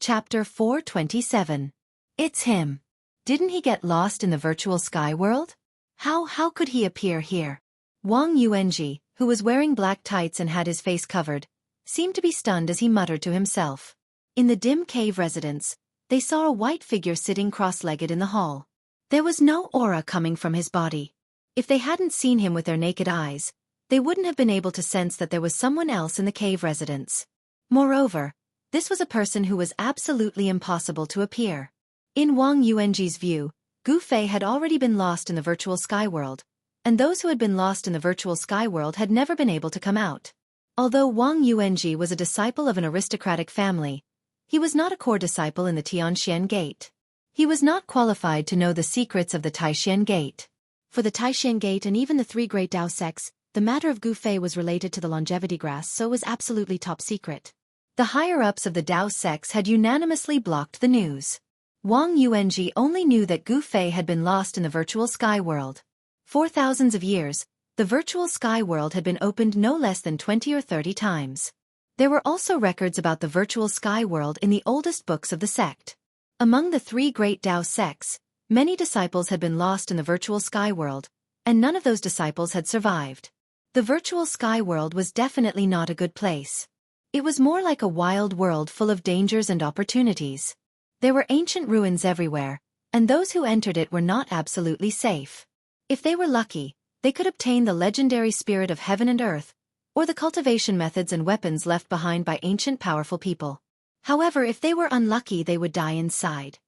Chapter 427. It's him. Didn't he get lost in the virtual sky world? How could he appear here? Wang Yuanji, who was wearing black tights and had his face covered, seemed to be stunned as he muttered to himself. In the dim cave residence, they saw a white figure sitting cross-legged in the hall. There was no aura coming from his body. If they hadn't seen him with their naked eyes, they wouldn't have been able to sense that there was someone else in the cave residence. Moreover, this was a person who was absolutely impossible to appear. In Wang Yuanji's view, Gu Fei had already been lost in the virtual sky world, and those who had been lost in the virtual sky world had never been able to come out. Although Wang Yuanji was a disciple of an aristocratic family, he was not a core disciple in the Tianxian Gate. He was not qualified to know the secrets of the Taishan Gate. For the Taishan Gate and even the three great Dao sects, the matter of Gu Fei was related to the longevity grass, so it was absolutely top secret. The higher-ups of the Dao sects had unanimously blocked the news. Wang Yuanji only knew that Gu Fei had been lost in the virtual sky world. For thousands of years, the virtual sky world had been opened no less than 20 or 30 times. There were also records about the virtual sky world in the oldest books of the sect. Among the three great Dao sects, many disciples had been lost in the virtual sky world, and none of those disciples had survived. The virtual sky world was definitely not a good place. It was more like a wild world full of dangers and opportunities. There were ancient ruins everywhere, and those who entered it were not absolutely safe. If they were lucky, they could obtain the legendary spirit of heaven and earth, or the cultivation methods and weapons left behind by ancient powerful people. However, if they were unlucky, they would die inside.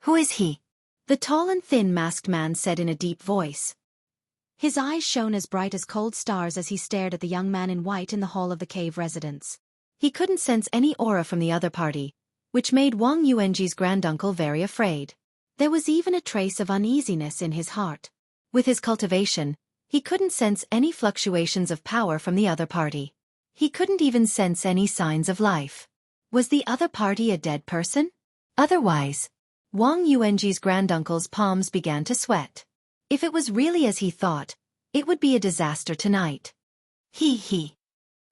"Who is he?" the tall and thin masked man said in a deep voice. His eyes shone as bright as cold stars as he stared at the young man in white in the hall of the cave residence. He couldn't sense any aura from the other party, which made Wang Yuanji's granduncle very afraid. There was even a trace of uneasiness in his heart. With his cultivation, he couldn't sense any fluctuations of power from the other party. He couldn't even sense any signs of life. Was the other party a dead person? Otherwise, Wang Yuanji's granduncle's palms began to sweat. If it was really as he thought, it would be a disaster tonight. He.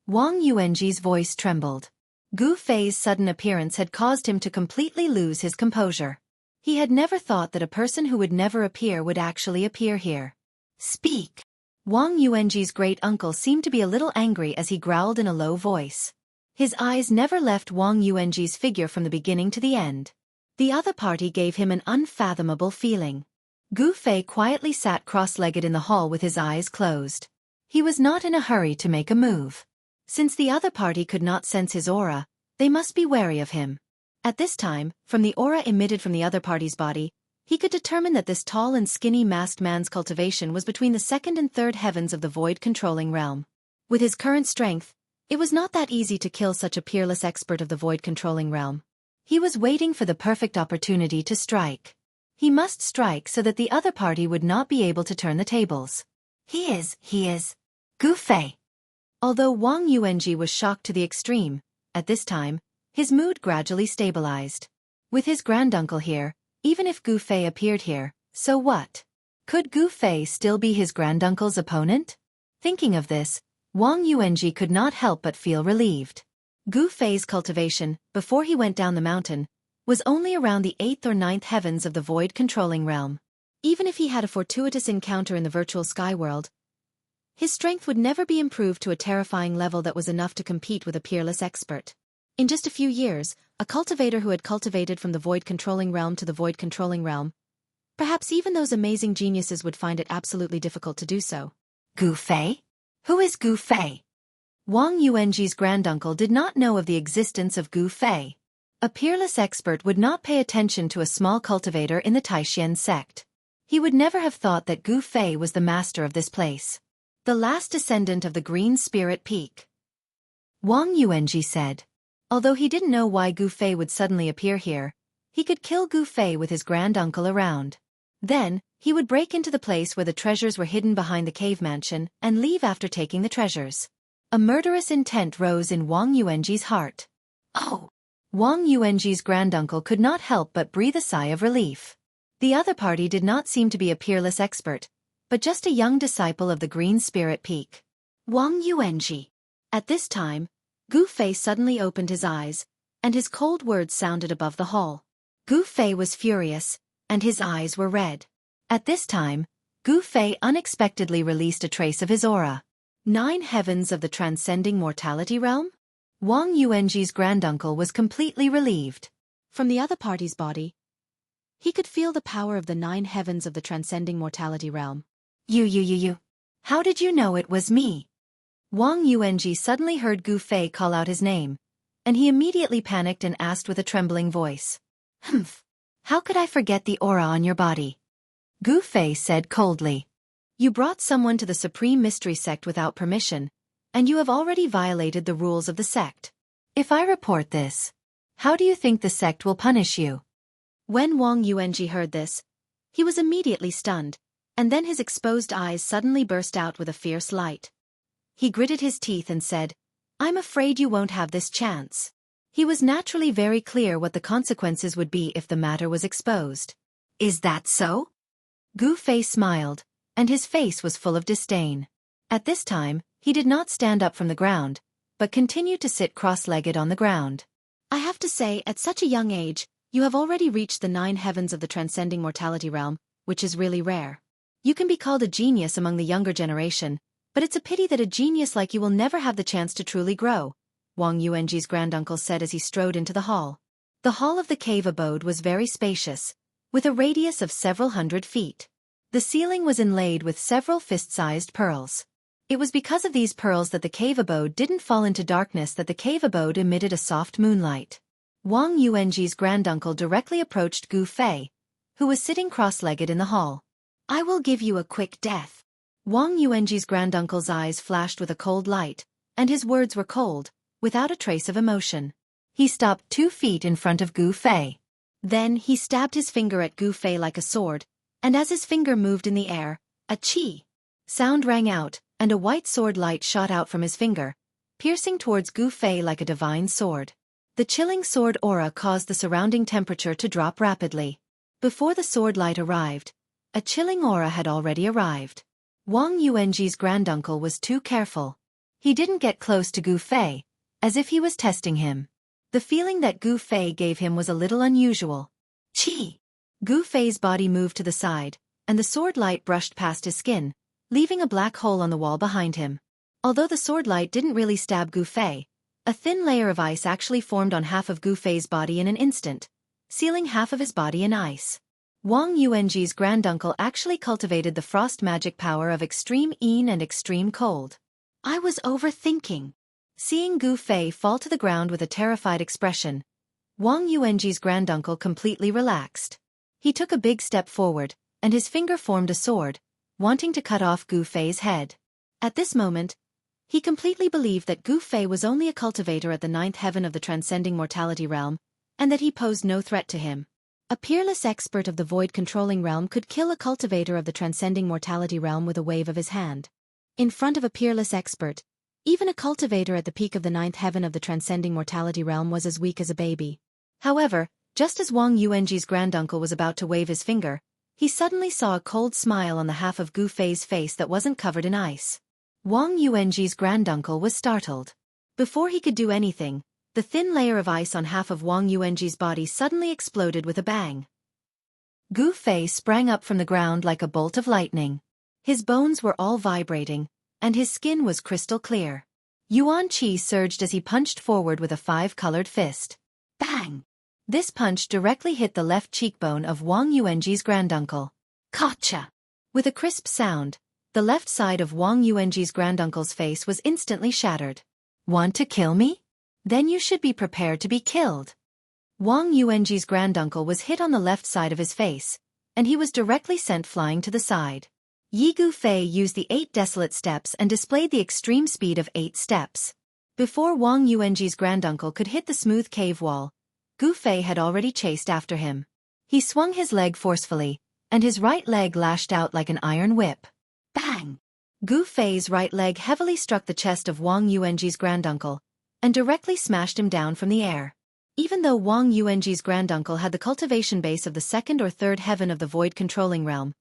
Wang Yuanji's voice trembled. Gu Fei's sudden appearance had caused him to completely lose his composure. He had never thought that a person who would never appear would actually appear here. "Speak." Wang Yuanji's great-uncle seemed to be a little angry as he growled in a low voice. His eyes never left Wang Yuanji's figure from the beginning to the end. The other party gave him an unfathomable feeling. Gu Fei quietly sat cross-legged in the hall with his eyes closed. He was not in a hurry to make a move. Since the other party could not sense his aura, they must be wary of him. At this time, from the aura emitted from the other party's body, he could determine that this tall and skinny masked man's cultivation was between the second and third heavens of the void-controlling realm. With his current strength, it was not that easy to kill such a peerless expert of the void-controlling realm. He was waiting for the perfect opportunity to strike. He must strike so that the other party would not be able to turn the tables. He is Gu Fei. Although Wang Yuanji was shocked to the extreme, at this time, his mood gradually stabilized. With his granduncle here, even if Gu Fei appeared here, so what? Could Gu Fei still be his granduncle's opponent? Thinking of this, Wang Yuanji could not help but feel relieved. Gu Fei's cultivation, before he went down the mountain, was only around the 8th or 9th heavens of the void-controlling realm. Even if he had a fortuitous encounter in the virtual sky world, his strength would never be improved to a terrifying level that was enough to compete with a peerless expert. In just a few years, a cultivator who had cultivated from the void-controlling realm to the void-controlling realm, perhaps even those amazing geniuses would find it absolutely difficult to do so. Gu Fei? Who is Gu Fei? Wang Yuanji's granduncle did not know of the existence of Gu Fei. A peerless expert would not pay attention to a small cultivator in the Taishan sect. He would never have thought that Gu Fei was the master of this place. The last descendant of the Green Spirit Peak. Wang Yuanji said. Although he didn't know why Gu Fei would suddenly appear here, he could kill Gu Fei with his granduncle around. Then, he would break into the place where the treasures were hidden behind the cave mansion and leave after taking the treasures. A murderous intent rose in Wang Yuanji's heart. Oh! Wang Yuanji's granduncle could not help but breathe a sigh of relief. The other party did not seem to be a peerless expert, but just a young disciple of the Green Spirit Peak. Wang Yuanji. At this time, Gu Fei suddenly opened his eyes, and his cold words sounded above the hall. Gu Fei was furious, and his eyes were red. At this time, Gu Fei unexpectedly released a trace of his aura. 9 heavens of the transcending mortality realm? Wang Yuanji's granduncle was completely relieved. From the other party's body, he could feel the power of the 9 heavens of the transcending mortality realm. You. How did you know it was me? Wang Yuanji suddenly heard Gu Fei call out his name, and he immediately panicked and asked with a trembling voice. Humph. How could I forget the aura on your body? Gu Fei said coldly. You brought someone to the Supreme Mystery Sect without permission, and you have already violated the rules of the sect. If I report this, how do you think the sect will punish you? When Wang Yuanji heard this, he was immediately stunned, and then his exposed eyes suddenly burst out with a fierce light. He gritted his teeth and said, I'm afraid you won't have this chance. He was naturally very clear what the consequences would be if the matter was exposed. Is that so? Gu Fei smiled, and his face was full of disdain. At this time, he did not stand up from the ground, but continued to sit cross-legged on the ground. I have to say, at such a young age, you have already reached the 9 heavens of the transcending mortality realm, which is really rare. You can be called a genius among the younger generation, but it's a pity that a genius like you will never have the chance to truly grow, Wang Yuanji's granduncle said as he strode into the hall. The hall of the cave abode was very spacious, with a radius of several hundred feet. The ceiling was inlaid with several fist-sized pearls. It was because of these pearls that the cave abode didn't fall into darkness that the cave abode emitted a soft moonlight. Wang Yuanji's granduncle directly approached Gu Fei, who was sitting cross-legged in the hall. I will give you a quick death. Wang Yuanji's granduncle's eyes flashed with a cold light, and his words were cold, without a trace of emotion. He stopped 2 feet in front of Gu Fei. Then he stabbed his finger at Gu Fei like a sword, and as his finger moved in the air, a chi sound rang out, and a white sword light shot out from his finger, piercing towards Gu Fei like a divine sword. The chilling sword aura caused the surrounding temperature to drop rapidly. Before the sword light arrived, a chilling aura had already arrived. Wang Yuanji's granduncle was too careful. He didn't get close to Gu Fei, as if he was testing him. The feeling that Gu Fei gave him was a little unusual. Chi! Gu Fei's body moved to the side, and the sword light brushed past his skin, leaving a black hole on the wall behind him. Although the sword light didn't really stab Gu Fei, a thin layer of ice actually formed on half of Gu Fei's body in an instant, sealing half of his body in ice. Wang Yuanji's granduncle actually cultivated the frost magic power of extreme Yin and extreme cold. I was overthinking. Seeing Gu Fei fall to the ground with a terrified expression, Wang Yuanji's granduncle completely relaxed. He took a big step forward, and his finger formed a sword, wanting to cut off Gu Fei's head. At this moment, he completely believed that Gu Fei was only a cultivator at the 9th heaven of the transcending mortality realm, and that he posed no threat to him. A peerless expert of the void-controlling realm could kill a cultivator of the transcending mortality realm with a wave of his hand. In front of a peerless expert, even a cultivator at the peak of the 9th heaven of the transcending mortality realm was as weak as a baby. However, just as Wang Yuanji's granduncle was about to wave his finger, he suddenly saw a cold smile on the half of Gu Fei's face that wasn't covered in ice. Wang Yuanji's granduncle was startled. Before he could do anything, the thin layer of ice on half of Wang Yuanji's body suddenly exploded with a bang. Gu Fei sprang up from the ground like a bolt of lightning. His bones were all vibrating, and his skin was crystal clear. Yuan Qi surged as he punched forward with a 5-colored fist. Bang! This punch directly hit the left cheekbone of Wang Yuanji's granduncle. Gotcha! With a crisp sound, the left side of Wang Yuanji's granduncle's face was instantly shattered. Want to kill me? Then you should be prepared to be killed. Wang Yuanji's granduncle was hit on the left side of his face, and he was directly sent flying to the side. Yi Gu Fei used the 8 desolate steps and displayed the extreme speed of 8 steps. Before Wang Yuanji's granduncle could hit the smooth cave wall, Gu Fei had already chased after him. He swung his leg forcefully, and his right leg lashed out like an iron whip. Bang! Gu Fei's right leg heavily struck the chest of Wang Yuanji's granduncle, and directly smashed him down from the air. Even though Wang Yuanji's granduncle had the cultivation base of the 2nd or 3rd heaven of the void-controlling realm,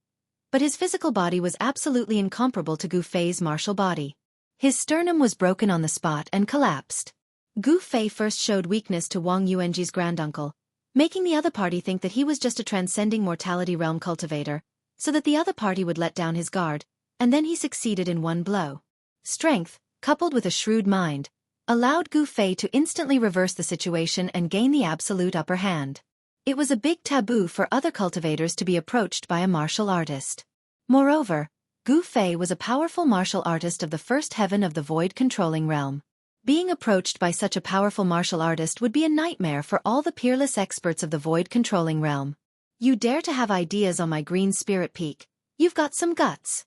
but his physical body was absolutely incomparable to Gu Fei's martial body. His sternum was broken on the spot and collapsed. Gu Fei first showed weakness to Wang Yuanji's granduncle, making the other party think that he was just a transcending mortality realm cultivator, so that the other party would let down his guard, and then he succeeded in one blow. Strength, coupled with a shrewd mind, allowed Gu Fei to instantly reverse the situation and gain the absolute upper hand. It was a big taboo for other cultivators to be approached by a martial artist. Moreover, Gu Fei was a powerful martial artist of the first heaven of the void controlling realm. Being approached by such a powerful martial artist would be a nightmare for all the peerless experts of the void controlling realm. You dare to have ideas on my green spirit peak? You've got some guts.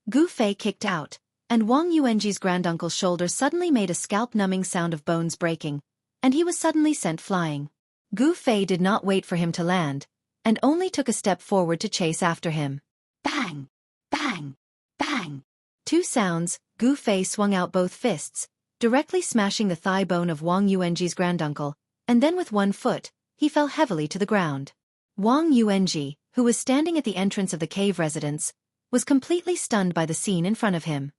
Gu Fei kicked out, and Wang Yuanji's granduncle's shoulder suddenly made a scalp-numbing sound of bones breaking, and he was suddenly sent flying. Gu Fei did not wait for him to land, and only took a step forward to chase after him. Bang! Bang! Bang! Two sounds, Gu Fei swung out both fists, directly smashing the thigh bone of Wang Yuanji's granduncle, and then with one foot, he fell heavily to the ground. Wang Yuanji, who was standing at the entrance of the cave residence, was completely stunned by the scene in front of him.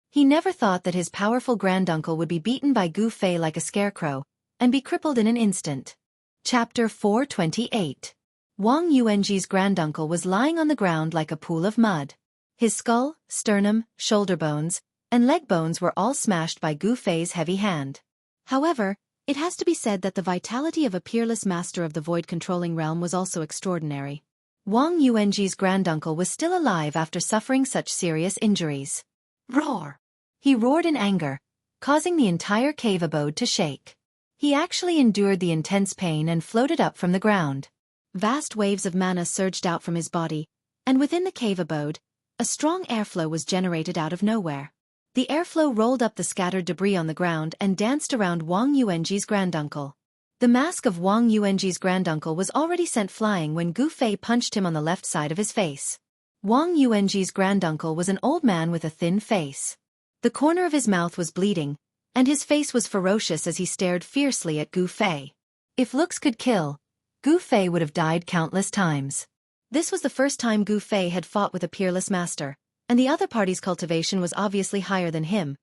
He never thought that his powerful granduncle would be beaten by Gu Fei like a scarecrow, and be crippled in an instant. Chapter 428. Wang Yuanji's granduncle was lying on the ground like a pool of mud. His skull, sternum, shoulder bones, and leg bones were all smashed by Gu Fei's heavy hand. However, it has to be said that the vitality of a peerless master of the void-controlling realm was also extraordinary. Wang Yuanji's granduncle was still alive after suffering such serious injuries. Roar! He roared in anger, causing the entire cave abode to shake. He actually endured the intense pain and floated up from the ground. Vast waves of mana surged out from his body, and within the cave abode, a strong airflow was generated out of nowhere. The airflow rolled up the scattered debris on the ground and danced around Wang Yuanji's granduncle. The mask of Wang Yuanji's granduncle was already sent flying when Gu Fei punched him on the left side of his face. Wang Yuanji's granduncle was an old man with a thin face. The corner of his mouth was bleeding, and his face was ferocious as he stared fiercely at Gu Fei. If looks could kill, Gu Fei would have died countless times. This was the first time Gu Fei had fought with a peerless master, and the other party's cultivation was obviously higher than him,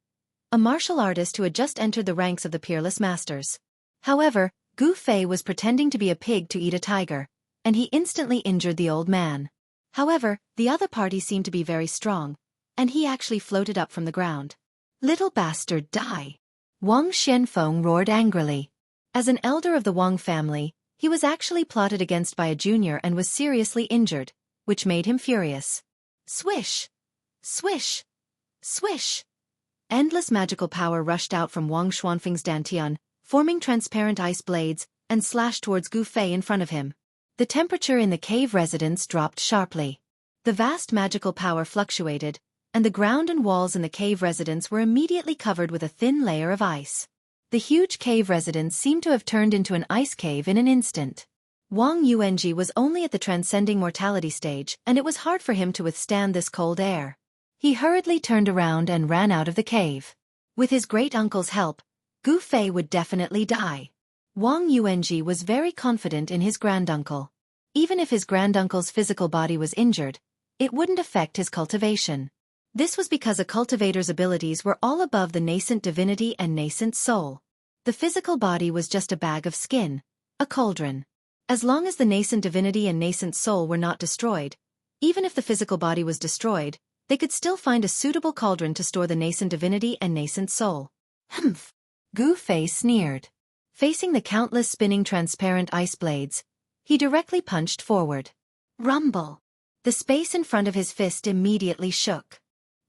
a martial artist who had just entered the ranks of the peerless masters. However, Gu Fei was pretending to be a pig to eat a tiger, and he instantly injured the old man. However, the other party seemed to be very strong, and he actually floated up from the ground. Little bastard, die! Wang Xianfeng roared angrily. As an elder of the Wang family, he was actually plotted against by a junior and was seriously injured, which made him furious. Swish! Swish! Swish! Endless magical power rushed out from Wang Xuanfeng's dantian, forming transparent ice blades, and slashed towards Gu Fei in front of him. The temperature in the cave residence dropped sharply. The vast magical power fluctuated, and the ground and walls in the cave residence were immediately covered with a thin layer of ice. The huge cave residence seemed to have turned into an ice cave in an instant. Wang Yuanji was only at the transcending mortality stage, and it was hard for him to withstand this cold air. He hurriedly turned around and ran out of the cave. With his great-uncle's help, Gu Fei would definitely die. Wang Yuanji was very confident in his granduncle. Even if his granduncle's physical body was injured, it wouldn't affect his cultivation. This was because a cultivator's abilities were all above the nascent divinity and nascent soul. The physical body was just a bag of skin, a cauldron. As long as the nascent divinity and nascent soul were not destroyed, even if the physical body was destroyed, they could still find a suitable cauldron to store the nascent divinity and nascent soul. Humph! Gu Fei sneered. Facing the countless spinning transparent ice blades, he directly punched forward. Rumble! The space in front of his fist immediately shook.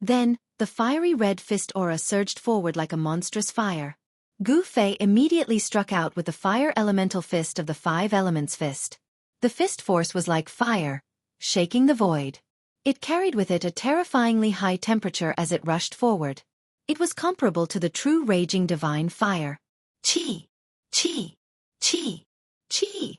Then, the fiery red fist aura surged forward like a monstrous fire. Gu Fei immediately struck out with the fire elemental fist of the five elements fist. The fist force was like fire, shaking the void. It carried with it a terrifyingly high temperature as it rushed forward. It was comparable to the true raging divine fire. Chi! Chi! Chi! Chi!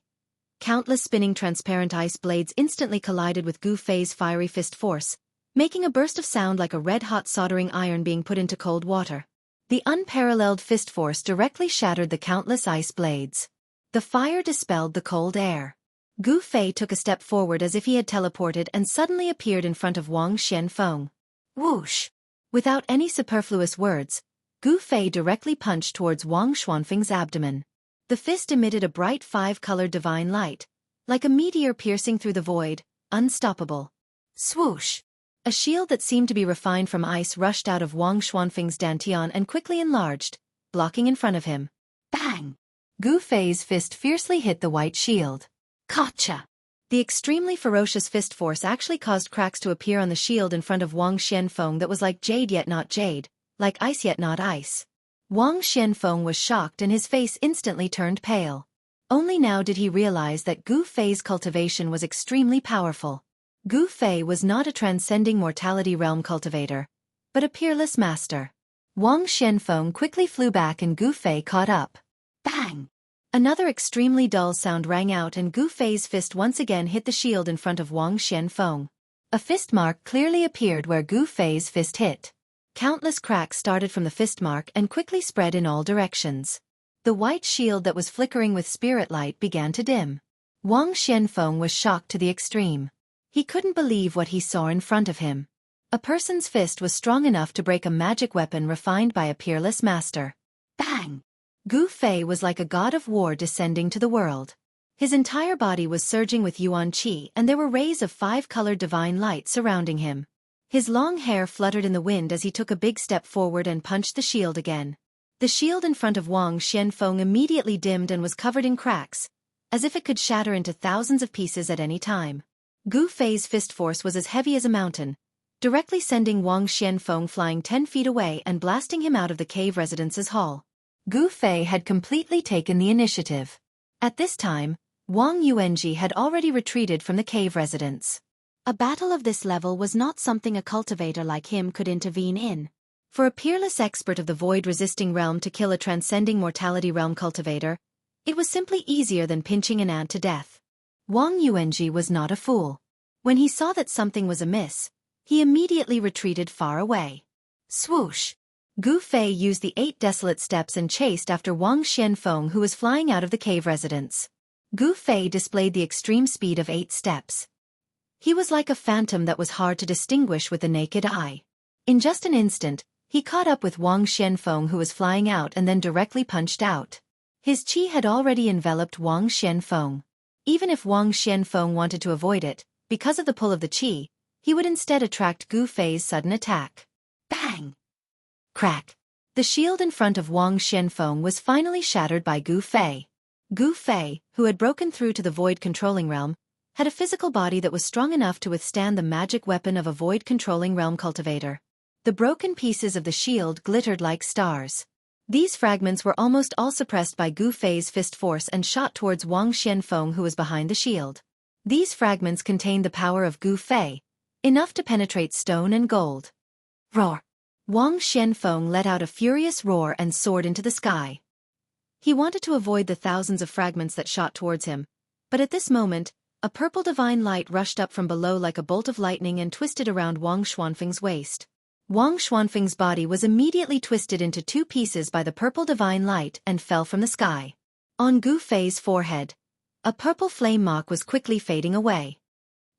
Countless spinning transparent ice blades instantly collided with Gu Fei's fiery fist force, making a burst of sound like a red-hot soldering iron being put into cold water. The unparalleled fist force directly shattered the countless ice blades. The fire dispelled the cold air. Gu Fei took a step forward as if he had teleported and suddenly appeared in front of Wang Xianfeng. Whoosh! Without any superfluous words, Gu Fei directly punched towards Wang Xuanfeng's abdomen. The fist emitted a bright five-colored divine light, like a meteor piercing through the void, unstoppable. Swoosh! A shield that seemed to be refined from ice rushed out of Wang Xuanfeng's dantian and quickly enlarged, blocking in front of him. Bang! Gu Fei's fist fiercely hit the white shield. Gotcha! The extremely ferocious fist force actually caused cracks to appear on the shield in front of Wang Xianfeng that was like jade yet not jade, like ice yet not ice. Wang Xianfeng was shocked and his face instantly turned pale. Only now did he realize that Gu Fei's cultivation was extremely powerful. Gu Fei was not a transcending mortality realm cultivator, but a peerless master. Wang Xianfeng quickly flew back and Gu Fei caught up. Bang! Another extremely dull sound rang out and Gu Fei's fist once again hit the shield in front of Wang Xianfeng. A fist mark clearly appeared where Gu Fei's fist hit. Countless cracks started from the fist mark and quickly spread in all directions. The white shield that was flickering with spirit light began to dim. Wang Xianfeng was shocked to the extreme. He couldn't believe what he saw in front of him. A person's fist was strong enough to break a magic weapon refined by a peerless master. Bang! Gu Fei was like a god of war descending to the world. His entire body was surging with yuan qi and there were rays of five-colored divine light surrounding him. His long hair fluttered in the wind as he took a big step forward and punched the shield again. The shield in front of Wang Xianfeng immediately dimmed and was covered in cracks, as if it could shatter into thousands of pieces at any time. Gu Fei's fist force was as heavy as a mountain, directly sending Wang Xianfeng flying 10 feet away and blasting him out of the cave residence's hall. Gu Fei had completely taken the initiative. At this time, Wang Yuanji had already retreated from the cave residence. A battle of this level was not something a cultivator like him could intervene in. For a peerless expert of the void-resisting realm to kill a transcending mortality realm cultivator, it was simply easier than pinching an ant to death. Wang Yuanji was not a fool. When he saw that something was amiss, he immediately retreated far away. Swoosh! Gu Fei used the 8 desolate steps and chased after Wang Xianfeng who was flying out of the cave residence. Gu Fei displayed the extreme speed of 8 steps. He was like a phantom that was hard to distinguish with the naked eye. In just an instant, he caught up with Wang Xianfeng who was flying out and then directly punched out. His qi had already enveloped Wang Xianfeng. Even if Wang Xianfeng wanted to avoid it, because of the pull of the qi, he would instead attract Gu Fei's sudden attack. Bang! Crack! The shield in front of Wang Xianfeng was finally shattered by Gu Fei. Gu Fei, who had broken through to the void-controlling realm, had a physical body that was strong enough to withstand the magic weapon of a void-controlling realm cultivator. The broken pieces of the shield glittered like stars. These fragments were almost all suppressed by Gu Fei's fist force and shot towards Wang Xianfeng who was behind the shield. These fragments contained the power of Gu Fei, enough to penetrate stone and gold. Roar! Wang Xianfeng let out a furious roar and soared into the sky. He wanted to avoid the thousands of fragments that shot towards him, but at this moment, a purple divine light rushed up from below like a bolt of lightning and twisted around Wang Xuanfeng's waist. Wang Xuanfeng's body was immediately twisted into 2 pieces by the purple divine light and fell from the sky. On Gu Fei's forehead, a purple flame mark was quickly fading away.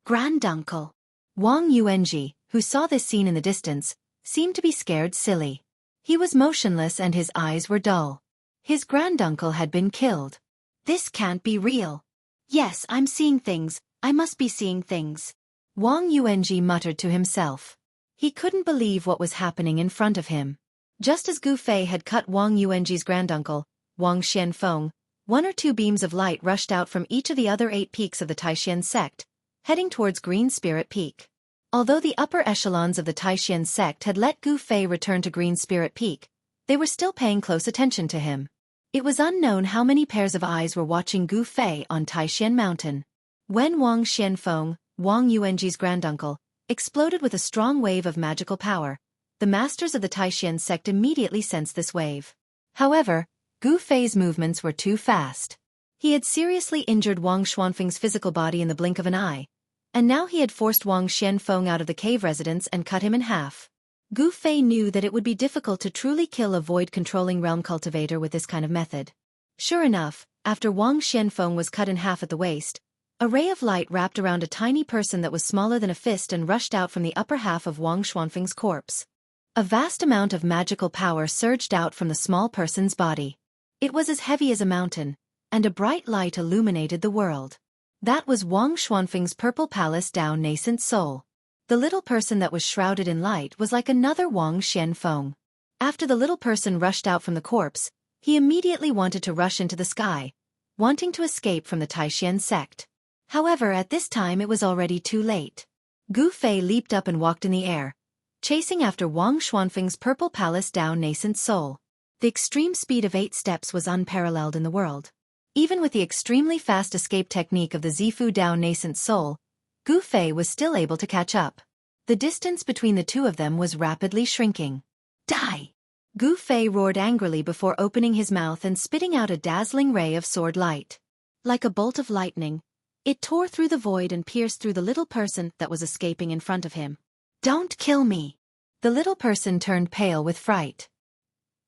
Granduncle! Wang Yuanji, who saw this scene in the distance, seemed to be scared silly. He was motionless and his eyes were dull. His granduncle had been killed. This can't be real. Yes, I'm seeing things, I must be seeing things. Wang Yuanji muttered to himself. He couldn't believe what was happening in front of him. Just as Gu Fei had cut Wang Yuanji's granduncle, Wang Xianfeng, 1 or 2 beams of light rushed out from each of the other 8 peaks of the Taishan sect, heading towards Green Spirit Peak. Although the upper echelons of the Taishan sect had let Gu Fei return to Green Spirit Peak, they were still paying close attention to him. It was unknown how many pairs of eyes were watching Gu Fei on Taishan Mountain. When Wang Xianfeng, Wang Yuanji's granduncle, exploded with a strong wave of magical power, the masters of the Taishan sect immediately sensed this wave. However, Gu Fei's movements were too fast. He had seriously injured Wang Xuanfeng's physical body in the blink of an eye, and now he had forced Wang Xianfeng out of the cave residence and cut him in half. Gu Fei knew that it would be difficult to truly kill a void-controlling realm cultivator with this kind of method. Sure enough, after Wang Xianfeng was cut in half at the waist, a ray of light wrapped around a tiny person that was smaller than a fist and rushed out from the upper half of Wang Xuanfeng's corpse. A vast amount of magical power surged out from the small person's body. It was as heavy as a mountain, and a bright light illuminated the world. That was Wang Xuanfeng's purple palace Dao nascent soul. The little person that was shrouded in light was like another Wang Xianfeng. After the little person rushed out from the corpse, he immediately wanted to rush into the sky, wanting to escape from the Taishan sect. However, at this time it was already too late. Gu Fei leaped up and walked in the air, chasing after Wang Xuanfeng's purple palace Dao nascent soul. The extreme speed of 8 steps was unparalleled in the world. Even with the extremely fast escape technique of the Zifu Dao nascent soul, Gu Fei was still able to catch up. The distance between the two of them was rapidly shrinking. Die! Gu Fei roared angrily before opening his mouth and spitting out a dazzling ray of sword light. Like a bolt of lightning, it tore through the void and pierced through the little person that was escaping in front of him. Don't kill me! The little person turned pale with fright.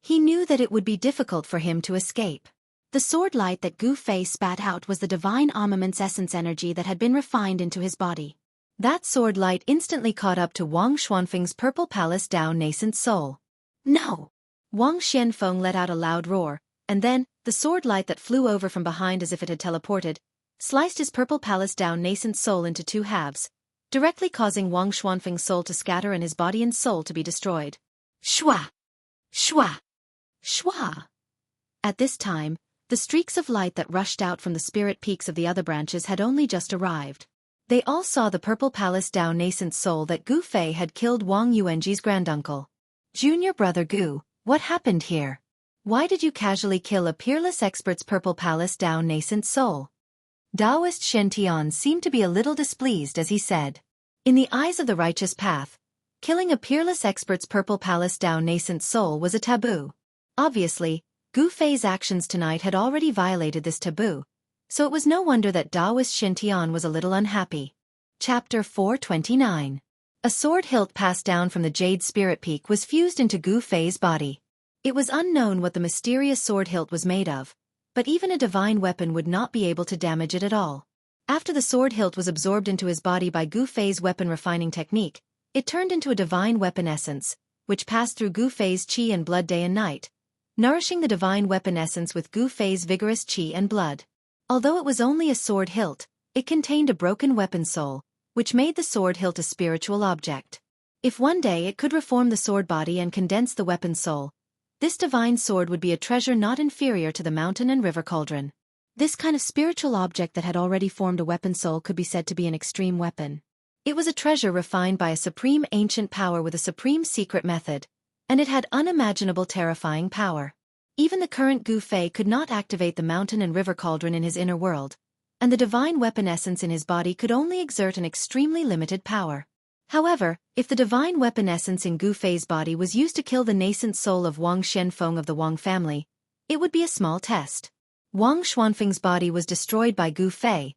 He knew that it would be difficult for him to escape. The sword light that Gu Fei spat out was the divine armament's essence energy that had been refined into his body. That sword light instantly caught up to Wang Xuanfeng's purple palace Dao nascent soul. No! Wang Xianfeng let out a loud roar, and then, the sword light that flew over from behind as if it had teleported, sliced his purple palace Dao nascent soul into 2 halves, directly causing Wang Xuanfeng's soul to scatter and his body and soul to be destroyed. Shua! Shua! Shua! At this time, the streaks of light that rushed out from the spirit peaks of the other branches had only just arrived. They all saw the purple palace Dao nascent soul that Gu Fei had killed Wang Yuanji's granduncle. Junior brother Gu, what happened here? Why did you casually kill a peerless expert's purple palace Dao nascent soul? Daoist Shen seemed to be a little displeased as he said. In the eyes of the righteous path, killing a peerless expert's purple palace Dao nascent soul was a taboo. Obviously, Gu Fei's actions tonight had already violated this taboo, so it was no wonder that Daoist Shen was a little unhappy. Chapter 429. A sword hilt passed down from the Jade Spirit Peak was fused into Gu Fei's body. It was unknown what the mysterious sword hilt was made of, but even a divine weapon would not be able to damage it at all. After the sword hilt was absorbed into his body by Gu Fei's weapon refining technique, it turned into a divine weapon essence, which passed through Gu Fei's qi and blood day and night, nourishing the divine weapon essence with Gu Fei's vigorous qi and blood. Although it was only a sword hilt, it contained a broken weapon soul, which made the sword hilt a spiritual object. If one day it could reform the sword body and condense the weapon soul, this divine sword would be a treasure not inferior to the mountain and river cauldron. This kind of spiritual object that had already formed a weapon soul could be said to be an extreme weapon. It was a treasure refined by a supreme ancient power with a supreme secret method, and it had unimaginable terrifying power. Even the current Gu Fei could not activate the mountain and river cauldron in his inner world, and the divine weapon essence in his body could only exert an extremely limited power. However, if the divine weapon essence in Gu Fei's body was used to kill the nascent soul of Wang Xianfeng of the Wang family, it would be a small test. Wang Xuanfeng's body was destroyed by Gu Fei,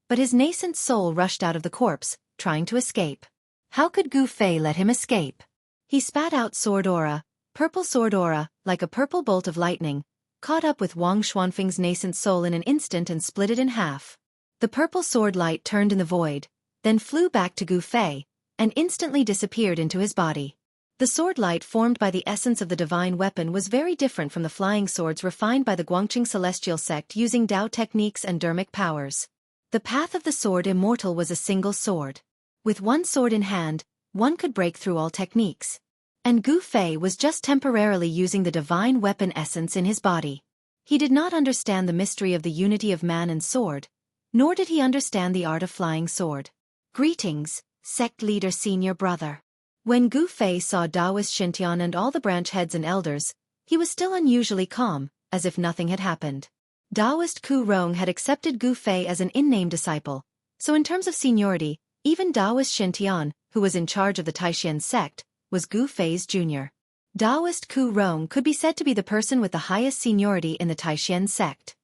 but his nascent soul rushed out of the corpse, trying to escape. How could Gu Fei let him escape? He spat out sword aura, purple sword aura, like a purple bolt of lightning, caught up with Wang Xuanfeng's nascent soul in an instant and split it in half. The purple sword light turned in the void, then flew back to Gu Fei, and instantly disappeared into his body. The sword light formed by the essence of the divine weapon was very different from the flying swords refined by the Guangqing celestial sect using Dao techniques and dermic powers. The path of the sword Immortal was a single sword. With one sword in hand, one could break through all techniques. And Gu Fei was just temporarily using the divine weapon essence in his body. He did not understand the mystery of the unity of man and sword, nor did he understand the art of flying sword. Greetings, sect leader senior brother. When Gu Fei saw Daoist Shintian and all the branch heads and elders, he was still unusually calm, as if nothing had happened. Daoist Ku Rong had accepted Gu Fei as an in-name disciple, so in terms of seniority, even Daoist Shintian, who was in charge of the Taishan sect, was Gu Fei's junior. Daoist Ku Rong could be said to be the person with the highest seniority in the Taishan sect.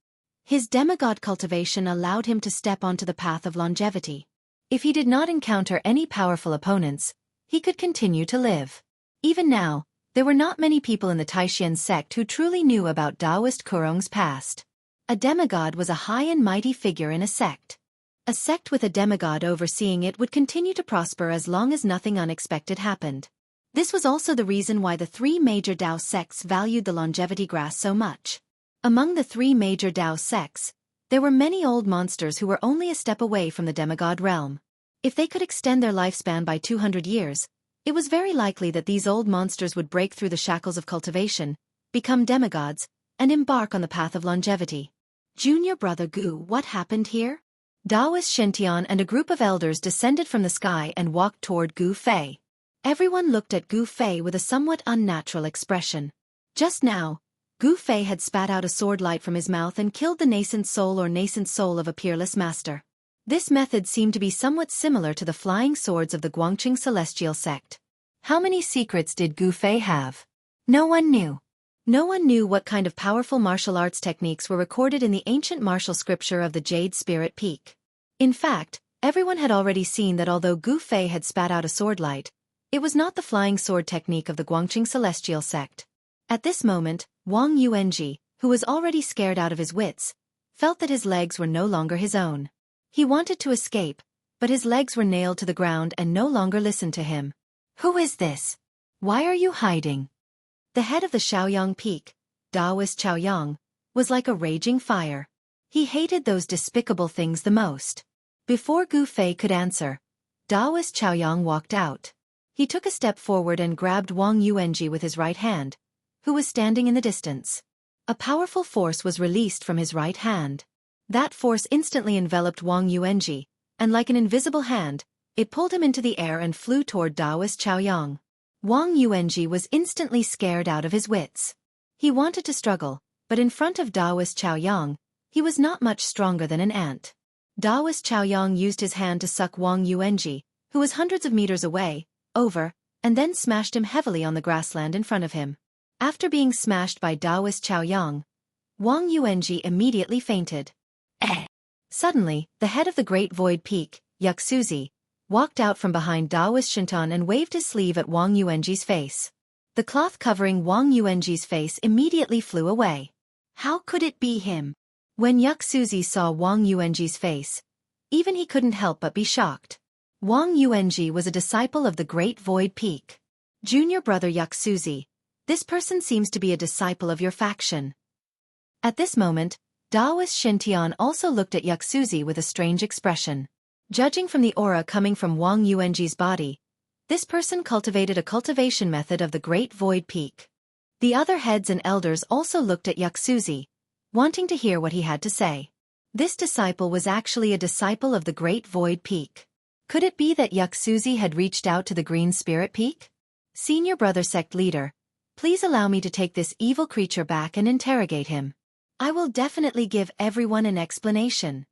His demigod cultivation allowed him to step onto the path of longevity. If he did not encounter any powerful opponents, he could continue to live. Even now, there were not many people in the Taishan sect who truly knew about Daoist Ku Rong's past. A demigod was a high and mighty figure in a sect. A sect with a demigod overseeing it would continue to prosper as long as nothing unexpected happened. This was also the reason why the three major Dao sects valued the longevity grass so much. Among the three major Dao sects, there were many old monsters who were only a step away from the demigod realm. If they could extend their lifespan by 200 years, it was very likely that these old monsters would break through the shackles of cultivation, become demigods, and embark on the path of longevity. Junior brother Gu, what happened here? Daoist Shintian and a group of elders descended from the sky and walked toward Gu Fei. Everyone looked at Gu Fei with a somewhat unnatural expression. Just now, Gu Fei had spat out a sword light from his mouth and killed the nascent soul of a peerless master. This method seemed to be somewhat similar to the flying swords of the Guangqing celestial sect. How many secrets did Gu Fei have? No one knew. No one knew what kind of powerful martial arts techniques were recorded in the ancient martial scripture of the Jade Spirit Peak. In fact, everyone had already seen that although Gu Fei had spat out a sword light, it was not the flying sword technique of the Guangqing celestial sect. At this moment, Wang Yuanji, who was already scared out of his wits, felt that his legs were no longer his own. He wanted to escape, but his legs were nailed to the ground and no longer listened to him. Who is this? Why are you hiding? The head of the Shaoyang Peak, Daoist Chaoyang, was like a raging fire. He hated those despicable things the most. Before Gu Fei could answer, Daoist Chaoyang walked out. He took a step forward and grabbed Wang Yuanji with his right hand, who was standing in the distance. A powerful force was released from his right hand. That force instantly enveloped Wang Yuanji, and like an invisible hand, it pulled him into the air and flew toward Daoist Chaoyang. Wang Yuanji was instantly scared out of his wits. He wanted to struggle, but in front of Daoist Chaoyang, he was not much stronger than an ant. Daoist Chaoyang used his hand to suck Wang Yuanji, who was hundreds of meters away, over, and then smashed him heavily on the grassland in front of him. After being smashed by Daoist Chaoyang, Wang Yuanji immediately fainted. Suddenly, the head of the Great Void Peak, Xueqi, walked out from behind Daoist Shintan and waved his sleeve at Wang Yuanji's face. The cloth covering Wang Yuanji's face immediately flew away. How could it be him? When Xueqi saw Wang Yuanji's face, even he couldn't help but be shocked. Wang Yuanji was a disciple of the Great Void Peak. Junior brother Xueqi, this person seems to be a disciple of your faction. At this moment, Daoist Shintian also looked at Xueqi with a strange expression. Judging from the aura coming from Wang Yuanji's body, this person cultivated a cultivation method of the Great Void Peak. The other heads and elders also looked at Xueqi, wanting to hear what he had to say. This disciple was actually a disciple of the Great Void Peak. Could it be that Xueqi had reached out to the Green Spirit Peak? Senior brother sect leader, please allow me to take this evil creature back and interrogate him. I will definitely give everyone an explanation.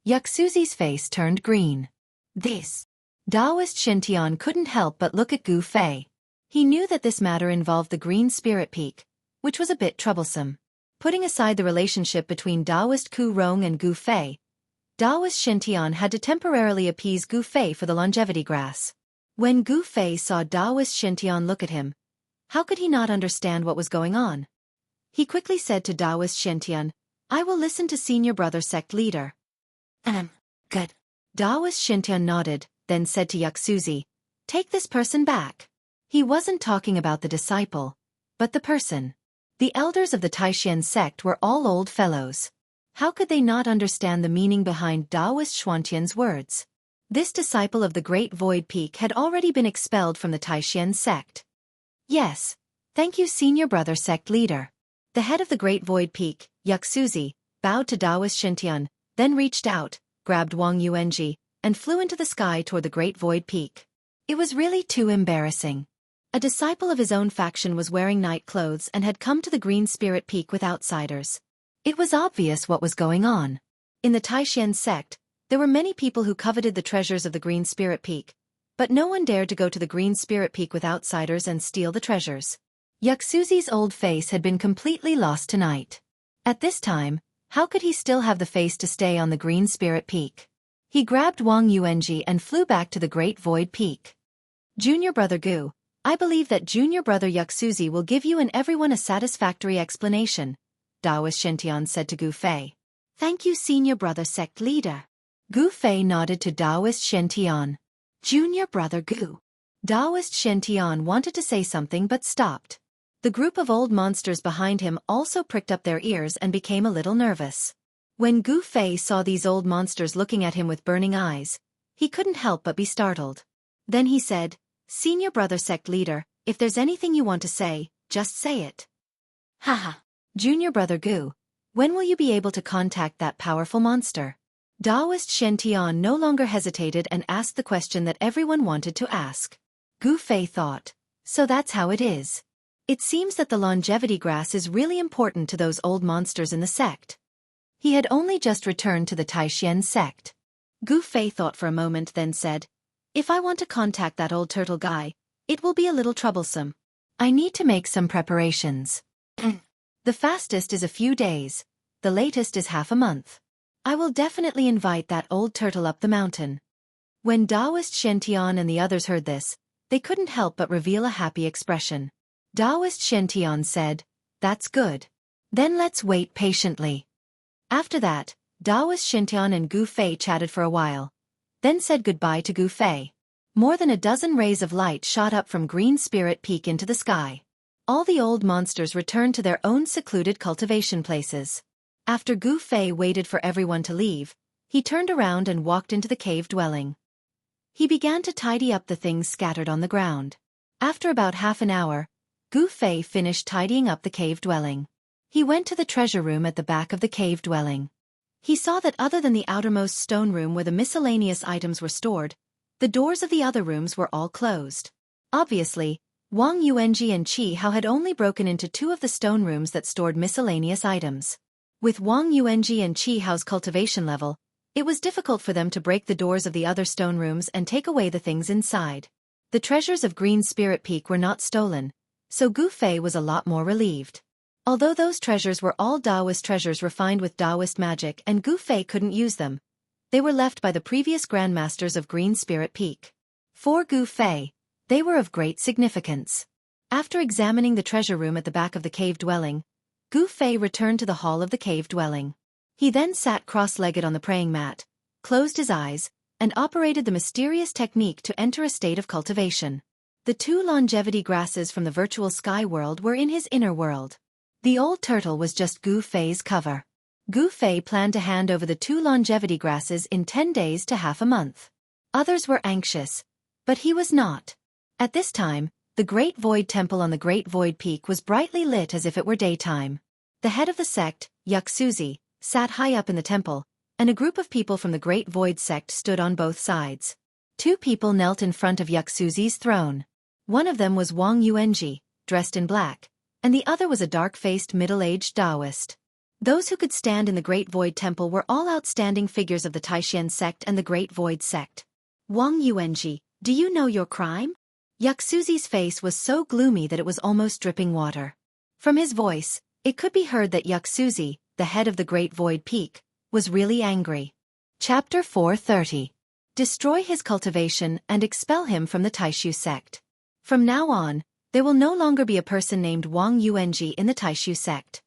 Xueqi's face turned green. This. Daoist Shintian couldn't help but look at Gu Fei. He knew that this matter involved the Green Spirit Peak, which was a bit troublesome. Putting aside the relationship between Daoist Ku Rong and Gu Fei, Daoist Shintian had to temporarily appease Gu Fei for the longevity grass. When Gu Fei saw Daoist Shintian look at him, how could he not understand what was going on? He quickly said to Daoist Shintian, I will listen to senior brother sect leader. Good. Daoist Shintian nodded, then said to Xueqi, take this person back. He wasn't talking about the disciple, but the person. The elders of the Taishan sect were all old fellows. How could they not understand the meaning behind Daoist Xuantian's words? This disciple of the Great Void Peak had already been expelled from the Taishan sect. Yes. Thank you senior brother sect leader. The head of the Great Void Peak, Xueqi, bowed to Daoist Shintian, then reached out, grabbed Wang Yuanji, and flew into the sky toward the Great Void Peak. It was really too embarrassing. A disciple of his own faction was wearing night clothes and had come to the Green Spirit Peak with outsiders. It was obvious what was going on. In the Taishan sect, there were many people who coveted the treasures of the Green Spirit Peak, but no one dared to go to the Green Spirit Peak with outsiders and steal the treasures. Xueqi's old face had been completely lost tonight. At this time, how could he still have the face to stay on the Green Spirit Peak? He grabbed Wang Yuanji and flew back to the Great Void Peak. Junior brother Gu, I believe that junior brother Xueqi will give you and everyone a satisfactory explanation, Daoist Shintian said to Gu Fei. Thank you senior brother sect leader. Gu Fei nodded to Daoist Shintian. Junior brother Gu. Taoist Shen Tian wanted to say something but stopped. The group of old monsters behind him also pricked up their ears and became a little nervous. When Gu Fei saw these old monsters looking at him with burning eyes, he couldn't help but be startled. Then he said, "Senior brother sect leader, if there's anything you want to say, just say it." Haha. Junior brother Gu, when will you be able to contact that powerful monster? Taoist Shen Tian no longer hesitated and asked the question that everyone wanted to ask. Gu Fei thought, so that's how it is. It seems that the longevity grass is really important to those old monsters in the sect. He had only just returned to the Taishan sect. Gu Fei thought for a moment, then said, "If I want to contact that old turtle guy, it will be a little troublesome. I need to make some preparations. The fastest is a few days, the latest is half a month. I will definitely invite that old turtle up the mountain." When Taoist Shen Tian and the others heard this, they couldn't help but reveal a happy expression. Taoist Shen Tian said, "That's good. Then let's wait patiently." After that, Taoist Shen Tian and Gu Fei chatted for a while, then said goodbye to Gu Fei. More than a dozen rays of light shot up from Green Spirit Peak into the sky. All the old monsters returned to their own secluded cultivation places. After Gu Fei waited for everyone to leave, he turned around and walked into the cave dwelling. He began to tidy up the things scattered on the ground. After about half an hour, Gu Fei finished tidying up the cave dwelling. He went to the treasure room at the back of the cave dwelling. He saw that other than the outermost stone room where the miscellaneous items were stored, the doors of the other rooms were all closed. Obviously, Wang Yuanji and Qi Hao had only broken into two of the stone rooms that stored miscellaneous items. With Wang Yuanji and Qi Hao's cultivation level, it was difficult for them to break the doors of the other stone rooms and take away the things inside. The treasures of Green Spirit Peak were not stolen, so Gu Fei was a lot more relieved. Although those treasures were all Taoist treasures refined with Taoist magic and Gu Fei couldn't use them, they were left by the previous grandmasters of Green Spirit Peak. For Gu Fei, they were of great significance. After examining the treasure room at the back of the cave dwelling, Gu Fei returned to the hall of the cave dwelling. He then sat cross-legged on the praying mat, closed his eyes, and operated the mysterious technique to enter a state of cultivation. The two longevity grasses from the virtual sky world were in his inner world. The old turtle was just Gu Fei's cover. Gu Fei planned to hand over the two longevity grasses in 10 days to half a month. Others were anxious, but he was not. At this time, the Great Void Temple on the Great Void Peak was brightly lit as if it were daytime. The head of the sect, Xueqi, sat high up in the temple, and a group of people from the Great Void sect stood on both sides. Two people knelt in front of Xueqi's throne. One of them was Wang Yuanji, dressed in black, and the other was a dark-faced middle-aged Taoist. Those who could stand in the Great Void Temple were all outstanding figures of the Taishan sect and the Great Void sect. "Wang Yuanji, do you know your crime?" Xueqi's face was so gloomy that it was almost dripping water. From his voice, it could be heard that Xueqi, the head of the Great Void Peak, was really angry. Chapter 430. Destroy his cultivation and expel him from the Taishu sect. From now on, there will no longer be a person named Wang Yuanji in the Taishu sect.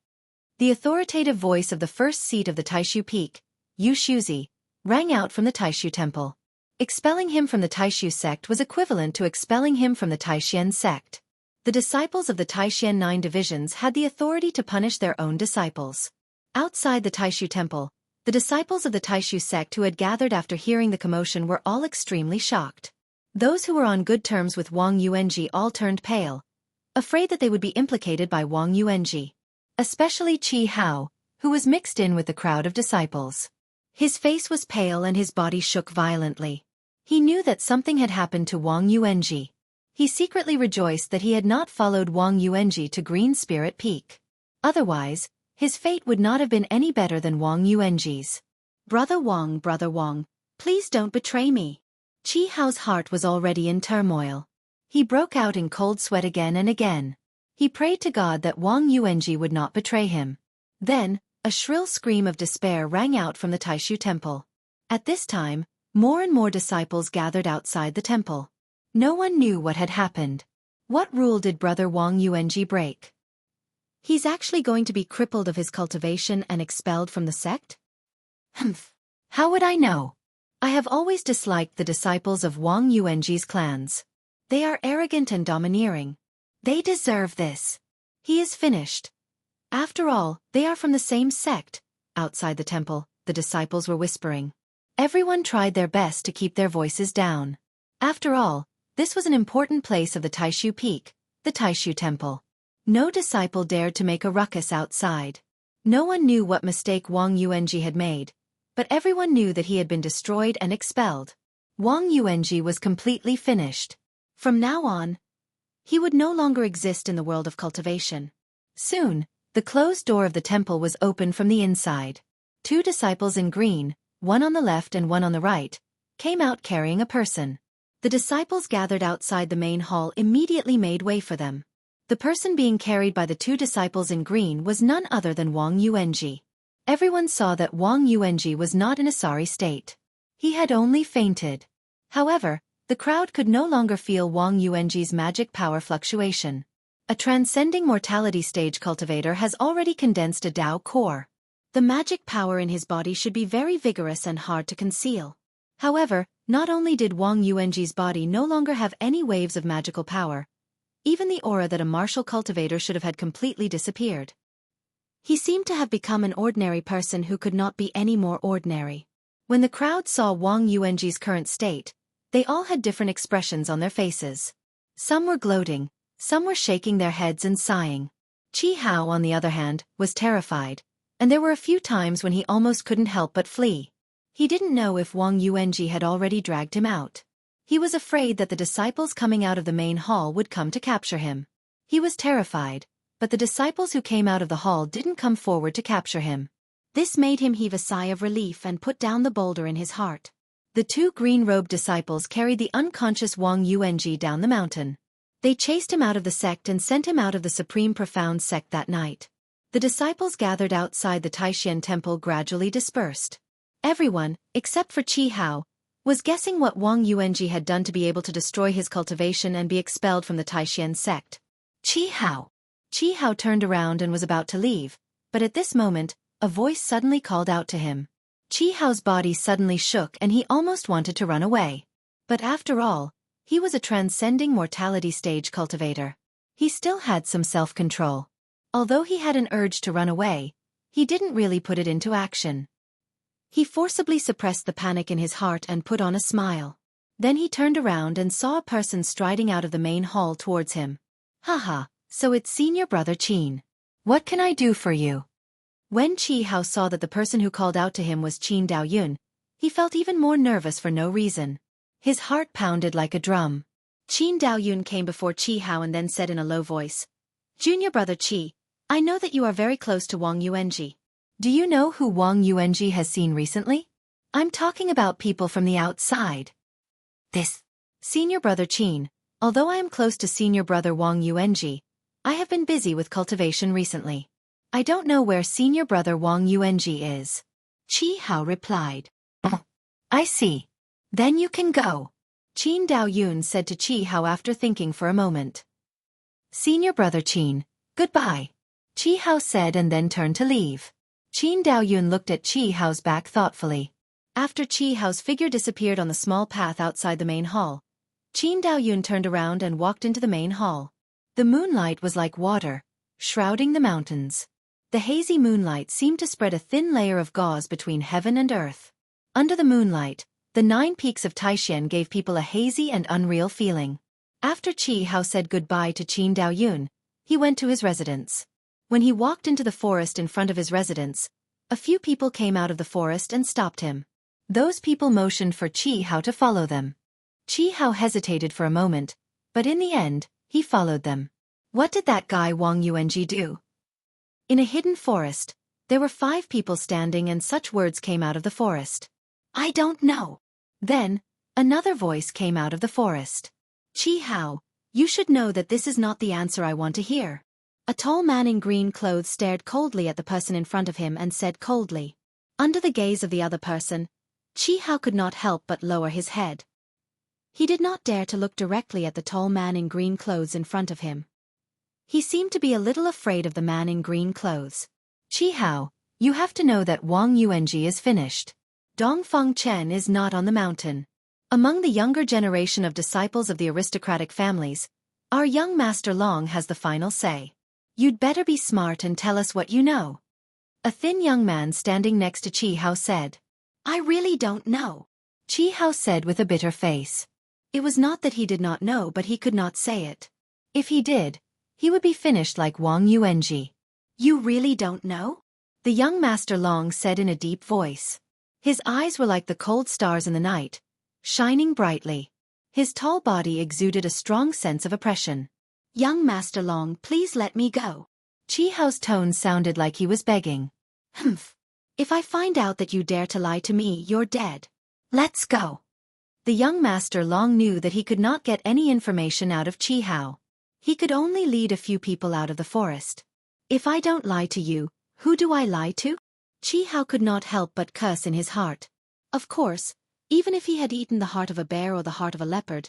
The authoritative voice of the first seat of the Taishu Peak, Yu Shuzi, rang out from the Taishu temple. Expelling him from the Taishu sect was equivalent to expelling him from the Taishan sect. The disciples of the Taishan 9 divisions had the authority to punish their own disciples. Outside the Taishu temple, the disciples of the Taishu sect who had gathered after hearing the commotion were all extremely shocked. Those who were on good terms with Wang Yuanji all turned pale, afraid that they would be implicated by Wang Yuanji. Especially Qi Hao, who was mixed in with the crowd of disciples. His face was pale and his body shook violently. He knew that something had happened to Wang Yuanji. He secretly rejoiced that he had not followed Wang Yuanji to Green Spirit Peak. Otherwise, his fate would not have been any better than Wang Yuanji's. Brother Wang, please don't betray me." Qi Hao's heart was already in turmoil. He broke out in cold sweat again and again. He prayed to God that Wang Yuanji would not betray him. Then, a shrill scream of despair rang out from the Taishu temple. At this time, more and more disciples gathered outside the temple. No one knew what had happened. What rule did Brother Wang Yuanji break? He's actually going to be crippled of his cultivation and expelled from the sect? Humph. How would I know? I have always disliked the disciples of Wang Yuanji's clans. They are arrogant and domineering. They deserve this. He is finished. After all, they are from the same sect. Outside the temple, the disciples were whispering. Everyone tried their best to keep their voices down. After all, this was an important place of the Taishu Peak, the Taishu Temple. No disciple dared to make a ruckus outside. No one knew what mistake Wang Yuanji had made, but everyone knew that he had been destroyed and expelled. Wang Yuanji was completely finished. From now on, he would no longer exist in the world of cultivation. Soon, the closed door of the temple was opened from the inside. 2 disciples in green, one on the left and one on the right, came out carrying a person. The disciples gathered outside the main hall immediately made way for them. The person being carried by the 2 disciples in green was none other than Wang Yuanji. Everyone saw that Wang Yuanji was not in a sorry state. He had only fainted. However, the crowd could no longer feel Wang Yuanji's magic power fluctuation. A transcending mortality stage cultivator has already condensed a Dao core. The magic power in his body should be very vigorous and hard to conceal. However, not only did Wang Yuanji's body no longer have any waves of magical power, even the aura that a martial cultivator should have had completely disappeared. He seemed to have become an ordinary person who could not be any more ordinary. When the crowd saw Wang Yuanji's current state, they all had different expressions on their faces. Some were gloating, some were shaking their heads and sighing. Qi Hao, on the other hand, was terrified, and there were a few times when he almost couldn't help but flee. He didn't know if Wang Yuanji had already dragged him out. He was afraid that the disciples coming out of the main hall would come to capture him. He was terrified, but the disciples who came out of the hall didn't come forward to capture him. This made him heave a sigh of relief and put down the boulder in his heart. The 2 green-robed disciples carried the unconscious Wang Yuanji down the mountain. They chased him out of the sect and sent him out of the Supreme Profound sect that night. The disciples gathered outside the Taishan temple gradually dispersed. Everyone, except for Qi Hao, was guessing what Wang Yuanji had done to be able to destroy his cultivation and be expelled from the Taishan sect. Qi Hao turned around and was about to leave, but at this moment, a voice suddenly called out to him. Qi Hao's body suddenly shook and he almost wanted to run away. But after all, he was a transcending mortality stage cultivator. He still had some self-control. Although he had an urge to run away, he didn't really put it into action. He forcibly suppressed the panic in his heart and put on a smile. Then he turned around and saw a person striding out of the main hall towards him. Haha, so it's senior brother Qin. What can I do for you? When Qi Hao saw that the person who called out to him was Qin Daoyun, he felt even more nervous for no reason. His heart pounded like a drum. Qin Daoyun came before Qi Hao and then said in a low voice, Junior brother Qi, I know that you are very close to Wang Yuanji. Do you know who Wang Yuanji has seen recently? I'm talking about people from the outside. This. Senior brother Qin, although I am close to senior brother Wang Yuanji, I have been busy with cultivation recently. I don't know where senior brother Wang Yuanji is. Qi Hao replied. Oh, I see. Then you can go. Qin Daoyun said to Qi Hao after thinking for a moment. Senior brother Qin, goodbye. Qi Hao said and then turned to leave. Qin Daoyun looked at Qi Hao's back thoughtfully. After Qi Hao's figure disappeared on the small path outside the main hall, Qin Daoyun turned around and walked into the main hall. The moonlight was like water, shrouding the mountains. The hazy moonlight seemed to spread a thin layer of gauze between heaven and earth. Under the moonlight, the 9 peaks of Taishan gave people a hazy and unreal feeling. After Qi Hao said goodbye to Qin Daoyun, he went to his residence. When he walked into the forest in front of his residence, a few people came out of the forest and stopped him. Those people motioned for Qi Hao to follow them. Qi Hao hesitated for a moment, but in the end, he followed them. What did that guy Wang Yuanji do? In a hidden forest, there were 5 people standing and such words came out of the forest. I don't know. Then, another voice came out of the forest. Qi Hao, you should know that this is not the answer I want to hear. A tall man in green clothes stared coldly at the person in front of him and said coldly. Under the gaze of the other person, Qi Hao could not help but lower his head. He did not dare to look directly at the tall man in green clothes in front of him. He seemed to be a little afraid of the man in green clothes. Qi Hao, you have to know that Wang Yuanji is finished. Dongfeng Chen is not on the mountain. Among the younger generation of disciples of the aristocratic families, our young Master Long has the final say. You'd better be smart and tell us what you know. A thin young man standing next to Qi Hao said. I really don't know, Qi Hao said with a bitter face. It was not that he did not know, but he could not say it. If he did, he would be finished like Wang Yuanji. You really don't know? The young Master Long said in a deep voice. His eyes were like the cold stars in the night, shining brightly. His tall body exuded a strong sense of oppression. Young Master Long, please let me go. Qi Hao's tone sounded like he was begging. Humph. If I find out that you dare to lie to me, you're dead. Let's go. The young Master Long knew that he could not get any information out of Qi Hao. He could only lead a few people out of the forest. If I don't lie to you, who do I lie to? Qi Hao could not help but curse in his heart. Of course, even if he had eaten the heart of a bear or the heart of a leopard,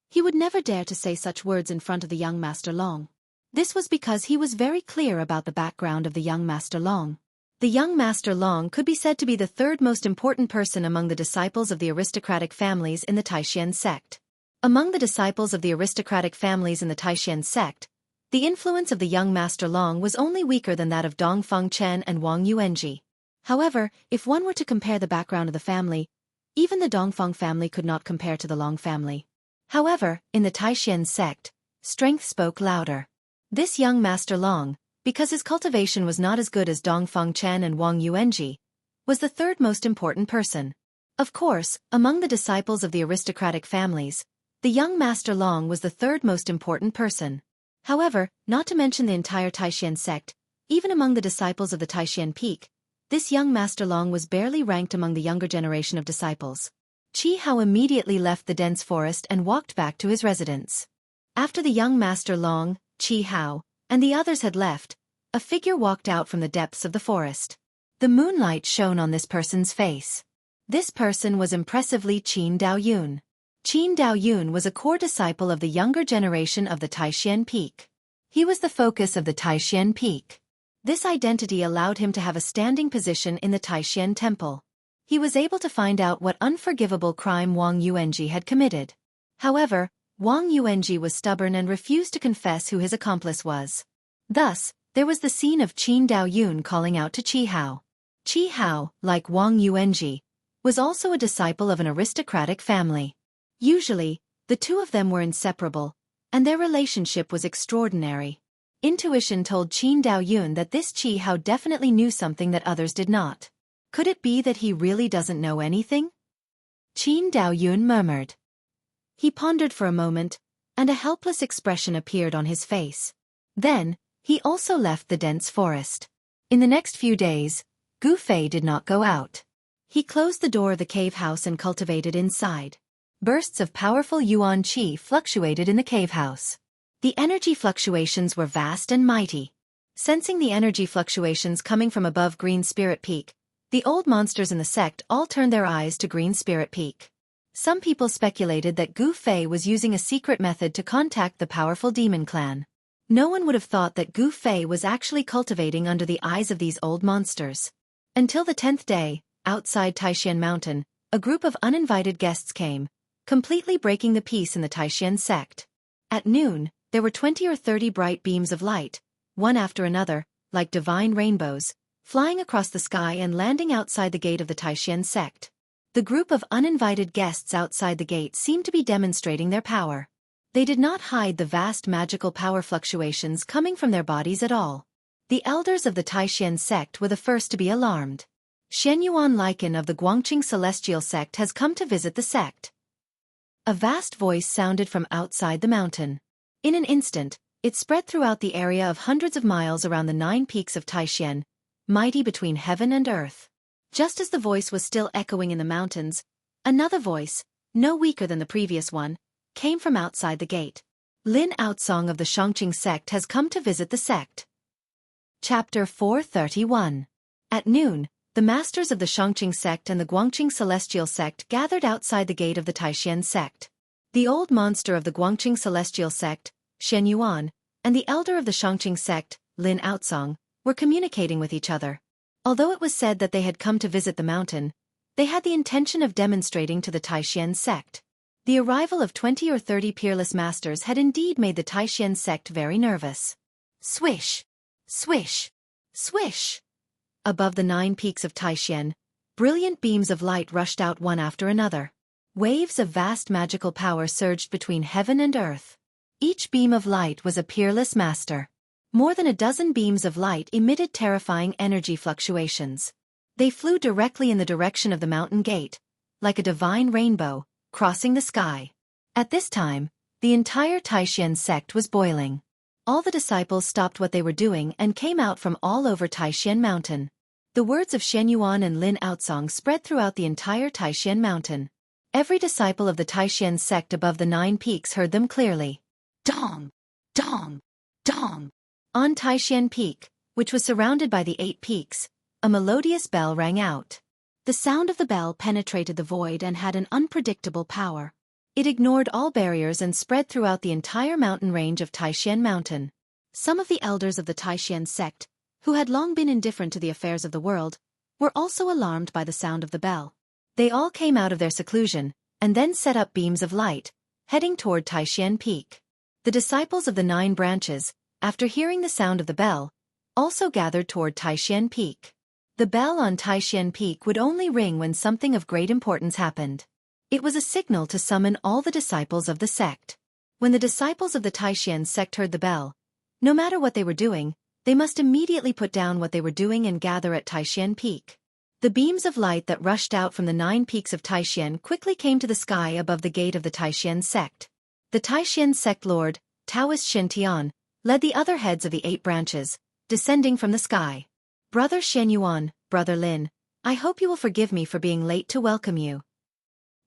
he would never dare to say such words in front of the young Master Long. This was because he was very clear about the background of the young Master Long. The young Master Long could be said to be the third most important person among the disciples of the aristocratic families in the Taishan sect. Among the disciples of the aristocratic families in the Taishan sect, the influence of the young Master Long was only weaker than that of Dongfeng Chen and Wang Yuanji. However, if one were to compare the background of the family, even the Dongfeng family could not compare to the Long family. However, in the Taishan sect, strength spoke louder. This young Master Long, because his cultivation was not as good as Dongfeng Chen and Wang Yuanji, was the third most important person. Of course, among the disciples of the aristocratic families, the young Master Long was the third most important person. However, not to mention the entire Taishan sect, even among the disciples of the Taishan peak, this young Master Long was barely ranked among the younger generation of disciples. Qi Hao immediately left the dense forest and walked back to his residence. After the young Master Long, Qi Hao, and the others had left, a figure walked out from the depths of the forest. The moonlight shone on this person's face. This person was impressively Qin Daoyun. Qin Daoyun was a core disciple of the younger generation of the Taishan peak. He was the focus of the Taishan peak. This identity allowed him to have a standing position in the Taishan temple. He was able to find out what unforgivable crime Wang Yuanji had committed. However, Wang Yuanji was stubborn and refused to confess who his accomplice was. Thus, there was the scene of Qin Daoyun calling out to Qi Hao. Qi Hao, like Wang Yuanji, was also a disciple of an aristocratic family. Usually, the two of them were inseparable, and their relationship was extraordinary. Intuition told Qin Daoyun that this Qi Hao definitely knew something that others did not. Could it be that he really doesn't know anything? Qin Daoyun murmured. He pondered for a moment, and a helpless expression appeared on his face. Then, he also left the dense forest. In the next few days, Gu Fei did not go out. He closed the door of the cave house and cultivated inside. Bursts of powerful yuan qi fluctuated in the cave house. The energy fluctuations were vast and mighty. Sensing the energy fluctuations coming from above Green Spirit Peak, the old monsters in the sect all turned their eyes to Green Spirit Peak. Some people speculated that Gu Fei was using a secret method to contact the powerful demon clan. No one would have thought that Gu Fei was actually cultivating under the eyes of these old monsters. Until the 10th day, outside Taishan Mountain, a group of uninvited guests came, completely breaking the peace in the Taishan sect. At noon, there were 20 or 30 bright beams of light, one after another, like divine rainbows, flying across the sky and landing outside the gate of the Taishan sect. The group of uninvited guests outside the gate seemed to be demonstrating their power. They did not hide the vast magical power fluctuations coming from their bodies at all. The elders of the Taishan sect were the first to be alarmed. Xianyuan Lycan of the Guangqing Celestial sect has come to visit the sect. A vast voice sounded from outside the mountain. In an instant, it spread throughout the area of hundreds of miles around the 9 peaks of Taishan, mighty between heaven and earth. Just as the voice was still echoing in the mountains, another voice, no weaker than the previous one, came from outside the gate. Lin Outsong of the Xianxia sect has come to visit the sect. Chapter 431. At noon, the masters of the Xianxia sect and the Guangqing Celestial sect gathered outside the gate of the Taishan sect. The old monster of the Guangqing Celestial sect, Shen Yuan, and the elder of the Xianxia sect, Lin Outsong, were communicating with each other. Although it was said that they had come to visit the mountain, They had the intention of demonstrating to the Taishan sect. The arrival of 20 or 30 peerless masters had indeed made the Taishan sect very nervous. Swish! Swish! Swish! Above the 9 peaks of Taishan, brilliant beams of light rushed out one after another. Waves of vast magical power surged between heaven and earth. Each beam of light was a peerless master. More than a dozen beams of light emitted terrifying energy fluctuations. They flew directly in the direction of the mountain gate, like a divine rainbow, crossing the sky. At this time, the entire Taishan sect was boiling. All the disciples stopped what they were doing and came out from all over Taishan Mountain. The words of Xuanyuan and Lin Outsong spread throughout the entire Taishan Mountain. Every disciple of the Taishan sect above the 9 peaks heard them clearly. Dong! Dong! Dong! On Taishan Peak, which was surrounded by the 8 peaks, a melodious bell rang out. The sound of the bell penetrated the void and had an unpredictable power. It ignored all barriers and spread throughout the entire mountain range of Taishan Mountain. Some of the elders of the Taishan sect, who had long been indifferent to the affairs of the world, were also alarmed by the sound of the bell. They all came out of their seclusion, and then set up beams of light, heading toward Taishan Peak. The disciples of the 9 branches, after hearing the sound of the bell, also gathered toward Taishan Peak. The bell on Taishan Peak would only ring when something of great importance happened. It was a signal to summon all the disciples of the sect. When the disciples of the Taishan sect heard the bell, no matter what they were doing, they must immediately put down what they were doing and gather at Taishan Peak. The beams of light that rushed out from the 9 peaks of Taishan quickly came to the sky above the gate of the Taishan sect. The Taishan sect lord, Taoist Shintian, led the other heads of the 8 branches, descending from the sky. Brother Xuanyuan, Brother Lin, I hope you will forgive me for being late to welcome you.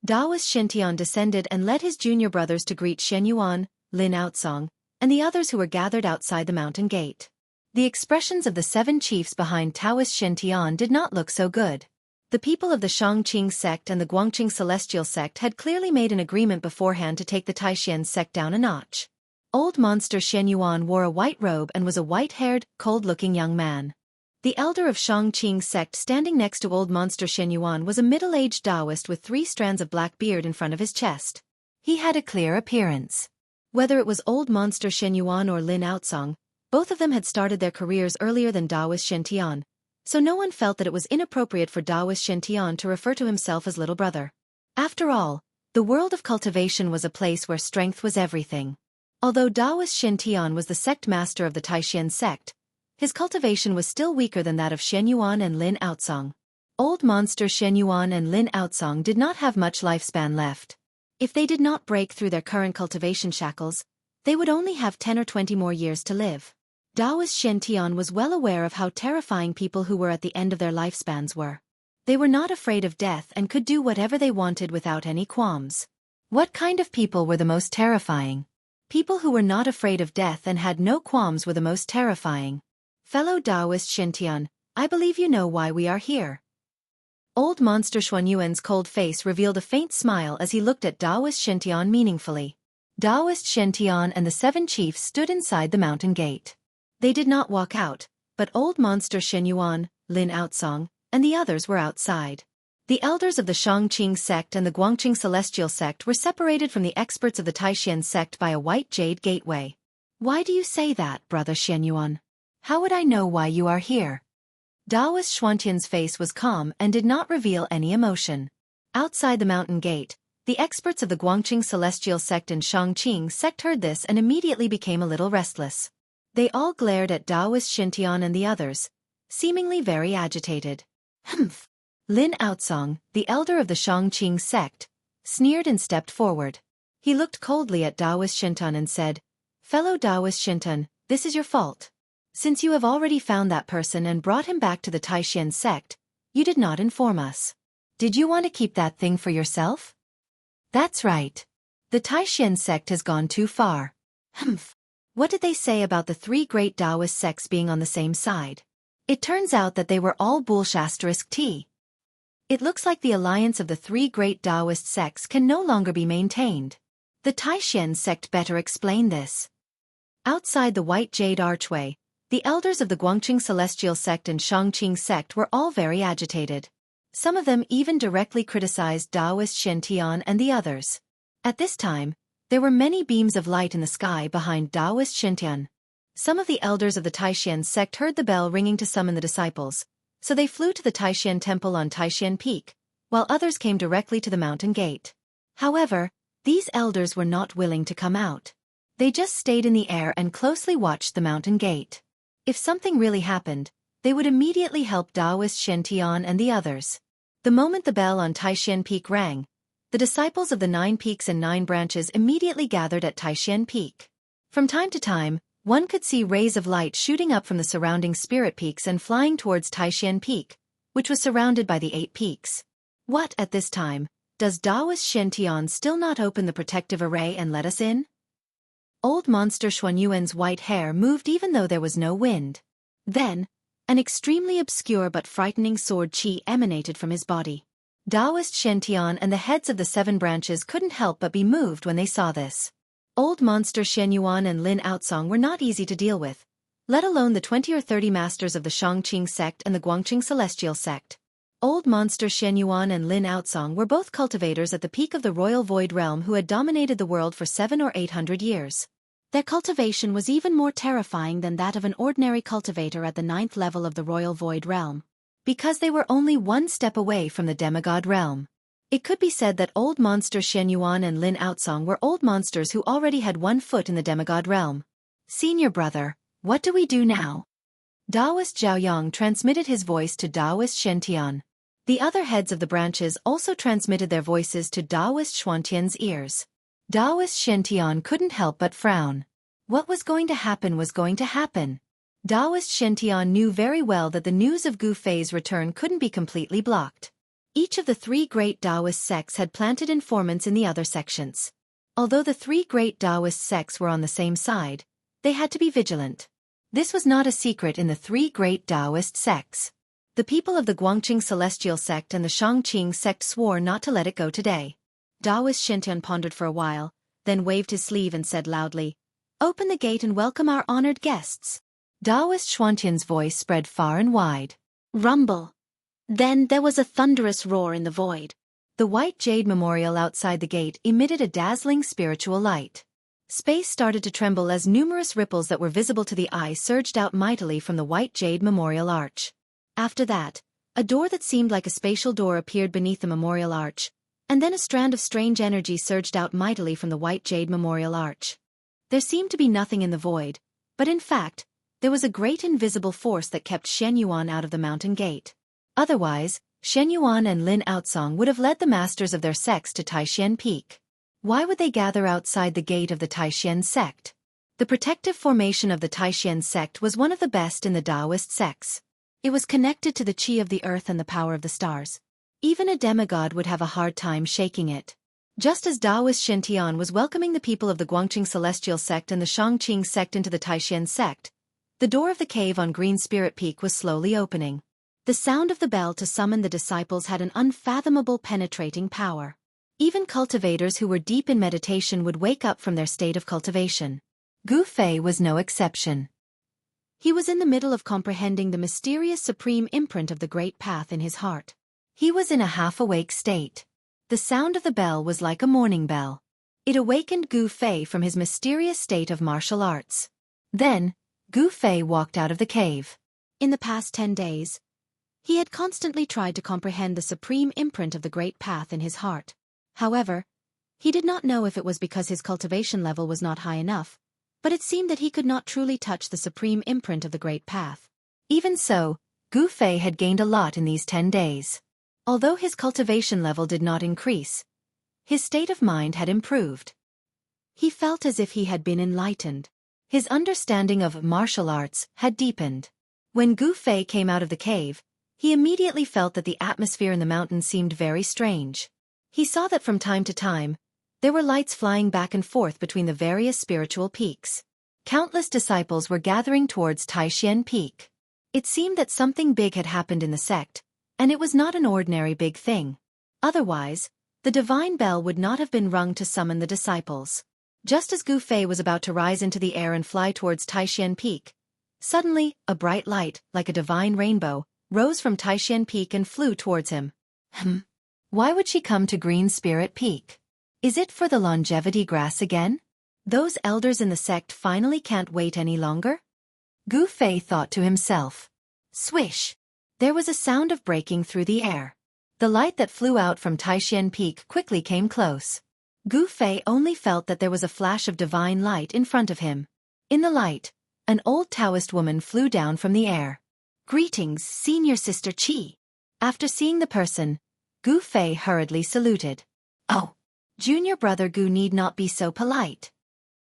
Taoist Shintian descended and led his junior brothers to greet Xuanyuan, Lin Outsong, and the others who were gathered outside the mountain gate. The expressions of the 7 chiefs behind Taoist Shintian did not look so good. The people of the Shangqing sect and the Guangqing celestial sect had clearly made an agreement beforehand to take the Taishan sect down a notch. Old monster Xuanyuan wore a white robe and was a white-haired, cold-looking young man. The elder of Shangqing sect standing next to old monster Xuanyuan was a middle-aged Taoist with 3 strands of black beard in front of his chest. He had a clear appearance. Whether it was old monster Xuanyuan or Lin Outsong, both of them had started their careers earlier than Taoist Shintian, so no one felt that it was inappropriate for Taoist Shintian to refer to himself as little brother. After all, the world of cultivation was a place where strength was everything. Although Taoist Shintian was the sect master of the Taishan sect, his cultivation was still weaker than that of Xuanyuan and Lin Outsong. Old monster Xuanyuan and Lin Outsong did not have much lifespan left. If they did not break through their current cultivation shackles, they would only have 10 or 20 more years to live. Taoist Shintian was well aware of how terrifying people who were at the end of their lifespans were. They were not afraid of death and could do whatever they wanted without any qualms. What kind of people were the most terrifying? People who were not afraid of death and had no qualms were the most terrifying. Fellow Taoist Shintian, I believe you know why we are here. Old monster Xuanyuan's cold face revealed a faint smile as he looked at Taoist Shintian meaningfully. Taoist Shintian and the 7 chiefs stood inside the mountain gate. They did not walk out, but old monster Xuanyuan, Lin Outsong, and the others were outside. The elders of the Shangqing sect and the Guangqing celestial sect were separated from the experts of the Taishan sect by a white jade gateway. Why do you say that, brother Xuanyuan? How would I know why you are here? Taoist Xuantian's face was calm and did not reveal any emotion. Outside the mountain gate, the experts of the Guangqing celestial sect and Shangqing sect heard this and immediately became a little restless. They all glared at Taoist Shintian and the others, seemingly very agitated. Humph! Lin Outsong, the elder of the Shangqing sect, sneered and stepped forward. He looked coldly at Taoist Shintian and said, Fellow Taoist Shintian, this is your fault. Since you have already found that person and brought him back to the Taishan sect, you did not inform us. Did you want to keep that thing for yourself? That's right. The Taishan sect has gone too far. Humph. What did they say about the 3 great Taoist sects being on the same side? It turns out that they were all *T. It looks like the alliance of the 3 great Taoist sects can no longer be maintained. The Taishan sect better explain this. Outside the white jade archway, the elders of the Guangqing celestial sect and Shangqing sect were all very agitated. Some of them even directly criticized Taoist Xianxia and the others. At this time, there were many beams of light in the sky behind Taoist Xianxia. Some of the elders of the Taishan sect heard the bell ringing to summon the disciples, so they flew to the Taishan temple on Taishan Peak, while others came directly to the mountain gate. However, these elders were not willing to come out. They just stayed in the air and closely watched the mountain gate. If something really happened, they would immediately help Taoist Xianxia and the others. The moment the bell on Taishan Peak rang, the disciples of the 9 peaks and 9 branches immediately gathered at Taishan Peak. From time to time, one could see rays of light shooting up from the surrounding spirit peaks and flying towards Taishan Peak, which was surrounded by the 8 peaks. What, at this time, does Taoist Xianxia still not open the protective array and let us in? Old Monster Xuanyuan's white hair moved even though there was no wind. Then, an extremely obscure but frightening sword qi emanated from his body. Taoist Xianxia and the heads of the 7 branches couldn't help but be moved when they saw this. Old Monster Xuanyuan and Lin Outsong were not easy to deal with, let alone the 20 or 30 masters of the Shangqing sect and the Guangqing celestial sect. Old Monster Xuanyuan and Lin Outsong were both cultivators at the peak of the royal void realm who had dominated the world for 700 or 800 years. Their cultivation was even more terrifying than that of an ordinary cultivator at the 9th level of the royal void realm, because they were only one step away from the demigod realm. It could be said that Old Monster Xuanyuan and Lin Outsong were old monsters who already had one foot in the demigod realm. Senior brother, what do we do now? Taoist Zhaoyang transmitted his voice to Taoist Xianxia. The other heads of the branches also transmitted their voices to Taoist Xuantian's ears. Taoist Xianxia couldn't help but frown. What was going to happen was going to happen. Taoist Xianxia knew very well that the news of Gu Fei's return couldn't be completely blocked. Each of the 3 great Taoist sects had planted informants in the other sections. Although the 3 great Taoist sects were on the same side, they had to be vigilant. This was not a secret in the 3 great Taoist sects. The people of the Guangqing celestial sect and the Shangqing sect swore not to let it go today. Taoist Xianxia pondered for a while, then waved his sleeve and said loudly, "Open the gate and welcome our honored guests." Taoist Xuantian's voice spread far and wide. Rumble. Then there was a thunderous roar in the void. The white jade memorial outside the gate emitted a dazzling spiritual light. Space started to tremble as numerous ripples that were visible to the eye surged out mightily from the white jade memorial arch. After that, a door that seemed like a spatial door appeared beneath the memorial arch, and then a strand of strange energy surged out mightily from the white jade memorial arch. There seemed to be nothing in the void, but in fact, there was a great invisible force that kept Xuanyuan out of the mountain gate. Otherwise, Xuanyuan and Lin Outsong would have led the masters of their sects to Taishan Peak. Why would they gather outside the gate of the Taishan sect? The protective formation of the Taishan sect was one of the best in the Taoist sects. It was connected to the qi of the earth and the power of the stars. Even a demigod would have a hard time shaking it. Just as Taoist Xianxia was welcoming the people of the Guangqing celestial sect and the Shangqing sect into the Taishan sect, the door of the cave on Green Spirit Peak was slowly opening. The sound of the bell to summon the disciples had an unfathomable penetrating power. Even cultivators who were deep in meditation would wake up from their state of cultivation. Gu Fei was no exception. He was in the middle of comprehending the mysterious supreme imprint of the great path in his heart. He was in a half-awake state. The sound of the bell was like a morning bell. It awakened Gu Fei from his mysterious state of martial arts. Then, Gu Fei walked out of the cave. In the past 10 days, he had constantly tried to comprehend the supreme imprint of the great path in his heart. However, he did not know if it was because his cultivation level was not high enough, but it seemed that he could not truly touch the supreme imprint of the great path. Even so, Gu Fei had gained a lot in these 10 days. Although his cultivation level did not increase, his state of mind had improved. He felt as if he had been enlightened. His understanding of martial arts had deepened. When Gu Fei came out of the cave, he immediately felt that the atmosphere in the mountain seemed very strange. He saw that from time to time, there were lights flying back and forth between the various spiritual peaks. Countless disciples were gathering towards Taishan Peak. It seemed that something big had happened in the sect, and it was not an ordinary big thing. Otherwise, the divine bell would not have been rung to summon the disciples. Just as Gu Fei was about to rise into the air and fly towards Taishan Peak, suddenly, a bright light, like a divine rainbow, rose from Taishan Peak and flew towards him. Why would she come to Green Spirit Peak? Is it for the longevity grass again? Those elders in the sect finally can't wait any longer? Gu Fei thought to himself. Swish! There was a sound of breaking through the air. The light that flew out from Taishan Peak quickly came close. Gu Fei only felt that there was a flash of divine light in front of him. In the light, an old Taoist woman flew down from the air. Greetings, Senior Sister Qi. After seeing the person, Gu Fei hurriedly saluted. Oh, Junior Brother Gu need not be so polite.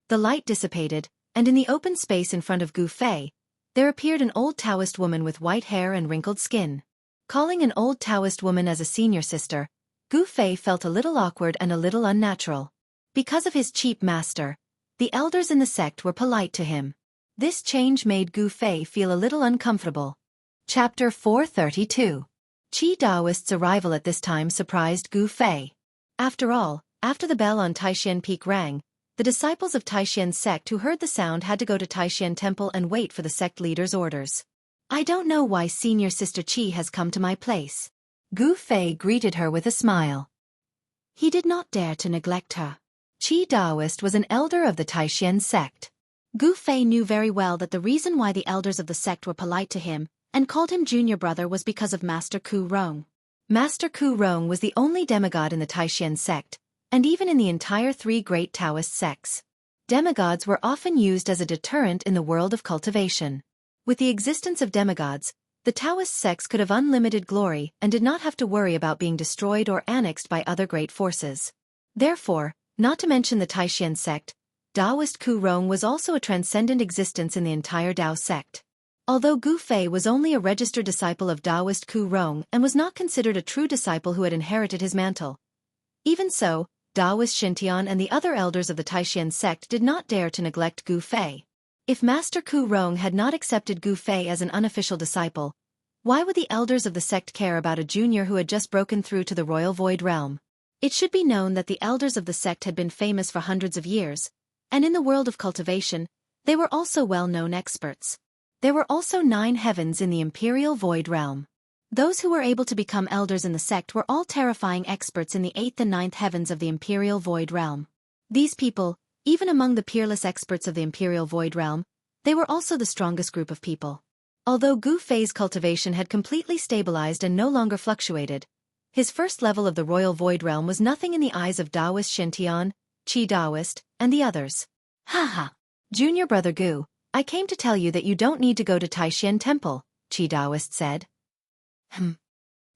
The light dissipated, and in the open space in front of Gu Fei, there appeared an old Taoist woman with white hair and wrinkled skin. Calling an old Taoist woman as a senior sister, Gu Fei felt a little awkward and a little unnatural. Because of his cheap master, the elders in the sect were polite to him. This change made Gu Fei feel a little uncomfortable. Chapter 432. Qi Daoist's arrival at this time surprised Gu Fei. After all, after the bell on Taishan Peak rang, the disciples of Taishan's sect who heard the sound had to go to Taishan Temple and wait for the sect leader's orders. I don't know why Senior Sister Qi has come to my place. Gu Fei greeted her with a smile. He did not dare to neglect her. Qi Daoist was an elder of the Taishan sect. Gu Fei knew very well that the reason why the elders of the sect were polite to him and called him junior brother was because of Master Ku Rong. Master Ku Rong was the only demigod in the Taishan sect, and even in the entire three great Taoist sects. Demigods were often used as a deterrent in the world of cultivation. With the existence of demigods, the Taoist sects could have unlimited glory and did not have to worry about being destroyed or annexed by other great forces. Therefore, not to mention the Taishan sect, Daoist Ku Rong was also a transcendent existence in the entire Dao sect. Although Gu Fei was only a registered disciple of Daoist Ku Rong and was not considered a true disciple who had inherited his mantle. Even so, Daoist Xintian and the other elders of the Taishan sect did not dare to neglect Gu Fei. If Master Ku Rong had not accepted Gu Fei as an unofficial disciple, why would the elders of the sect care about a junior who had just broken through to the royal void realm? It should be known that the elders of the sect had been famous for hundreds of years, and in the world of cultivation, they were also well-known experts. There were also 9 heavens in the imperial void realm. Those who were able to become elders in the sect were all terrifying experts in the 8th and 9th heavens of the imperial void realm. These people, even among the peerless experts of the imperial void realm, they were also the strongest group of people. Although Gu Fei's cultivation had completely stabilized and no longer fluctuated, his first level of the royal void realm was nothing in the eyes of Daoist Xintian, Qi Daoist, and the others. Haha. Junior Brother Gu, I came to tell you that you don't need to go to Taishan Temple, Qi Daoist said.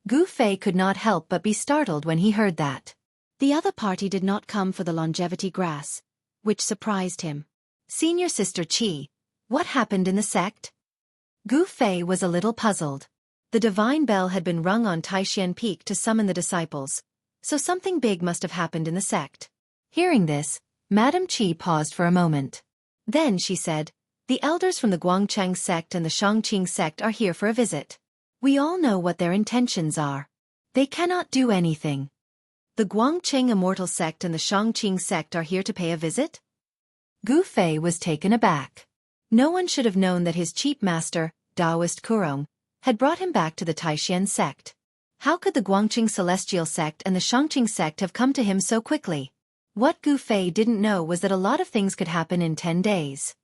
Gu Fei could not help but be startled when he heard that. The other party did not come for the longevity grass, which surprised him. Senior Sister Qi, what happened in the sect? Gu Fei was a little puzzled. The divine bell had been rung on Taishan Peak to summon the disciples, so something big must have happened in the sect. Hearing this, Madame Qi paused for a moment. Then she said, the elders from the Guangcheng sect and the Shangqing sect are here for a visit. We all know what their intentions are. They cannot do anything. The Guangcheng Immortal sect and the Shangqing sect are here to pay a visit? Gu Fei was taken aback. No one should have known that his cheap master, Daoist Kurong, had brought him back to the Taishan sect. How could the Guangcheng Celestial sect and the Shangqing sect have come to him so quickly? What Gu Fei didn't know was that a lot of things could happen in 10 days.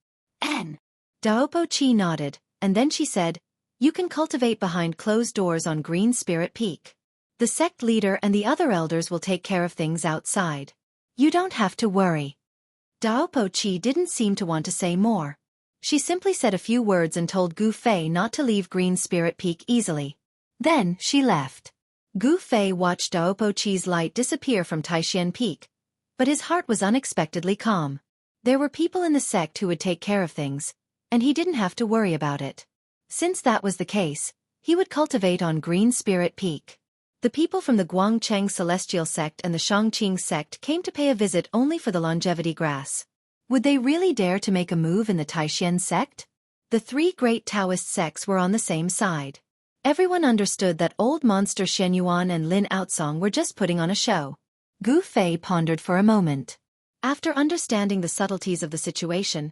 Daopo Qi nodded, and then she said, you can cultivate behind closed doors on Green Spirit Peak. The sect leader and the other elders will take care of things outside. You don't have to worry. Daopo Qi didn't seem to want to say more. She simply said a few words and told Gu Fei not to leave Green Spirit Peak easily. Then she left. Gu Fei watched Daopo Qi's light disappear from Taishan Peak, but his heart was unexpectedly calm. There were people in the sect who would take care of things, and he didn't have to worry about it. Since that was the case, he would cultivate on Green Spirit Peak. The people from the Guangcheng Celestial sect and the Shangqing sect came to pay a visit only for the longevity grass. Would they really dare to make a move in the Taishan sect? The 3 great Taoist sects were on the same side. Everyone understood that old monster Shen Yuan and Lin Outsong were just putting on a show. Gu Fei pondered for a moment. After understanding the subtleties of the situation,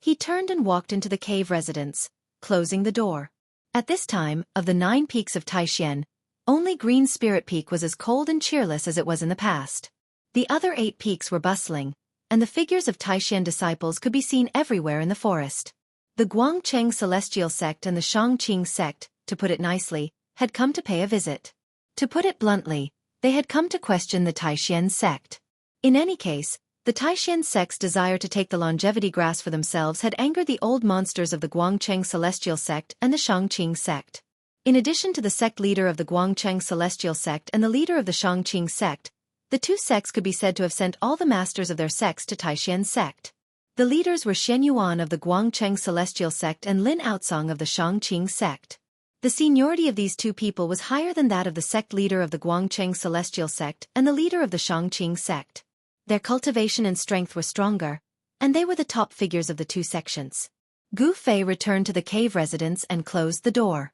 he turned and walked into the cave residence, closing the door. At this time, of the 9 peaks of Taishan, Only Green Spirit Peak was as cold and cheerless as it was in the past. The other 8 peaks were bustling, and the figures of Taixian disciples could be seen everywhere in the forest. The Guangcheng Celestial Sect and the Shangqing Sect, to put it nicely, had come to pay a visit. To put it bluntly, they had come to question the Taixian Sect. In any case, the Taixian Sect's desire to take the longevity grass for themselves had angered the old monsters of the Guangcheng Celestial Sect and the Shangqing Sect. In addition to the sect leader of the Guangcheng Celestial Sect and the leader of the Shangqing Sect, the 2 sects could be said to have sent all the masters of their sects to Taixian Sect. The leaders were Shen Yuan of the Guangcheng Celestial Sect and Lin Outsong of the Shangqing Sect. The seniority of these 2 people was higher than that of the sect leader of the Guangcheng Celestial Sect and the leader of the Shangqing Sect. Their cultivation and strength were stronger, and they were the top figures of the 2 sections. Gu Fei returned to the cave residence and closed the door.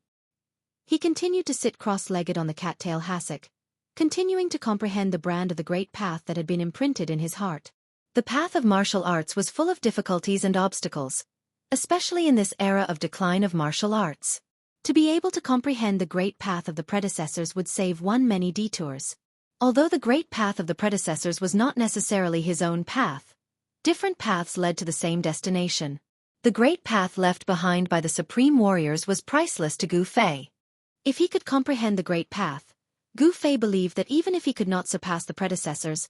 He continued to sit cross-legged on the cattail hassock, continuing to comprehend the brand of the great path that had been imprinted in his heart. The path of martial arts was full of difficulties and obstacles, especially in this era of decline of martial arts. To be able to comprehend the great path of the predecessors would save one many detours. Although the great path of the predecessors was not necessarily his own path, different paths led to the same destination. The great path left behind by the supreme warriors was priceless to Gu Fei. If he could comprehend the great path, Gu Fei believed that even if he could not surpass the predecessors,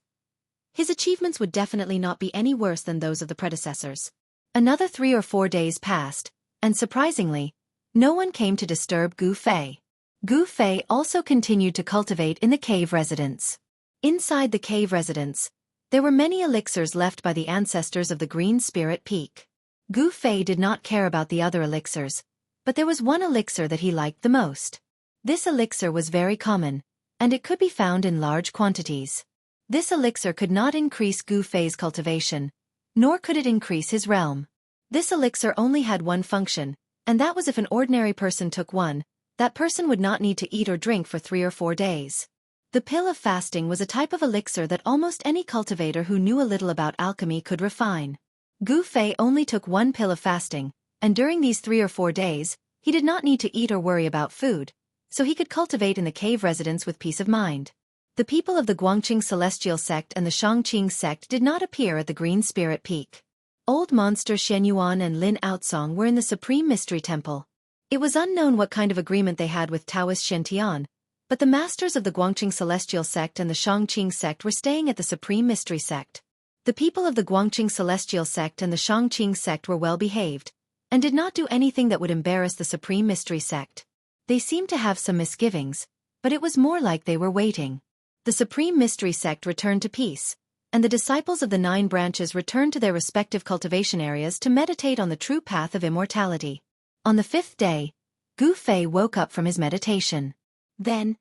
his achievements would definitely not be any worse than those of the predecessors. Another 3 or 4 days passed, and surprisingly, no one came to disturb Gu Fei. Gu Fei also continued to cultivate in the cave residence. Inside the cave residence, there were many elixirs left by the ancestors of the Green Spirit Peak. Gu Fei did not care about the other elixirs, but there was one elixir that he liked the most. This elixir was very common, and it could be found in large quantities. This elixir could not increase Gu Fei's cultivation, nor could it increase his realm. This elixir only had one function, and that was if an ordinary person took one, that person would not need to eat or drink for 3 or 4 days. The pill of fasting was a type of elixir that almost any cultivator who knew a little about alchemy could refine. Gu Fei only took one pill of fasting, and during these 3 or 4 days, he did not need to eat or worry about food, so he could cultivate in the cave residence with peace of mind. The people of the Guangcheng Celestial Sect and the Shangqing Sect did not appear at the Green Spirit Peak. Old monster Shen Yuan and Lin Outsong were in the Supreme Mystery Temple. It was unknown what kind of agreement they had with Taoist Shen Tian, but the masters of the Guangcheng Celestial Sect and the Shangqing Sect were staying at the Supreme Mystery Sect. The people of the Guangcheng Celestial Sect and the Shangqing Sect were well behaved, and did not do anything that would embarrass the Supreme Mystery Sect. They seemed to have some misgivings, but it was more like they were waiting. The Supreme Mystery Sect returned to peace, and the disciples of the 9 branches returned to their respective cultivation areas to meditate on the true path of immortality. On the 5th day, Gu Fei woke up from his meditation. Then,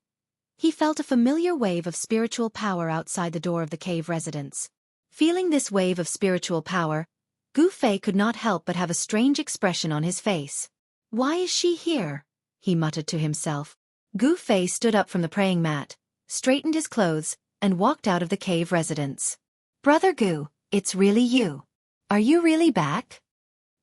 he felt a familiar wave of spiritual power outside the door of the cave residence. Feeling this wave of spiritual power, Gu Fei could not help but have a strange expression on his face. "Why is she here?" he muttered to himself. Gu Fei stood up from the praying mat, straightened his clothes, and walked out of the cave residence. "Brother Gu, it's really you. Are you really back?"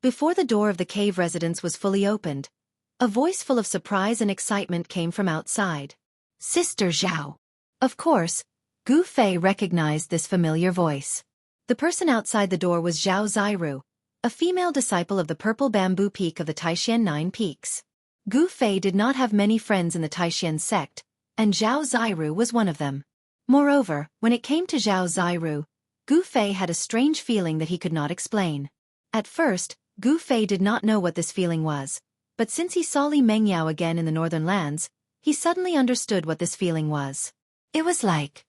Before the door of the cave residence was fully opened, a voice full of surprise and excitement came from outside. "Sister Zhao." Of course, Gu Fei recognized this familiar voice. The person outside the door was Zhao Zairu, a female disciple of the Purple Bamboo Peak of the Taixian 9 Peaks. Gu Fei did not have many friends in the Taixian sect, and Zhao Zairu was one of them. Moreover, when it came to Zhao Zairu, Gu Fei had a strange feeling that he could not explain. At first, Gu Fei did not know what this feeling was, but since he saw Li Mengyao again in the northern lands, he suddenly understood what this feeling was. It was like,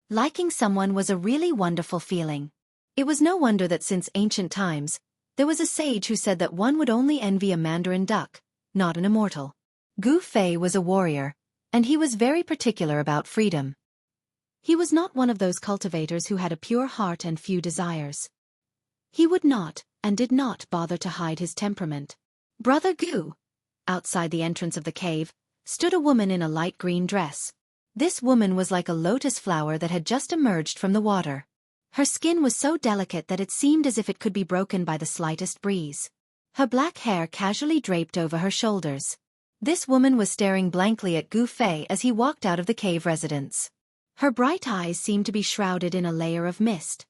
liking someone was a really wonderful feeling. It was no wonder that since ancient times, there was a sage who said that one would only envy a mandarin duck, not an immortal. Gu Fei was a warrior, and he was very particular about freedom. He was not one of those cultivators who had a pure heart and few desires. He would not, and did not bother to hide his temperament. "Brother Gu." Outside the entrance of the cave, stood a woman in a light green dress. This woman was like a lotus flower that had just emerged from the water. Her skin was so delicate that it seemed as if it could be broken by the slightest breeze. Her black hair casually draped over her shoulders. This woman was staring blankly at Gu Fei as he walked out of the cave residence. Her bright eyes seemed to be shrouded in a layer of mist.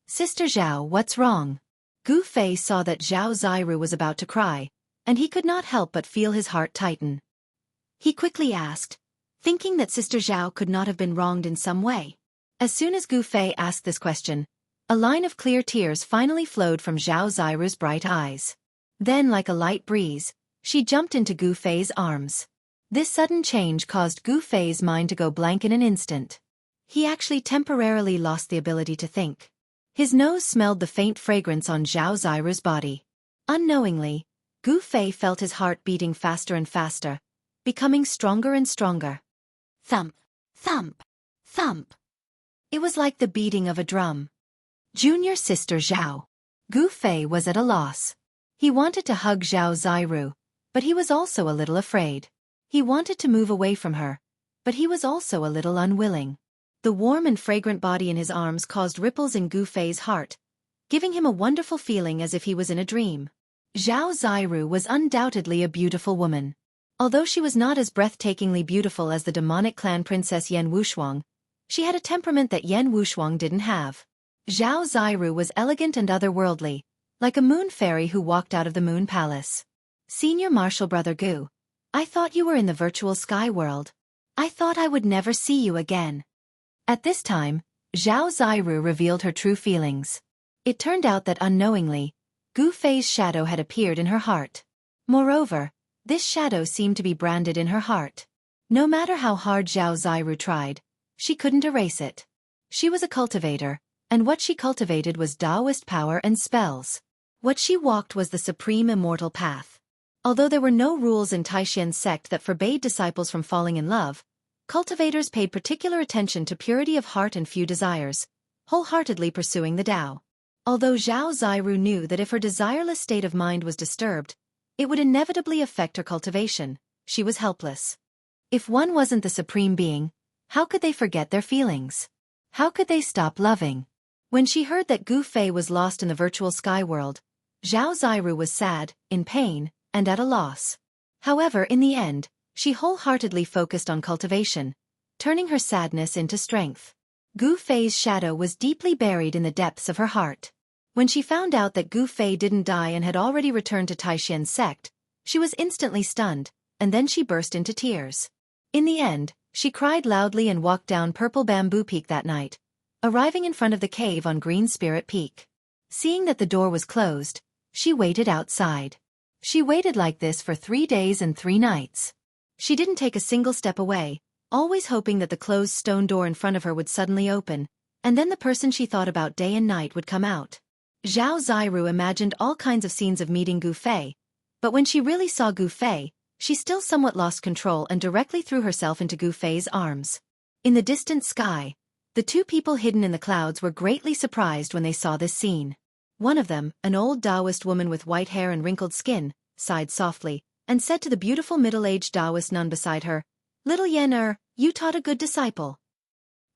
"Sister Zhao, what's wrong?" Gu Fei saw that Zhao Ziru was about to cry, and he could not help but feel his heart tighten. He quickly asked, thinking that Sister Zhao could not have been wronged in some way. As soon as Gu Fei asked this question, a line of clear tears finally flowed from Zhao Ziru's bright eyes. Then, like a light breeze, she jumped into Gu Fei's arms. This sudden change caused Gu Fei's mind to go blank in an instant. He actually temporarily lost the ability to think. His nose smelled the faint fragrance on Zhao Ziru's body. Unknowingly, Gu Fei felt his heart beating faster and faster, becoming stronger and stronger. Thump, thump, thump. It was like the beating of a drum. Junior sister Zhao. Gu Fei was at a loss. He wanted to hug Zhao Ziru, but he was also a little afraid. He wanted to move away from her, but he was also a little unwilling. The warm and fragrant body in his arms caused ripples in Gu Fei's heart, giving him a wonderful feeling as if he was in a dream. Zhao Ziru was undoubtedly a beautiful woman. Although she was not as breathtakingly beautiful as the demonic clan princess Yan Wushuang, she had a temperament that Yan Wushuang didn't have. Zhao Ziru was elegant and otherworldly, like a moon fairy who walked out of the moon palace. "Senior Marshal Brother Gu, I thought you were in the virtual sky world. I thought I would never see you again." At this time, Zhao Ziru revealed her true feelings. It turned out that unknowingly, Gu Fei's shadow had appeared in her heart. Moreover, this shadow seemed to be branded in her heart. No matter how hard Zhao Ziru tried, she couldn't erase it. She was a cultivator, and what she cultivated was Taoist power and spells. What she walked was the supreme immortal path. Although there were no rules in Taishien's sect that forbade disciples from falling in love, cultivators paid particular attention to purity of heart and few desires, wholeheartedly pursuing the Tao. Although Zhao Ziru knew that if her desireless state of mind was disturbed, it would inevitably affect her cultivation, she was helpless. If one wasn't the supreme being, how could they forget their feelings? How could they stop loving? When she heard that Gu Fei was lost in the virtual sky world, Zhao Ziru was sad, in pain, and at a loss. However, in the end, she wholeheartedly focused on cultivation, turning her sadness into strength. Gu Fei's shadow was deeply buried in the depths of her heart. When she found out that Gu Fei didn't die and had already returned to Taishien's sect, she was instantly stunned, and then she burst into tears. In the end, she cried loudly and walked down Purple Bamboo Peak that night, arriving in front of the cave on Green Spirit Peak. Seeing that the door was closed, she waited outside. She waited like this for 3 days and 3 nights. She didn't take a single step away, always hoping that the closed stone door in front of her would suddenly open, and then the person she thought about day and night would come out. Zhao Ziru imagined all kinds of scenes of meeting Gu Fei, but when she really saw Gu Fei, she still somewhat lost control and directly threw herself into Gu Fei's arms. In the distant sky, the two people hidden in the clouds were greatly surprised when they saw this scene. One of them, an old Taoist woman with white hair and wrinkled skin, sighed softly, and said to the beautiful middle-aged Taoist nun beside her, "Little Yen, you taught a good disciple."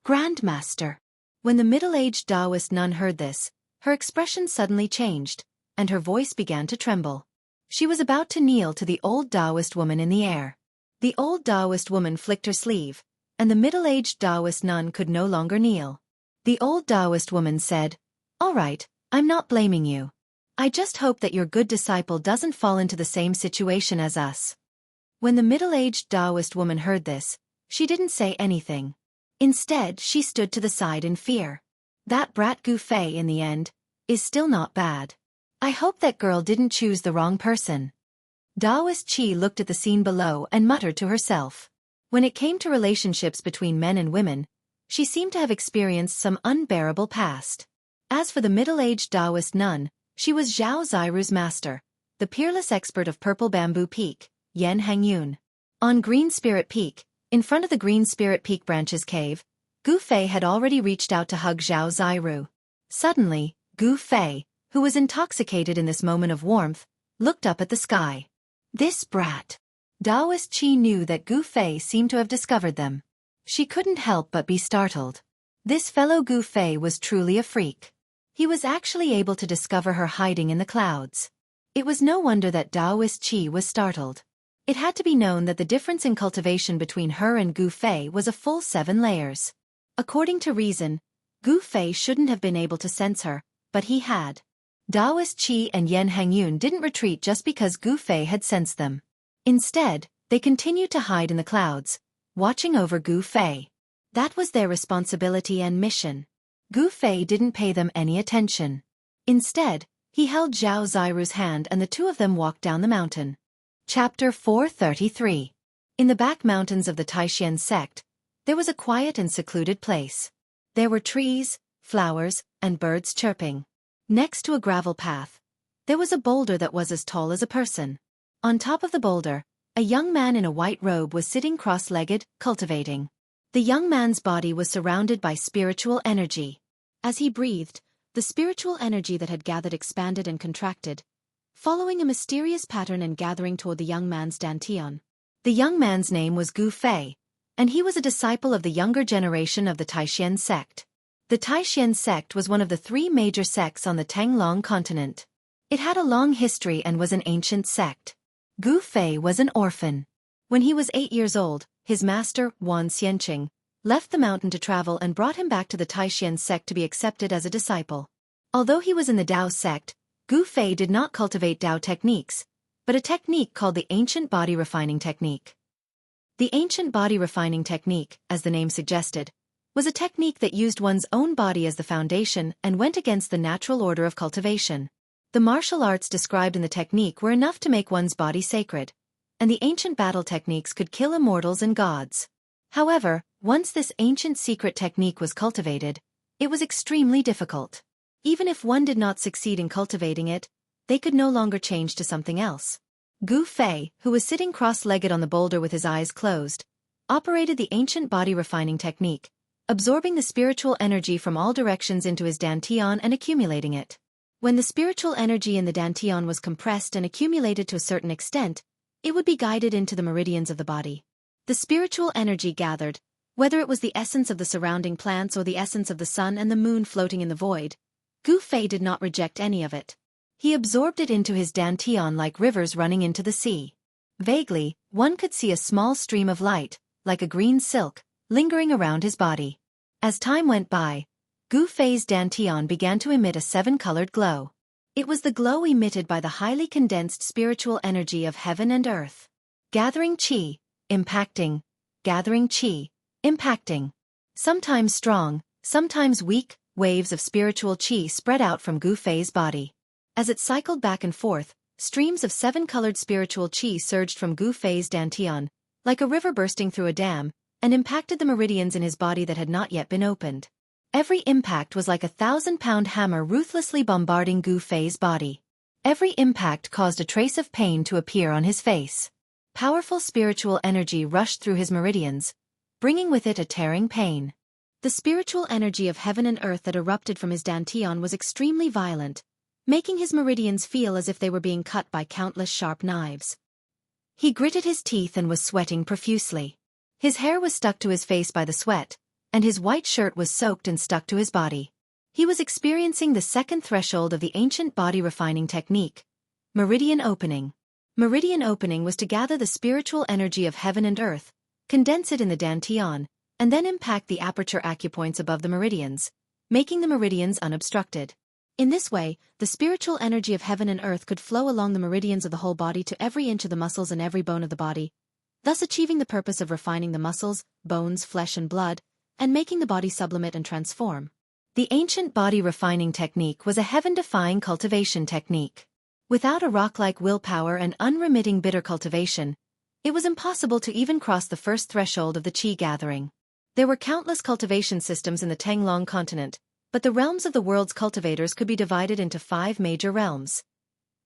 "Grandmaster." When the middle-aged Taoist nun heard this, her expression suddenly changed, and her voice began to tremble. She was about to kneel to the old Taoist woman in the air. The old Taoist woman flicked her sleeve, and the middle-aged Taoist nun could no longer kneel. The old Taoist woman said, "All right, I'm not blaming you. I just hope that your good disciple doesn't fall into the same situation as us." When the middle-aged Taoist woman heard this, she didn't say anything. Instead, she stood to the side in fear. That brat Gu Fei, in the end, is still not bad. I hope that girl didn't choose the wrong person. Taoist Qi looked at the scene below and muttered to herself. When it came to relationships between men and women, she seemed to have experienced some unbearable past. As for the middle-aged Taoist nun, she was Zhao Ziru's master, the peerless expert of Purple Bamboo Peak, Yan Hangyun. On Green Spirit Peak, in front of the Green Spirit Peak branches cave, Gu Fei had already reached out to hug Zhao Ziru. Suddenly, Gu Fei, who was intoxicated in this moment of warmth, looked up at the sky. This brat. Taoist Qi knew that Gu Fei seemed to have discovered them. She couldn't help but be startled. This fellow Gu Fei was truly a freak. He was actually able to discover her hiding in the clouds. It was no wonder that Taoist Qi was startled. It had to be known that the difference in cultivation between her and Gu Fei was a full 7 layers. According to reason, Gu Fei shouldn't have been able to sense her, but he had. Daoist Qi and Yan Hangyun didn't retreat just because Gu Fei had sensed them. Instead, they continued to hide in the clouds, watching over Gu Fei. That was their responsibility and mission. Gu Fei didn't pay them any attention. Instead, he held Zhao Ziru's hand and the two of them walked down the mountain. Chapter 433. In the back mountains of the Taishan sect, there was a quiet and secluded place. There were trees, flowers, and birds chirping. Next to a gravel path, there was a boulder that was as tall as a person. On top of the boulder, a young man in a white robe was sitting cross-legged, cultivating. The young man's body was surrounded by spiritual energy. As he breathed, the spiritual energy that had gathered expanded and contracted, following a mysterious pattern and gathering toward the young man's dantian. The young man's name was Gu Fei, and he was a disciple of the younger generation of the Taishan sect. The Taishan sect was one of the 3 major sects on the Tanglong continent. It had a long history and was an ancient sect. Gu Fei was an orphan. When he was 8 years old, his master, Wan Xianxia, left the mountain to travel and brought him back to the Taishan sect to be accepted as a disciple. Although he was in the Dao sect, Gu Fei did not cultivate Dao techniques, but a technique called the ancient body refining technique. The ancient body refining technique, as the name suggested, was a technique that used one's own body as the foundation and went against the natural order of cultivation. The martial arts described in the technique were enough to make one's body sacred, and the ancient battle techniques could kill immortals and gods. However, once this ancient secret technique was cultivated, it was extremely difficult. Even if one did not succeed in cultivating it, they could no longer change to something else. Gu Fei, who was sitting cross-legged on the boulder with his eyes closed, operated the ancient body refining technique, absorbing the spiritual energy from all directions into his dantian and accumulating it. When the spiritual energy in the dantian was compressed and accumulated to a certain extent, it would be guided into the meridians of the body. The spiritual energy gathered, whether it was the essence of the surrounding plants or the essence of the sun and the moon floating in the void, Gu Fei did not reject any of it. He absorbed it into his dantian like rivers running into the sea. Vaguely, one could see a small stream of light, like a green silk, lingering around his body. As time went by, Gu Fei's dantian began to emit a 7-colored glow. It was the glow emitted by the highly condensed spiritual energy of heaven and earth. Gathering qi, impacting, gathering qi, impacting. Sometimes strong, sometimes weak, waves of spiritual qi spread out from Gu Fei's body. As it cycled back and forth, streams of 7-colored spiritual qi surged from Gu Fei's dantian, like a river bursting through a dam, and impacted the meridians in his body that had not yet been opened. Every impact was like a 1,000-pound hammer ruthlessly bombarding Gu Fei's body. Every impact caused a trace of pain to appear on his face. Powerful spiritual energy rushed through his meridians, bringing with it a tearing pain. The spiritual energy of heaven and earth that erupted from his dantian was extremely violent, making his meridians feel as if they were being cut by countless sharp knives. He gritted his teeth and was sweating profusely. His hair was stuck to his face by the sweat, and his white shirt was soaked and stuck to his body. He was experiencing the second threshold of the ancient body refining technique, meridian opening. Meridian opening was to gather the spiritual energy of heaven and earth, condense it in the dantian, and then impact the aperture acupoints above the meridians, making the meridians unobstructed. In this way, the spiritual energy of heaven and earth could flow along the meridians of the whole body to every inch of the muscles and every bone of the body, thus achieving the purpose of refining the muscles, bones, flesh and blood, and making the body sublimate and transform. The ancient body refining technique was a heaven-defying cultivation technique. Without a rock-like willpower and unremitting bitter cultivation, it was impossible to even cross the first threshold of the qi gathering. There were countless cultivation systems in the Tanglong continent, but the realms of the world's cultivators could be divided into 5 major realms: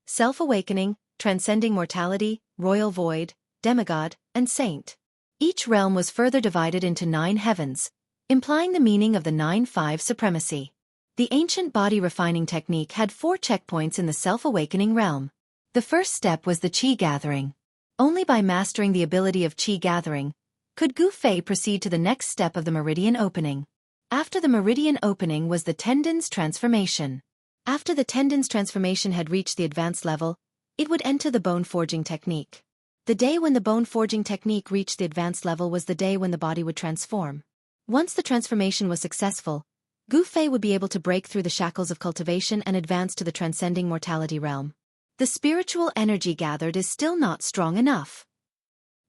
self-awakening, transcending mortality, royal void, demigod, and saint. Each realm was further divided into 9 heavens, implying the meaning of the 9-5 supremacy. The ancient body refining technique had 4 checkpoints in the self-awakening realm. The first step was the qi gathering. Only by mastering the ability of qi gathering could Gu Fei proceed to the next step of the meridian opening. After the meridian opening was the tendon's transformation. After the tendon's transformation had reached the advanced level, it would enter the bone forging technique. The day when the bone-forging technique reached the advanced level was the day when the body would transform. Once the transformation was successful, Gu Fei would be able to break through the shackles of cultivation and advance to the transcending mortality realm. The spiritual energy gathered is still not strong enough.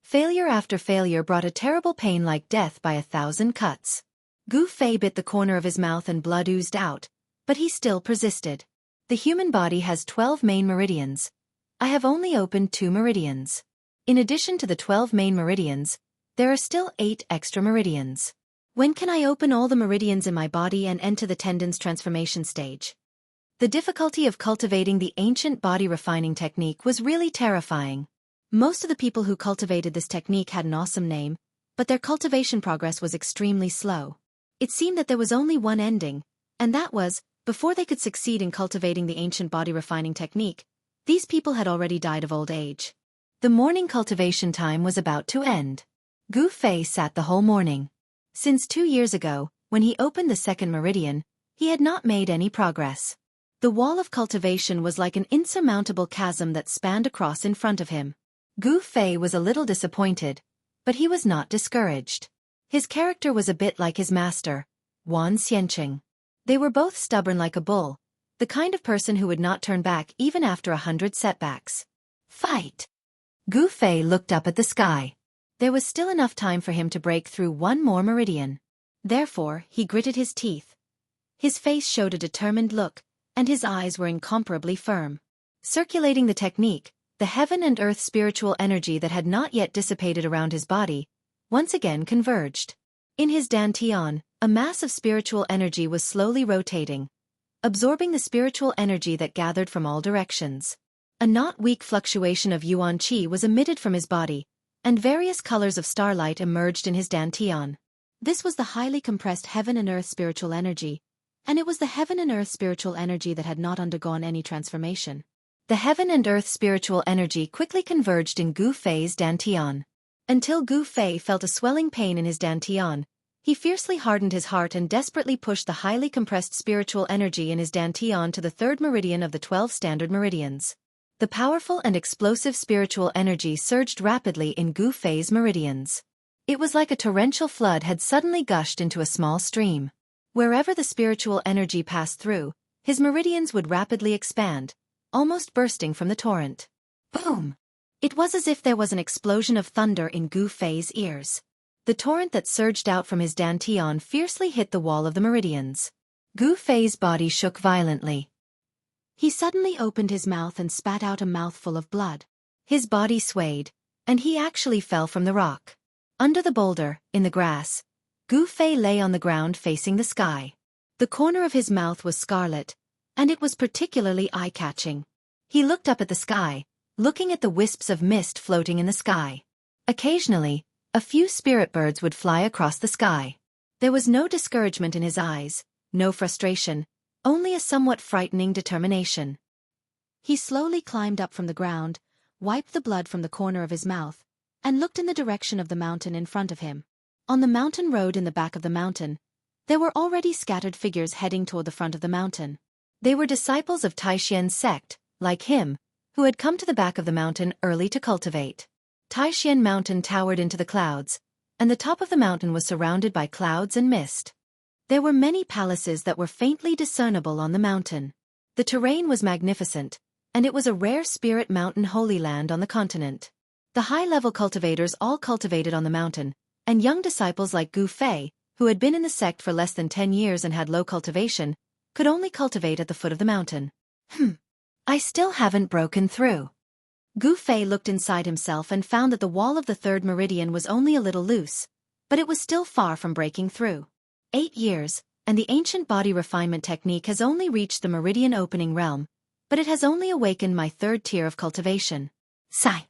Failure after failure brought a terrible pain like death by 1,000 cuts. Gu Fei bit the corner of his mouth and blood oozed out, but he still persisted. The human body has 12 main meridians. I have only opened 2 meridians. In addition to the 12 main meridians, there are still 8 extra meridians. When can I open all the meridians in my body and enter the tendon's transformation stage? The difficulty of cultivating the ancient body refining technique was really terrifying. Most of the people who cultivated this technique had an awesome name, but their cultivation progress was extremely slow. It seemed that there was only one ending, and that was, before they could succeed in cultivating the ancient body refining technique, these people had already died of old age. The morning cultivation time was about to end. Gu Fei sat the whole morning. Since 2 years ago, when he opened the second meridian, he had not made any progress. The wall of cultivation was like an insurmountable chasm that spanned across in front of him. Gu Fei was a little disappointed, but he was not discouraged. His character was a bit like his master, Xianxia. They were both stubborn like a bull, the kind of person who would not turn back even after 100 setbacks. Fight! Gu Fei looked up at the sky. There was still enough time for him to break through one more meridian. Therefore, he gritted his teeth. His face showed a determined look, and his eyes were incomparably firm. Circulating the technique, the heaven and earth spiritual energy that had not yet dissipated around his body, once again converged. In his dantian, a mass of spiritual energy was slowly rotating, absorbing the spiritual energy that gathered from all directions. A not weak fluctuation of yuan qi was emitted from his body, and various colors of starlight emerged in his dantian. This was the highly compressed heaven and earth spiritual energy, and it was the heaven and earth spiritual energy that had not undergone any transformation. The heaven and earth spiritual energy quickly converged in Gu Fei's dantian. Until Gu Fei felt a swelling pain in his dantian, he fiercely hardened his heart and desperately pushed the highly compressed spiritual energy in his dantian to the 3rd meridian of the 12 standard meridians. The powerful and explosive spiritual energy surged rapidly in Gu Fei's meridians. It was like a torrential flood had suddenly gushed into a small stream. Wherever the spiritual energy passed through, his meridians would rapidly expand, almost bursting from the torrent. Boom! It was as if there was an explosion of thunder in Gu Fei's ears. The torrent that surged out from his dantian fiercely hit the wall of the meridians. Gu Fei's body shook violently. He suddenly opened his mouth and spat out a mouthful of blood. His body swayed, and he actually fell from the rock. Under the boulder, in the grass, Gu Fei lay on the ground facing the sky. The corner of his mouth was scarlet, and it was particularly eye-catching. He looked up at the sky, looking at the wisps of mist floating in the sky. Occasionally, a few spirit birds would fly across the sky. There was no discouragement in his eyes, no frustration, only a somewhat frightening determination. He slowly climbed up from the ground, wiped the blood from the corner of his mouth, and looked in the direction of the mountain in front of him. On the mountain road in the back of the mountain, there were already scattered figures heading toward the front of the mountain. They were disciples of Taixian's sect, like him, who had come to the back of the mountain early to cultivate. Taixian Mountain towered into the clouds, and the top of the mountain was surrounded by clouds and mist. There were many palaces that were faintly discernible on the mountain. The terrain was magnificent, and it was a rare spirit mountain holy land on the continent. The high-level cultivators all cultivated on the mountain, and young disciples like Gu Fei, who had been in the sect for less than 10 years and had low cultivation, could only cultivate at the foot of the mountain. I still haven't broken through. Gu Fei looked inside himself and found that the wall of the 3rd meridian was only a little loose, but it was still far from breaking through. 8 years, and the ancient body refinement technique has only reached the meridian opening realm, but it has only awakened my 3rd tier of cultivation. Sigh.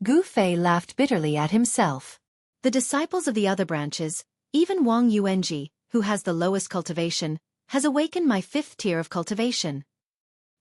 Gu Fei laughed bitterly at himself. The disciples of the other branches, even Wang Yuanji, who has the lowest cultivation, has awakened my 5th tier of cultivation.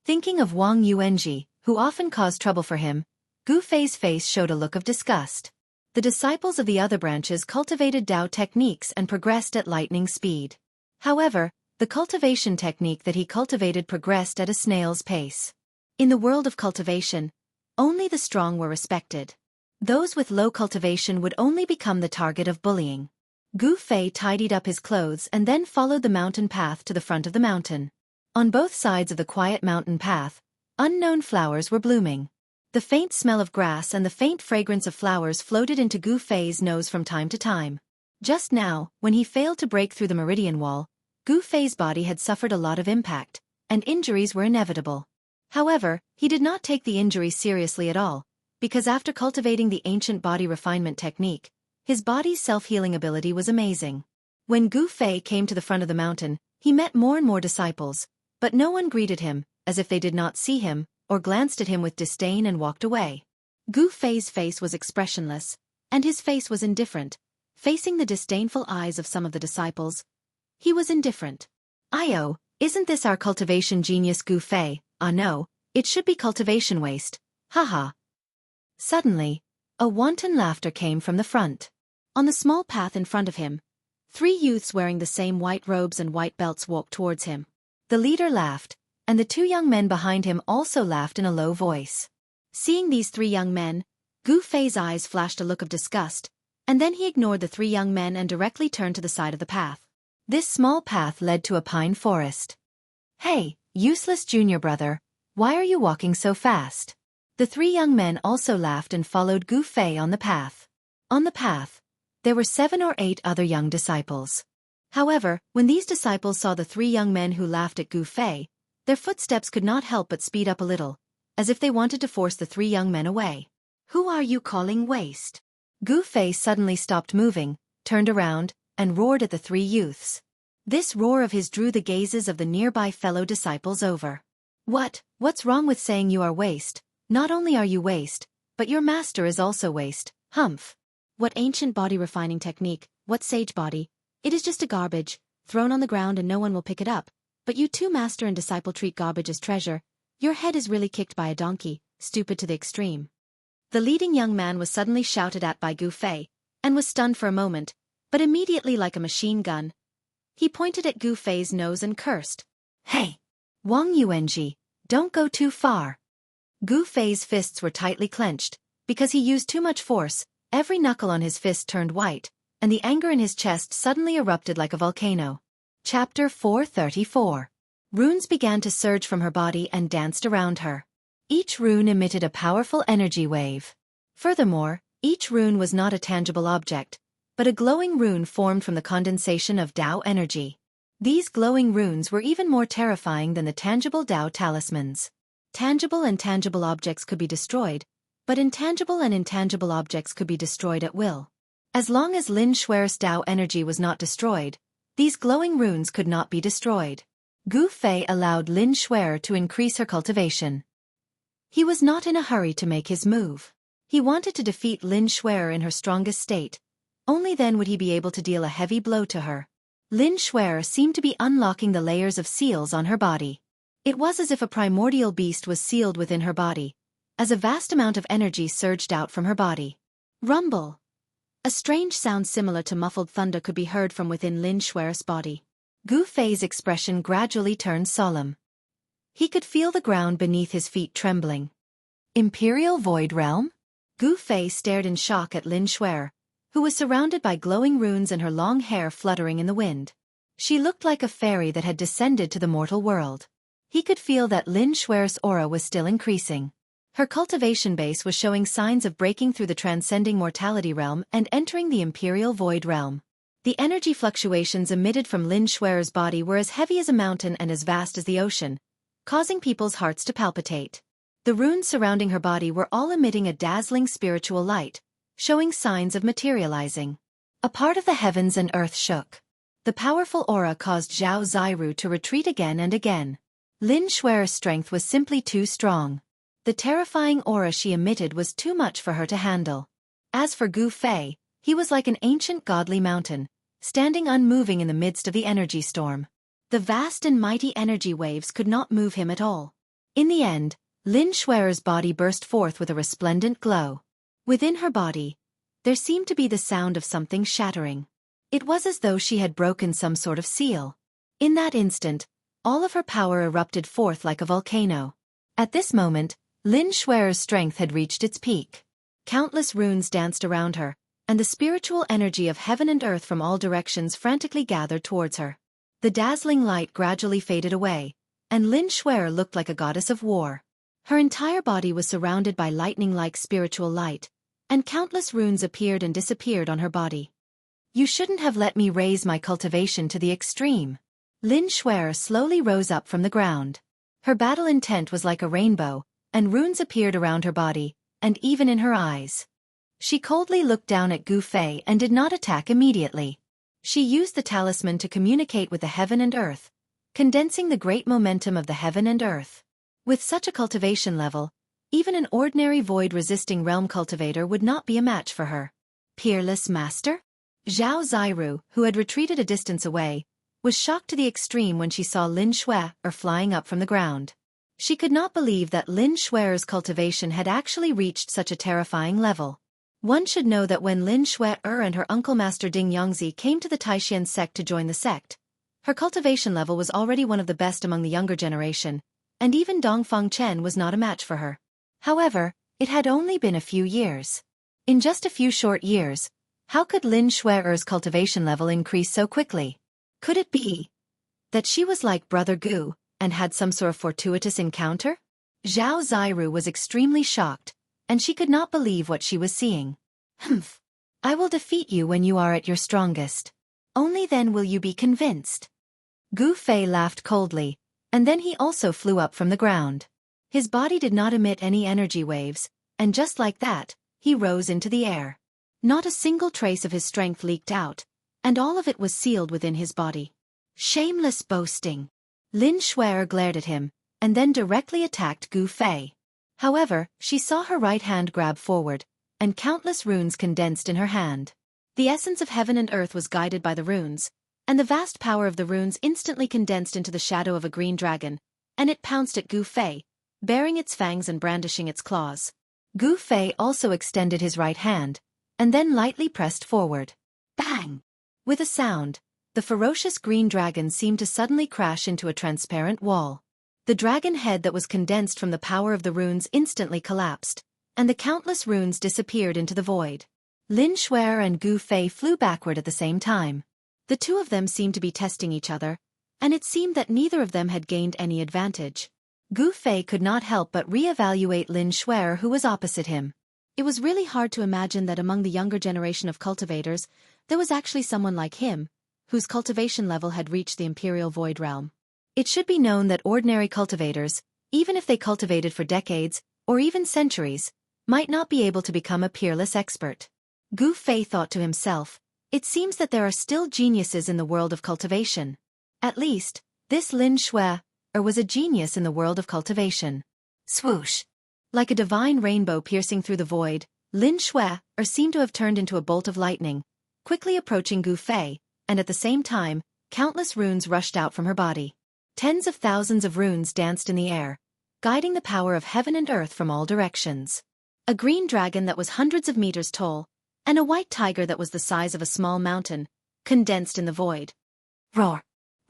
Thinking of Wang Yuanji, who often caused trouble for him, Gu Fei's face showed a look of disgust. The disciples of the other branches cultivated Dao techniques and progressed at lightning speed. However, the cultivation technique that he cultivated progressed at a snail's pace. In the world of cultivation, only the strong were respected. Those with low cultivation would only become the target of bullying. Gu Fei tidied up his clothes and then followed the mountain path to the front of the mountain. On both sides of the quiet mountain path, unknown flowers were blooming. The faint smell of grass and the faint fragrance of flowers floated into Gu Fei's nose from time to time. Just now, when he failed to break through the meridian wall, Gu Fei's body had suffered a lot of impact, and injuries were inevitable. However, he did not take the injuries seriously at all, because after cultivating the ancient body refinement technique, his body's self-healing ability was amazing. When Gu Fei came to the front of the mountain, he met more and more disciples, but no one greeted him, as if they did not see him, or glanced at him with disdain and walked away. Gu Fei's face was expressionless, and his face was indifferent. Facing the disdainful eyes of some of the disciples, he was indifferent. "Io, isn't this our cultivation genius Gu Fei? Ah no, it should be cultivation waste. Haha." Suddenly, a wanton laughter came from the front. On the small path in front of him, 3 youths wearing the same white robes and white belts walked towards him. The leader laughed, and the 2 young men behind him also laughed in a low voice. Seeing these 3 young men, Gu Fei's eyes flashed a look of disgust, and then he ignored the 3 young men and directly turned to the side of the path. This small path led to a pine forest. "Hey, useless junior brother, why are you walking so fast?" The 3 young men also laughed and followed Gu Fei on the path. On the path, there were 7 or 8 other young disciples. However, when these disciples saw the 3 young men who laughed at Gu Fei, their footsteps could not help but speed up a little, as if they wanted to force the 3 young men away. "Who are you calling waste?" Gu Fei suddenly stopped moving, turned around, and roared at the 3 youths. This roar of his drew the gazes of the nearby fellow disciples over. What's wrong with saying you are waste? Not only are you waste, but your master is also waste, humph. What ancient body refining technique, what sage body? It is just a garbage, thrown on the ground and no one will pick it up. But you two master and disciple treat garbage as treasure. Your head is really kicked by a donkey, stupid to the extreme. The leading young man was suddenly shouted at by Gu Fei, and was stunned for a moment, but immediately like a machine gun, he pointed at Gu Fei's nose and cursed. "Hey! Wang Yuanji, don't go too far." Gu Fei's fists were tightly clenched, because he used too much force. Every knuckle on his fist turned white, and the anger in his chest suddenly erupted like a volcano. Chapter 434. Runes began to surge from her body and danced around her. Each rune emitted a powerful energy wave. Furthermore, each rune was not a tangible object, but a glowing rune formed from the condensation of Tao energy. These glowing runes were even more terrifying than the tangible Tao talismans. Tangible and tangible objects could be destroyed, but intangible and intangible objects could be destroyed at will. As long as Lin Xue's Tao energy was not destroyed, these glowing runes could not be destroyed. Gu Fei allowed Lin Xue to increase her cultivation. He was not in a hurry to make his move. He wanted to defeat Lin Xue in her strongest state. Only then would he be able to deal a heavy blow to her. Lin Xue seemed to be unlocking the layers of seals on her body. It was as if a primordial beast was sealed within her body, as a vast amount of energy surged out from her body. Rumble! A strange sound similar to muffled thunder could be heard from within Lin Xue's body. Gu Fei's expression gradually turned solemn. He could feel the ground beneath his feet trembling. Imperial Void Realm? Gu Fei stared in shock at Lin Xue, who was surrounded by glowing runes and her long hair fluttering in the wind. She looked like a fairy that had descended to the mortal world. He could feel that Lin Xue's aura was still increasing. Her cultivation base was showing signs of breaking through the transcending mortality realm and entering the Imperial Void Realm. The energy fluctuations emitted from Lin Xue's body were as heavy as a mountain and as vast as the ocean, causing people's hearts to palpitate. The runes surrounding her body were all emitting a dazzling spiritual light, showing signs of materializing. A part of the heavens and earth shook. The powerful aura caused Zhao Ziru to retreat again and again. Lin Xue's strength was simply too strong. The terrifying aura she emitted was too much for her to handle. As for Gu Fei, he was like an ancient godly mountain, standing unmoving in the midst of the energy storm. The vast and mighty energy waves could not move him at all. In the end, Lin Xue's body burst forth with a resplendent glow. Within her body, there seemed to be the sound of something shattering. It was as though she had broken some sort of seal. In that instant, all of her power erupted forth like a volcano. At this moment, Lin Xue's strength had reached its peak. Countless runes danced around her, and the spiritual energy of heaven and earth from all directions frantically gathered towards her. The dazzling light gradually faded away, and Lin Xue'er looked like a goddess of war. Her entire body was surrounded by lightning-like spiritual light, and countless runes appeared and disappeared on her body. You shouldn't have let me raise my cultivation to the extreme. Lin Xue'er slowly rose up from the ground. Her battle intent was like a rainbow, and runes appeared around her body, and even in her eyes. She coldly looked down at Gu Fei and did not attack immediately. She used the talisman to communicate with the heaven and earth, condensing the great momentum of the heaven and earth. With such a cultivation level, even an ordinary void-resisting realm cultivator would not be a match for her. Peerless master? Zhao Ziru, who had retreated a distance away, was shocked to the extreme when she saw Lin Xue'er flying up from the ground. She could not believe that Lin Xue'er's cultivation had actually reached such a terrifying level. One should know that when Lin Xue'er and her uncle Master Ding Yongzi came to the Taishan sect to join the sect, her cultivation level was already one of the best among the younger generation, and even Dongfang Chen was not a match for her. However, it had only been a few years. In just a few short years, how could Lin Xue'er's cultivation level increase so quickly? Could it be that she was like Brother Gu and had some sort of fortuitous encounter? Zhao Ziru was extremely shocked, and she could not believe what she was seeing. Humph! I will defeat you when you are at your strongest. Only then will you be convinced. Gu Fei laughed coldly, and then he also flew up from the ground. His body did not emit any energy waves, and just like that, he rose into the air. Not a single trace of his strength leaked out, and all of it was sealed within his body. Shameless boasting! Lin Xue'er glared at him, and then directly attacked Gu Fei. However, she saw her right hand grab forward, and countless runes condensed in her hand. The essence of heaven and earth was guided by the runes, and the vast power of the runes instantly condensed into the shadow of a green dragon, and it pounced at Gu Fei, baring its fangs and brandishing its claws. Gu Fei also extended his right hand, and then lightly pressed forward. Bang! With a sound, the ferocious green dragon seemed to suddenly crash into a transparent wall. The dragon head that was condensed from the power of the runes instantly collapsed, and the countless runes disappeared into the void. Lin Xue'er and Gu Fei flew backward at the same time. The two of them seemed to be testing each other, and it seemed that neither of them had gained any advantage. Gu Fei could not help but re-evaluate Lin Xue'er, who was opposite him. It was really hard to imagine that among the younger generation of cultivators, there was actually someone like him, whose cultivation level had reached the Imperial Void Realm. It should be known that ordinary cultivators, even if they cultivated for decades, or even centuries, might not be able to become a peerless expert. Gu Fei thought to himself, it seems that there are still geniuses in the world of cultivation. At least, this Lin Xue'er was a genius in the world of cultivation. Swoosh! Like a divine rainbow piercing through the void, Lin Xue'er seemed to have turned into a bolt of lightning, quickly approaching Gu Fei, and at the same time, countless runes rushed out from her body. Tens of thousands of runes danced in the air, guiding the power of heaven and earth from all directions. A green dragon that was hundreds of meters tall, and a white tiger that was the size of a small mountain, condensed in the void. Roar!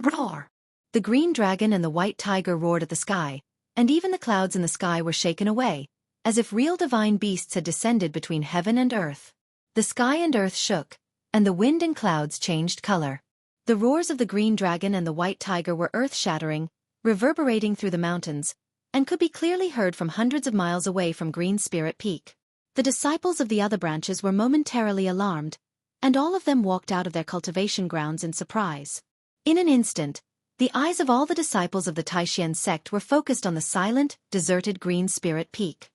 Roar! The green dragon and the white tiger roared at the sky, and even the clouds in the sky were shaken away, as if real divine beasts had descended between heaven and earth. The sky and earth shook, and the wind and clouds changed color. The roars of the green dragon and the white tiger were earth-shattering, reverberating through the mountains, and could be clearly heard from hundreds of miles away from Green Spirit Peak. The disciples of the other branches were momentarily alarmed, and all of them walked out of their cultivation grounds in surprise. In an instant, the eyes of all the disciples of the Taishan sect were focused on the silent, deserted Green Spirit Peak.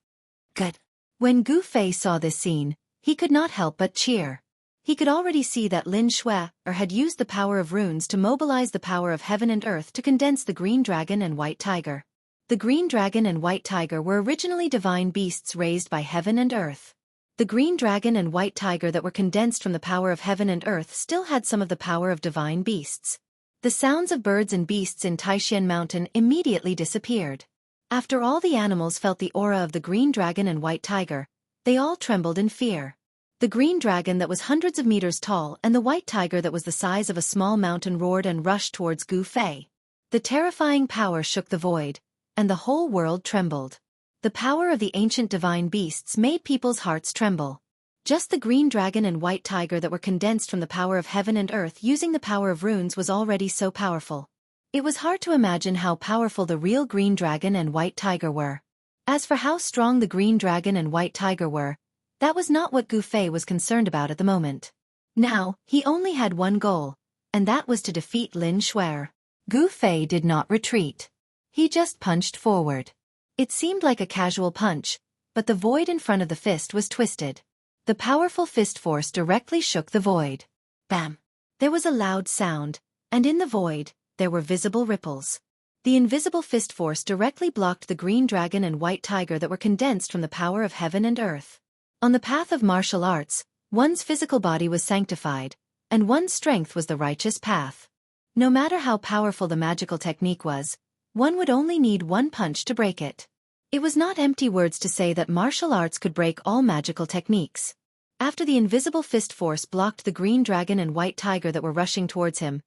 Good. When Gu Fei saw this scene, he could not help but cheer. He could already see that Lin Xue'er had used the power of runes to mobilize the power of heaven and earth to condense the green dragon and white tiger. The green dragon and white tiger were originally divine beasts raised by heaven and earth. The green dragon and white tiger that were condensed from the power of heaven and earth still had some of the power of divine beasts. The sounds of birds and beasts in Taishan Mountain immediately disappeared. After all the animals felt the aura of the green dragon and white tiger, they all trembled in fear. The green dragon that was hundreds of meters tall and the white tiger that was the size of a small mountain roared and rushed towards Gu Fei. The terrifying power shook the void, and the whole world trembled. The power of the ancient divine beasts made people's hearts tremble. Just the green dragon and white tiger that were condensed from the power of heaven and earth using the power of runes was already so powerful. It was hard to imagine how powerful the real green dragon and white tiger were. As for how strong the green dragon and white tiger were, that was not what Gu Fei was concerned about at the moment. Now, he only had one goal, and that was to defeat Lin Shuer. Gu Fei did not retreat. He just punched forward. It seemed like a casual punch, but the void in front of the fist was twisted. The powerful fist force directly shook the void. Bam! There was a loud sound, and in the void, there were visible ripples. The invisible fist force directly blocked the green dragon and white tiger that were condensed from the power of heaven and earth. On the path of martial arts, one's physical body was sanctified, and one's strength was the righteous path. No matter how powerful the magical technique was, one would only need one punch to break it. It was not empty words to say that martial arts could break all magical techniques. After the invisible fist force blocked the green dragon and white tiger that were rushing towards him,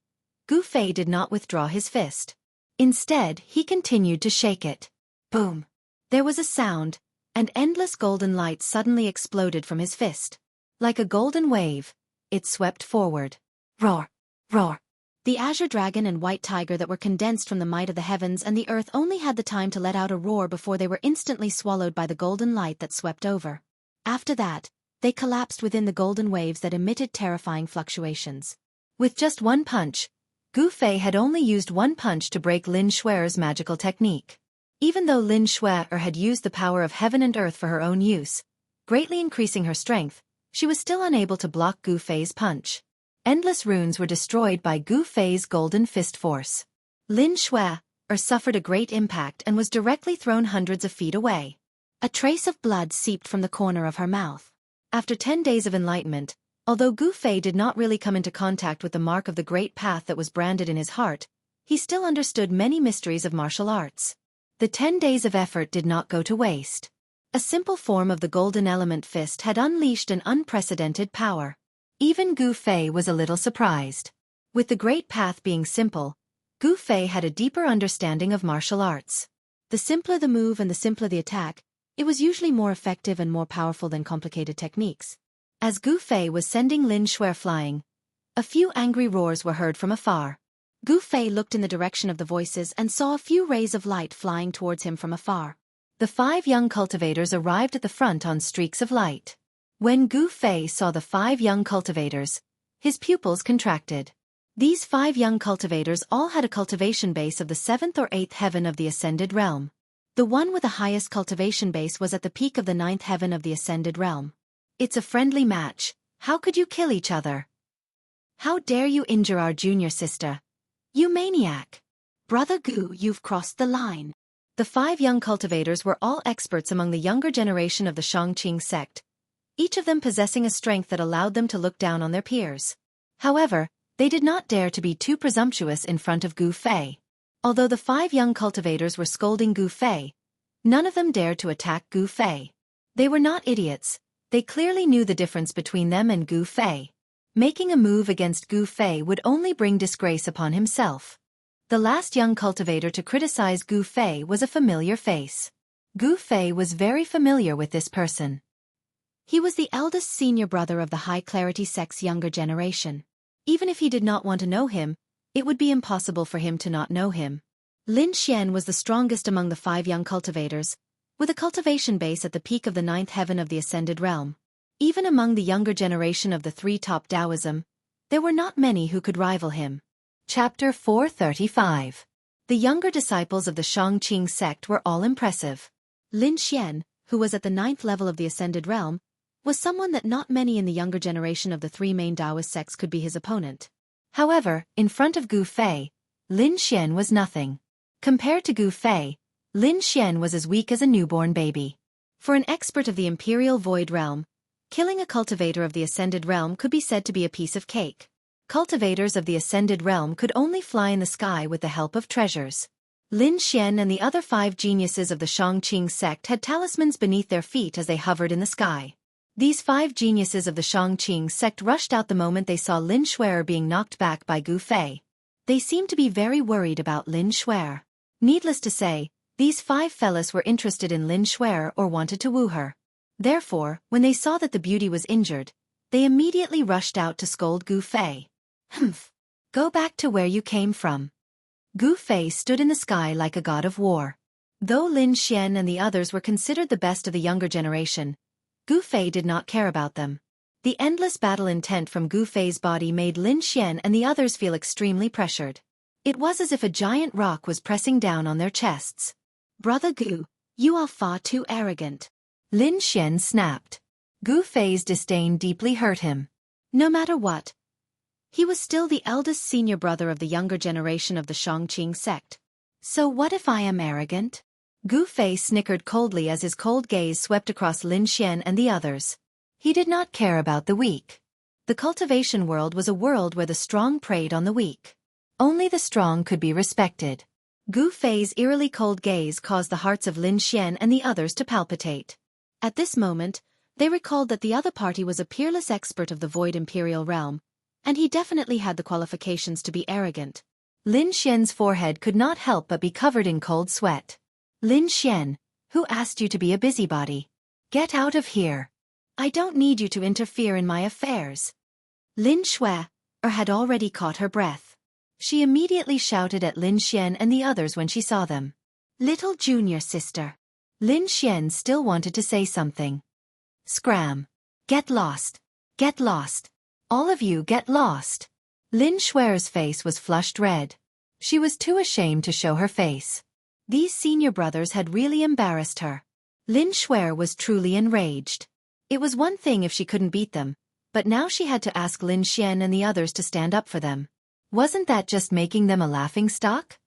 Gu Fei did not withdraw his fist. Instead, he continued to shake it. Boom! There was a sound, and endless golden light suddenly exploded from his fist. Like a golden wave, it swept forward. Roar! Roar! The azure dragon and white tiger that were condensed from the might of the heavens and the earth only had the time to let out a roar before they were instantly swallowed by the golden light that swept over. After that, they collapsed within the golden waves that emitted terrifying fluctuations. With just one punch, Gu Fei had only used one punch to break Lin Shuer's magical technique. Even though Lin Shuer had used the power of heaven and earth for her own use, greatly increasing her strength, she was still unable to block Gu Fei's punch. Endless runes were destroyed by Gu Fei's golden fist force. Lin Shuer suffered a great impact and was directly thrown hundreds of feet away. A trace of blood seeped from the corner of her mouth. After 10 days of enlightenment, although Gu Fei did not really come into contact with the mark of the great path that was branded in his heart, he still understood many mysteries of martial arts. The 10 days of effort did not go to waste. A simple form of the golden element fist had unleashed an unprecedented power. Even Gu Fei was a little surprised. With the great path being simple, Gu Fei had a deeper understanding of martial arts. The simpler the move and the simpler the attack, it was usually more effective and more powerful than complicated techniques. As Gu Fei was sending Lin Shuer flying, a few angry roars were heard from afar. Gu Fei looked in the direction of the voices and saw a few rays of light flying towards him from afar. The 5 young cultivators arrived at the front on streaks of light. When Gu Fei saw the 5 young cultivators, his pupils contracted. These 5 young cultivators all had a cultivation base of the 7th or 8th heaven of the ascended realm. The one with the highest cultivation base was at the peak of the 9th heaven of the ascended realm. It's a friendly match. How could you kill each other? How dare you injure our junior sister? You maniac! Brother Gu, you've crossed the line. The 5 young cultivators were all experts among the younger generation of the Xianxia sect, each of them possessing a strength that allowed them to look down on their peers. However, they did not dare to be too presumptuous in front of Gu Fei. Although the 5 young cultivators were scolding Gu Fei, none of them dared to attack Gu Fei. They were not idiots. They clearly knew the difference between them and Gu Fei. Making a move against Gu Fei would only bring disgrace upon himself. The last young cultivator to criticize Gu Fei was a familiar face. Gu Fei was very familiar with this person. He was the eldest senior brother of the High Clarity sect's younger generation. Even if he did not want to know him, it would be impossible for him to not know him. Lin Xian was the strongest among the 5 young cultivators, with a cultivation base at the peak of the 9th heaven of the ascended realm. Even among the younger generation of the 3 top Taoism, there were not many who could rival him. Chapter 435. The younger disciples of the Xianxia sect were all impressive. Lin Xian, who was at the 9th level of the ascended realm, was someone that not many in the younger generation of the 3 main Taoist sects could be his opponent. However, in front of Gu Fei, Lin Xian was nothing. Compared to Gu Fei, Lin Xian was as weak as a newborn baby. For an expert of the Imperial Void Realm, killing a cultivator of the Ascended Realm could be said to be a piece of cake. Cultivators of the Ascended Realm could only fly in the sky with the help of treasures. Lin Xian and the other 5 geniuses of the Xianxia sect had talismans beneath their feet as they hovered in the sky. These 5 geniuses of the Xianxia sect rushed out the moment they saw Lin Shuer being knocked back by Gu Fei. They seemed to be very worried about Lin Shuer. Needless to say, These 5 fellas were interested in Lin Xuer or wanted to woo her. Therefore, when they saw that the beauty was injured, they immediately rushed out to scold Gu Fei. Humph! Go back to where you came from. Gu Fei stood in the sky like a god of war. Though Lin Xian and the others were considered the best of the younger generation, Gu Fei did not care about them. The endless battle intent from Gu Fei's body made Lin Xian and the others feel extremely pressured. It was as if a giant rock was pressing down on their chests. Brother Gu, you are far too arrogant. Lin Xian snapped. Gu Fei's disdain deeply hurt him. No matter what, he was still the eldest senior brother of the younger generation of the Xianxia sect. So what if I am arrogant? Gu Fei snickered coldly as his cold gaze swept across Lin Xian and the others. He did not care about the weak. The cultivation world was a world where the strong preyed on the weak. Only the strong could be respected. Gu Fei's eerily cold gaze caused the hearts of Lin Xian and the others to palpitate. At this moment, they recalled that the other party was a peerless expert of the Void Imperial Realm, and he definitely had the qualifications to be arrogant. Lin Xian's forehead could not help but be covered in cold sweat. Lin Xian, who asked you to be a busybody? Get out of here. I don't need you to interfere in my affairs. Lin Xueqi had already caught her breath. She immediately shouted at Lin Xian and the others when she saw them. Little junior sister. Lin Xian still wanted to say something. Scram. Get lost. Get lost. All of you get lost. Lin Xue's face was flushed red. She was too ashamed to show her face. These senior brothers had really embarrassed her. Lin Xue was truly enraged. It was one thing if she couldn't beat them, but now she had to ask Lin Xian and the others to stand up for them. Wasn't that just making them a laughingstock?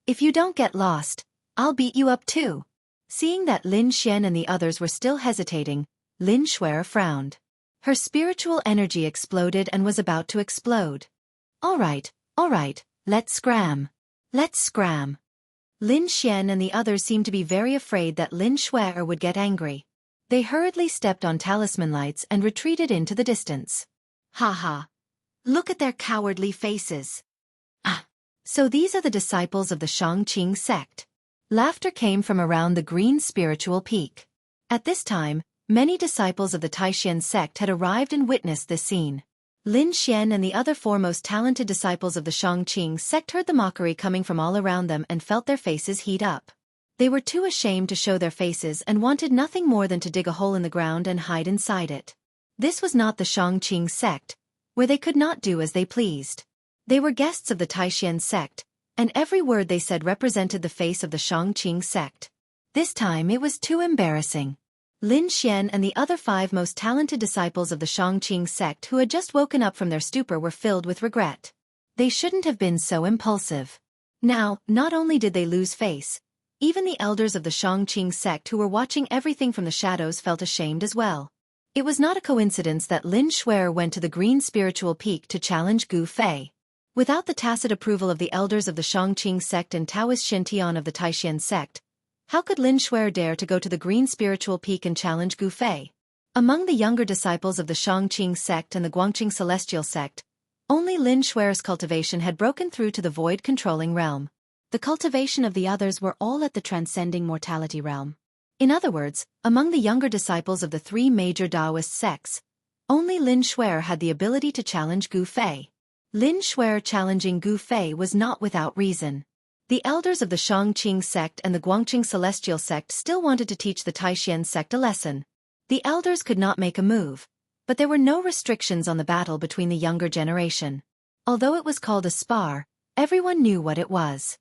If you don't get lost, I'll beat you up too. Seeing that Lin Xian and the others were still hesitating, Lin Xue frowned. Her spiritual energy exploded and was about to explode. All right, let's scram. Let's scram. Lin Xian and the others seemed to be very afraid that Lin Xue would get angry. They hurriedly stepped on talisman lights and retreated into the distance. Ha. Look at their cowardly faces. Ah. So these are the disciples of the Xianxia sect. Laughter came from around the green spiritual peak. At this time, many disciples of the Taishan sect had arrived and witnessed this scene. Lin Xian and the other 4 most talented disciples of the Xianxia sect heard the mockery coming from all around them and felt their faces heat up. They were too ashamed to show their faces and wanted nothing more than to dig a hole in the ground and hide inside it. This was not the Xianxia sect, where they could not do as they pleased. They were guests of the Taishan sect, and every word they said represented the face of the Xianxia sect. This time it was too embarrassing. Lin Xian and the other 5 most talented disciples of the Xianxia sect who had just woken up from their stupor were filled with regret. They shouldn't have been so impulsive. Now, not only did they lose face, even the elders of the Xianxia sect who were watching everything from the shadows felt ashamed as well. It was not a coincidence that Lin Xue went to the green spiritual peak to challenge Gu Fei. Without the tacit approval of the elders of the Xianxia sect and Taoist Shintian of the Taishan sect, how could Lin Xue dare to go to the green spiritual peak and challenge Gu Fei? Among the younger disciples of the Xianxia sect and the Guangqing celestial sect, only Lin Xue's cultivation had broken through to the void-controlling realm. The cultivation of the others were all at the transcending mortality realm. In other words, among the younger disciples of the 3 major Taoist sects, only Lin Xue had the ability to challenge Gu Fei. Lin Xue challenging Gu Fei was not without reason. The elders of the Xianxia sect and the Guangqing celestial sect still wanted to teach the Taishan sect a lesson. The elders could not make a move, but there were no restrictions on the battle between the younger generation. Although it was called a spar, everyone knew what it was.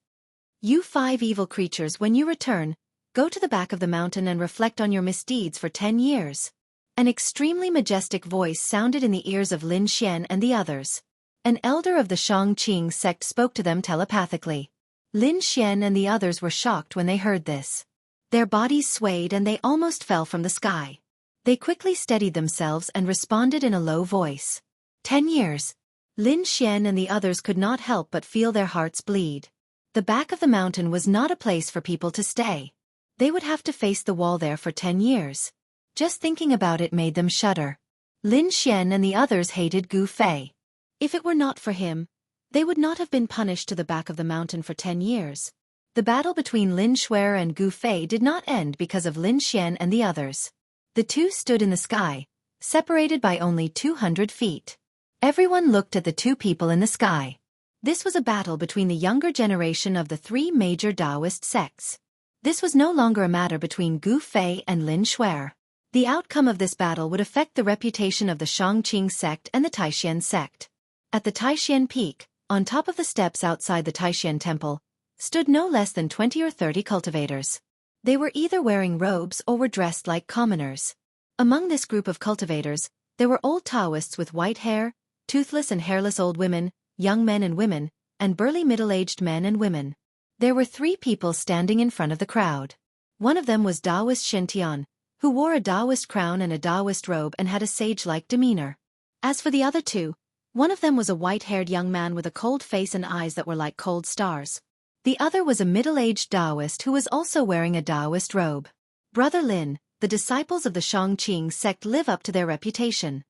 You 5 evil creatures, when you return, go to the back of the mountain and reflect on your misdeeds for 10 years. An extremely majestic voice sounded in the ears of Lin Xian and the others. An elder of the Xianxia sect spoke to them telepathically. Lin Xian and the others were shocked when they heard this. Their bodies swayed and they almost fell from the sky. They quickly steadied themselves and responded in a low voice. 10 years. Lin Xian and the others could not help but feel their hearts bleed. The back of the mountain was not a place for people to stay. They would have to face the wall there for 10 years. Just thinking about it made them shudder. Lin Xian and the others hated Gu Fei. If it were not for him, they would not have been punished to the back of the mountain for 10 years. The battle between Lin Shuer and Gu Fei did not end because of Lin Xian and the others. The two stood in the sky, separated by only 200 feet. Everyone looked at the two people in the sky. This was a battle between the younger generation of the three major Taoist sects. This was no longer a matter between Gu Fei and Lin Shuer. The outcome of this battle would affect the reputation of the Shangqing sect and the Taishan sect. At the Taishan peak, on top of the steps outside the Taishan temple, stood no less than 20 or 30 cultivators. They were either wearing robes or were dressed like commoners. Among this group of cultivators, there were old Taoists with white hair, toothless and hairless old women, young men and women, and burly middle-aged men and women. There were 3 people standing in front of the crowd. One of them was Taoist Shen, who wore a Taoist crown and a Taoist robe and had a sage-like demeanor. As for the other 2, one of them was a white-haired young man with a cold face and eyes that were like cold stars. The other was a middle-aged Taoist who was also wearing a Taoist robe. Brother Lin, the disciples of the Shangqing sect live up to their reputation.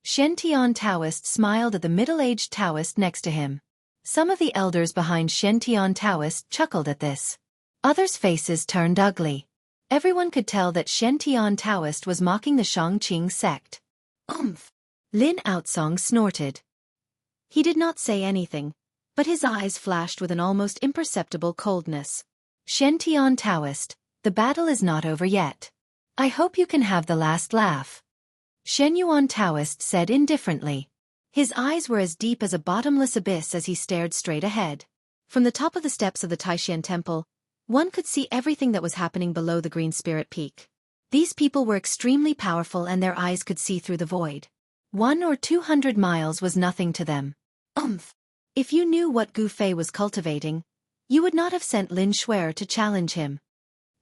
Shen Taoist smiled at the middle-aged Taoist next to him. Some of the elders behind Shen Taoist chuckled at this. Others' faces turned ugly. Everyone could tell that Shen Taoist was mocking the Shangqing sect. Lin Outsong snorted. He did not say anything, but his eyes flashed with an almost imperceptible coldness. Shen Taoist, the battle is not over yet. I hope you can have the last laugh. Shen Taoist said indifferently. His eyes were as deep as a bottomless abyss as he stared straight ahead. From the top of the steps of the Taishan temple, one could see everything that was happening below the Green Spirit Peak. These people were extremely powerful and their eyes could see through the void. 100 or 200 miles was nothing to them. If you knew what Gu Fei was cultivating, you would not have sent Lin Shuer to challenge him.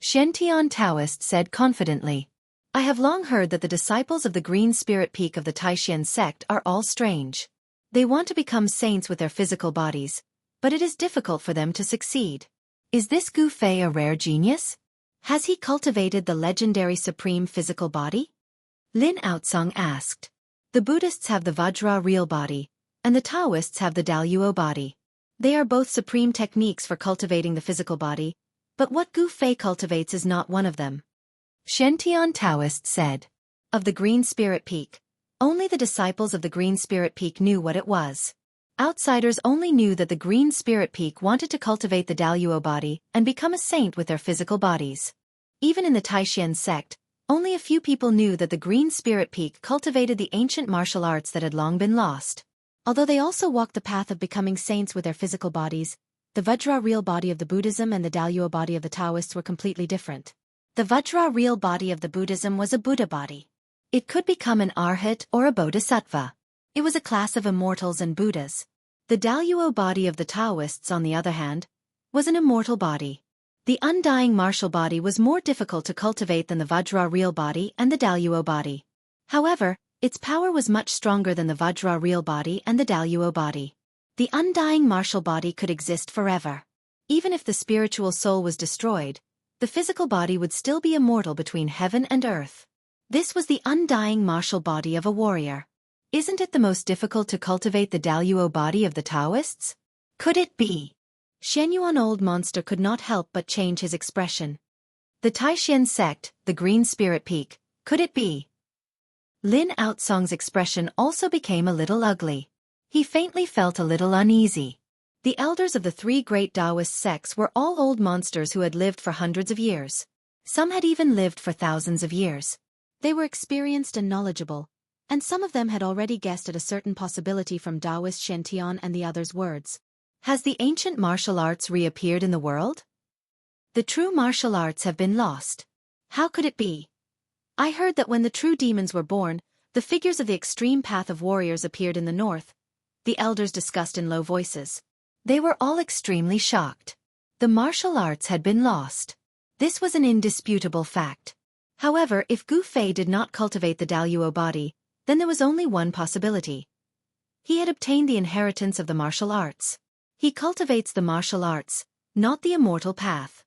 Shen Taoist said confidently. I have long heard that the disciples of the Green Spirit Peak of the Taishan sect are all strange. They want to become saints with their physical bodies, but it is difficult for them to succeed. Is this Gu Fei a rare genius? Has he cultivated the legendary supreme physical body? Lin Outsong asked. The Buddhists have the Vajra real body, and the Taoists have the Daluo body. They are both supreme techniques for cultivating the physical body, but what Gu Fei cultivates is not one of them. Shen Taoist said. Of the Green Spirit Peak, only the disciples of the Green Spirit Peak knew what it was. Outsiders only knew that the Green Spirit Peak wanted to cultivate the Daluo body and become a saint with their physical bodies. Even in the Taishan sect, only a few people knew that the Green Spirit Peak cultivated the ancient martial arts that had long been lost. Although they also walked the path of becoming saints with their physical bodies, the Vajra real body of the Buddhism and the Daluo body of the Taoists were completely different. The Vajra real body of the Buddhism was a Buddha body. It could become an Arhat or a Bodhisattva. It was a class of immortals and Buddhas. The Daluo body of the Taoists, on the other hand, was an immortal body. The undying martial body was more difficult to cultivate than the Vajra real body and the Daluo body. However, its power was much stronger than the Vajra real body and the Daluo body. The undying martial body could exist forever. Even if the spiritual soul was destroyed, the physical body would still be immortal between heaven and earth. This was the undying martial body of a warrior. Isn't it the most difficult to cultivate the Daluo body of the Taoists? Could it be? Shen Yuan Old Monster could not help but change his expression. The Taishan sect, the Green Spirit Peak, could it be? Lin Outsong's expression also became a little ugly. He faintly felt a little uneasy. The elders of the 3 great Taoist sects were all old monsters who had lived for hundreds of years. Some had even lived for thousands of years. They were experienced and knowledgeable, and some of them had already guessed at a certain possibility from Taoist Shen Tian and the others' words. Has the ancient martial arts reappeared in the world? The true martial arts have been lost. How could it be? I heard that when the true demons were born, the figures of the extreme path of warriors appeared in the north. The elders discussed in low voices. They were all extremely shocked. The martial arts had been lost. This was an indisputable fact. However, if Gu Fei did not cultivate the Daluo body, then there was only one possibility. He had obtained the inheritance of the martial arts. He cultivates the martial arts, not the immortal path.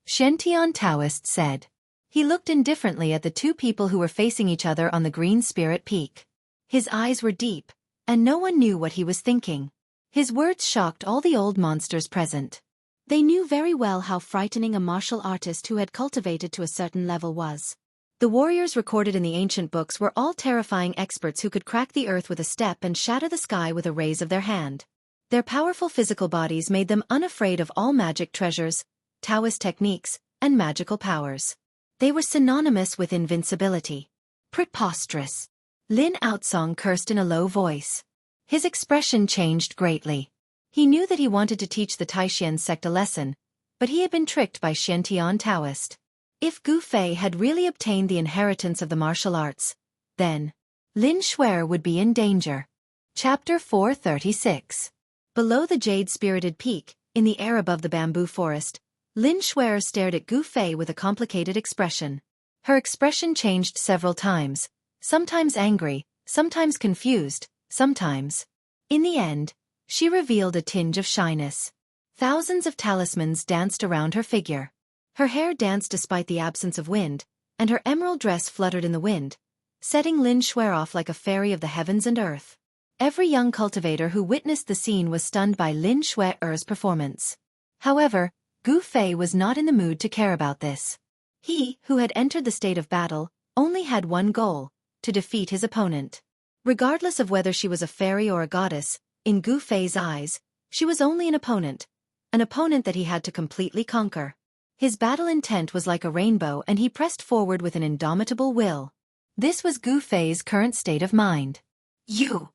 Shen Taoist said. He looked indifferently at the 2 people who were facing each other on the Green Spirit Peak. His eyes were deep, and no one knew what he was thinking. His words shocked all the old monsters present. They knew very well how frightening a martial artist who had cultivated to a certain level was. The warriors recorded in the ancient books were all terrifying experts who could crack the earth with a step and shatter the sky with a raise of their hand. Their powerful physical bodies made them unafraid of all magic treasures, Taoist techniques, and magical powers. They were synonymous with invincibility. Preposterous. Lin Outsong cursed in a low voice. His expression changed greatly. He knew that he wanted to teach the Taishan sect a lesson, but he had been tricked by Shen Taoist. If Gu Fei had really obtained the inheritance of the martial arts, then Lin Xuer would be in danger. Chapter 436. Below the jade-spirited peak, in the air above the bamboo forest, Lin Xuer stared at Gu Fei with a complicated expression. Her expression changed several times, sometimes angry, sometimes confused, sometimes. In the end, she revealed a tinge of shyness. Thousands of talismans danced around her figure. Her hair danced despite the absence of wind, and her emerald dress fluttered in the wind, setting Lin Xuer off like a fairy of the heavens and earth. Every young cultivator who witnessed the scene was stunned by Lin Xuer's performance. However, Gu Fei was not in the mood to care about this. He, who had entered the state of battle, only had one goal: to defeat his opponent. Regardless of whether she was a fairy or a goddess, in Gu Fei's eyes, she was only an opponent that he had to completely conquer. His battle intent was like a rainbow and he pressed forward with an indomitable will. This was Gu Fei's current state of mind. You!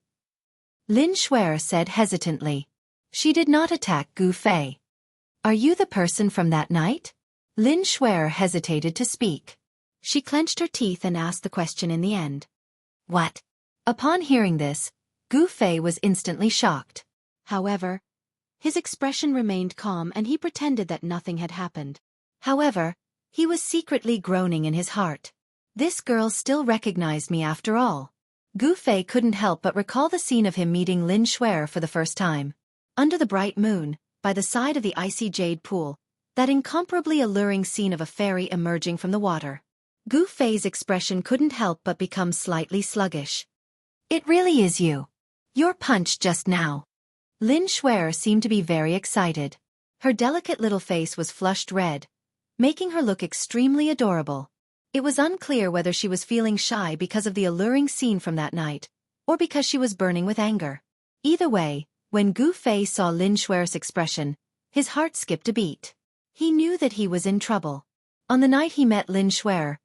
Lin Xuer said hesitantly. She did not attack Gu Fei. Are you the person from that night? Lin Xuer hesitated to speak. She clenched her teeth and asked the question in the end. What? Upon hearing this, Gu Fei was instantly shocked. However, his expression remained calm and he pretended that nothing had happened. However, he was secretly groaning in his heart. This girl still recognized me after all. Gu Fei couldn't help but recall the scene of him meeting Lin Xuer for the first time. Under the bright moon, by the side of the icy jade pool, that incomparably alluring scene of a fairy emerging from the water. Gu Fei's expression couldn't help but become slightly sluggish. It really is you. Your punch just now. Lin Xuer seemed to be very excited. Her delicate little face was flushed red, making her look extremely adorable. It was unclear whether she was feeling shy because of the alluring scene from that night, or because she was burning with anger. Either way, when Gu Fei saw Lin Xuer's expression, his heart skipped a beat. He knew that he was in trouble. On the night he met Lin Xuer,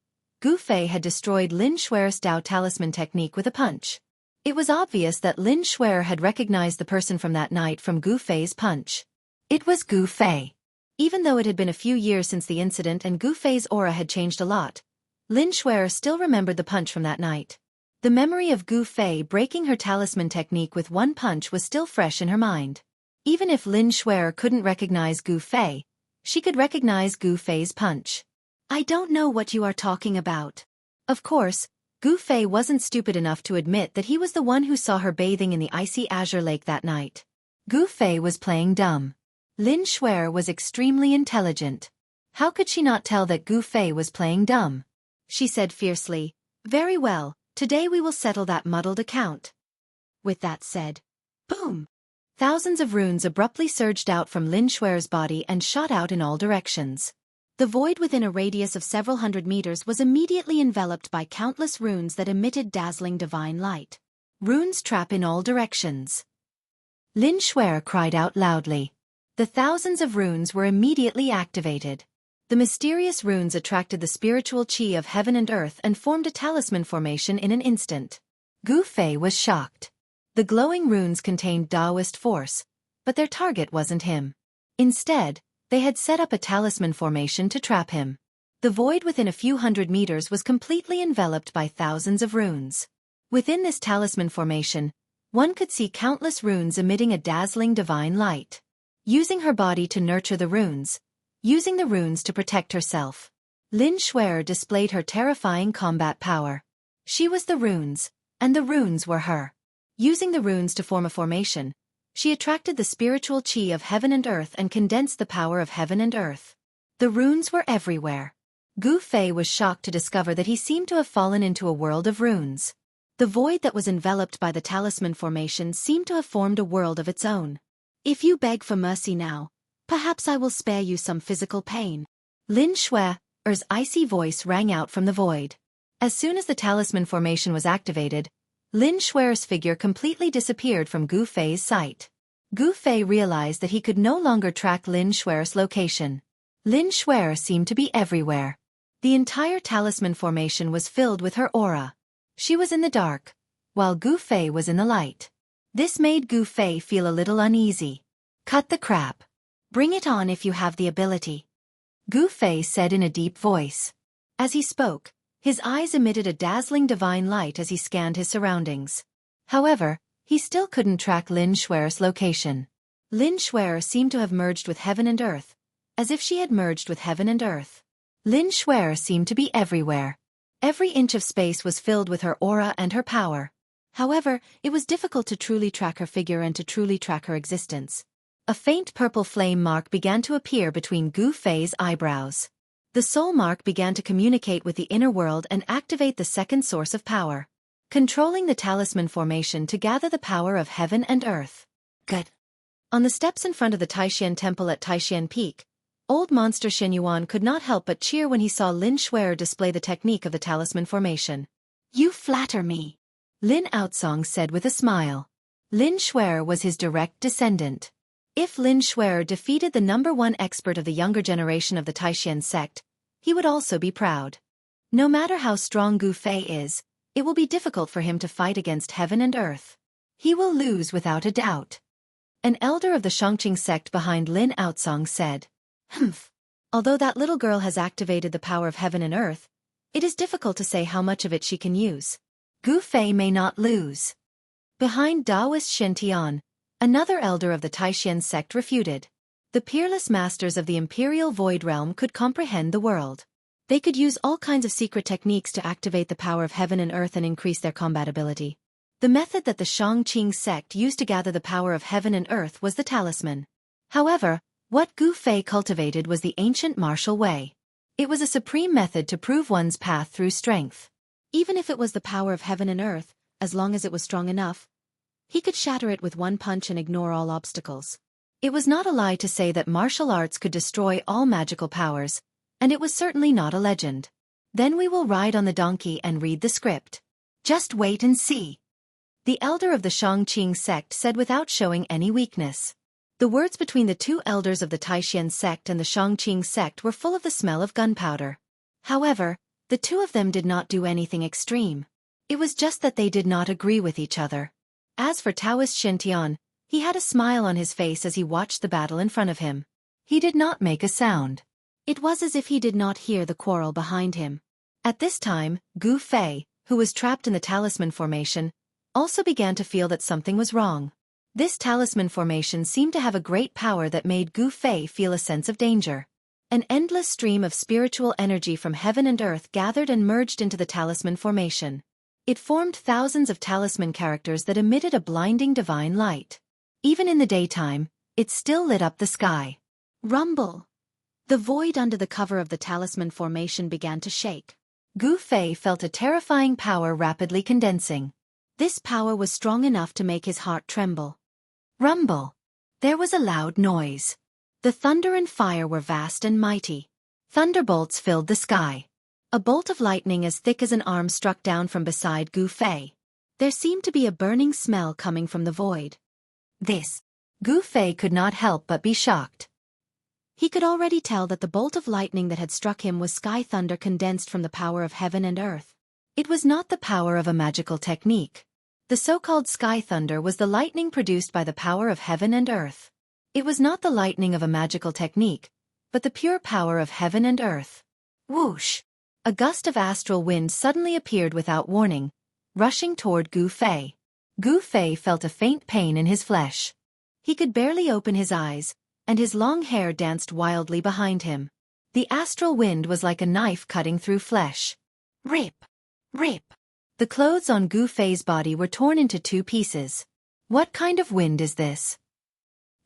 Gu Fei had destroyed Lin Xuer's Dao talisman technique with a punch. It was obvious that Lin Xuer had recognized the person from that night from Gu Fei's punch. It was Gu Fei. Even though it had been a few years since the incident and Gu Fei's aura had changed a lot, Lin Xuer still remembered the punch from that night. The memory of Gu Fei breaking her talisman technique with one punch was still fresh in her mind. Even if Lin Xuer couldn't recognize Gu Fei, she could recognize Gu Fei's punch. I don't know what you are talking about. Of course, Gu Fei wasn't stupid enough to admit that he was the one who saw her bathing in the icy azure lake that night. Gu Fei was playing dumb. Lin Xuer was extremely intelligent. How could she not tell that Gu Fei was playing dumb? She said fiercely, "Very well, today we will settle that muddled account." With that said, boom! Thousands of runes abruptly surged out from Lin Xuer's body and shot out in all directions. The void within a radius of several hundred meters was immediately enveloped by countless runes that emitted dazzling divine light. Runes trap in all directions. Lin Xuer cried out loudly. The thousands of runes were immediately activated. The mysterious runes attracted the spiritual qi of heaven and earth and formed a talisman formation in an instant. Gu Fei was shocked. The glowing runes contained Taoist force, but their target wasn't him. Instead, they had set up a talisman formation to trap him. The void within a few hundred meters was completely enveloped by thousands of runes. Within this talisman formation, one could see countless runes emitting a dazzling divine light. Using her body to nurture the runes, using the runes to protect herself, Lin Xuer displayed her terrifying combat power. She was the runes, and the runes were her. Using the runes to form a formation, she attracted the spiritual qi of heaven and earth and condensed the power of heaven and earth. The runes were everywhere. Gu Fei was shocked to discover that he seemed to have fallen into a world of runes. The void that was enveloped by the talisman formation seemed to have formed a world of its own. If you beg for mercy now, Perhaps I will spare you some physical pain. Lin Xue's icy voice rang out from the void. As soon as the talisman formation was activated, Lin Xue's figure completely disappeared from Gu Fei's sight. Gu Fei realized that he could no longer track Lin Xue's location. Lin Xue seemed to be everywhere. The entire talisman formation was filled with her aura. She was in the dark, while Gu Fei was in the light. This made Gu Fei feel a little uneasy. Cut the crap. Bring it on if you have the ability. Gu Fei said in a deep voice. As he spoke, his eyes emitted a dazzling divine light as he scanned his surroundings. However, he still couldn't track Lin Xue's location. Lin Xue seemed to have merged with heaven and earth, as if she had merged with heaven and earth. Lin Xue seemed to be everywhere. Every inch of space was filled with her aura and her power. However, it was difficult to truly track her figure and to truly track her existence. A faint purple flame mark began to appear between Gu Fei's eyebrows. The soul mark began to communicate with the inner world and activate the second source of power, controlling the talisman formation to gather the power of heaven and earth. Good. On the steps in front of the Taishan Temple at Taishan Peak, old monster Xianyuan could not help but cheer when he saw Lin Xue display the technique of the talisman formation. You flatter me, Lin Outsong said with a smile. Lin Xue was his direct descendant. If Lin Xue defeated the #1 expert of the younger generation of the Taishan sect, he would also be proud. No matter how strong Gu Fei is, it will be difficult for him to fight against heaven and earth. He will lose without a doubt. An elder of the Xianxia sect behind Lin Outsong said. Humph. Although that little girl has activated the power of heaven and earth, it is difficult to say how much of it she can use. Gu Fei may not lose. Behind Taoist Shen, another elder of the Taishan sect refuted. The peerless masters of the Imperial Void Realm could comprehend the world. They could use all kinds of secret techniques to activate the power of heaven and earth and increase their combat ability. The method that the Xianxia sect used to gather the power of heaven and earth was the talisman. However, what Gu Fei cultivated was the ancient martial way. It was a supreme method to prove one's path through strength. Even if it was the power of heaven and earth, as long as it was strong enough, he could shatter it with one punch and ignore all obstacles. It was not a lie to say that martial arts could destroy all magical powers, and it was certainly not a legend. Then we will ride on the donkey and read the script. Just wait and see. The elder of the Xianxia sect said without showing any weakness. The words between the two elders of the Taishan sect and the Xianxia sect were full of the smell of gunpowder. However, the two of them did not do anything extreme. It was just that they did not agree with each other. As for Taoist Shen, he had a smile on his face as he watched the battle in front of him. He did not make a sound. It was as if he did not hear the quarrel behind him. At this time, Gu Fei, who was trapped in the talisman formation, also began to feel that something was wrong. This talisman formation seemed to have a great power that made Gu Fei feel a sense of danger. An endless stream of spiritual energy from heaven and earth gathered and merged into the talisman formation. It formed thousands of talisman characters that emitted a blinding divine light. Even in the daytime, it still lit up the sky. Rumble! The void under the cover of the talisman formation began to shake. Gu Fei felt a terrifying power rapidly condensing. This power was strong enough to make his heart tremble. Rumble! There was a loud noise. The thunder and fire were vast and mighty. Thunderbolts filled the sky. A bolt of lightning as thick as an arm struck down from beside Gu Fei. There seemed to be a burning smell coming from the void. This. Gu Fei could not help but be shocked. He could already tell that the bolt of lightning that had struck him was sky thunder condensed from the power of heaven and earth. It was not the power of a magical technique. The so-called sky thunder was the lightning produced by the power of heaven and earth. It was not the lightning of a magical technique, but the pure power of heaven and earth. Whoosh! A gust of astral wind suddenly appeared without warning, rushing toward Gu Fei. Gu Fei felt a faint pain in his flesh. He could barely open his eyes, and his long hair danced wildly behind him. The astral wind was like a knife cutting through flesh. Rip! Rip! The clothes on Gu Fei's body were torn into 2 pieces. What kind of wind is this?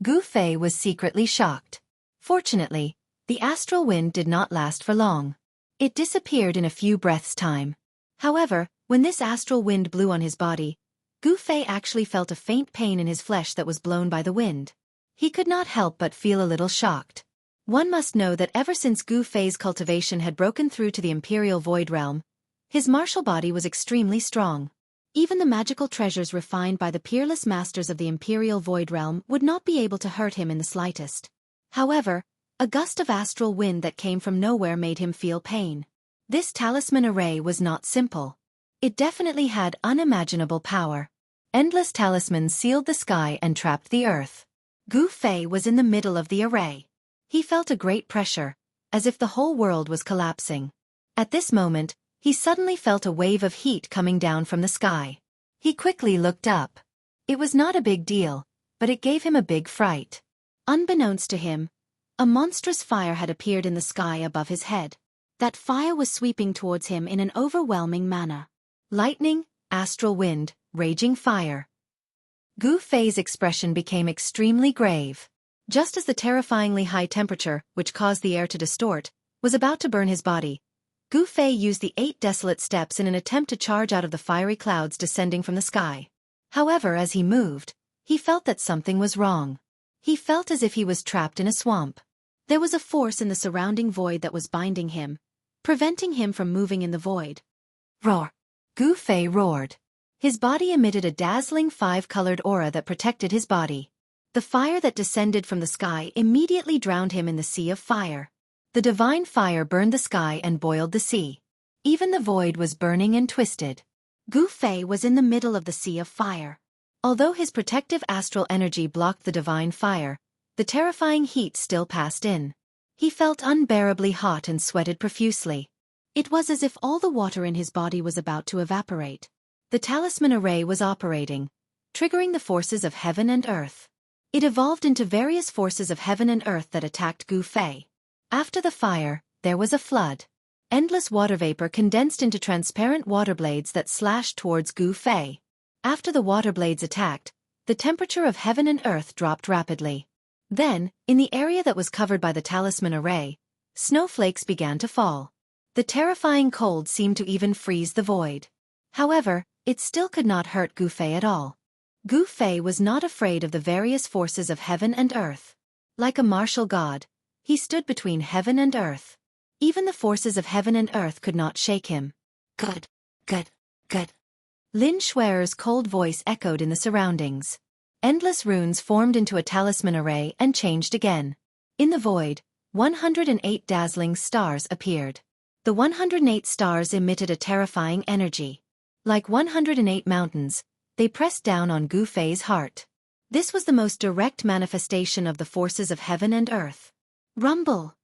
Gu Fei was secretly shocked. Fortunately, the astral wind did not last for long. It disappeared in a few breaths' time. However, when this astral wind blew on his body, Gu Fei actually felt a faint pain in his flesh that was blown by the wind. He could not help but feel a little shocked. One must know that ever since Gu Fei's cultivation had broken through to the Imperial Void Realm, his martial body was extremely strong. Even the magical treasures refined by the peerless masters of the Imperial Void Realm would not be able to hurt him in the slightest. However, a gust of astral wind that came from nowhere made him feel pain. This talisman array was not simple. It definitely had unimaginable power. Endless talismans sealed the sky and trapped the earth. Gu Fei was in the middle of the array. He felt a great pressure, as if the whole world was collapsing. At this moment, he suddenly felt a wave of heat coming down from the sky. He quickly looked up. It was not a big deal, but it gave him a big fright. Unbeknownst to him, a monstrous fire had appeared in the sky above his head. That fire was sweeping towards him in an overwhelming manner. Lightning, astral wind, raging fire. Gu Fei's expression became extremely grave. Just as the terrifyingly high temperature, which caused the air to distort, was about to burn his body, Gu Fei used the 8 desolate steps in an attempt to charge out of the fiery clouds descending from the sky. However, as he moved, he felt that something was wrong. He felt as if he was trapped in a swamp. There was a force in the surrounding void that was binding him, preventing him from moving in the void. Roar! Gu Fei roared. His body emitted a dazzling 5-colored aura that protected his body. The fire that descended from the sky immediately drowned him in the sea of fire. The divine fire burned the sky and boiled the sea. Even the void was burning and twisted. Gu Fei was in the middle of the sea of fire. Although his protective astral energy blocked the divine fire, the terrifying heat still passed in. He felt unbearably hot and sweated profusely. It was as if all the water in his body was about to evaporate. The talisman array was operating, triggering the forces of heaven and earth. It evolved into various forces of heaven and earth that attacked Gu Fei. After the fire, there was a flood. Endless water vapor condensed into transparent water blades that slashed towards Gu Fei. After the water blades attacked, the temperature of heaven and earth dropped rapidly. Then, in the area that was covered by the talisman array, snowflakes began to fall. The terrifying cold seemed to even freeze the void. However, it still could not hurt Gu Fei at all. Gu Fei was not afraid of the various forces of heaven and earth. Like a martial god, he stood between heaven and earth. Even the forces of heaven and earth could not shake him. Good. Lin Xue's cold voice echoed in the surroundings. Endless runes formed into a talisman array and changed again. In the void, 108 dazzling stars appeared. The 108 stars emitted a terrifying energy. Like 108 mountains, they pressed down on Gu Fei's heart. This was the most direct manifestation of the forces of heaven and earth. Rumble!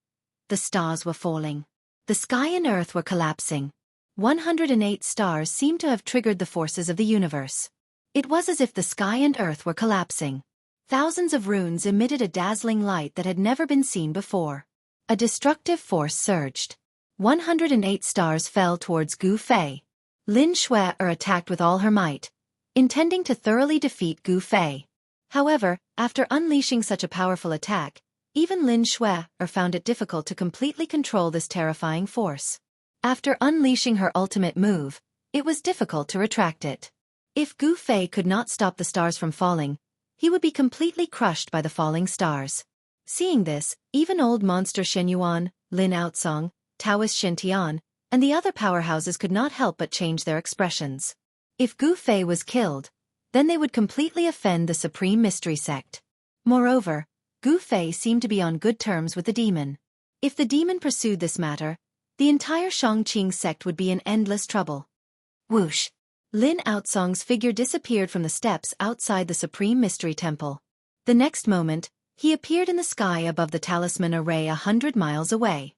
The stars were falling. The sky and earth were collapsing. 108 stars seemed to have triggered the forces of the universe. It was as if the sky and earth were collapsing. Thousands of runes emitted a dazzling light that had never been seen before. A destructive force surged. 108 stars fell towards Gu Fei. Lin Xue attacked with all her might, intending to thoroughly defeat Gu Fei. However, after unleashing such a powerful attack, even Lin Xue found it difficult to completely control this terrifying force. After unleashing her ultimate move, it was difficult to retract it. If Gu Fei could not stop the stars from falling, he would be completely crushed by the falling stars. Seeing this, even old monster Shen Yuan, Lin Outsong, Taoist Shen Tian, and the other powerhouses could not help but change their expressions. If Gu Fei was killed, then they would completely offend the Supreme Mystery Sect. Moreover, Gu Fei seemed to be on good terms with the demon. If the demon pursued this matter, the entire Xianxia sect would be in endless trouble. Whoosh! Lin Outsong's figure disappeared from the steps outside the Supreme Mystery Temple. The next moment, he appeared in the sky above the talisman array 100 miles away.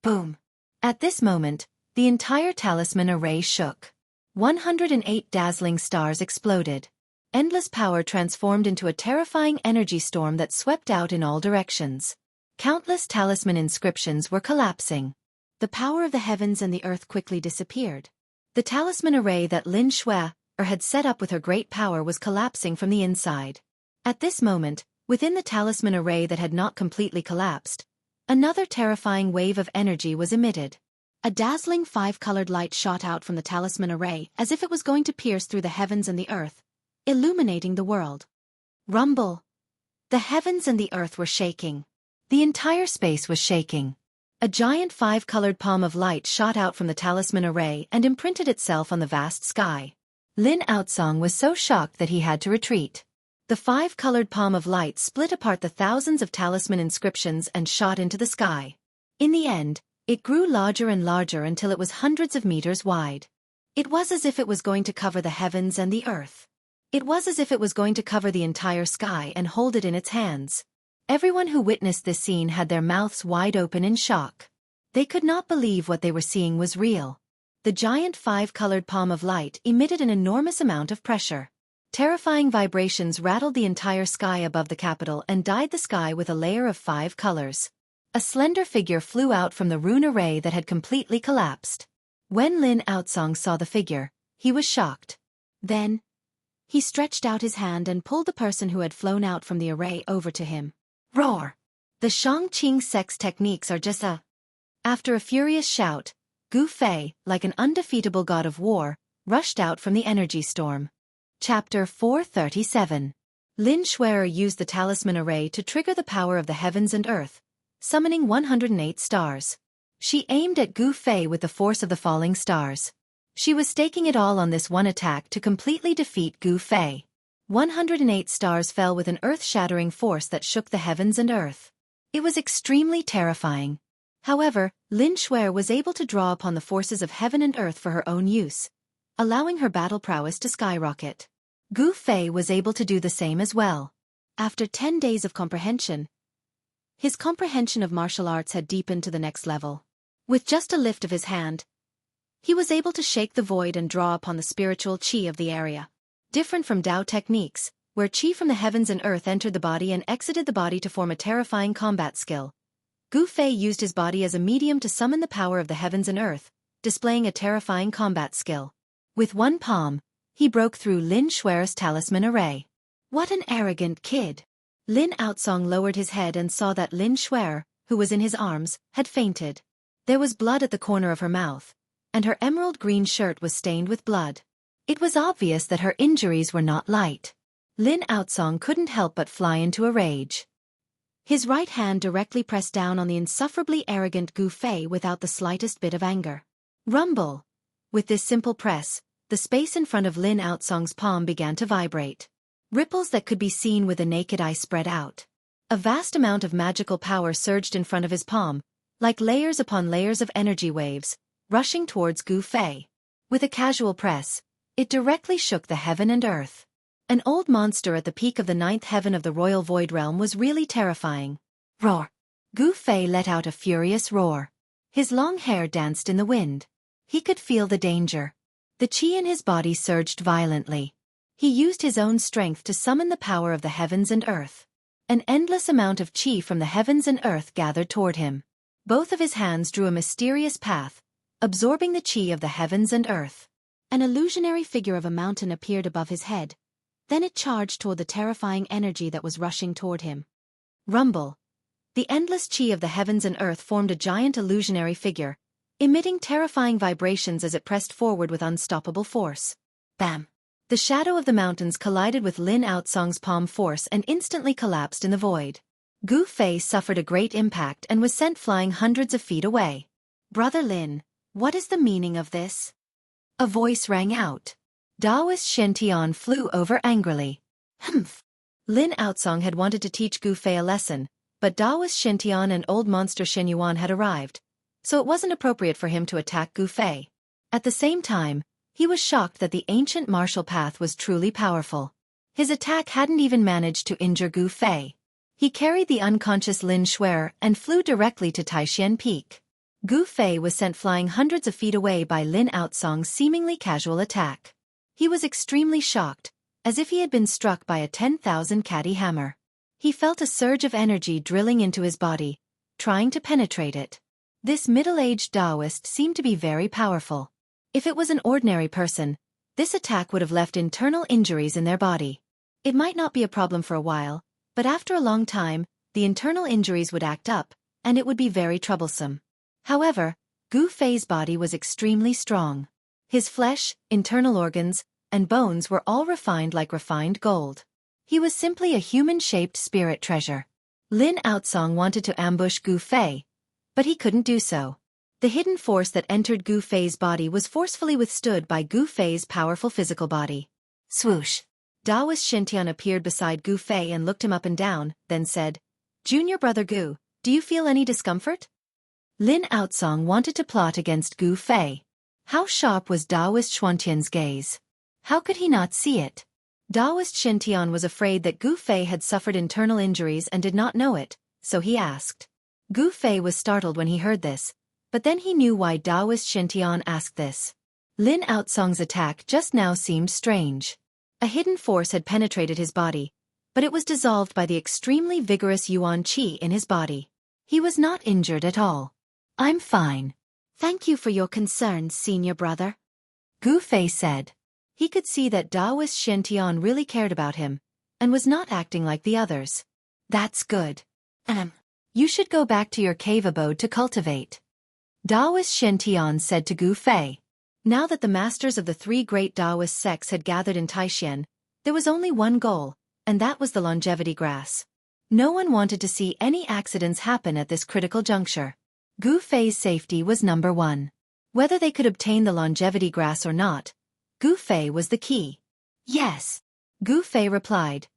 Boom! At this moment, the entire talisman array shook. 108 dazzling stars exploded. Endless power transformed into a terrifying energy storm that swept out in all directions. Countless talisman inscriptions were collapsing. The power of the heavens and the earth quickly disappeared. The talisman array that Lin Xue had set up with her great power was collapsing from the inside. At this moment, within the talisman array that had not completely collapsed, another terrifying wave of energy was emitted. A dazzling 5-colored light shot out from the talisman array as if it was going to pierce through the heavens and the earth, illuminating the world. Rumble! The heavens and the earth were shaking. The entire space was shaking. A giant 5-colored palm of light shot out from the talisman array and imprinted itself on the vast sky. Lin Outsong was so shocked that he had to retreat. The 5-colored palm of light split apart the thousands of talisman inscriptions and shot into the sky. In the end, it grew larger and larger until it was hundreds of meters wide. It was as if it was going to cover the heavens and the earth. It was as if it was going to cover the entire sky and hold it in its hands. Everyone who witnessed this scene had their mouths wide open in shock. They could not believe what they were seeing was real. The giant 5-colored palm of light emitted an enormous amount of pressure. Terrifying vibrations rattled the entire sky above the capital and dyed the sky with a layer of 5 colors. A slender figure flew out from the rune array that had completely collapsed. When Lin Outsong saw the figure, he was shocked. Then, he stretched out his hand and pulled the person who had flown out from the array over to him. Roar! The Xianxia sex techniques are just a... After a furious shout, Gu Fei, like an undefeatable god of war, rushed out from the energy storm. Chapter 437. Lin Xueqi used the talisman array to trigger the power of the heavens and earth, summoning 108 stars. She aimed at Gu Fei with the force of the falling stars. She was staking it all on this one attack to completely defeat Gu Fei. 108 stars fell with an earth-shattering force that shook the heavens and earth. It was extremely terrifying. However, Lin Xueqi was able to draw upon the forces of heaven and earth for her own use, allowing her battle prowess to skyrocket. Gu Fei was able to do the same as well. After 10 days of comprehension, his comprehension of martial arts had deepened to the next level. With just a lift of his hand, he was able to shake the void and draw upon the spiritual qi of the area. Different from Dao techniques, where qi from the heavens and earth entered the body and exited the body to form a terrifying combat skill, Gu Fei used his body as a medium to summon the power of the heavens and earth, displaying a terrifying combat skill. With one palm, he broke through Lin Xueqi's talisman array. What an arrogant kid! Lin Outsong lowered his head and saw that Lin Xueqi, who was in his arms, had fainted. There was blood at the corner of her mouth, and her emerald green shirt was stained with blood. It was obvious that her injuries were not light. Lin Outsong couldn't help but fly into a rage. His right hand directly pressed down on the insufferably arrogant Gu Fei without the slightest bit of anger. Rumble! With this simple press, the space in front of Lin Outsong's palm began to vibrate. Ripples that could be seen with the naked eye spread out. A vast amount of magical power surged in front of his palm, like layers upon layers of energy waves, rushing towards Gu Fei. With a casual press, it directly shook the heaven and earth. An old monster at the peak of the 9th heaven of the royal void realm was really terrifying. Roar! Gu Fei let out a furious roar. His long hair danced in the wind. He could feel the danger. The qi in his body surged violently. He used his own strength to summon the power of the heavens and earth. An endless amount of qi from the heavens and earth gathered toward him. Both of his hands drew a mysterious path, absorbing the qi of the heavens and earth. An illusionary figure of a mountain appeared above his head. Then it charged toward the terrifying energy that was rushing toward him. Rumble! The endless qi of the heavens and earth formed a giant illusionary figure, emitting terrifying vibrations as it pressed forward with unstoppable force. Bam! The shadow of the mountains collided with Lin Outsong's palm force and instantly collapsed in the void. Gu Fei suffered a great impact and was sent flying hundreds of feet away. Brother Lin, what is the meaning of this? A voice rang out. Daoist Xianxia flew over angrily. Humph! Lin Outsong had wanted to teach Gu Fei a lesson, but Daoist Xianxia and old monster Xianyuan had arrived, so it wasn't appropriate for him to attack Gu Fei. At the same time, he was shocked that the ancient martial path was truly powerful. His attack hadn't even managed to injure Gu Fei. He carried the unconscious Lin Xueqi and flew directly to Taishan Peak. Gu Fei was sent flying hundreds of feet away by Lin Outsong's seemingly casual attack. He was extremely shocked, as if he had been struck by a 10,000 caddy hammer. He felt a surge of energy drilling into his body, trying to penetrate it. This middle-aged Taoist seemed to be very powerful. If it was an ordinary person, this attack would have left internal injuries in their body. It might not be a problem for a while, but after a long time, the internal injuries would act up, and it would be very troublesome. However, Gu Fei's body was extremely strong. His flesh, internal organs, and bones were all refined like refined gold. He was simply a human-shaped spirit treasure. Lin Outsong wanted to ambush Gu Fei, but he couldn't do so. The hidden force that entered Gu Fei's body was forcefully withstood by Gu Fei's powerful physical body. Swoosh! Daoist Xintian appeared beside Gu Fei and looked him up and down, then said, "Junior brother Gu, do you feel any discomfort?" Lin Outsong wanted to plot against Gu Fei. How sharp was Daoist Xintian's gaze? How could he not see it? Daoist Xintian was afraid that Gu Fei had suffered internal injuries and did not know it, so he asked. Gu Fei was startled when he heard this, but then he knew why Daoist Xintian asked this. Lin Outsong's attack just now seemed strange. A hidden force had penetrated his body, but it was dissolved by the extremely vigorous Yuan Qi in his body. He was not injured at all. "I'm fine. Thank you for your concern, senior brother," Gu Fei said. He could see that Daoist Xintian really cared about him, and was not acting like the others. "That's good. You should go back to your cave abode to cultivate," Daoist Xintian said to Gu Fei. Now that the masters of the three great Daoist sects had gathered in Taishan, there was only one goal, and that was the longevity grass. No one wanted to see any accidents happen at this critical juncture. Gu Fei's safety was number one. Whether they could obtain the longevity grass or not, Gu Fei was the key. "Yes," Gu Fei replied,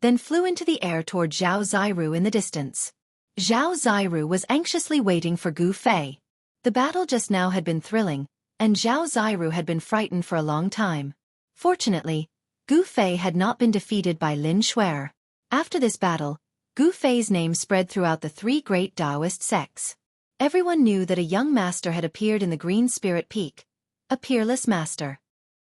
then flew into the air toward Zhao Ziru in the distance. Zhao Ziru was anxiously waiting for Gu Fei. The battle just now had been thrilling, and Zhao Ziru had been frightened for a long time. Fortunately, Gu Fei had not been defeated by Lin Xueqi. After this battle, Gu Fei's name spread throughout the three great Daoist sects. Everyone knew that a young master had appeared in the Green Spirit Peak, a peerless master.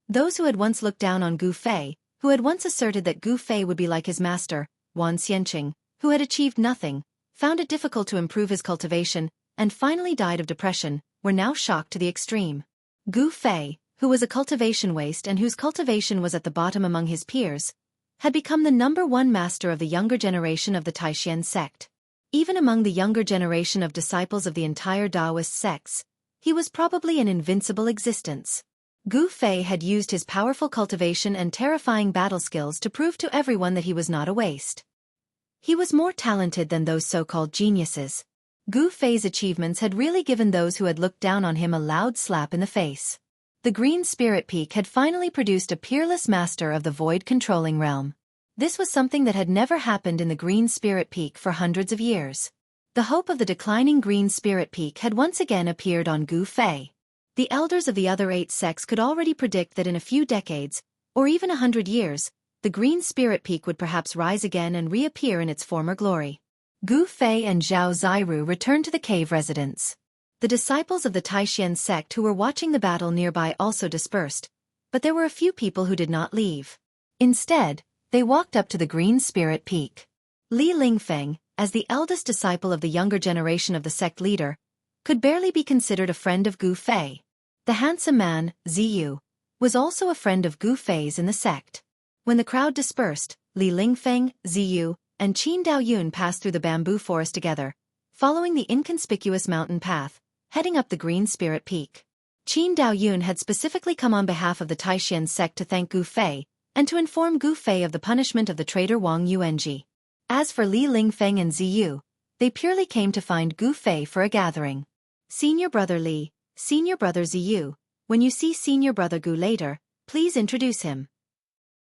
Those who had once looked down on Gu Fei, who had once asserted that Gu Fei would be like his master, Wan Xianxia, who had achieved nothing, found it difficult to improve his cultivation, and finally died of depression, were now shocked to the extreme. Gu Fei, who was a cultivation waste and whose cultivation was at the bottom among his peers, had become the #1 master of the younger generation of the Taishan sect. Even among the younger generation of disciples of the entire Daoist sects, he was probably an invincible existence. Gu Fei had used his powerful cultivation and terrifying battle skills to prove to everyone that he was not a waste. He was more talented than those so-called geniuses. Gu Fei's achievements had really given those who had looked down on him a loud slap in the face. The Green Spirit Peak had finally produced a peerless master of the void-controlling realm. This was something that had never happened in the Green Spirit Peak for hundreds of years. The hope of the declining Green Spirit Peak had once again appeared on Gu Fei. The elders of the other 8 sects could already predict that in a few decades, or even 100 years, the Green Spirit Peak would perhaps rise again and reappear in its former glory. Gu Fei and Zhao Ziru returned to the cave residence. The disciples of the Taishan sect who were watching the battle nearby also dispersed, but there were a few people who did not leave. Instead, they walked up to the Green Spirit Peak. Li Lingfeng, as the eldest disciple of the younger generation of the sect leader, could barely be considered a friend of Gu Fei. The handsome man, Ziyu, was also a friend of Gu Fei's in the sect. When the crowd dispersed, Li Lingfeng, Ziyu, and Qin Daoyun passed through the bamboo forest together, following the inconspicuous mountain path, heading up the Green Spirit Peak. Qin Daoyun had specifically come on behalf of the Taishan sect to thank Gu Fei, and to inform Gu Fei of the punishment of the traitor Wang Yuanji. As for Li Lingfeng and Ziyu, they purely came to find Gu Fei for a gathering. Senior brother Li, senior brother Ziyu, when you see senior brother Gu later, please introduce him,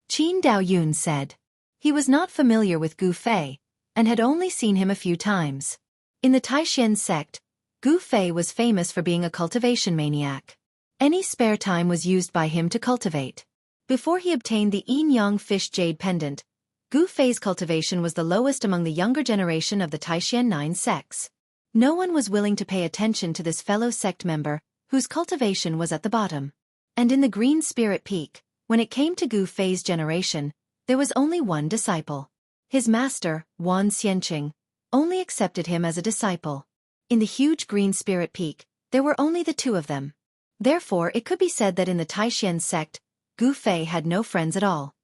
Qin Daoyun said. He was not familiar with Gu Fei, and had only seen him a few times. In the Taishan sect, Gu Fei was famous for being a cultivation maniac. Any spare time was used by him to cultivate. Before he obtained the Yin-Yang Fish Jade Pendant, Gu Fei's cultivation was the lowest among the younger generation of the Taishan 9 sects. No one was willing to pay attention to this fellow sect member, whose cultivation was at the bottom. And in the Green Spirit Peak, when it came to Gu Fei's generation, there was only one disciple. His master, Wan Xianxia, only accepted him as a disciple. In the huge Green Spirit Peak, there were only the 2 of them. Therefore it could be said that in the Taishan sect, Gu Fei had no friends at all.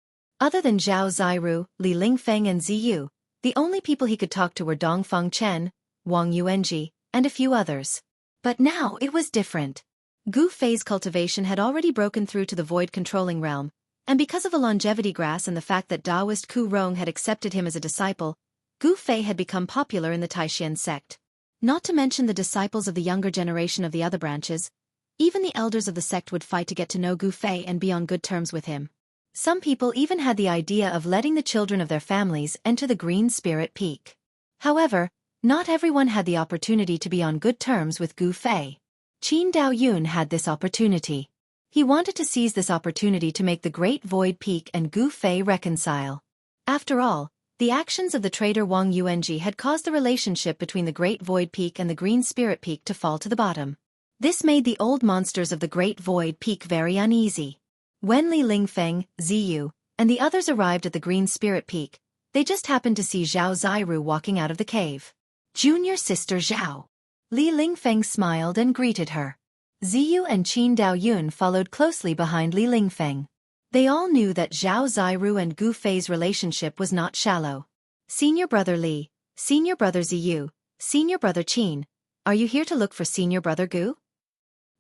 Other than Zhao Ziru, Li Lingfeng and Ziyu, the only people he could talk to were Dongfang Chen, Wang Yuanji, and a few others. But now it was different. Gu Fei's cultivation had already broken through to the void-controlling realm, And because of the longevity grass and the fact that Taoist Ku Rong had accepted him as a disciple, Gu Fei had become popular in the Taishan sect. Not to mention the disciples of the younger generation of the other branches, even the elders of the sect would fight to get to know Gu Fei and be on good terms with him. Some people even had the idea of letting the children of their families enter the Green Spirit Peak. However, not everyone had the opportunity to be on good terms with Gu Fei. Qin Daoyun had this opportunity. He wanted to seize this opportunity to make the Great Void Peak and Gu Fei reconcile. After all, the actions of the traitor Wang Yuanji had caused the relationship between the Great Void Peak and the Green Spirit Peak to fall to the bottom. This made the old monsters of the Great Void Peak very uneasy. When Li Lingfeng, Ziyu, and the others arrived at the Green Spirit Peak, they just happened to see Zhao Ziru walking out of the cave. Junior sister Zhao. Li Lingfeng smiled and greeted her. Ziyu and Qin Daoyun followed closely behind Li Lingfeng. They all knew that Zhao Ziru and Gu Fei's relationship was not shallow. Senior brother Li, senior brother Ziyu, senior brother Qin, are you here to look for senior brother Gu?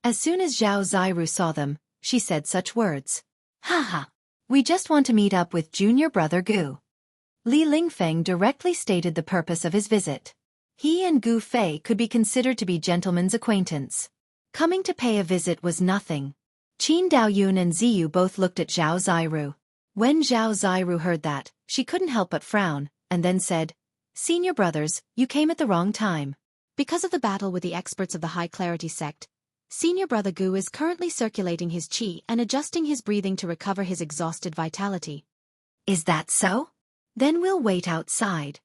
As soon as Zhao Ziru saw them, she said such words. Haha, we just want to meet up with junior brother Gu. Li Lingfeng directly stated the purpose of his visit. He and Gu Fei could be considered to be gentlemen's acquaintance. Coming to pay a visit was nothing. Qin Daoyun and Ziyu both looked at Zhao Ziru. When Zhao Ziru heard that, she couldn't help but frown, and then said, Senior brothers, you came at the wrong time. Because of the battle with the experts of the High Clarity sect, Senior brother Gu is currently circulating his qi and adjusting his breathing to recover his exhausted vitality. Is that so? Then we'll wait outside.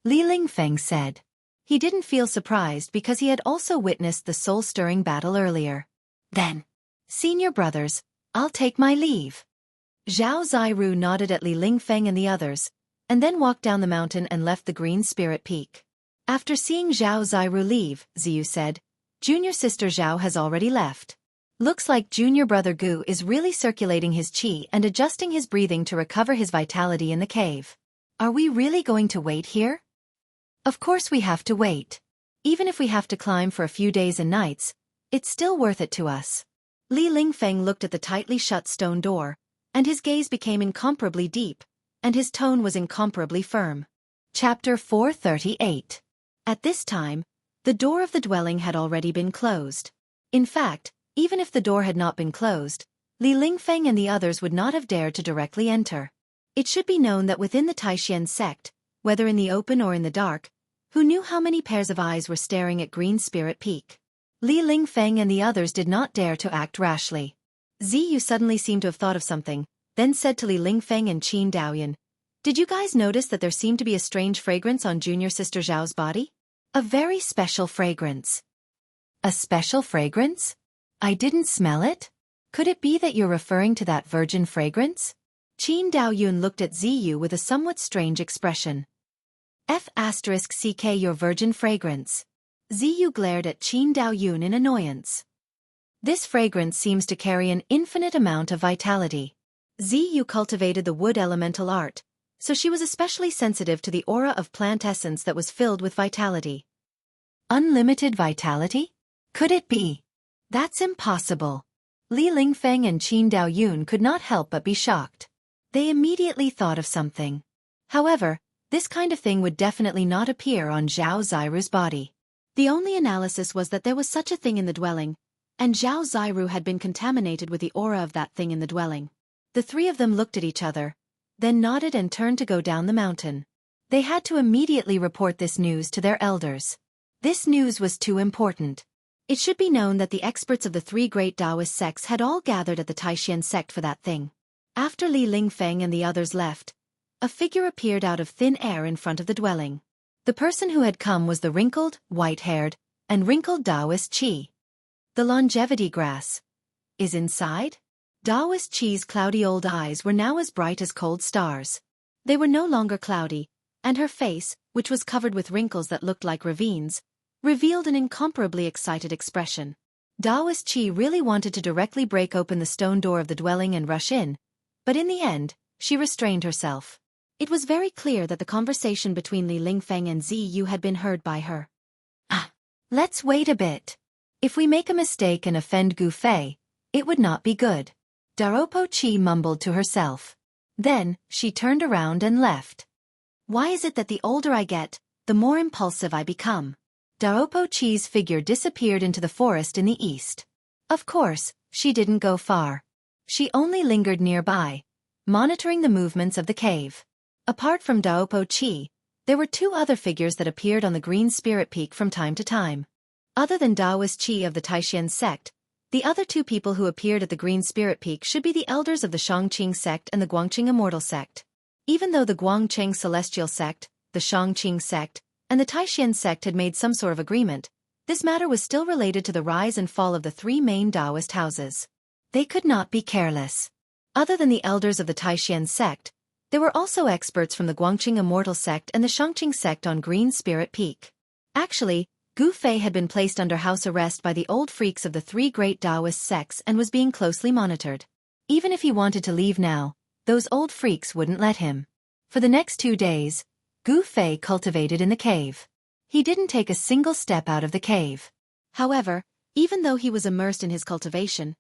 Li Lingfeng said. He didn't feel surprised because he had also witnessed the soul-stirring battle earlier. Then, Senior brothers, I'll take my leave. Zhao Ziru nodded at Li Lingfeng and the others, and then walked down the mountain and left the Green Spirit Peak. After seeing Zhao Ziru leave, Ziyu said, Junior sister Zhao has already left. Looks like junior brother Gu is really circulating his qi and adjusting his breathing to recover his vitality in the cave. Are we really going to wait here? Of course we have to wait. Even if we have to climb for a few days and nights, it's still worth it to us. Li Lingfeng looked at the tightly shut stone door, and his gaze became incomparably deep, and his tone was incomparably firm. Chapter 438. At this time, the door of the dwelling had already been closed. In fact, even if the door had not been closed, Li Lingfeng and the others would not have dared to directly enter. It should be known that within the Taishan sect, whether in the open or in the dark, who knew how many pairs of eyes were staring at Green Spirit Peak? Li Lingfeng and the others did not dare to act rashly. Ziyu suddenly seemed to have thought of something, then said to Li Lingfeng and Qin Daoyun, Did you guys notice that there seemed to be a strange fragrance on junior sister Zhao's body? A very special fragrance. A special fragrance? I didn't smell it? Could it be that you're referring to that virgin fragrance? Qin Daoyun looked at Ziyu with a somewhat strange expression. F***ck your virgin fragrance. Ziyu glared at Qin Daoyun in annoyance. This fragrance seems to carry an infinite amount of vitality. Ziyu cultivated the wood elemental art, so she was especially sensitive to the aura of plant essence that was filled with vitality. Unlimited vitality? Could it be? That's impossible. Li Lingfeng and Qin Daoyun could not help but be shocked. They immediately thought of something. However, this kind of thing would definitely not appear on Zhao Ziru's body. The only analysis was that there was such a thing in the dwelling, and Zhao Ziru had been contaminated with the aura of that thing in the dwelling. The three of them looked at each other, then nodded and turned to go down the mountain. They had to immediately report this news to their elders. This news was too important. It should be known that the experts of the three great Taoist sects had all gathered at the Taishan sect for that thing. After Li Lingfeng and the others left, a figure appeared out of thin air in front of the dwelling. The person who had come was the wrinkled, white-haired, and wrinkled Taoist Qi. The longevity grass is inside? Taoist Qi's cloudy old eyes were now as bright as cold stars. They were no longer cloudy, and her face, which was covered with wrinkles that looked like ravines, revealed an incomparably excited expression. Taoist Qi really wanted to directly break open the stone door of the dwelling and rush in, but in the end, she restrained herself. It was very clear that the conversation between Li Lingfeng and Ziyu had been heard by her. Let's wait a bit. If we make a mistake and offend Gu Fei, it would not be good. Daopo Chi mumbled to herself. Then, she turned around and left. Why is it that the older I get, the more impulsive I become? Daopo Chi's figure disappeared into the forest in the east. Of course, she didn't go far. She only lingered nearby, monitoring the movements of the cave. Apart from Daopo Chi, there were two other figures that appeared on the Green Spirit Peak from time to time. Other than Taoist Qi of the Taishan sect, the other two people who appeared at the Green Spirit Peak should be the elders of the Shangqing sect and the Guangqing Immortal sect. Even though the Guangqing Celestial sect, the Shangqing sect, and the Taishan sect had made some sort of agreement, this matter was still related to the rise and fall of the three main Taoist houses. They could not be careless. Other than the elders of the Taishan sect, there were also experts from the Guangqing Immortal sect and the Shangqing sect on Green Spirit Peak. Actually, Gu Fei had been placed under house arrest by the old freaks of the three great Taoist sects and was being closely monitored. Even if he wanted to leave now, those old freaks wouldn't let him. For the next 2 days, Gu Fei cultivated in the cave. He didn't take a single step out of the cave. However, even though he was immersed in his cultivation,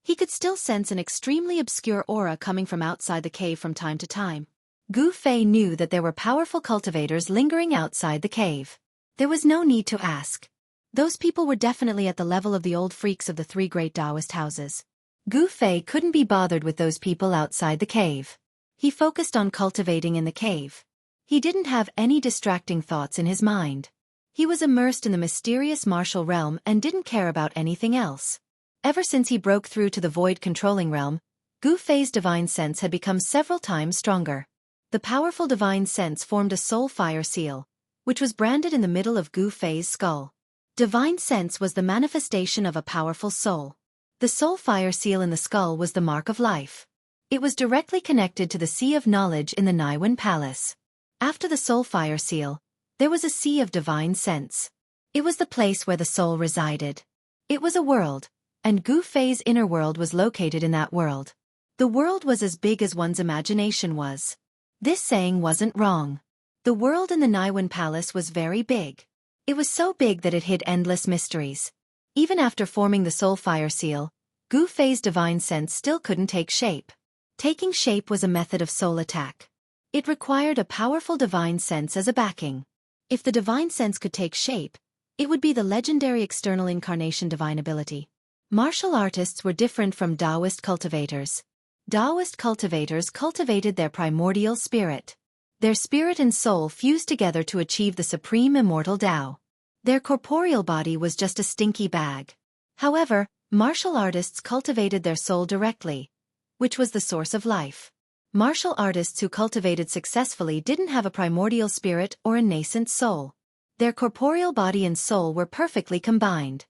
he could still sense an extremely obscure aura coming from outside the cave from time to time. Gu Fei knew that there were powerful cultivators lingering outside the cave. There was no need to ask. Those people were definitely at the level of the old freaks of the three great Taoist houses. Gu Fei couldn't be bothered with those people outside the cave. He focused on cultivating in the cave. He didn't have any distracting thoughts in his mind. He was immersed in the mysterious martial realm and didn't care about anything else. Ever since he broke through to the void controlling realm, Gu Fei's divine sense had become several times stronger. The powerful divine sense formed a soul fire seal, which was branded in the middle of Gu Fei's skull. Divine sense was the manifestation of a powerful soul. The soul fire seal in the skull was the mark of life. It was directly connected to the Sea of Knowledge in the Naiwen Palace. After the soul fire seal, there was a Sea of Divine Sense. It was the place where the soul resided. It was a world, and Gu Fei's inner world was located in that world. The world was as big as one's imagination was. This saying wasn't wrong. The world in the Naiwen Palace was very big. It was so big that it hid endless mysteries. Even after forming the soul fire seal, Gu Fei's divine sense still couldn't take shape. Taking shape was a method of soul attack. It required a powerful divine sense as a backing. If the divine sense could take shape, it would be the legendary external incarnation divine ability. Martial artists were different from Taoist cultivators. Taoist cultivators cultivated their primordial spirit. Their spirit and soul fused together to achieve the supreme immortal Tao. Their corporeal body was just a stinky bag. However, martial artists cultivated their soul directly, which was the source of life. Martial artists who cultivated successfully didn't have a primordial spirit or a nascent soul. Their corporeal body and soul were perfectly combined.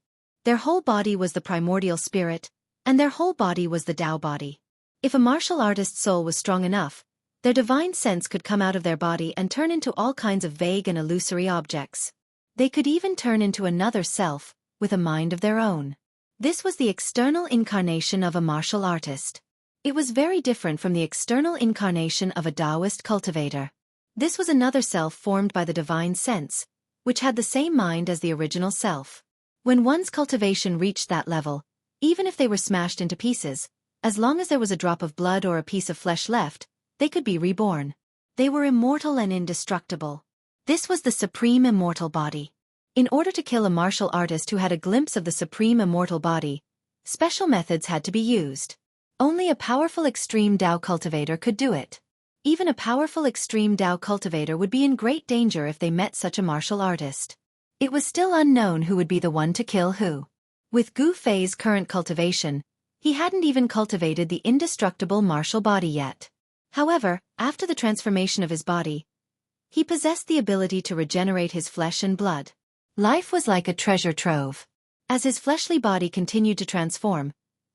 Their whole body was the primordial spirit, and their whole body was the Tao body. If a martial artist's soul was strong enough, their divine sense could come out of their body and turn into all kinds of vague and illusory objects. They could even turn into another self, with a mind of their own. This was the external incarnation of a martial artist. It was very different from the external incarnation of a Taoist cultivator. This was another self formed by the divine sense, which had the same mind as the original self. When one's cultivation reached that level, even if they were smashed into pieces, as long as there was a drop of blood or a piece of flesh left, they could be reborn. They were immortal and indestructible. This was the supreme immortal body. In order to kill a martial artist who had a glimpse of the supreme immortal body, special methods had to be used. Only a powerful extreme Tao cultivator could do it. Even a powerful extreme Tao cultivator would be in great danger if they met such a martial artist. It was still unknown who would be the one to kill who. With Gu Fei's current cultivation, he hadn't even cultivated the indestructible martial body yet. However, after the transformation of his body, he possessed the ability to regenerate his flesh and blood. Life was like a treasure trove. As his fleshly body continued to transform,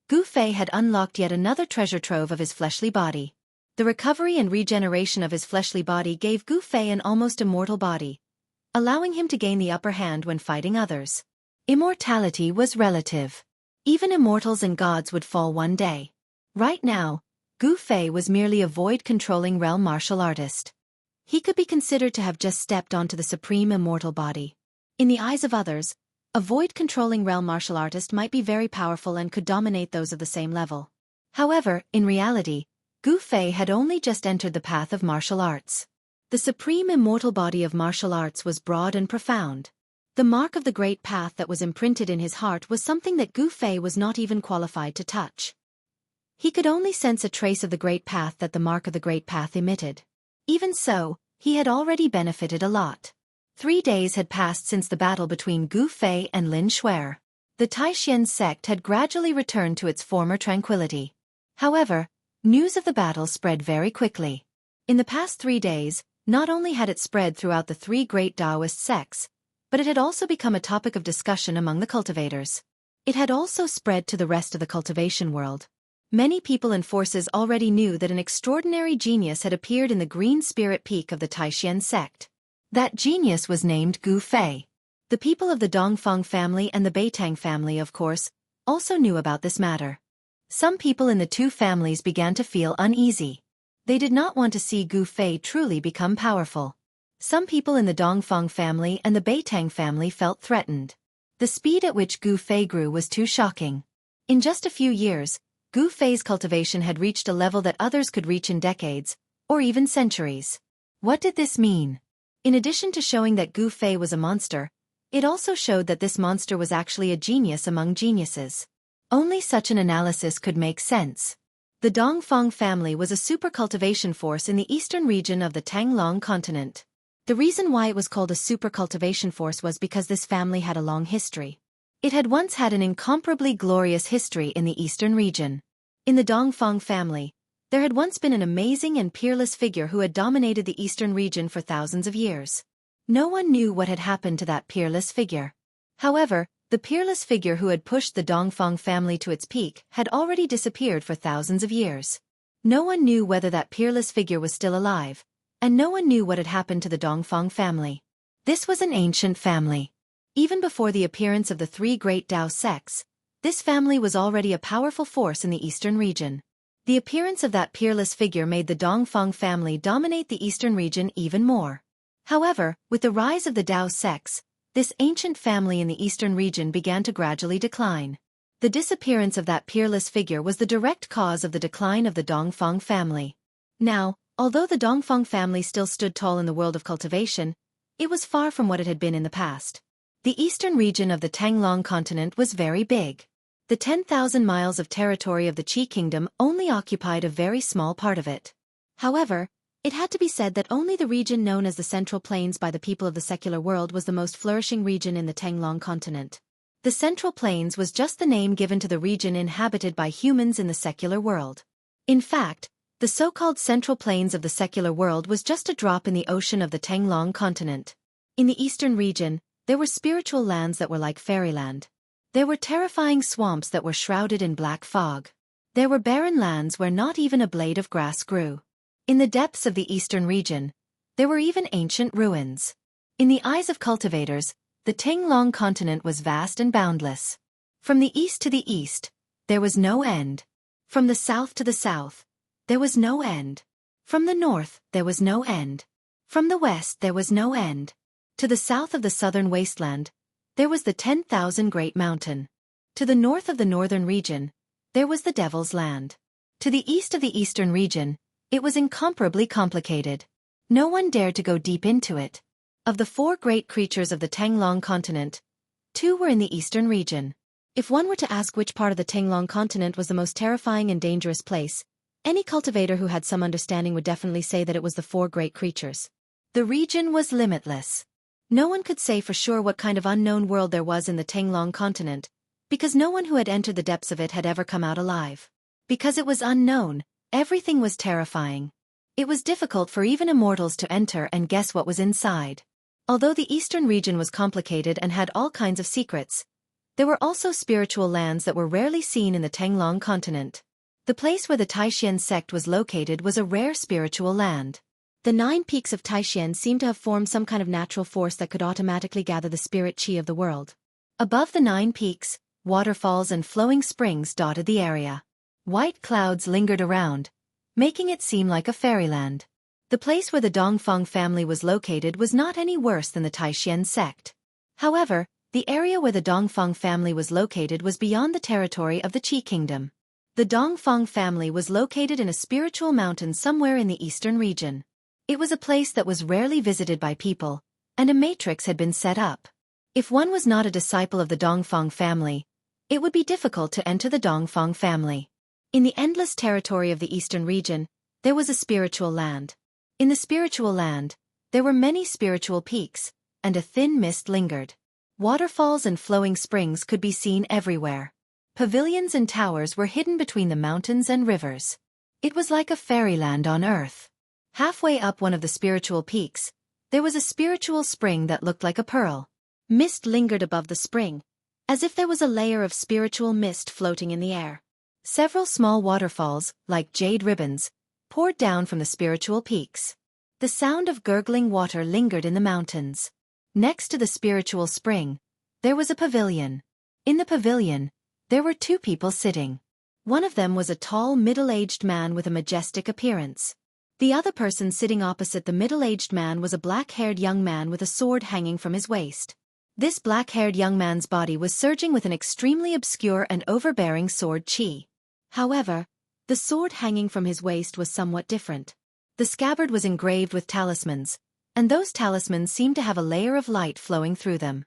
Gu Fei had unlocked yet another treasure trove of his fleshly body. The recovery and regeneration of his fleshly body gave Gu Fei an almost immortal body, allowing him to gain the upper hand when fighting others. Immortality was relative. Even immortals and gods would fall one day. Right now, Gu Fei was merely a void-controlling realm martial artist. He could be considered to have just stepped onto the supreme immortal body. In the eyes of others, a void-controlling realm martial artist might be very powerful and could dominate those of the same level. However, in reality, Gu Fei had only just entered the path of martial arts. The supreme immortal body of martial arts was broad and profound. The mark of the great path that was imprinted in his heart was something that Gu Fei was not even qualified to touch. He could only sense a trace of the great path that the mark of the great path emitted. Even so, he had already benefited a lot. 3 days had passed since the battle between Gu Fei and Lin Xuer. The Taishan sect had gradually returned to its former tranquility. However, news of the battle spread very quickly. In the past 3 days, not only had it spread throughout the 3 great Taoist sects, but it had also become a topic of discussion among the cultivators. It had also spread to the rest of the cultivation world. Many people and forces already knew that an extraordinary genius had appeared in the green spirit peak of the Taishan sect. That genius was named Gu Fei. The people of the Dongfang family and the Beitang family, of course, also knew about this matter. Some people in the 2 families began to feel uneasy. They did not want to see Gu Fei truly become powerful. Some people in the Dongfang family and the Beitang family felt threatened. The speed at which Gu Fei grew was too shocking. In just a few years, Gu Fei's cultivation had reached a level that others could reach in decades, or even centuries. What did this mean? In addition to showing that Gu Fei was a monster, it also showed that this monster was actually a genius among geniuses. Only such an analysis could make sense. The Dongfang family was a super cultivation force in the eastern region of the Tanglong continent. The reason why it was called a super cultivation force was because this family had a long history. It had once had an incomparably glorious history in the eastern region. In the Dongfang family, there had once been an amazing and peerless figure who had dominated the eastern region for thousands of years. No one knew what had happened to that peerless figure. However, the peerless figure who had pushed the Dongfang family to its peak had already disappeared for thousands of years. No one knew whether that peerless figure was still alive, and no one knew what had happened to the Dongfang family. This was an ancient family. Even before the appearance of the 3 great Tao sects, this family was already a powerful force in the eastern region. The appearance of that peerless figure made the Dongfang family dominate the eastern region even more. However, with the rise of the Tao sects, this ancient family in the eastern region began to gradually decline. The disappearance of that peerless figure was the direct cause of the decline of the Dongfang family. Now, although the Dongfang family still stood tall in the world of cultivation, it was far from what it had been in the past. The eastern region of the Tanglong continent was very big. The 10,000 miles of territory of the Qi kingdom only occupied a very small part of it. However, it had to be said that only the region known as the Central Plains by the people of the secular world was the most flourishing region in the Tanglong continent. The Central Plains was just the name given to the region inhabited by humans in the secular world. In fact, the so-called Central Plains of the secular world was just a drop in the ocean of the Tanglong continent. In the eastern region, there were spiritual lands that were like fairyland. There were terrifying swamps that were shrouded in black fog. There were barren lands where not even a blade of grass grew. In the depths of the eastern region, there were even ancient ruins. In the eyes of cultivators, the Tanglong continent was vast and boundless. From the east to the east, there was no end. From the south to the south, there was no end. From the north, there was no end. From the west, there was no end. To the south of the southern wasteland, there was the 10,000 Great Mountain. To the north of the northern region, there was the Devil's Land. To the east of the eastern region, it was incomparably complicated. No one dared to go deep into it. Of the 4 great creatures of the Tanglong continent, 2 were in the eastern region. If one were to ask which part of the Tanglong continent was the most terrifying and dangerous place, any cultivator who had some understanding would definitely say that it was the 4 great creatures. The region was limitless. No one could say for sure what kind of unknown world there was in the Tanglong continent, because no one who had entered the depths of it had ever come out alive. Because it was unknown, everything was terrifying. It was difficult for even immortals to enter and guess what was inside. Although the eastern region was complicated and had all kinds of secrets, there were also spiritual lands that were rarely seen in the Tanglong continent. The place where the Taishan sect was located was a rare spiritual land. The 9 peaks of Taishan seemed to have formed some kind of natural force that could automatically gather the spirit qi of the world. Above the 9 peaks, waterfalls and flowing springs dotted the area. White clouds lingered around, making it seem like a fairyland. The place where the Dongfang family was located was not any worse than the Taishan sect. However, the area where the Dongfang family was located was beyond the territory of the Qi kingdom. The Dongfang family was located in a spiritual mountain somewhere in the eastern region. It was a place that was rarely visited by people, and a matrix had been set up. If one was not a disciple of the Dongfang family, it would be difficult to enter the Dongfang family. In the endless territory of the eastern region, there was a spiritual land. In the spiritual land, there were many spiritual peaks, and a thin mist lingered. Waterfalls and flowing springs could be seen everywhere. Pavilions and towers were hidden between the mountains and rivers. It was like a fairyland on earth. Halfway up one of the spiritual peaks, there was a spiritual spring that looked like a pearl. Mist lingered above the spring, as if there was a layer of spiritual mist floating in the air. Several small waterfalls, like jade ribbons, poured down from the spiritual peaks. The sound of gurgling water lingered in the mountains. Next to the spiritual spring, there was a pavilion. In the pavilion, there were two people sitting. One of them was a tall, middle-aged man with a majestic appearance. The other person sitting opposite the middle-aged man was a black-haired young man with a sword hanging from his waist. This black-haired young man's body was surging with an extremely obscure and overbearing sword chi. However, the sword hanging from his waist was somewhat different. The scabbard was engraved with talismans, and those talismans seemed to have a layer of light flowing through them.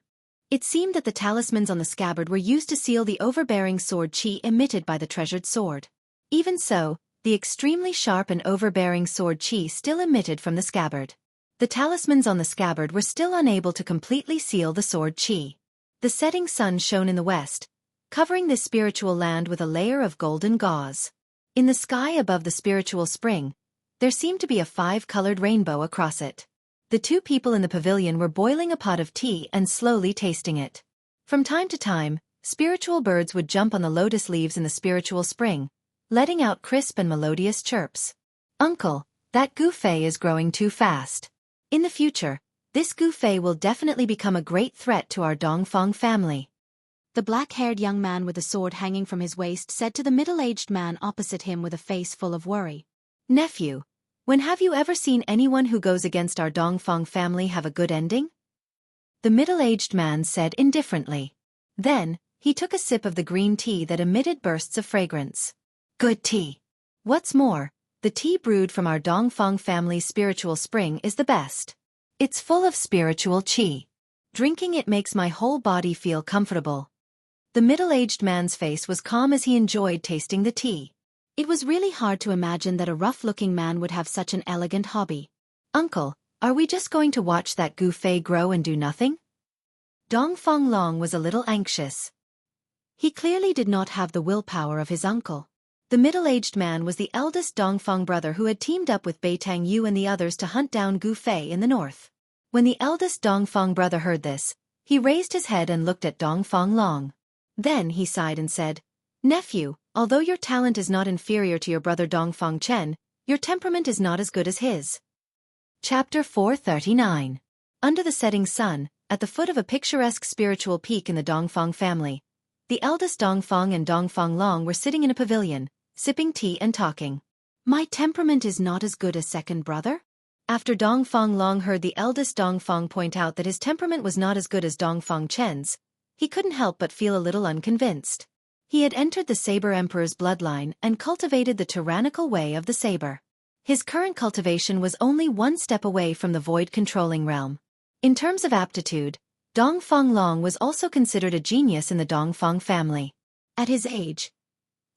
It seemed that the talismans on the scabbard were used to seal the overbearing sword chi emitted by the treasured sword. Even so, the extremely sharp and overbearing sword chi still emitted from the scabbard. The talismans on the scabbard were still unable to completely seal the sword chi. The setting sun shone in the west, covering this spiritual land with a layer of golden gauze. In the sky above the spiritual spring, there seemed to be a 5-colored rainbow across it. The two people in the pavilion were boiling a pot of tea and slowly tasting it. From time to time, spiritual birds would jump on the lotus leaves in the spiritual spring, letting out crisp and melodious chirps. "Uncle, that Gufei is growing too fast. In the future, this Gufei will definitely become a great threat to our Dongfang family." The black-haired young man with the sword hanging from his waist said to the middle-aged man opposite him with a face full of worry. "Nephew, when have you ever seen anyone who goes against our Dongfang family have a good ending?" The middle-aged man said indifferently. Then, he took a sip of the green tea that emitted bursts of fragrance. "Good tea. What's more, the tea brewed from our Dongfang family's spiritual spring is the best. It's full of spiritual qi. Drinking it makes my whole body feel comfortable." The middle-aged man's face was calm as he enjoyed tasting the tea. It was really hard to imagine that a rough-looking man would have such an elegant hobby. "Uncle, are we just going to watch that Gufei grow and do nothing?" Dongfang Long was a little anxious. He clearly did not have the willpower of his uncle. The middle-aged man was the eldest Dongfang brother who had teamed up with Beitang Yu and the others to hunt down Gufei in the north. When the eldest Dongfang brother heard this, he raised his head and looked at Dongfang Long. Then he sighed and said, "Nephew, although your talent is not inferior to your brother Dongfang Chen, your temperament is not as good as his." Chapter 439. Under the setting sun, at the foot of a picturesque spiritual peak in the Dongfang family, the eldest Dongfang and Dongfang Long were sitting in a pavilion, sipping tea and talking. "My temperament is not as good as second brother?" After Dongfang Long heard the eldest Dongfang point out that his temperament was not as good as Dongfang Chen's, he couldn't help but feel a little unconvinced. He had entered the Saber Emperor's bloodline and cultivated the tyrannical way of the saber. His current cultivation was only one step away from the void-controlling realm. In terms of aptitude, Dongfang Long was also considered a genius in the Dongfang family. At his age,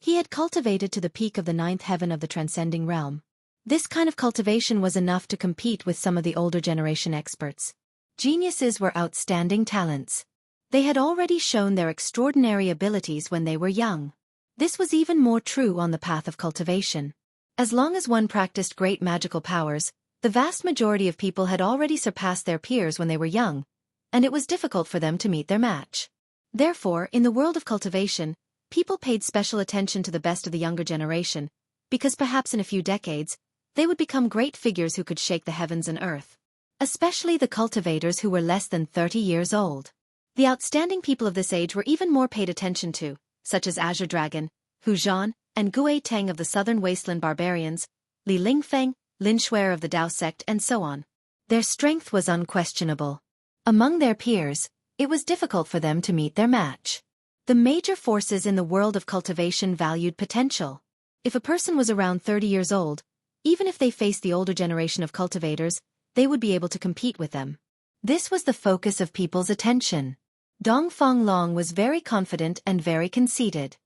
he had cultivated to the peak of the 9th heaven of the transcending realm. This kind of cultivation was enough to compete with some of the older generation experts. Geniuses were outstanding talents. They had already shown their extraordinary abilities when they were young. This was even more true on the path of cultivation. As long as one practiced great magical powers, the vast majority of people had already surpassed their peers when they were young, and it was difficult for them to meet their match. Therefore, in the world of cultivation, people paid special attention to the best of the younger generation, because perhaps in a few decades, they would become great figures who could shake the heavens and earth. Especially the cultivators who were less than 30 years old. The outstanding people of this age were even more paid attention to, such as Azure Dragon, Hu Zhan, and Gui Teng of the Southern Wasteland Barbarians, Li Lingfeng, Lin Shuer of the Dao sect, and so on. Their strength was unquestionable. Among their peers, it was difficult for them to meet their match. The major forces in the world of cultivation valued potential. If a person was around 30 years old, even if they faced the older generation of cultivators, they would be able to compete with them. This was the focus of people's attention. Dongfang Long was very confident and very conceited.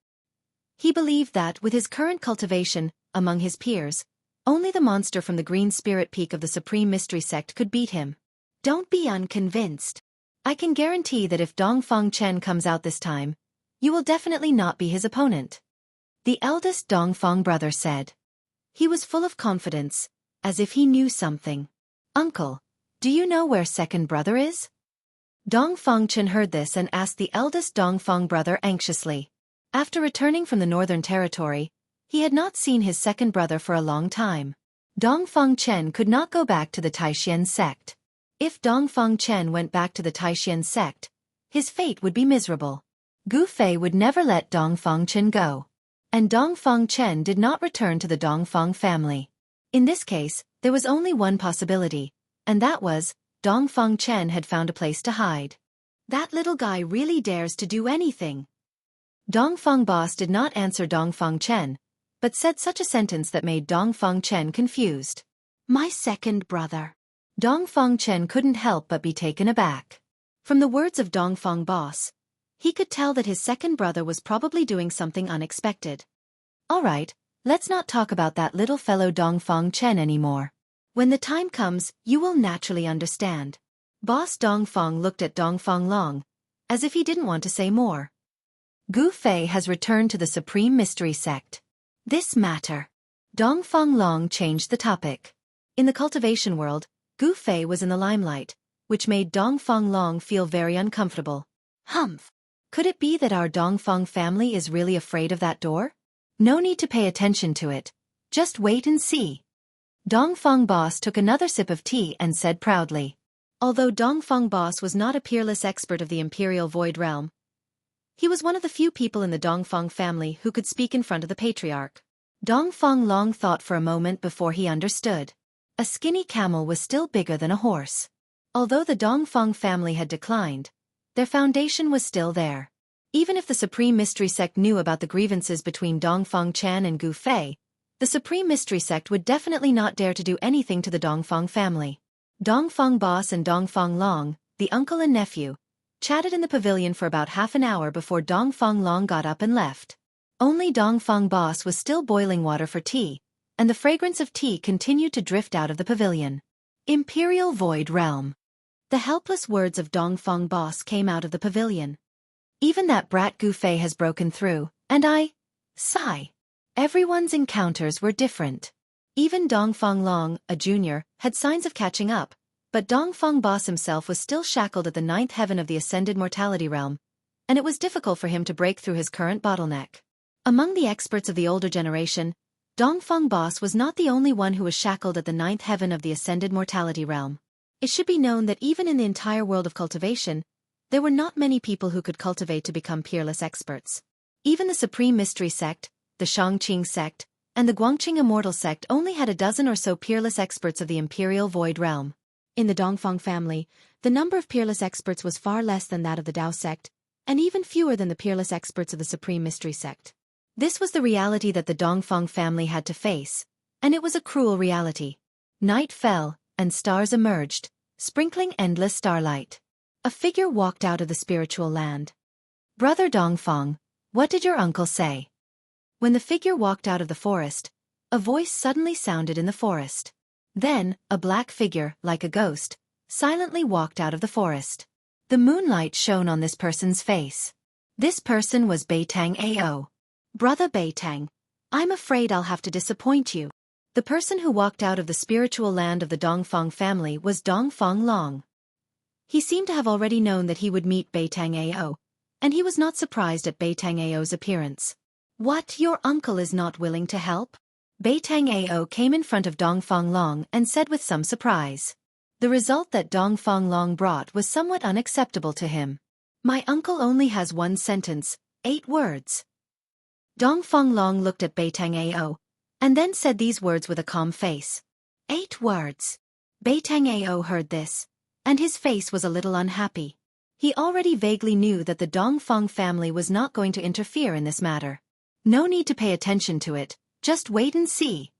He believed that, with his current cultivation, among his peers, only the monster from the Green Spirit Peak of the Supreme Mystery Sect could beat him. Don't be unconvinced. I can guarantee that if Dongfang Chen comes out this time, you will definitely not be his opponent. The eldest Dongfang brother said. He was full of confidence, as if he knew something. Uncle, do you know where second brother is? Dongfang Chen heard this and asked the eldest Dongfang brother anxiously. After returning from the Northern Territory, he had not seen his second brother for a long time. Dongfang Chen could not go back to the Taishan sect. If Dongfang Chen went back to the Taishan sect, his fate would be miserable. Gu Fei would never let Dongfang Chen go. And Dongfang Chen did not return to the Dongfang family. In this case, there was only one possibility, and that was, Dongfang Chen had found a place to hide. That little guy really dares to do anything. Dongfang Boss did not answer Dongfang Chen, but said such a sentence that made Dongfang Chen confused. My second brother. Dongfang Chen couldn't help but be taken aback. From the words of Dongfang Boss, he could tell that his second brother was probably doing something unexpected. All right, let's not talk about that little fellow Dongfang Chen anymore. When the time comes, you will naturally understand. Boss Dongfang looked at Dongfang Long, as if he didn't want to say more. Gu Fei has returned to the Supreme Mystery Sect. This matter. Dongfang Long changed the topic. In the cultivation world, Gu Fei was in the limelight, which made Dongfang Long feel very uncomfortable. Humph. Could it be that our Dongfang family is really afraid of that door? No need to pay attention to it. Just wait and see. Dongfang Boss took another sip of tea and said proudly. Although Dongfang Boss was not a peerless expert of the Imperial Void Realm, he was one of the few people in the Dongfang family who could speak in front of the patriarch. Dongfang Long thought for a moment before he understood. A skinny camel was still bigger than a horse. Although the Dongfang family had declined, their foundation was still there. Even if the Supreme Mystery Sect knew about the grievances between Dongfang Chen and Gu Fei, the Supreme Mystery Sect would definitely not dare to do anything to the Dongfang family. Dongfang Boss and Dongfang Long, the uncle and nephew, chatted in the pavilion for about half an hour before Dongfang Long got up and left. Only Dongfang Boss was still boiling water for tea, and the fragrance of tea continued to drift out of the pavilion. Imperial Void Realm. The helpless words of Dongfang Boss came out of the pavilion. Even that brat Gu Fei has broken through, and I sigh. Everyone's encounters were different. Even Dongfang Long, a junior, had signs of catching up, but Dongfang Boss himself was still shackled at the 9th heaven of the ascended mortality realm, and it was difficult for him to break through his current bottleneck. Among the experts of the older generation, Dongfang Boss was not the only one who was shackled at the 9th heaven of the ascended mortality realm. It should be known that even in the entire world of cultivation, there were not many people who could cultivate to become peerless experts. Even the Supreme Mystery Sect, the Xianxia sect, and the Guangqing Immortal sect only had a dozen or so peerless experts of the Imperial Void Realm. In the Dongfang family, the number of peerless experts was far less than that of the Dao sect, and even fewer than the peerless experts of the Supreme Mystery Sect. This was the reality that the Dongfang family had to face, and it was a cruel reality. Night fell, and stars emerged, sprinkling endless starlight. A figure walked out of the spiritual land. Brother Dongfang, what did your uncle say? When the figure walked out of the forest, a voice suddenly sounded in the forest. Then, a black figure, like a ghost, silently walked out of the forest. The moonlight shone on this person's face. This person was Beitang Ao. Brother Beitang, I'm afraid I'll have to disappoint you. The person who walked out of the spiritual land of the Dongfang family was Dongfang Long. He seemed to have already known that he would meet Beitang Ao, and he was not surprised at Beitang Ao's appearance. What, your uncle is not willing to help? Beitang Ao came in front of Dongfang Long and said with some surprise. The result that Dongfang Long brought was somewhat unacceptable to him. My uncle only has one sentence, 8 words. Dongfang Long looked at Beitang Ao, and then said these words with a calm face. 8 words. Beitang Ao heard this, and his face was a little unhappy. He already vaguely knew that the Dongfeng family was not going to interfere in this matter. No need to pay attention to it, just wait and see.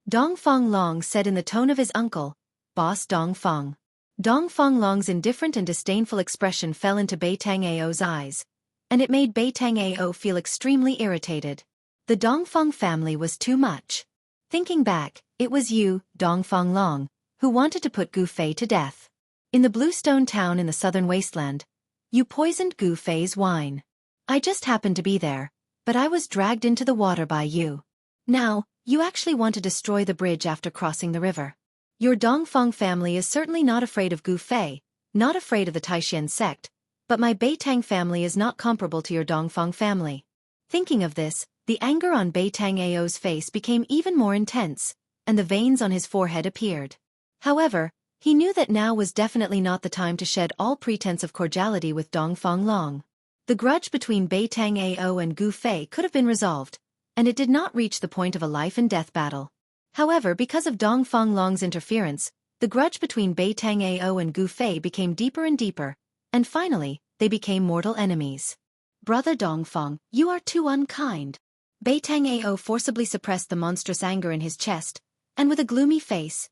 Dongfeng Long said in the tone of his uncle, Boss Dongfeng. Dongfeng Long's indifferent and disdainful expression fell into Beitang Ao's eyes, and it made Beitang Ao feel extremely irritated. The Dongfeng family was too much. Thinking back, it was you, Dongfeng Long, who wanted to put Gu Fei to death. In the Bluestone town in the southern wasteland, you poisoned Gu Fei's wine. I just happened to be there, but I was dragged into the water by you. Now, you actually want to destroy the bridge after crossing the river. Your Dongfeng family is certainly not afraid of Gu Fei, not afraid of the Taishan sect, but my Beitang family is not comparable to your Dongfeng family. Thinking of this, the anger on Beitang Ao's face became even more intense, and the veins on his forehead appeared. However, he knew that now was definitely not the time to shed all pretense of cordiality with Dongfeng Long. The grudge between Beitang Ao and Gu Fei could have been resolved, and it did not reach the point of a life-and-death battle. However, because of Dongfeng Long's interference, the grudge between Beitang Ao and Gu Fei became deeper and deeper, and finally, they became mortal enemies. Brother Dongfeng, you are too unkind. Beitang Ao forcibly suppressed the monstrous anger in his chest, and with a gloomy face,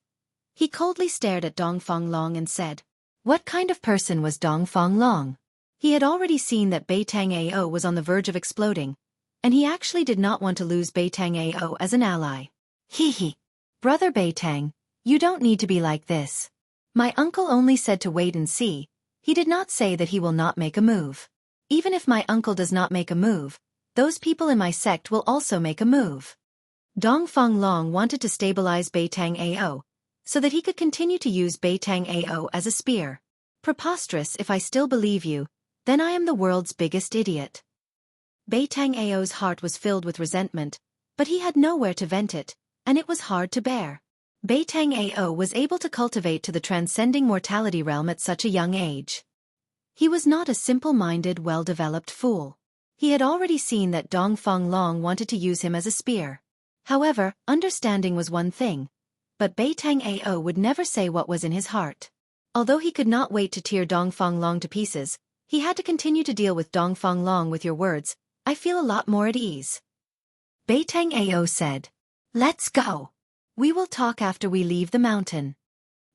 he coldly stared at Dongfeng Long and said, What kind of person was Dongfeng Long? He had already seen that Beitang Ao was on the verge of exploding, and he actually did not want to lose Beitang Ao as an ally. Hee. Brother Beitang, you don't need to be like this. My uncle only said to wait and see. He did not say that he will not make a move. Even if my uncle does not make a move, those people in my sect will also make a move. Dongfeng Long wanted to stabilize Beitang Ao, so that he could continue to use Beitang Ao as a spear. Preposterous. If I still believe you, then I am the world's biggest idiot. Beitang Ao's heart was filled with resentment, but he had nowhere to vent it, and it was hard to bear. Beitang Ao was able to cultivate to the transcending mortality realm at such a young age. He was not a simple-minded, well-developed fool. He had already seen that Dongfeng Long wanted to use him as a spear. However, understanding was one thing, but Beitang Ao would never say what was in his heart. Although he could not wait to tear Dongfeng Long to pieces, he had to continue to deal with Dongfeng Long. With your words, I feel a lot more at ease. Beitang Ao said. Let's go. We will talk after we leave the mountain.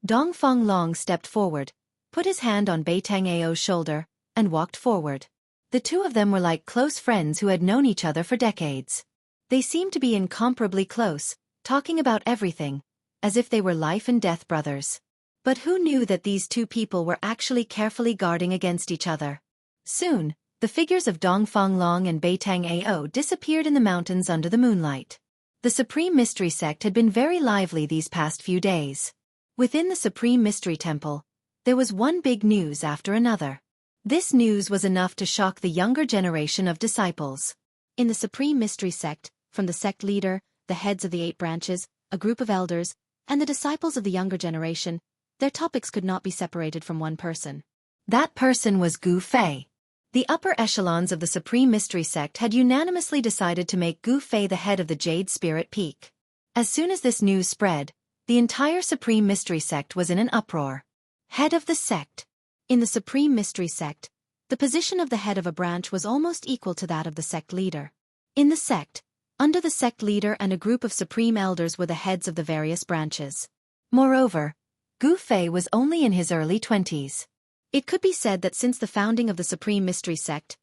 Dongfeng Long stepped forward, put his hand on Beitang Ao's shoulder, and walked forward. The two of them were like close friends who had known each other for decades. They seemed to be incomparably close, talking about everything, as if they were life-and-death brothers. But who knew that these two people were actually carefully guarding against each other? Soon, the figures of Dongfeng Long and Beitang Ao disappeared in the mountains under the moonlight. The Supreme Mystery Sect had been very lively these past few days. Within the Supreme Mystery Temple, there was one big news after another. This news was enough to shock the younger generation of disciples. In the Supreme Mystery Sect, from the sect leader, the heads of the 8 branches, a group of elders, and the disciples of the younger generation, their topics could not be separated from one person. That person was Gu Fei. The upper echelons of the Supreme Mystery Sect had unanimously decided to make Gu Fei the head of the Jade Spirit Peak. As soon as this news spread, the entire Supreme Mystery Sect was in an uproar. Head of the sect. In the Supreme Mystery Sect, the position of the head of a branch was almost equal to that of the sect leader. In the sect, under the sect leader and a group of supreme elders were the heads of the various branches. Moreover, Gu Fei was only in his early 20s. It could be said that since the founding of the Supreme Mystery Sect,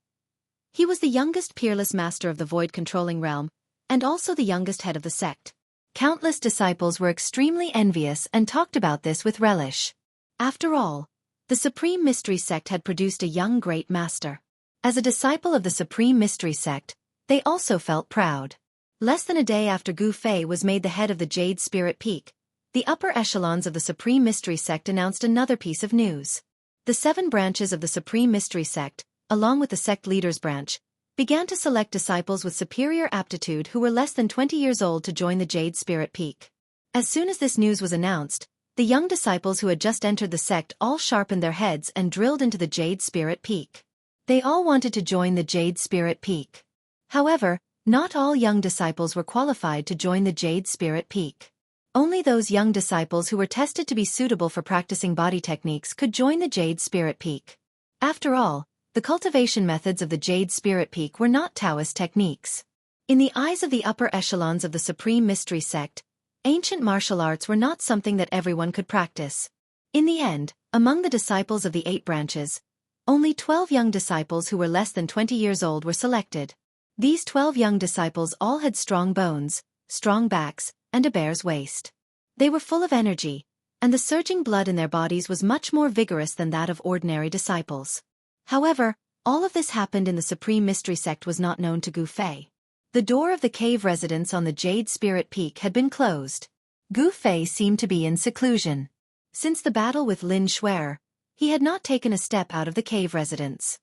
he was the youngest peerless master of the void-controlling realm, and also the youngest head of the sect. Countless disciples were extremely envious and talked about this with relish. After all, the Supreme Mystery Sect had produced a young great master. As a disciple of the Supreme Mystery Sect, they also felt proud. Less than a day after Gu Fei was made the head of the Jade Spirit Peak, the upper echelons of the Supreme Mystery Sect announced another piece of news. The 7 branches of the Supreme Mystery Sect, along with the sect leaders branch, began to select disciples with superior aptitude who were less than 20 years old to join the Jade Spirit Peak. As soon as this news was announced, the young disciples who had just entered the sect all sharpened their heads and drilled into the Jade Spirit Peak. They all wanted to join the Jade Spirit Peak. However, not all young disciples were qualified to join the Jade Spirit Peak. Only those young disciples who were tested to be suitable for practicing body techniques could join the Jade Spirit Peak. After all, the cultivation methods of the Jade Spirit Peak were not Taoist techniques. In the eyes of the upper echelons of the Supreme Mystery Sect, ancient martial arts were not something that everyone could practice. In the end, among the disciples of the 8 branches, only 12 young disciples who were less than 20 years old were selected. These 12 young disciples all had strong bones, strong backs, and a bear's waist. They were full of energy, and the surging blood in their bodies was much more vigorous than that of ordinary disciples. However, all of this happened in the Supreme Mystery Sect was not known to Gu Fei. The door of the cave residence on the Jade Spirit Peak had been closed. Gu Fei seemed to be in seclusion. Since the battle with Lin Xue'er, he had not taken a step out of the cave residence.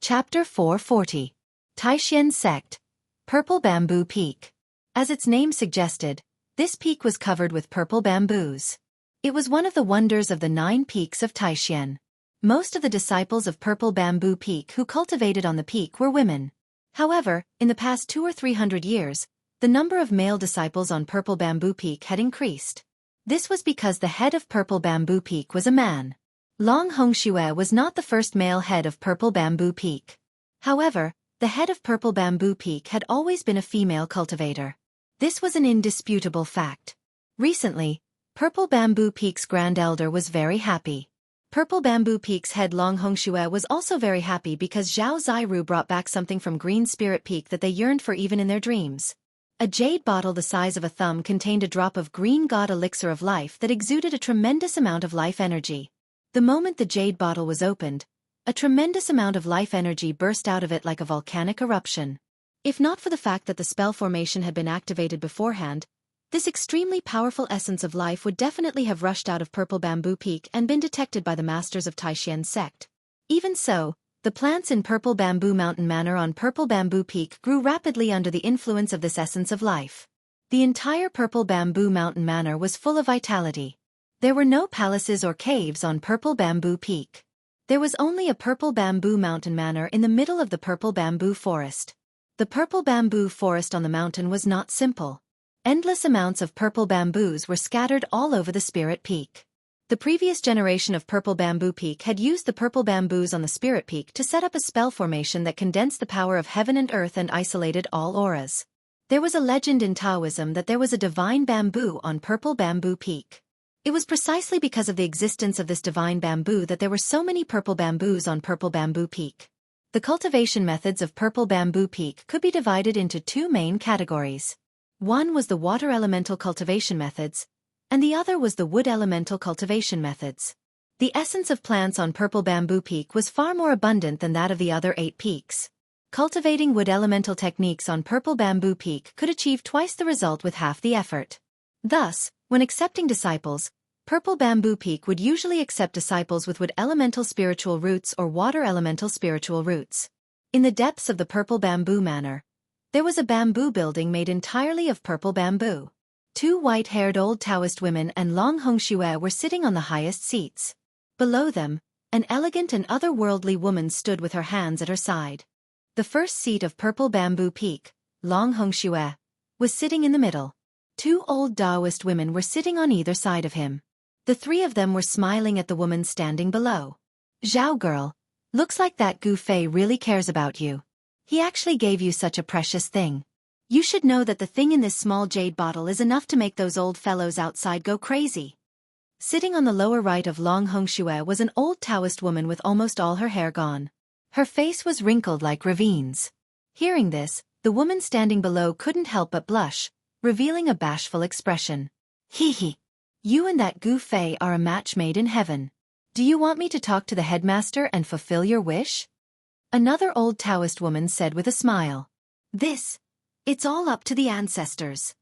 Chapter 440. Taixian Sect. Purple Bamboo Peak. As its name suggested, this peak was covered with purple bamboos. It was one of the wonders of the 9 peaks of Taixian. Most of the disciples of Purple Bamboo Peak who cultivated on the peak were women. However, in the past 200 or 300 years, the number of male disciples on Purple Bamboo Peak had increased. This was because the head of Purple Bamboo Peak was a man. Long Hongxue was not the first male head of Purple Bamboo Peak. However, the head of Purple Bamboo Peak had always been a female cultivator. This was an indisputable fact. Recently, Purple Bamboo Peak's Grand Elder was very happy. Purple Bamboo Peak's head Long Hongxue was also very happy because Zhao Ziru brought back something from Green Spirit Peak that they yearned for even in their dreams. A jade bottle the size of a thumb contained a drop of green god elixir of life that exuded a tremendous amount of life energy. The moment the jade bottle was opened, a tremendous amount of life energy burst out of it like a volcanic eruption. If not for the fact that the spell formation had been activated beforehand, this extremely powerful essence of life would definitely have rushed out of Purple Bamboo Peak and been detected by the masters of Taixian Sect. Even so, the plants in Purple Bamboo Mountain Manor on Purple Bamboo Peak grew rapidly under the influence of this essence of life. The entire Purple Bamboo Mountain Manor was full of vitality. There were no palaces or caves on Purple Bamboo Peak. There was only a Purple Bamboo Mountain Manor in the middle of the Purple Bamboo Forest. The Purple Bamboo Forest on the mountain was not simple. Endless amounts of purple bamboos were scattered all over the Spirit Peak. The previous generation of Purple Bamboo Peak had used the purple bamboos on the Spirit Peak to set up a spell formation that condensed the power of heaven and earth and isolated all auras. There was a legend in Taoism that there was a divine bamboo on Purple Bamboo Peak. It was precisely because of the existence of this divine bamboo that there were so many purple bamboos on Purple Bamboo Peak. The cultivation methods of Purple Bamboo Peak could be divided into 2 main categories. One was the water elemental cultivation methods, and the other was the wood elemental cultivation methods. The essence of plants on Purple Bamboo Peak was far more abundant than that of the other 8 peaks. Cultivating wood elemental techniques on Purple Bamboo Peak could achieve twice the result with half the effort. Thus, when accepting disciples, Purple Bamboo Peak would usually accept disciples with wood elemental spiritual roots or water elemental spiritual roots. In the depths of the Purple Bamboo Manor, there was a bamboo building made entirely of purple bamboo. 2 white-haired old Taoist women and Long Hongxue were sitting on the highest seats. Below them, an elegant and otherworldly woman stood with her hands at her side. The first seat of Purple Bamboo Peak, Long Hongxue, was sitting in the middle. 2 old Taoist women were sitting on either side of him. The 3 of them were smiling at the woman standing below. "Zhao girl, looks like that Gu Fei really cares about you. He actually gave you such a precious thing. You should know that the thing in this small jade bottle is enough to make those old fellows outside go crazy." Sitting on the lower right of Long Hongxue was an old Taoist woman with almost all her hair gone. Her face was wrinkled like ravines. Hearing this, the woman standing below couldn't help but blush, revealing a bashful expression. "Hee hee. You and that Gu Fei are a match made in heaven. Do you want me to talk to the headmaster and fulfill your wish?" Another old Taoist woman said with a smile. It's all up to the ancestors."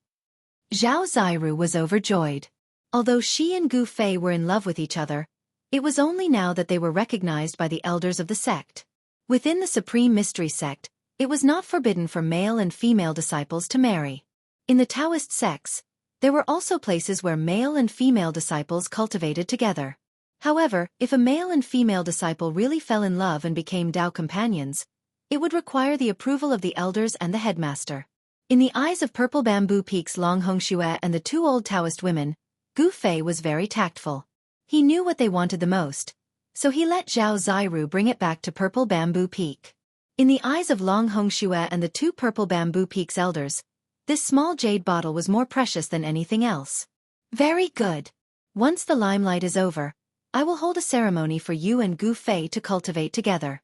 Zhao Ziru was overjoyed. Although she and Gu Fei were in love with each other, it was only now that they were recognized by the elders of the sect. Within the Supreme Mystery Sect, it was not forbidden for male and female disciples to marry. In the Taoist sects, there were also places where male and female disciples cultivated together. However, if a male and female disciple really fell in love and became Tao companions, it would require the approval of the elders and the headmaster. In the eyes of Purple Bamboo Peak's Long Hongxue and the 2 old Taoist women, Gu Fei was very tactful. He knew what they wanted the most, so he let Zhao Ziru bring it back to Purple Bamboo Peak. In the eyes of Long Hongxue and the two Purple Bamboo Peak's elders, this small jade bottle was more precious than anything else. Very good. Once the limelight is over, I will hold a ceremony for you and Gu Fei to cultivate together.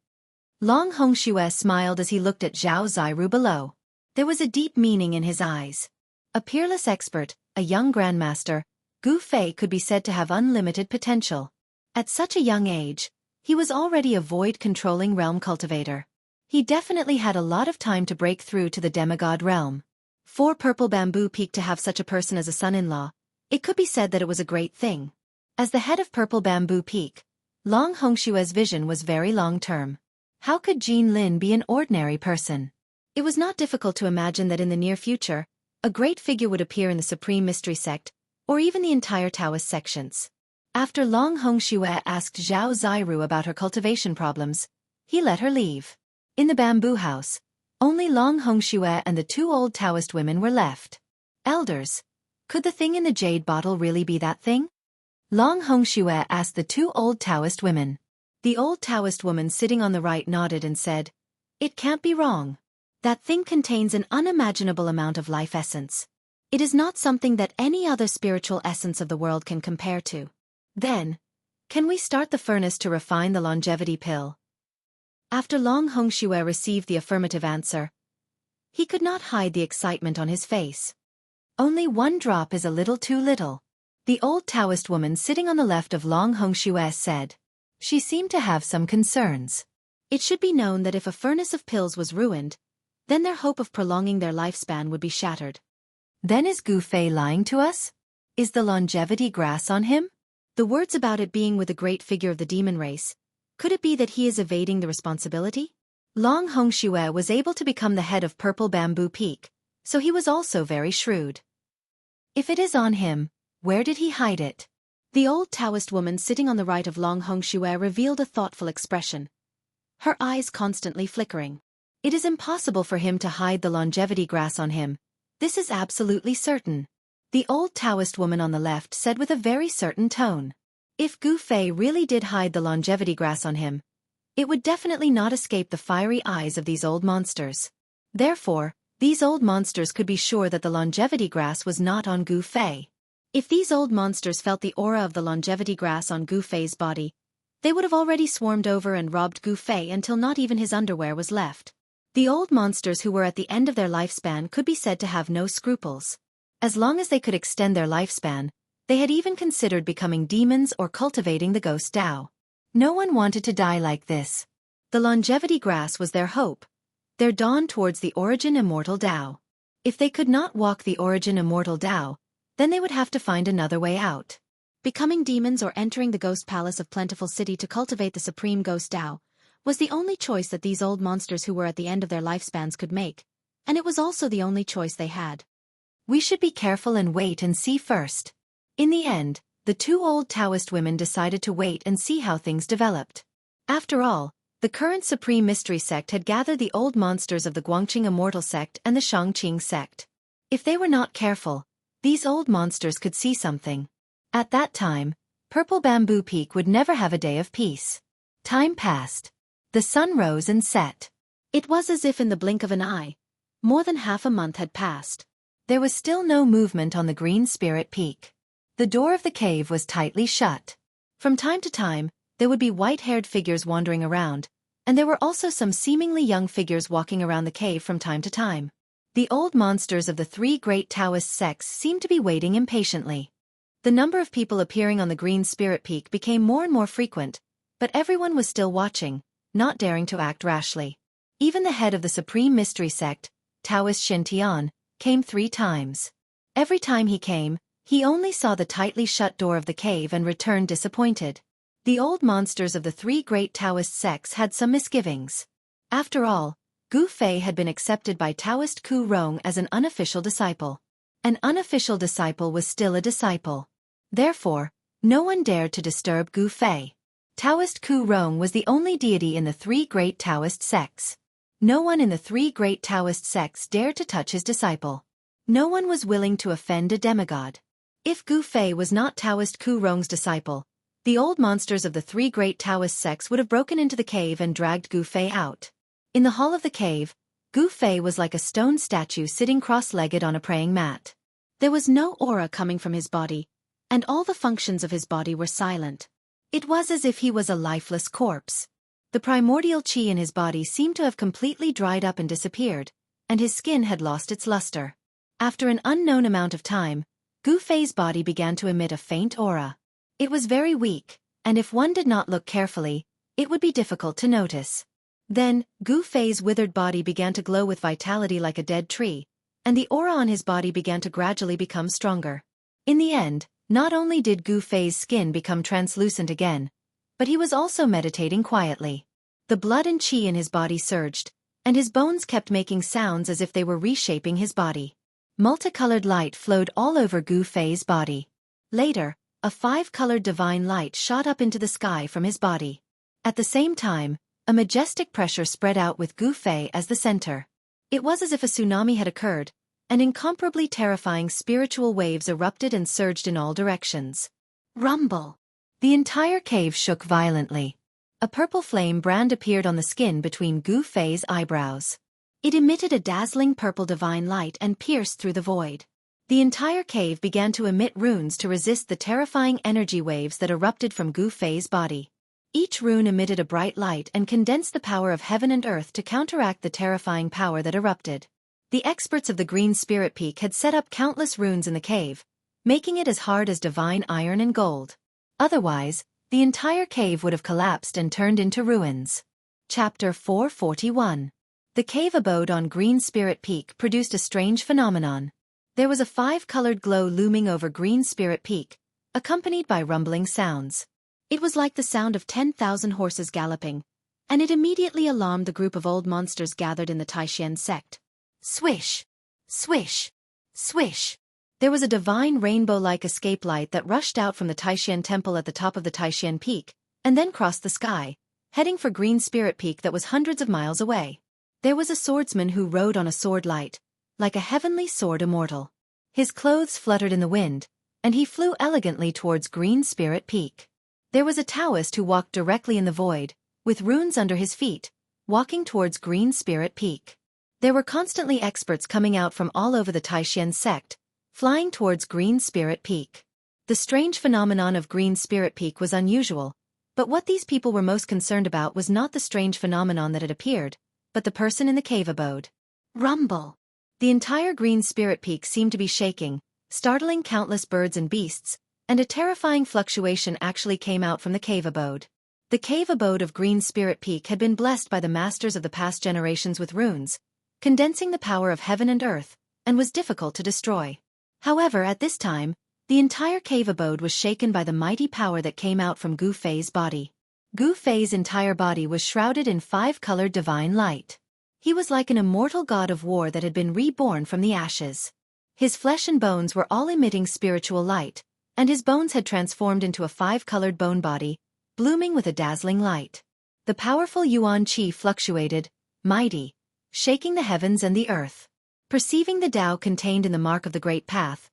Long Hongxue smiled as he looked at Zhao Ziru below. There was a deep meaning in his eyes. A peerless expert, a young grandmaster, Gu Fei could be said to have unlimited potential. At such a young age, he was already a void-controlling realm cultivator. He definitely had a lot of time to break through to the demigod realm. For Purple Bamboo Peak to have such a person as a son-in-law, it could be said that it was a great thing. As the head of Purple Bamboo Peak, Long Hongxue's vision was very long-term. How could Jin Lin be an ordinary person? It was not difficult to imagine that in the near future, a great figure would appear in the Supreme Mystery Sect, or even the entire Taoist sections. After Long Hongxue asked Zhao Ziru about her cultivation problems, he let her leave. In the bamboo house, only Long Hongxue and the two old Taoist women were left. Elders, could the thing in the jade bottle really be that thing? Long Hongxue asked the two old Taoist women. The old Taoist woman sitting on the right nodded and said, "It can't be wrong. That thing contains an unimaginable amount of life essence. It is not something that any other spiritual essence of the world can compare to." Then, can we start the furnace to refine the longevity pill? After Long Hongxue received the affirmative answer, he could not hide the excitement on his face. Only one drop is a little too little. The old Taoist woman sitting on the left of Long Hongxue said. She seemed to have some concerns. It should be known that if a furnace of pills was ruined, then their hope of prolonging their lifespan would be shattered. Then is Gu Fei lying to us? Is the longevity grass on him? The words about it being with a great figure of the demon race, could it be that he is evading the responsibility? Long Hongxue was able to become the head of Purple Bamboo Peak, so he was also very shrewd. If it is on him, where did he hide it? The old Taoist woman sitting on the right of Long Hongxue revealed a thoughtful expression, her eyes constantly flickering. It is impossible for him to hide the longevity grass on him. This is absolutely certain. The old Taoist woman on the left said with a very certain tone. If Gu Fei really did hide the longevity grass on him, it would definitely not escape the fiery eyes of these old monsters. Therefore, these old monsters could be sure that the longevity grass was not on Gu Fei. If these old monsters felt the aura of the longevity grass on Gu Fei's body, they would have already swarmed over and robbed Gu Fei until not even his underwear was left. The old monsters who were at the end of their lifespan could be said to have no scruples. As long as they could extend their lifespan, they had even considered becoming demons or cultivating the ghost Tao. No one wanted to die like this. The longevity grass was their hope, their dawn towards the origin immortal Tao. If they could not walk the origin immortal Tao, then they would have to find another way out. Becoming demons or entering the ghost palace of Plentiful City to cultivate the supreme ghost Tao was the only choice that these old monsters who were at the end of their lifespans could make, and it was also the only choice they had. We should be careful and wait and see first. In the end, the two old Taoist women decided to wait and see how things developed. After all, the current Supreme Mystery Sect had gathered the old monsters of the Guangqing Immortal Sect and the Shangqing Sect. If they were not careful, these old monsters could see something. At that time, Purple Bamboo Peak would never have a day of peace. Time passed. The sun rose and set. It was as if in the blink of an eye, more than half a month had passed. There was still no movement on the Green Spirit Peak. The door of the cave was tightly shut. From time to time, there would be white-haired figures wandering around, and there were also some seemingly young figures walking around the cave from time to time. The old monsters of the three great Taoist sects seemed to be waiting impatiently. The number of people appearing on the Green Spirit Peak became more and more frequent, but everyone was still watching, not daring to act rashly. Even the head of the Supreme Mystery Sect, Taoist Shintian, came 3 times. Every time he came, he only saw the tightly shut door of the cave and returned disappointed. The old monsters of the 3 great Taoist sects had some misgivings. After all, Gu Fei had been accepted by Taoist Ku Rong as an unofficial disciple. An unofficial disciple was still a disciple. Therefore, no one dared to disturb Gu Fei. Taoist Ku Rong was the only deity in the 3 great Taoist sects. No one in the 3 great Taoist sects dared to touch his disciple. No one was willing to offend a demigod. If Gu Fei was not Taoist Ku Rong's disciple, The old monsters of the three great Taoist sects would have broken into the cave and dragged Gu Fei out. In the hall of the cave, Gu Fei was like a stone statue sitting cross-legged on a praying mat. There was no aura coming from his body, and all the functions of his body were silent. It was as if he was a lifeless corpse. The primordial qi in his body seemed to have completely dried up and disappeared, and his skin had lost its luster. After an unknown amount of time, Gu Fei's body began to emit a faint aura. It was very weak, and if one did not look carefully, it would be difficult to notice. Then, Gu Fei's withered body began to glow with vitality like a dead tree, and the aura on his body began to gradually become stronger. In the end, not only did Gu Fei's skin become translucent again, but he was also meditating quietly. The blood and qi in his body surged, and his bones kept making sounds as if they were reshaping his body. Multicolored light flowed all over Gu Fei's body. Later, a 5-colored divine light shot up into the sky from his body. At the same time, a majestic pressure spread out with Gu Fei as the center. It was as if a tsunami had occurred, and incomparably terrifying spiritual waves erupted and surged in all directions. Rumble! The entire cave shook violently. A purple flame brand appeared on the skin between Gu Fei's eyebrows. It emitted a dazzling purple divine light and pierced through the void. The entire cave began to emit runes to resist the terrifying energy waves that erupted from Gu Fei's body. Each rune emitted a bright light and condensed the power of heaven and earth to counteract the terrifying power that erupted. The experts of the Green Spirit Peak had set up countless runes in the cave, making it as hard as divine iron and gold. Otherwise, the entire cave would have collapsed and turned into ruins. Chapter 441. The cave abode on Green Spirit Peak produced a strange phenomenon. There was a 5-colored glow looming over Green Spirit Peak, accompanied by rumbling sounds. It was like the sound of 10,000 horses galloping, and it immediately alarmed the group of old monsters gathered in the Taishan sect. Swish! Swish! Swish! There was a divine rainbow-like escape light that rushed out from the Taishan temple at the top of the Taishan Peak, and then crossed the sky, heading for Green Spirit Peak that was hundreds of miles away. There was a swordsman who rode on a swordlight, like a heavenly sword immortal. His clothes fluttered in the wind, and he flew elegantly towards Green Spirit Peak. There was a Taoist who walked directly in the void, with runes under his feet, walking towards Green Spirit Peak. There were constantly experts coming out from all over the Taishan sect, flying towards Green Spirit Peak. The strange phenomenon of Green Spirit Peak was unusual, but what these people were most concerned about was not the strange phenomenon that had appeared, but the person in the cave abode. Rumble! The entire Green Spirit Peak seemed to be shaking, startling countless birds and beasts, and a terrifying fluctuation actually came out from the cave abode. The cave abode of Green Spirit Peak had been blessed by the masters of the past generations with runes, condensing the power of heaven and earth, and was difficult to destroy. However, at this time, the entire cave abode was shaken by the mighty power that came out from Gu Fei's body. Gu Fei's entire body was shrouded in 5-colored divine light. He was like an immortal god of war that had been reborn from the ashes. His flesh and bones were all emitting spiritual light, and his bones had transformed into a 5-colored bone body, blooming with a dazzling light. The powerful Yuan Qi fluctuated, mighty, shaking the heavens and the earth. Perceiving the Tao contained in the mark of the Great Path,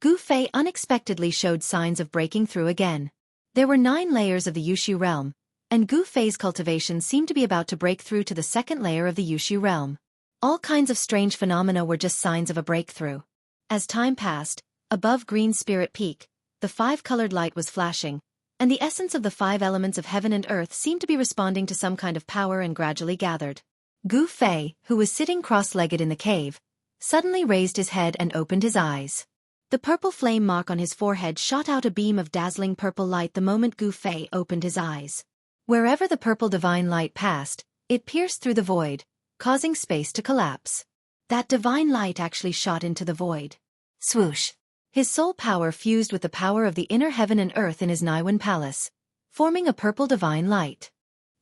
Gu Fei unexpectedly showed signs of breaking through again. There were 9 layers of the Yushu realm, and Gu Fei's cultivation seemed to be about to break through to the 2nd layer of the Yushu realm. All kinds of strange phenomena were just signs of a breakthrough. As time passed, above Green Spirit Peak, the 5-colored light was flashing, and the essence of the 5 elements of heaven and earth seemed to be responding to some kind of power and gradually gathered. Gu Fei, who was sitting cross-legged in the cave, suddenly raised his head and opened his eyes. The purple flame mark on his forehead shot out a beam of dazzling purple light the moment Gu Fei opened his eyes. Wherever the purple divine light passed, it pierced through the void, causing space to collapse. That divine light actually shot into the void. Swoosh! His soul power fused with the power of the inner heaven and earth in his Naiwan palace, forming a purple divine light.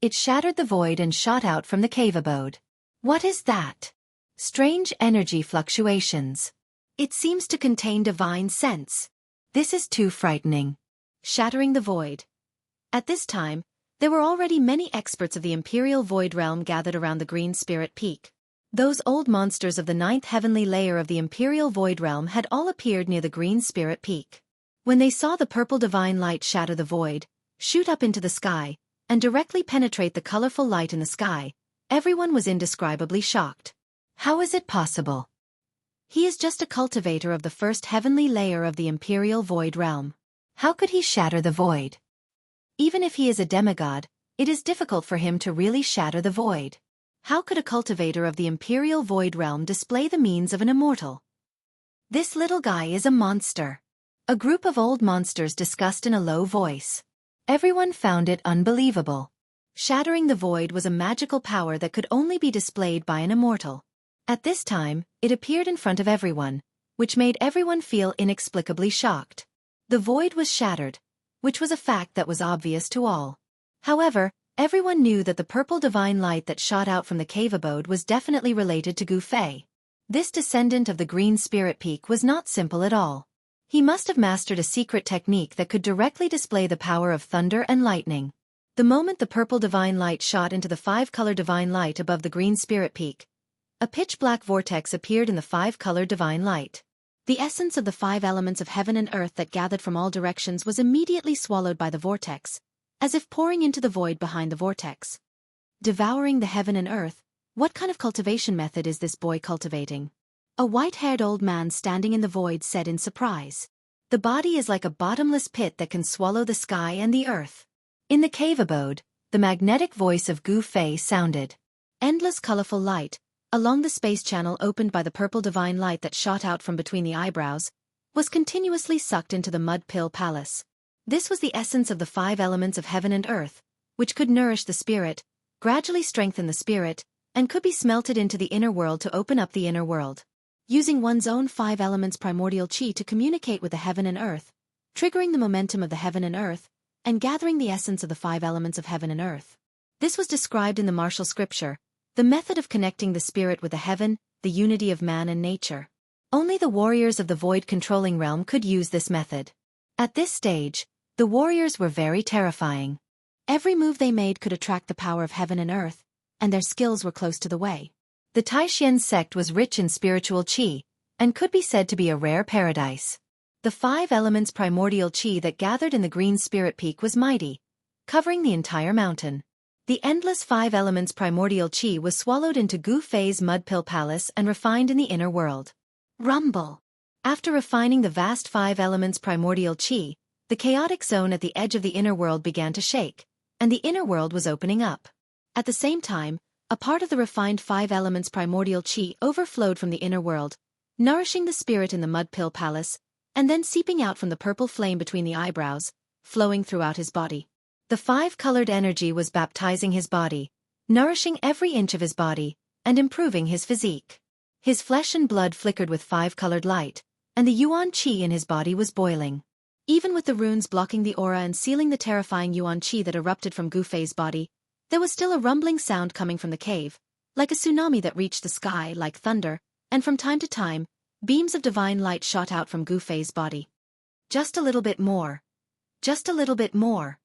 It shattered the void and shot out from the cave abode. What is that? Strange energy fluctuations. It seems to contain divine sense. This is too frightening. Shattering the void. At this time, there were already many experts of the Imperial Void Realm gathered around the Green Spirit Peak. Those old monsters of the 9th heavenly layer of the Imperial Void Realm had all appeared near the Green Spirit Peak. When they saw the purple divine light shatter the void, shoot up into the sky, and directly penetrate the colorful light in the sky. Everyone was indescribably shocked. How is it possible? He is just a cultivator of the first heavenly layer of the Imperial Void Realm. How could he shatter the void? Even if he is a demigod, it is difficult for him to really shatter the void. How could a cultivator of the Imperial Void Realm display the means of an immortal? This little guy is a monster. A group of old monsters discussed in a low voice. Everyone found it unbelievable. Shattering the void was a magical power that could only be displayed by an immortal. At this time, it appeared in front of everyone, which made everyone feel inexplicably shocked. The void was shattered, which was a fact that was obvious to all. However, everyone knew that the purple divine light that shot out from the cave abode was definitely related to Gu Fei. This descendant of the Green Spirit Peak was not simple at all. He must have mastered a secret technique that could directly display the power of thunder and lightning. The moment the purple divine light shot into the 5-color divine light above the Green Spirit Peak, a pitch-black vortex appeared in the 5-color divine light. The essence of the 5 elements of heaven and earth that gathered from all directions was immediately swallowed by the vortex, as if pouring into the void behind the vortex. Devouring the heaven and earth, what kind of cultivation method is this boy cultivating? A white-haired old man standing in the void said in surprise. The body is like a bottomless pit that can swallow the sky and the earth. In the cave abode, the magnetic voice of Gu Fei sounded. Endless colorful light, along the space channel opened by the purple divine light that shot out from between the eyebrows, was continuously sucked into the mud pill palace. This was the essence of the 5 elements of heaven and earth, which could nourish the spirit, gradually strengthen the spirit, and could be smelted into the inner world to open up the inner world. Using one's own 5 elements primordial chi to communicate with the heaven and earth, triggering the momentum of the heaven and earth, and gathering the essence of the 5 elements of heaven and earth. This was described in the martial scripture, the method of connecting the spirit with the heaven, the unity of man and nature. Only the warriors of the void controlling realm could use this method. At this stage, the warriors were very terrifying. Every move they made could attract the power of heaven and earth, and their skills were close to the way. The Taishan sect was rich in spiritual qi, and could be said to be a rare paradise. The 5 elements primordial qi that gathered in the Green Spirit Peak was mighty, covering the entire mountain. The endless 5 elements primordial qi was swallowed into Gu Fei's mud pill palace and refined in the inner world. Rumble! After refining the vast 5 elements primordial qi, the chaotic zone at the edge of the inner world began to shake, and the inner world was opening up. At the same time, a part of the refined 5 elements primordial qi overflowed from the inner world, nourishing the spirit in the mud pill palace, and then seeping out from the purple flame between the eyebrows, flowing throughout his body. The 5-colored energy was baptizing his body, nourishing every inch of his body, and improving his physique. His flesh and blood flickered with 5-colored light, and the yuan qi in his body was boiling. Even with the runes blocking the aura and sealing the terrifying yuan qi that erupted from Gu Fei's body, there was still a rumbling sound coming from the cave, like a tsunami that reached the sky like thunder, and from time to time, beams of divine light shot out from Gu Fei's body. Just a little bit more. Just a little bit more.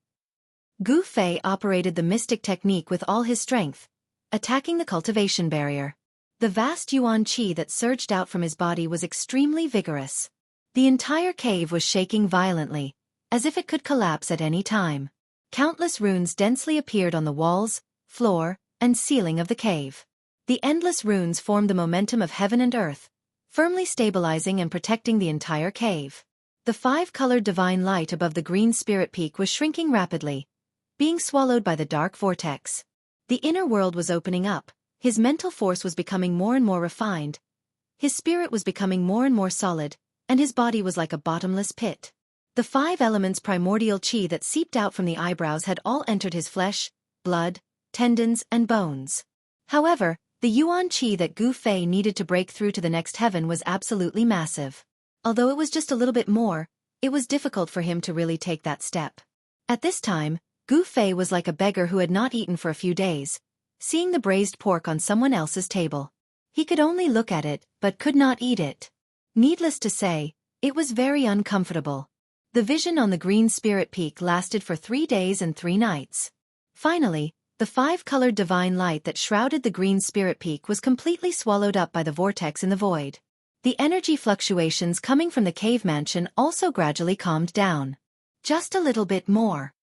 Gu Fei operated the mystic technique with all his strength, attacking the cultivation barrier. The vast yuan qi that surged out from his body was extremely vigorous. The entire cave was shaking violently, as if it could collapse at any time. Countless runes densely appeared on the walls, floor, and ceiling of the cave. The endless runes formed the momentum of heaven and earth, firmly stabilizing and protecting the entire cave. The 5-colored divine light above the Green Spirit Peak was shrinking rapidly, being swallowed by the dark vortex. The inner world was opening up, his mental force was becoming more and more refined, his spirit was becoming more and more solid, and his body was like a bottomless pit. The 5 elements primordial qi that seeped out from the eyebrows had all entered his flesh, blood, tendons, and bones. However, the yuan qi that Gu Fei needed to break through to the next heaven was absolutely massive. Although it was just a little bit more, it was difficult for him to really take that step. At this time, Gu Fei was like a beggar who had not eaten for a few days, seeing the braised pork on someone else's table. He could only look at it, but could not eat it. Needless to say, it was very uncomfortable. The vision on the Green Spirit Peak lasted for 3 days and 3 nights. Finally, the 5-colored divine light that shrouded the Green Spirit Peak was completely swallowed up by the vortex in the void. The energy fluctuations coming from the cave mansion also gradually calmed down. Just a little bit more.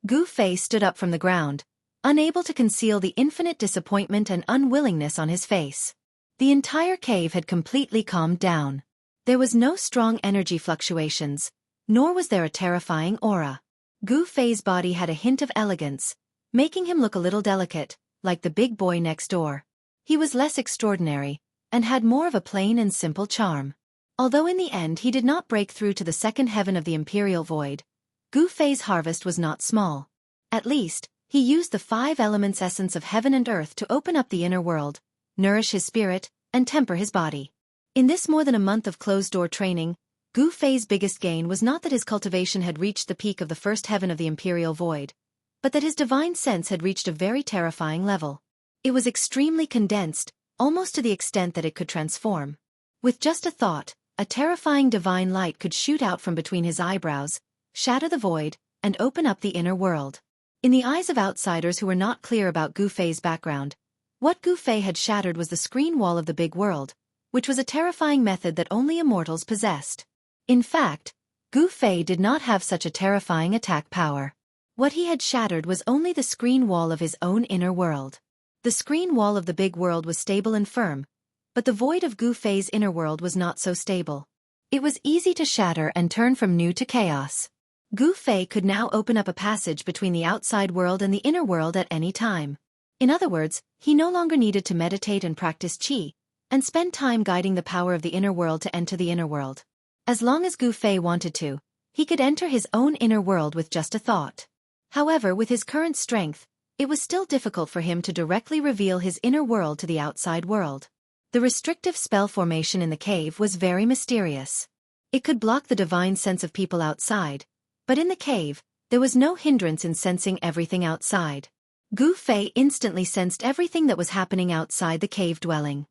Gu Fei stood up from the ground, unable to conceal the infinite disappointment and unwillingness on his face. The entire cave had completely calmed down. There was no strong energy fluctuations, nor was there a terrifying aura. Gu Fei's body had a hint of elegance, making him look a little delicate, like the big boy next door. He was less extraordinary, and had more of a plain and simple charm. Although in the end he did not break through to the second heaven of the Imperial Void, Gu Fei's harvest was not small. At least, he used the 5 elements essence of heaven and earth to open up the inner world, nourish his spirit, and temper his body. In this more than a month of closed-door training, Gu Fei's biggest gain was not that his cultivation had reached the peak of the first heaven of the Imperial Void, but that his divine sense had reached a very terrifying level. It was extremely condensed, almost to the extent that it could transform. With just a thought, a terrifying divine light could shoot out from between his eyebrows, shatter the void, and open up the inner world. In the eyes of outsiders who were not clear about Gu Fei's background, what Gu Fei had shattered was the screen wall of the big world, which was a terrifying method that only immortals possessed. In fact, Gu Fei did not have such a terrifying attack power. What he had shattered was only the screen wall of his own inner world. The screen wall of the big world was stable and firm, but the void of Gu Fei's inner world was not so stable. It was easy to shatter and turn from new to chaos. Gu Fei could now open up a passage between the outside world and the inner world at any time. In other words, he no longer needed to meditate and practice qi, and spend time guiding the power of the inner world to enter the inner world. As long as Gu Fei wanted to, he could enter his own inner world with just a thought. However, with his current strength, it was still difficult for him to directly reveal his inner world to the outside world. The restrictive spell formation in the cave was very mysterious. It could block the divine sense of people outside, but in the cave, there was no hindrance in sensing everything outside. Gu Fei instantly sensed everything that was happening outside the cave dwelling.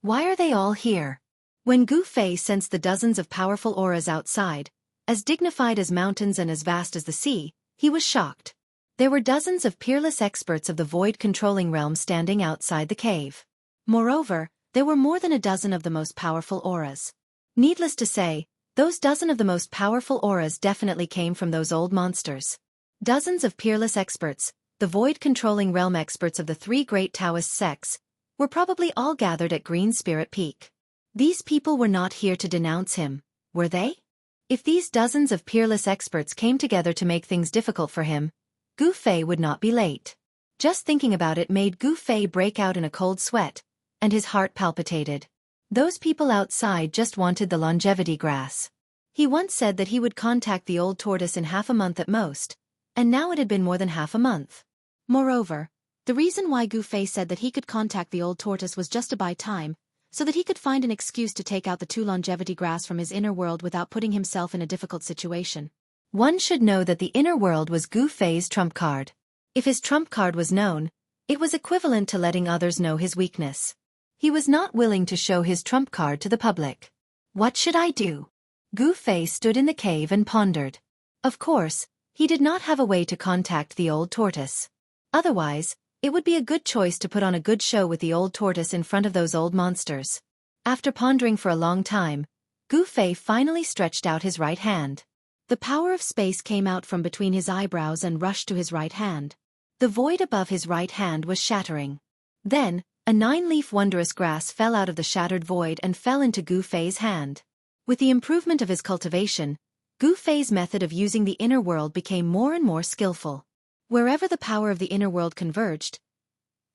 Why are they all here? When Gu Fei sensed the dozens of powerful auras outside, as dignified as mountains and as vast as the sea, he was shocked. There were dozens of peerless experts of the void-controlling realm standing outside the cave. Moreover, there were more than a dozen of the most powerful auras. Needless to say, those dozen of the most powerful auras definitely came from those old monsters. Dozens of peerless experts, the void-controlling realm experts of the 3 great Taoist sects, were probably all gathered at Green Spirit Peak. These people were not here to denounce him, were they? If these dozens of peerless experts came together to make things difficult for him, Gu Fei would not be late. Just thinking about it made Gu Fei break out in a cold sweat, and his heart palpitated. Those people outside just wanted the longevity grass. He once said that he would contact the old tortoise in half a month at most, and now it had been more than half a month. Moreover, the reason why Gu Fei said that he could contact the old tortoise was just to buy time, so that he could find an excuse to take out the 2 longevity grass from his inner world without putting himself in a difficult situation. One should know that the inner world was Gu Fei's trump card. If his trump card was known, it was equivalent to letting others know his weakness. He was not willing to show his trump card to the public. What should I do? Gu Fei stood in the cave and pondered. Of course, he did not have a way to contact the old tortoise. Otherwise, it would be a good choice to put on a good show with the old tortoise in front of those old monsters. After pondering for a long time, Gu Fei finally stretched out his right hand. The power of space came out from between his eyebrows and rushed to his right hand. The void above his right hand was shattering. Then, a 9-leaf wondrous grass fell out of the shattered void and fell into Gu Fei's hand. With the improvement of his cultivation, Gu Fei's method of using the inner world became more and more skillful. Wherever the power of the inner world converged,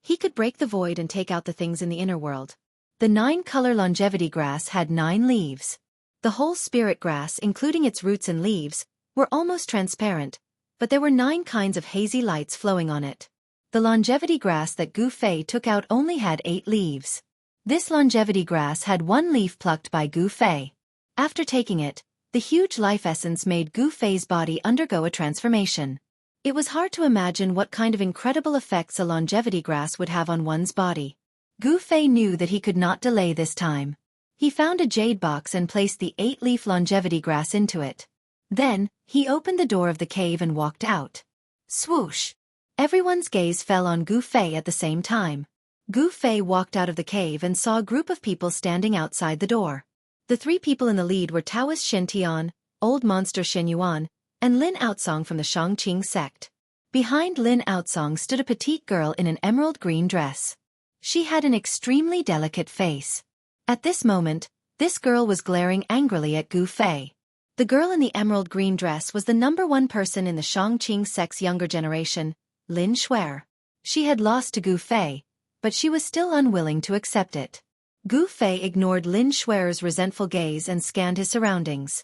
he could break the void and take out the things in the inner world. The 9-color longevity grass had 9 leaves. The whole spirit grass, including its roots and leaves, were almost transparent, but there were 9 kinds of hazy lights flowing on it. The longevity grass that Gu Fei took out only had 8 leaves. This longevity grass had 1 leaf plucked by Gu Fei. After taking it, the huge life essence made Gu Fei's body undergo a transformation. It was hard to imagine what kind of incredible effects a longevity grass would have on one's body. Gu Fei knew that he could not delay this time. He found a jade box and placed the 8-leaf longevity grass into it. Then, he opened the door of the cave and walked out. Swoosh! Everyone's gaze fell on Gu Fei at the same time. Gu Fei walked out of the cave and saw a group of people standing outside the door. The 3 people in the lead were Taoist Shen Tian, Old Monster Shen Yuan, and Lin Outsong from the Shangqing sect. Behind Lin Outsong stood a petite girl in an emerald green dress. She had an extremely delicate face. At this moment, this girl was glaring angrily at Gu Fei. The girl in the emerald green dress was the #1 person in the Shangqing sect's younger generation, Lin Xuer. She had lost to Gu Fei, but she was still unwilling to accept it. Gu Fei ignored Lin Xuer's resentful gaze and scanned his surroundings.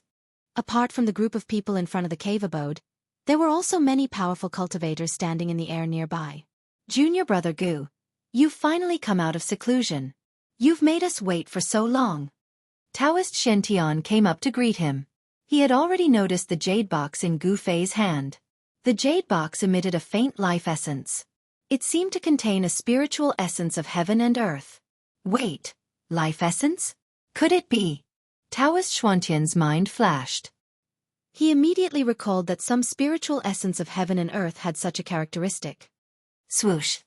Apart from the group of people in front of the cave abode, there were also many powerful cultivators standing in the air nearby. Junior brother Gu, you've finally come out of seclusion. You've made us wait for so long. Taoist Xianxia came up to greet him. He had already noticed the jade box in Gu Fei's hand. The jade box emitted a faint life essence. It seemed to contain a spiritual essence of heaven and earth. Wait, life essence? Could it be? Taoist Xuantian's mind flashed. He immediately recalled that some spiritual essence of heaven and earth had such a characteristic. Swoosh.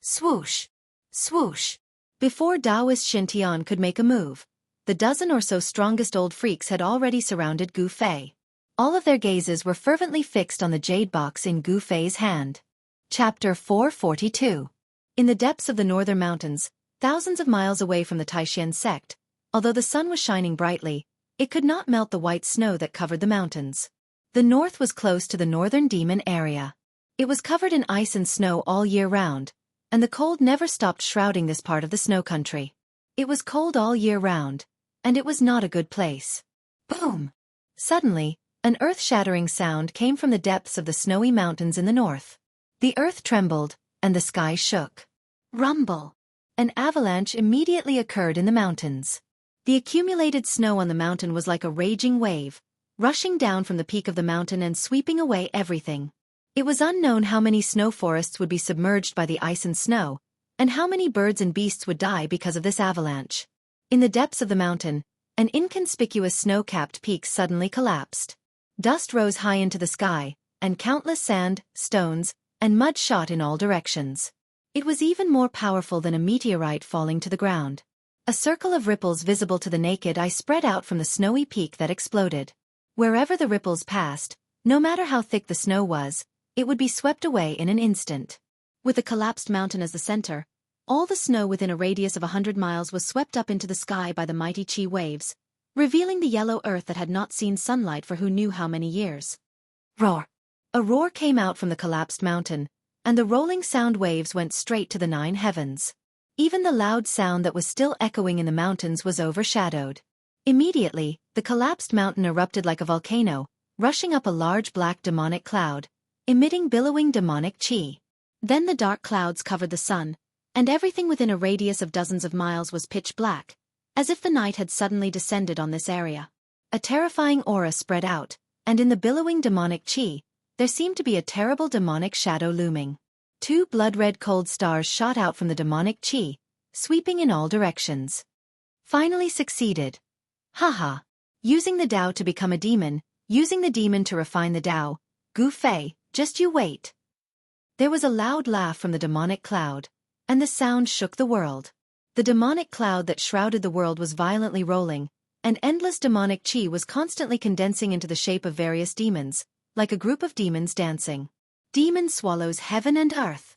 Swoosh. Swoosh. Before Taoist Xianxia could make a move, the dozen or so strongest old freaks had already surrounded Gu Fei. All of their gazes were fervently fixed on the jade box in Gu Fei's hand. Chapter 442. In the depths of the northern mountains, thousands of miles away from the Taishan sect, although the sun was shining brightly, it could not melt the white snow that covered the mountains. The north was close to the northern demon area. It was covered in ice and snow all year round, and the cold never stopped shrouding this part of the snow country. It was cold all year round, and it was not a good place. Boom! Suddenly, an earth-shattering sound came from the depths of the snowy mountains in the north. The earth trembled, and the sky shook. Rumble! An avalanche immediately occurred in the mountains. The accumulated snow on the mountain was like a raging wave, rushing down from the peak of the mountain and sweeping away everything. It was unknown how many snow forests would be submerged by the ice and snow, and how many birds and beasts would die because of this avalanche. In the depths of the mountain, an inconspicuous snow-capped peak suddenly collapsed. Dust rose high into the sky, and countless sand, stones, and mud shot in all directions. It was even more powerful than a meteorite falling to the ground. A circle of ripples visible to the naked eye spread out from the snowy peak that exploded. Wherever the ripples passed, no matter how thick the snow was, it would be swept away in an instant. With the collapsed mountain as the center, all the snow within a radius of 100 miles was swept up into the sky by the mighty chi waves, revealing the yellow earth that had not seen sunlight for who knew how many years. Roar! A roar came out from the collapsed mountain, and the rolling sound waves went straight to the 9 heavens. Even the loud sound that was still echoing in the mountains was overshadowed. Immediately, the collapsed mountain erupted like a volcano, rushing up a large black demonic cloud, emitting billowing demonic chi. Then the dark clouds covered the sun, and everything within a radius of dozens of miles was pitch black, as if the night had suddenly descended on this area. A terrifying aura spread out, and in the billowing demonic chi, there seemed to be a terrible demonic shadow looming. 2 blood-red cold stars shot out from the demonic chi, sweeping in all directions. Finally succeeded. Haha. Using the Tao to become a demon, using the demon to refine the Tao. Gu Fei, just you wait. There was a loud laugh from the demonic cloud, and the sound shook the world. The demonic cloud that shrouded the world was violently rolling, and endless demonic chi was constantly condensing into the shape of various demons, like a group of demons dancing. Demon swallows heaven and earth.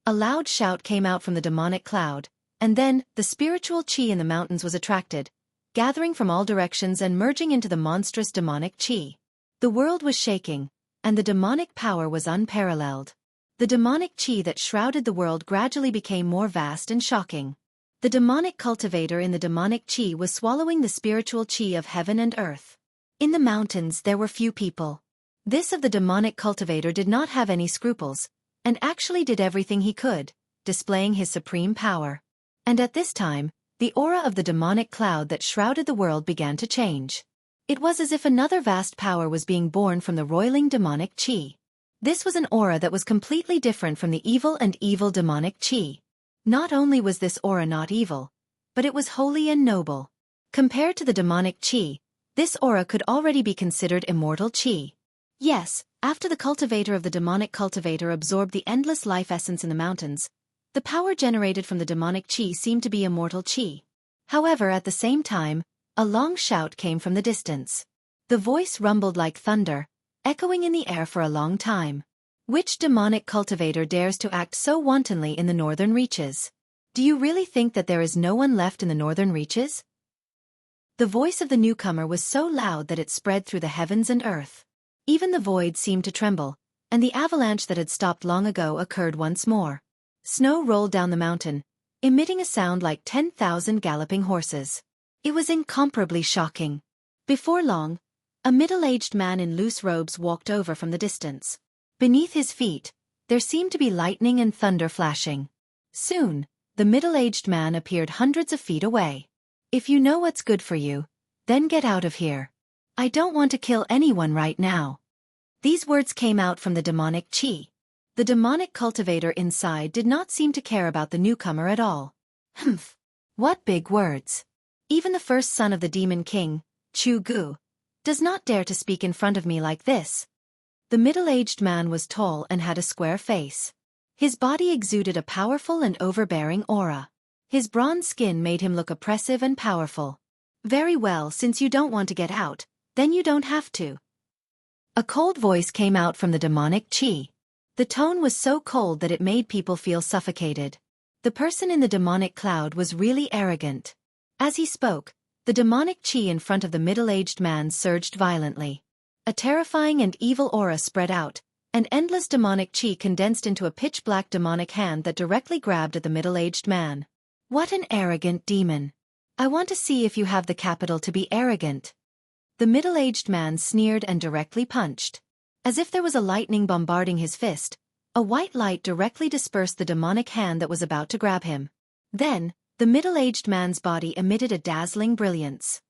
A loud shout came out from the demonic cloud, and then, the spiritual chi in the mountains was attracted, gathering from all directions and merging into the monstrous demonic chi. The world was shaking, and the demonic power was unparalleled. The demonic chi that shrouded the world gradually became more vast and shocking. The demonic cultivator in the demonic chi was swallowing the spiritual chi of heaven and earth. In the mountains there were few people. This of the demonic cultivator did not have any scruples, and actually did everything he could, displaying his supreme power. And at this time, the aura of the demonic cloud that shrouded the world began to change. It was as if another vast power was being born from the roiling demonic chi. This was an aura that was completely different from the evil and evil demonic chi. Not only was this aura not evil, but it was holy and noble. Compared to the demonic chi, this aura could already be considered immortal chi. Yes, after the cultivator of the demonic cultivator absorbed the endless life essence in the mountains, the power generated from the demonic chi seemed to be immortal chi. However, at the same time, a long shout came from the distance. The voice rumbled like thunder, echoing in the air for a long time. Which demonic cultivator dares to act so wantonly in the northern reaches? Do you really think that there is no one left in the northern reaches? The voice of the newcomer was so loud that it spread through the heavens and earth. Even the void seemed to tremble, and the avalanche that had stopped long ago occurred once more. Snow rolled down the mountain, emitting a sound like 10,000 galloping horses. It was incomparably shocking. Before long, a middle-aged man in loose robes walked over from the distance. Beneath his feet, there seemed to be lightning and thunder flashing. Soon, the middle-aged man appeared hundreds of feet away. If you know what's good for you, then get out of here. I don't want to kill anyone right now. These words came out from the demonic chi. The demonic cultivator inside did not seem to care about the newcomer at all. Humph! What big words! Even the first son of the demon king, Xueqi, does not dare to speak in front of me like this. The middle-aged man was tall and had a square face. His body exuded a powerful and overbearing aura. His bronze skin made him look oppressive and powerful. Very well, since you don't want to get out, then you don't have to. A cold voice came out from the demonic chi. The tone was so cold that it made people feel suffocated. The person in the demonic cloud was really arrogant. As he spoke, the demonic chi in front of the middle-aged man surged violently. A terrifying and evil aura spread out, and endless demonic chi condensed into a pitch-black demonic hand that directly grabbed at the middle-aged man. What an arrogant demon! I want to see if you have the capital to be arrogant. The middle-aged man sneered and directly punched. As if there was a lightning bombarding his fist, a white light directly dispersed the demonic hand that was about to grab him. Then, the middle-aged man's body emitted a dazzling brilliance.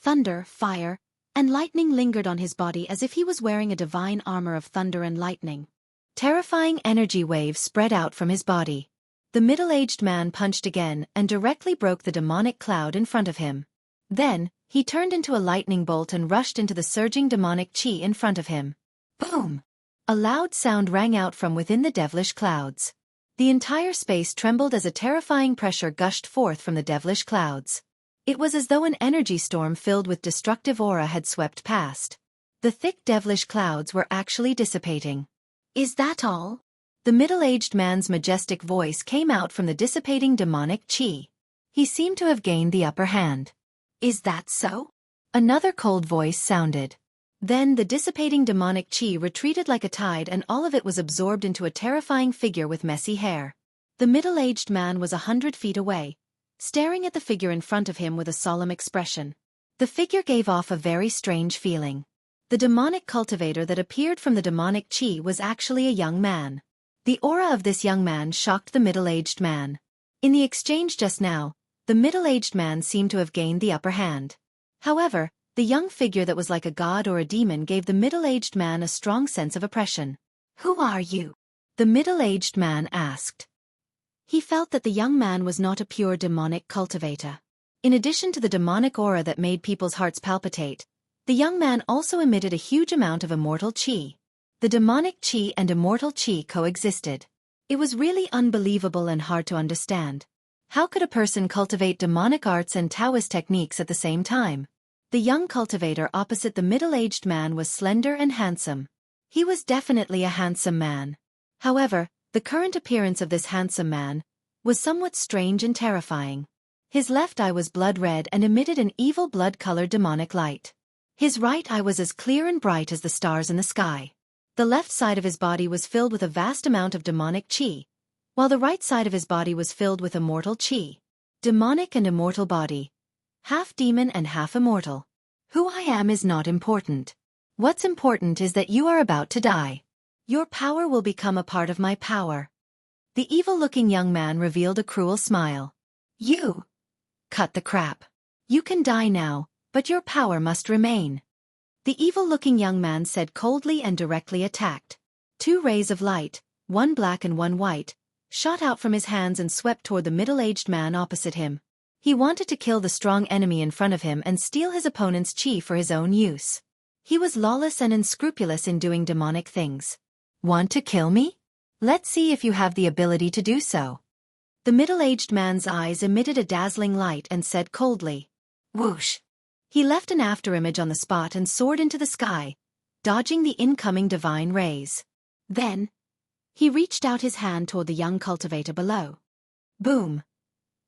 Thunder, fire, and lightning lingered on his body as if he was wearing a divine armor of thunder and lightning. Terrifying energy waves spread out from his body. The middle-aged man punched again and directly broke the demonic cloud in front of him. Then, he turned into a lightning bolt and rushed into the surging demonic chi in front of him. Boom! A loud sound rang out from within the devilish clouds. The entire space trembled as a terrifying pressure gushed forth from the devilish clouds. It was as though an energy storm filled with destructive aura had swept past. The thick devilish clouds were actually dissipating. Is that all? The middle-aged man's majestic voice came out from the dissipating demonic chi. He seemed to have gained the upper hand. Is that so? Another cold voice sounded. Then the dissipating demonic chi retreated like a tide and all of it was absorbed into a terrifying figure with messy hair. The middle-aged man was 100 feet away, staring at the figure in front of him with a solemn expression. The figure gave off a very strange feeling. The demonic cultivator that appeared from the demonic chi was actually a young man. The aura of this young man shocked the middle-aged man. In the exchange just now, the middle-aged man seemed to have gained the upper hand. However, the young figure that was like a god or a demon gave the middle-aged man a strong sense of oppression. Who are you? The middle-aged man asked. He felt that the young man was not a pure demonic cultivator. In addition to the demonic aura that made people's hearts palpitate, the young man also emitted a huge amount of immortal chi. The demonic chi and immortal chi coexisted. It was really unbelievable and hard to understand. How could a person cultivate demonic arts and Taoist techniques at the same time? The young cultivator opposite the middle-aged man was slender and handsome. He was definitely a handsome man. However, the current appearance of this handsome man was somewhat strange and terrifying. His left eye was blood red and emitted an evil blood-colored demonic light. His right eye was as clear and bright as the stars in the sky. The left side of his body was filled with a vast amount of demonic chi, while the right side of his body was filled with immortal chi. Demonic and immortal body. Half demon and half immortal. Who I am is not important. What's important is that you are about to die. Your power will become a part of my power. The evil-looking young man revealed a cruel smile. You! Cut the crap. You can die now, but your power must remain. The evil-looking young man said coldly and directly attacked. 2 rays of light, one black and one white, shot out from his hands and swept toward the middle-aged man opposite him. He wanted to kill the strong enemy in front of him and steal his opponent's chi for his own use. He was lawless and unscrupulous in doing demonic things. Want to kill me? Let's see if you have the ability to do so. The middle-aged man's eyes emitted a dazzling light and said coldly. Whoosh! He left an afterimage on the spot and soared into the sky, dodging the incoming divine rays. Then, He reached out his hand toward the young cultivator below. Boom!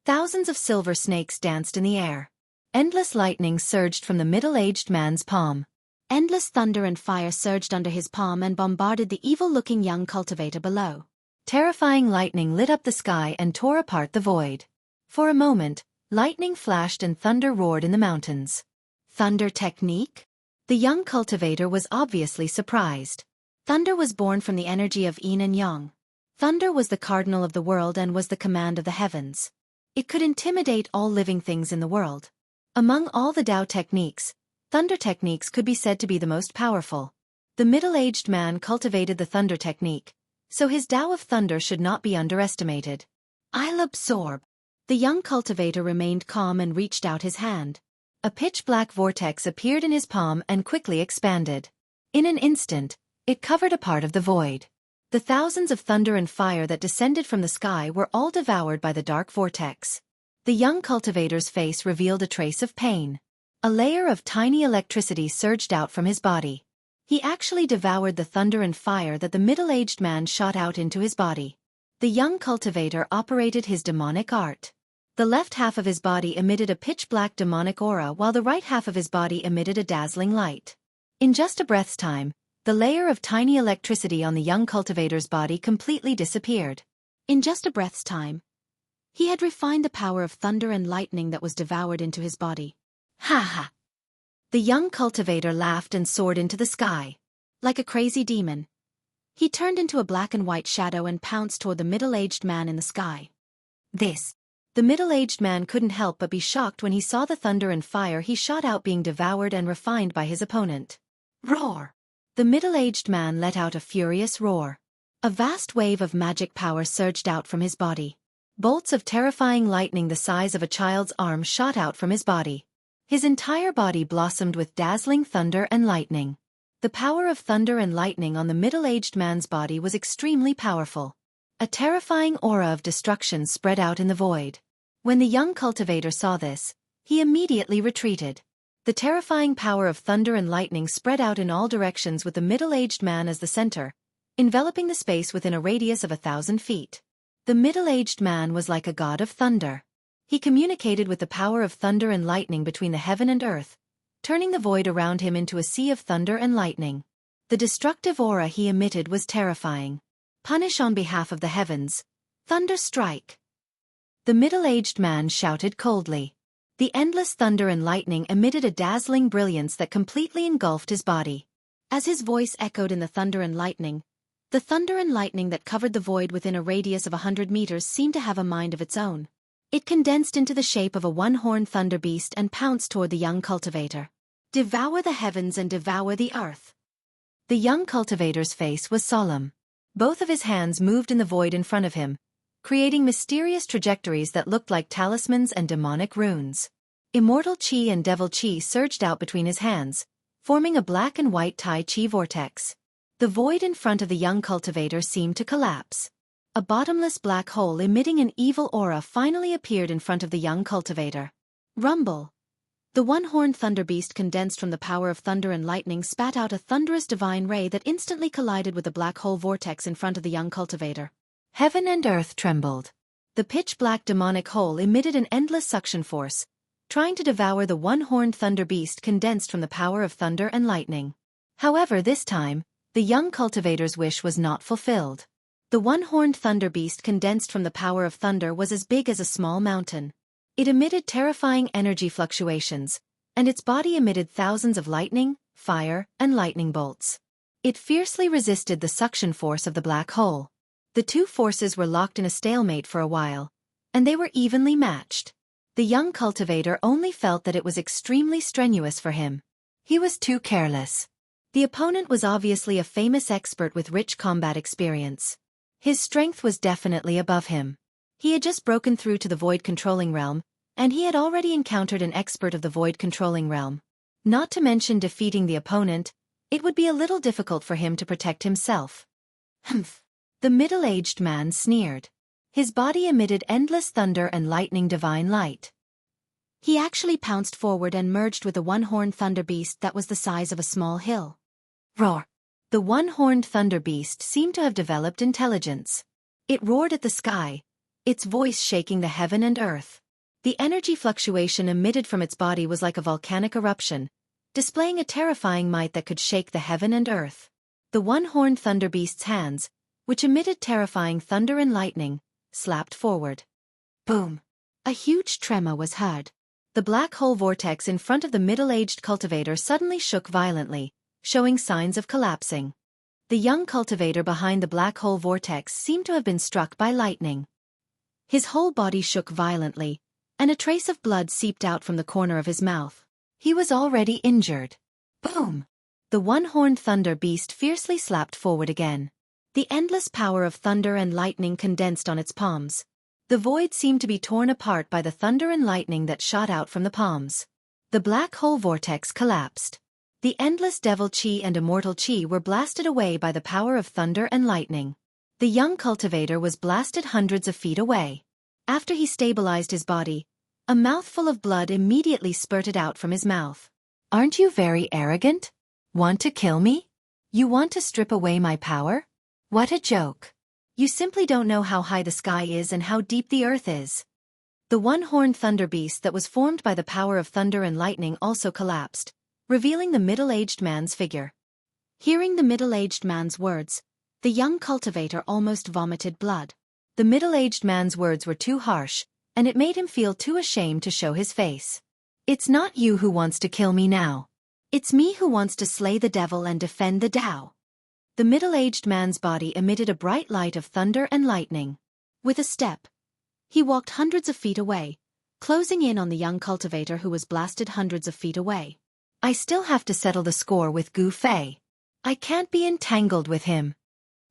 Thousands of silver snakes danced in the air. Endless lightning surged from the middle-aged man's palm. Endless thunder and fire surged under his palm and bombarded the evil-looking young cultivator below. Terrifying lightning lit up the sky and tore apart the void. For a moment, lightning flashed and thunder roared in the mountains. Thunder technique? The young cultivator was obviously surprised. Thunder was born from the energy of yin and yang. Thunder was the cardinal of the world and was the command of the heavens. It could intimidate all living things in the world. Among all the Tao techniques, thunder techniques could be said to be the most powerful. The middle-aged man cultivated the thunder technique, so his Tao of thunder should not be underestimated. I'll absorb. The young cultivator remained calm and reached out his hand. A pitch-black vortex appeared in his palm and quickly expanded. In an instant, it covered a part of the void. The thousands of thunder and fire that descended from the sky were all devoured by the dark vortex. The young cultivator's face revealed a trace of pain. A layer of tiny electricity surged out from his body. He actually devoured the thunder and fire that the middle-aged man shot out into his body. The young cultivator operated his demonic art. The left half of his body emitted a pitch-black demonic aura while the right half of his body emitted a dazzling light. In just a breath's time, the layer of tiny electricity on the young cultivator's body completely disappeared. In just a breath's time, he had refined the power of thunder and lightning that was devoured into his body. Ha ha! The young cultivator laughed and soared into the sky. Like a crazy demon, he turned into a black and white shadow and pounced toward the middle-aged man in the sky. The middle-aged man couldn't help but be shocked when he saw the thunder and fire he shot out being devoured and refined by his opponent. Roar! The middle-aged man let out a furious roar. A vast wave of magic power surged out from his body. Bolts of terrifying lightning the size of a child's arm shot out from his body. His entire body blossomed with dazzling thunder and lightning. The power of thunder and lightning on the middle-aged man's body was extremely powerful. A terrifying aura of destruction spread out in the void. When the young cultivator saw this, he immediately retreated. The terrifying power of thunder and lightning spread out in all directions with the middle-aged man as the center, enveloping the space within a radius of 1,000 feet. The middle-aged man was like a god of thunder. He communicated with the power of thunder and lightning between the heaven and earth, turning the void around him into a sea of thunder and lightning. The destructive aura he emitted was terrifying. Punish on behalf of the heavens. Thunder strike! The middle-aged man shouted coldly. The endless thunder and lightning emitted a dazzling brilliance that completely engulfed his body. As his voice echoed in the thunder and lightning that covered the void within a radius of 100 meters seemed to have a mind of its own. It condensed into the shape of a one-horned thunder beast and pounced toward the young cultivator. Devour the heavens and devour the earth. The young cultivator's face was solemn. Both of his hands moved in the void in front of him, creating mysterious trajectories that looked like talismans and demonic runes. Immortal Qi and Devil Qi surged out between his hands, forming a black and white Tai Qi vortex. The void in front of the young cultivator seemed to collapse. A bottomless black hole emitting an evil aura finally appeared in front of the young cultivator. Rumble! The one-horned thunder beast condensed from the power of thunder and lightning spat out a thunderous divine ray that instantly collided with the black hole vortex in front of the young cultivator. Heaven and earth trembled. The pitch-black demonic hole emitted an endless suction force, trying to devour the one-horned thunder beast condensed from the power of thunder and lightning. However, this time, the young cultivator's wish was not fulfilled. The one-horned thunder beast condensed from the power of thunder was as big as a small mountain. It emitted terrifying energy fluctuations, and its body emitted thousands of lightning, fire, and lightning bolts. It fiercely resisted the suction force of the black hole. The two forces were locked in a stalemate for a while, and they were evenly matched. The young cultivator only felt that it was extremely strenuous for him. He was too careless. The opponent was obviously a famous expert with rich combat experience. His strength was definitely above him. He had just broken through to the void controlling realm, and he had already encountered an expert of the void controlling realm. Not to mention defeating the opponent, it would be a little difficult for him to protect himself. Humph! The middle-aged man sneered. His body emitted endless thunder and lightning divine light. He actually pounced forward and merged with a one-horned thunder beast that was the size of a small hill. Roar! The one-horned thunder beast seemed to have developed intelligence. It roared at the sky, its voice shaking the heaven and earth. The energy fluctuation emitted from its body was like a volcanic eruption, displaying a terrifying might that could shake the heaven and earth. The one-horned thunder beast's hands, which emitted terrifying thunder and lightning, slapped forward. Boom! A huge tremor was heard. The black hole vortex in front of the middle-aged cultivator suddenly shook violently, showing signs of collapsing. The young cultivator behind the black hole vortex seemed to have been struck by lightning. His whole body shook violently, and a trace of blood seeped out from the corner of his mouth. He was already injured. Boom! The one-horned thunder beast fiercely slapped forward again. The endless power of thunder and lightning condensed on its palms. The void seemed to be torn apart by the thunder and lightning that shot out from the palms. The black hole vortex collapsed. The endless devil chi and immortal chi were blasted away by the power of thunder and lightning. The young cultivator was blasted hundreds of feet away. After he stabilized his body, a mouthful of blood immediately spurted out from his mouth. "Aren't you very arrogant? Want to kill me? You want to strip away my power? What a joke. You simply don't know how high the sky is and how deep the earth is." The one-horned thunder beast that was formed by the power of thunder and lightning also collapsed, revealing the middle-aged man's figure. Hearing the middle-aged man's words, the young cultivator almost vomited blood. The middle-aged man's words were too harsh, and it made him feel too ashamed to show his face. "It's not you who wants to kill me now. It's me who wants to slay the devil and defend the Tao." The middle-aged man's body emitted a bright light of thunder and lightning. With a step, he walked hundreds of feet away, closing in on the young cultivator who was blasted hundreds of feet away. "I still have to settle the score with Gu Fei. I can't be entangled with him."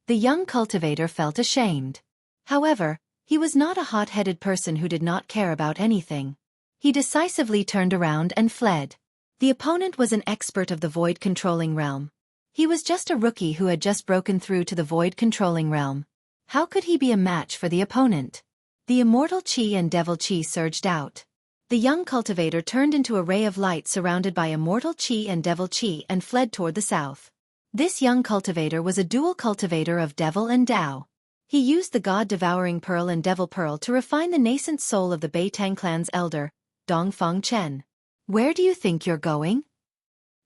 The young cultivator felt ashamed. However, he was not a hot-headed person who did not care about anything. He decisively turned around and fled. The opponent was an expert of the void-controlling realm. He was just a rookie who had just broken through to the void-controlling realm. How could he be a match for the opponent? The immortal chi and devil chi surged out. The young cultivator turned into a ray of light surrounded by immortal chi and devil chi and fled toward the south. This young cultivator was a dual cultivator of devil and Tao. He used the god-devouring pearl and devil pearl to refine the nascent soul of the Beitang clan's elder, Dongfang Chen. "Where do you think you're going?"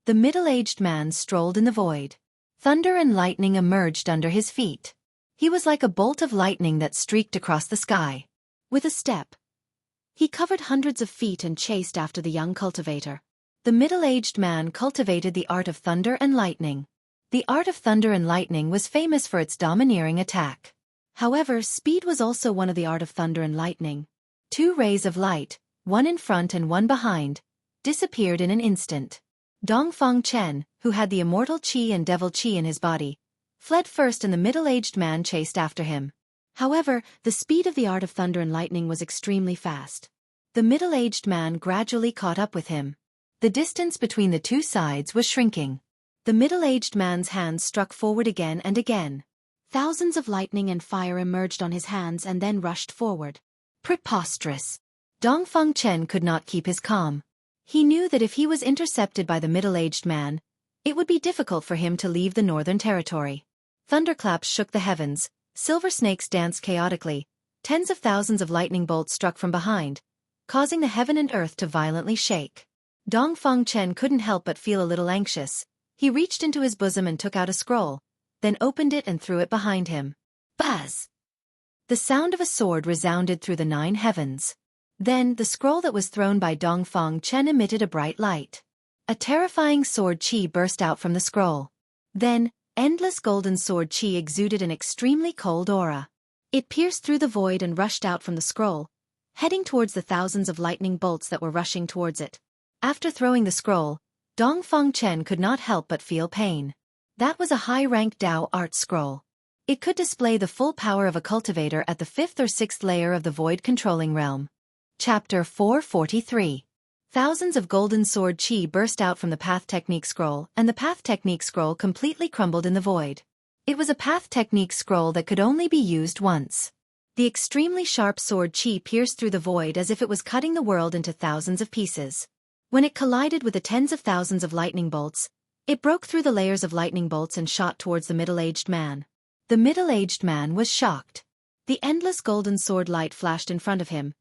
The middle-aged man strolled in the void. Thunder and lightning emerged under his feet. He was like a bolt of lightning that streaked across the sky. With a step, he covered hundreds of feet and chased after the young cultivator. The middle-aged man cultivated the art of thunder and lightning. The art of thunder and lightning was famous for its domineering attack. However, speed was also one of the art of thunder and lightning. Two rays of light, one in front and one behind, disappeared in an instant. Dongfang Chen, who had the immortal chi and devil chi in his body, fled first and the middle-aged man chased after him. However, the speed of the art of thunder and lightning was extremely fast. The middle-aged man gradually caught up with him. The distance between the two sides was shrinking. The middle-aged man's hands struck forward again and again. Thousands of lightning and fire emerged on his hands and then rushed forward. Preposterous! Dongfang Chen could not keep his calm. He knew that if he was intercepted by the middle-aged man, it would be difficult for him to leave the northern territory. Thunderclaps shook the heavens, silver snakes danced chaotically, tens of thousands of lightning bolts struck from behind, causing the heaven and earth to violently shake. Dongfang Chen couldn't help but feel a little anxious. He reached into his bosom and took out a scroll, then opened it and threw it behind him. Buzz! The sound of a sword resounded through the 9 heavens. Then, the scroll that was thrown by Dongfang Chen emitted a bright light. A terrifying sword chi burst out from the scroll. Then, endless golden sword chi exuded an extremely cold aura. It pierced through the void and rushed out from the scroll, heading towards the thousands of lightning bolts that were rushing towards it. After throwing the scroll, Dongfang Chen could not help but feel pain. That was a high-ranked Tao art scroll. It could display the full power of a cultivator at the 5th or 6th layer of the void-controlling realm. Chapter 443. Thousands of golden sword chi burst out from the Path Technique scroll, and the Path Technique scroll completely crumbled in the void. It was a Path Technique scroll that could only be used once. The extremely sharp sword chi pierced through the void as if it was cutting the world into thousands of pieces. When it collided with the tens of thousands of lightning bolts, It broke through the layers of lightning bolts and shot towards the middle-aged man. The middle-aged man was shocked. The endless golden sword light flashed in front of him,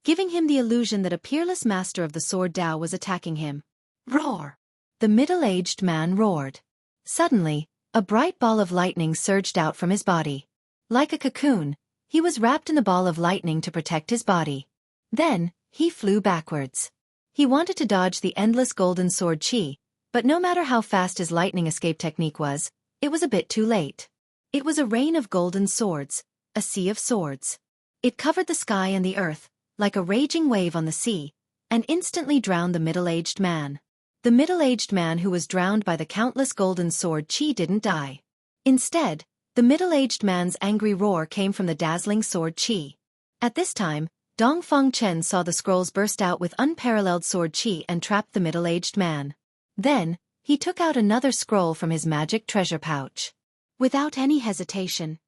giving him the illusion that a peerless master of the sword Tao was attacking him. Roar! The middle-aged man roared. Suddenly, a bright ball of lightning surged out from his body. Like a cocoon, he was wrapped in the ball of lightning to protect his body. Then, he flew backwards. He wanted to dodge the endless golden sword chi, but no matter how fast his lightning escape technique was, it was a bit too late. It was a rain of golden swords, a sea of swords. It covered the sky and the earth, like a raging wave on the sea, and instantly drowned the middle-aged man. The middle-aged man who was drowned by the countless golden sword chi didn't die. Instead, the middle-aged man's angry roar came from the dazzling sword chi. At this time, Dongfang Chen saw the scrolls burst out with unparalleled sword chi and trapped the middle-aged man. Then, he took out another scroll from his magic treasure pouch. Without any hesitation,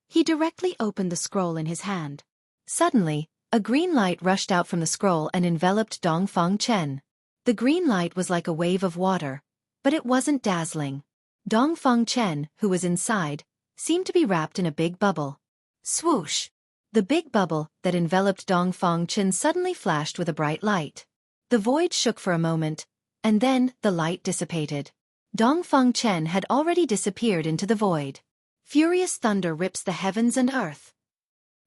he directly opened the scroll in his hand. Suddenly, a green light rushed out from the scroll and enveloped Dongfang Chen. The green light was like a wave of water, but it wasn't dazzling. Dongfang Chen, who was inside, seemed to be wrapped in a big bubble. Swoosh! The big bubble that enveloped Dongfang Chen suddenly flashed with a bright light. The void shook for a moment, and then the light dissipated. Dongfang Chen had already disappeared into the void. Furious thunder rips the heavens and earth.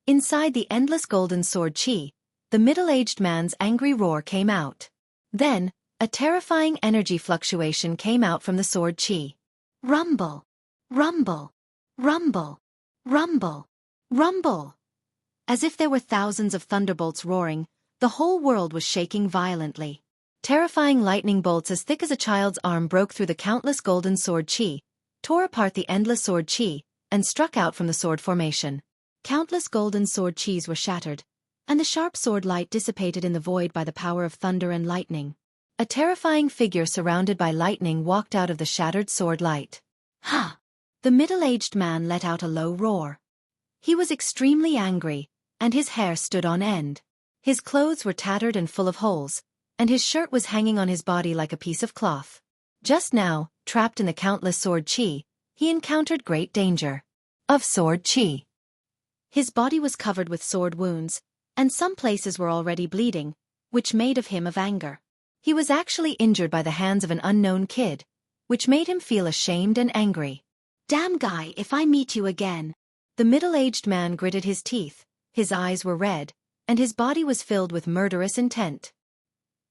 Inside the endless golden sword chi, the middle-aged man's angry roar came out. Then, a terrifying energy fluctuation came out from the sword chi. Rumble! Rumble! Rumble! Rumble! Rumble! As if there were thousands of thunderbolts roaring, the whole world was shaking violently. Terrifying lightning bolts as thick as a child's arm broke through the countless golden sword chi, tore apart the endless sword chi, and struck out from the sword formation. Countless golden sword chis were shattered, and the sharp sword light dissipated in the void by the power of thunder and lightning. A terrifying figure surrounded by lightning walked out of the shattered sword light. Ha! The middle-aged man let out a low roar. He was extremely angry, and his hair stood on end. His clothes were tattered and full of holes, and his shirt was hanging on his body like a piece of cloth. Just now, trapped in the countless sword chi, he encountered great danger. Of sword chi. His body was covered with sword wounds, and some places were already bleeding, which made of him of anger. He was actually injured by the hands of an unknown kid, which made him feel ashamed and angry. Damn guy, if I meet you again. The middle-aged man gritted his teeth, his eyes were red, and his body was filled with murderous intent.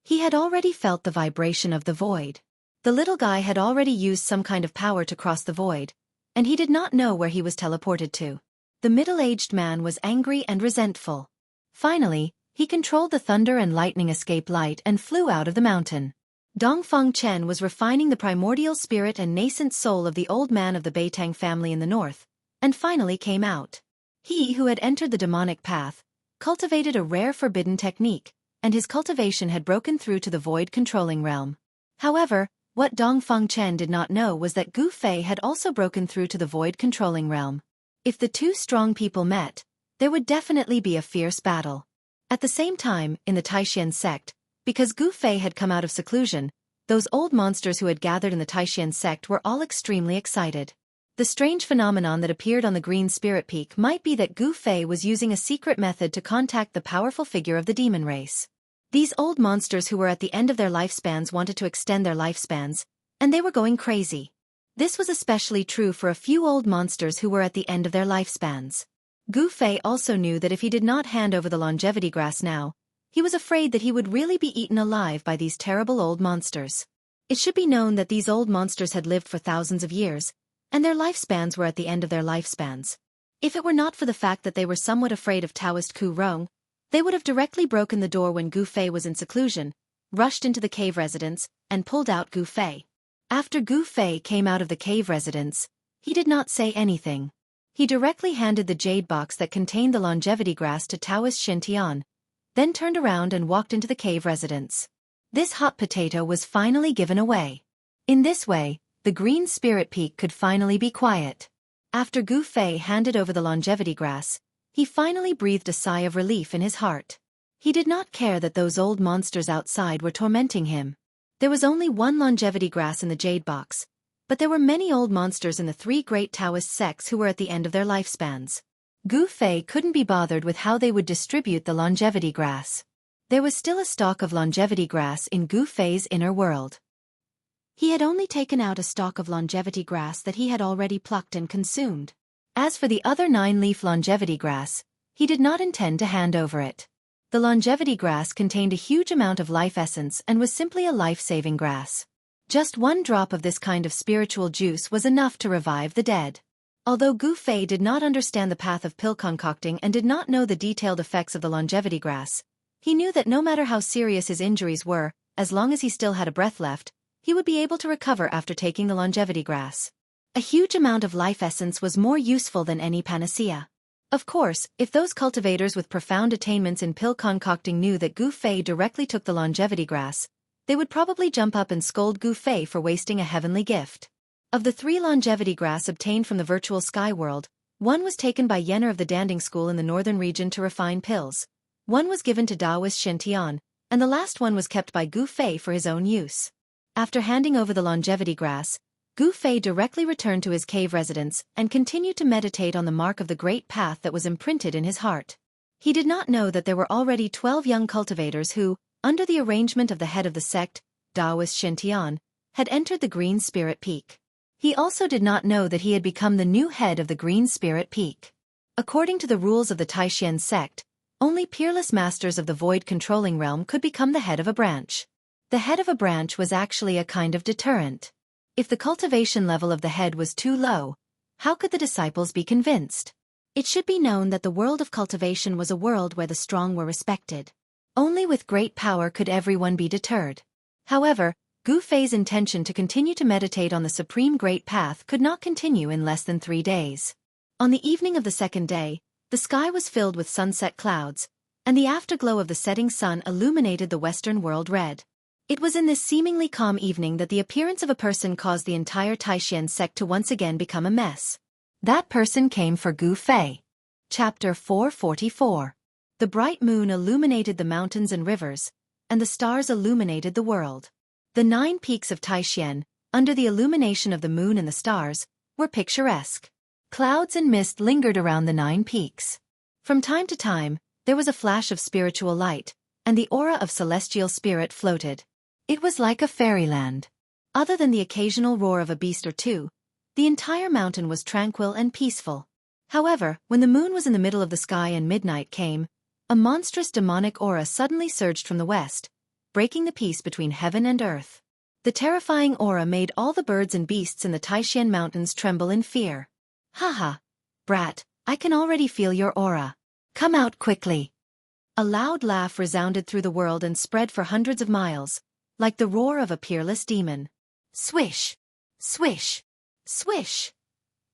He had already felt the vibration of the void. The little guy had already used some kind of power to cross the void, and he did not know where he was teleported to. The middle-aged man was angry and resentful. Finally, he controlled the thunder and lightning escape light and flew out of the mountain. Dongfang Chen was refining the primordial spirit and nascent soul of the old man of the Beitang family in the north, and finally came out. He who had entered the demonic path, cultivated a rare forbidden technique, and his cultivation had broken through to the void controlling realm. However, what Dongfang Chen did not know was that Gu Fei had also broken through to the void controlling realm. If the two strong people met, there would definitely be a fierce battle. At the same time, in the Taishan sect, because Gu Fei had come out of seclusion, those old monsters who had gathered in the Taishan sect were all extremely excited. The strange phenomenon that appeared on the Green Spirit Peak might be that Gu Fei was using a secret method to contact the powerful figure of the demon race. These old monsters who were at the end of their lifespans wanted to extend their lifespans, and they were going crazy. This was especially true for a few old monsters who were at the end of their lifespans. Gu Fei also knew that if he did not hand over the longevity grass now, he was afraid that he would really be eaten alive by these terrible old monsters. It should be known that these old monsters had lived for thousands of years, and their lifespans were at the end of their lifespans. If it were not for the fact that they were somewhat afraid of Taoist Ku Rong, they would have directly broken the door when Gu Fei was in seclusion, rushed into the cave residence, and pulled out Gu Fei. After Gu Fei came out of the cave residence, he did not say anything. He directly handed the jade box that contained the longevity grass to Taoist Shintian, then turned around and walked into the cave residence. This hot potato was finally given away. In this way, the Green Spirit Peak could finally be quiet. After Gu Fei handed over the longevity grass, he finally breathed a sigh of relief in his heart. He did not care that those old monsters outside were tormenting him. There was only one longevity grass in the jade box, but there were many old monsters in the three great Taoist sects who were at the end of their lifespans. Gu Fei couldn't be bothered with how they would distribute the longevity grass. There was still a stalk of longevity grass in Gu Fei's inner world. He had only taken out a stalk of longevity grass that he had already plucked and consumed. As for the other 9-leaf longevity grass, he did not intend to hand over it. The longevity grass contained a huge amount of life essence and was simply a life-saving grass. Just one drop of this kind of spiritual juice was enough to revive the dead. Although Gu Fei did not understand the path of pill concocting and did not know the detailed effects of the longevity grass, he knew that no matter how serious his injuries were, as long as he still had a breath left, he would be able to recover after taking the longevity grass. A huge amount of life essence was more useful than any panacea. Of course, if those cultivators with profound attainments in pill concocting knew that Gu Fei directly took the longevity grass, they would probably jump up and scold Gu Fei for wasting a heavenly gift. Of the 3 longevity grass obtained from the virtual sky world, one was taken by Yenner of the Danding School in the northern region to refine pills, one was given to Taoist Shen, and the last one was kept by Gu Fei for his own use. After handing over the longevity grass, Gu Fei directly returned to his cave residence and continued to meditate on the mark of the great path that was imprinted in his heart. He did not know that there were already 12 young cultivators who, under the arrangement of the head of the sect, Taoist Shen, had entered the Green Spirit Peak. He also did not know that he had become the new head of the Green Spirit Peak. According to the rules of the Taishan sect, only peerless masters of the void controlling realm could become the head of a branch. The head of a branch was actually a kind of deterrent. If the cultivation level of the head was too low, how could the disciples be convinced? It should be known that the world of cultivation was a world where the strong were respected. Only with great power could everyone be deterred. However, Gu Fei's intention to continue to meditate on the supreme great path could not continue in less than 3 days. On the evening of the second day, the sky was filled with sunset clouds, and the afterglow of the setting sun illuminated the western world red. It was in this seemingly calm evening that the appearance of a person caused the entire Taishan sect to once again become a mess. That person came for Gu Fei. Chapter 444. The bright moon illuminated the mountains and rivers, and the stars illuminated the world. The 9 peaks of Taishan, under the illumination of the moon and the stars, were picturesque. Clouds and mist lingered around the 9 peaks. From time to time, there was a flash of spiritual light, and the aura of celestial spirit floated. It was like a fairyland. Other than the occasional roar of a beast or two, the entire mountain was tranquil and peaceful. However, when the moon was in the middle of the sky and midnight came, a monstrous demonic aura suddenly surged from the west, breaking the peace between heaven and earth. The terrifying aura made all the birds and beasts in the Taishan mountains tremble in fear. Haha, brat, I can already feel your aura. Come out quickly. A loud laugh resounded through the world and spread for hundreds of miles, like the roar of a peerless demon. Swish! Swish! Swish!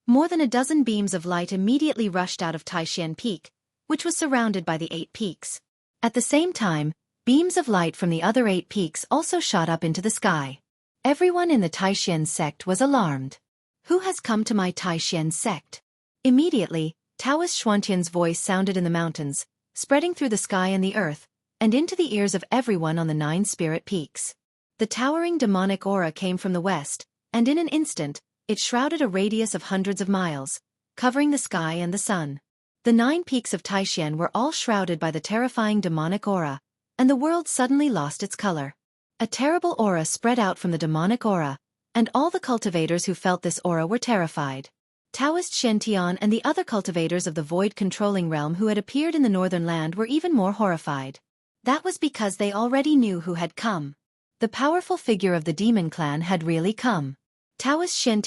More than a dozen beams of light immediately rushed out of Taishan Peak, which was surrounded by the 8 peaks. At the same time, beams of light from the other 8 peaks also shot up into the sky. Everyone in the Taishan sect was alarmed. Who has come to my Taishan sect? Immediately, Taoist Xuantian's voice sounded in the mountains, spreading through the sky and the earth, and into the ears of everyone on the 9 spirit peaks. The towering demonic aura came from the west, and in an instant, it shrouded a radius of hundreds of miles, covering the sky and the sun. The 9 peaks of Taishan were all shrouded by the terrifying demonic aura, and the world suddenly lost its color. A terrible aura spread out from the demonic aura, and all the cultivators who felt this aura were terrified. Taoist Shen and the other cultivators of the void-controlling realm who had appeared in the northern land were even more horrified. That was because they already knew who had come. The powerful figure of the demon clan had really come. Taoist Shen,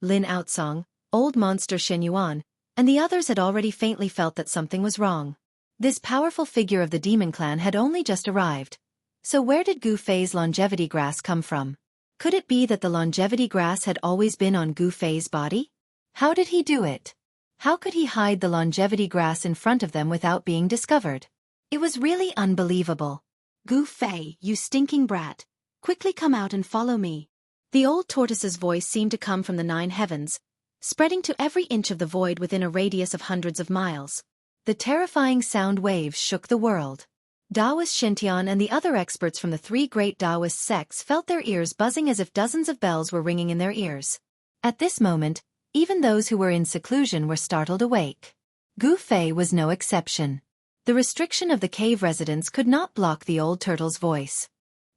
Lin Outsong, Old Monster Shen Yuan, and the others had already faintly felt that something was wrong. This powerful figure of the demon clan had only just arrived. So where did Gu Fei's longevity grass come from? Could it be that the longevity grass had always been on Gu Fei's body? How did he do it? How could he hide the longevity grass in front of them without being discovered? It was really unbelievable. Gu Fei, you stinking brat. Quickly come out and follow me. The old tortoise's voice seemed to come from the 9 heavens, spreading to every inch of the void within a radius of hundreds of miles. The terrifying sound waves shook the world. Taoist Xintian and the other experts from the three great Taoist sects felt their ears buzzing as if dozens of bells were ringing in their ears. At this moment, even those who were in seclusion were startled awake. Gu Fei was no exception. The restriction of the cave residents could not block the old turtle's voice.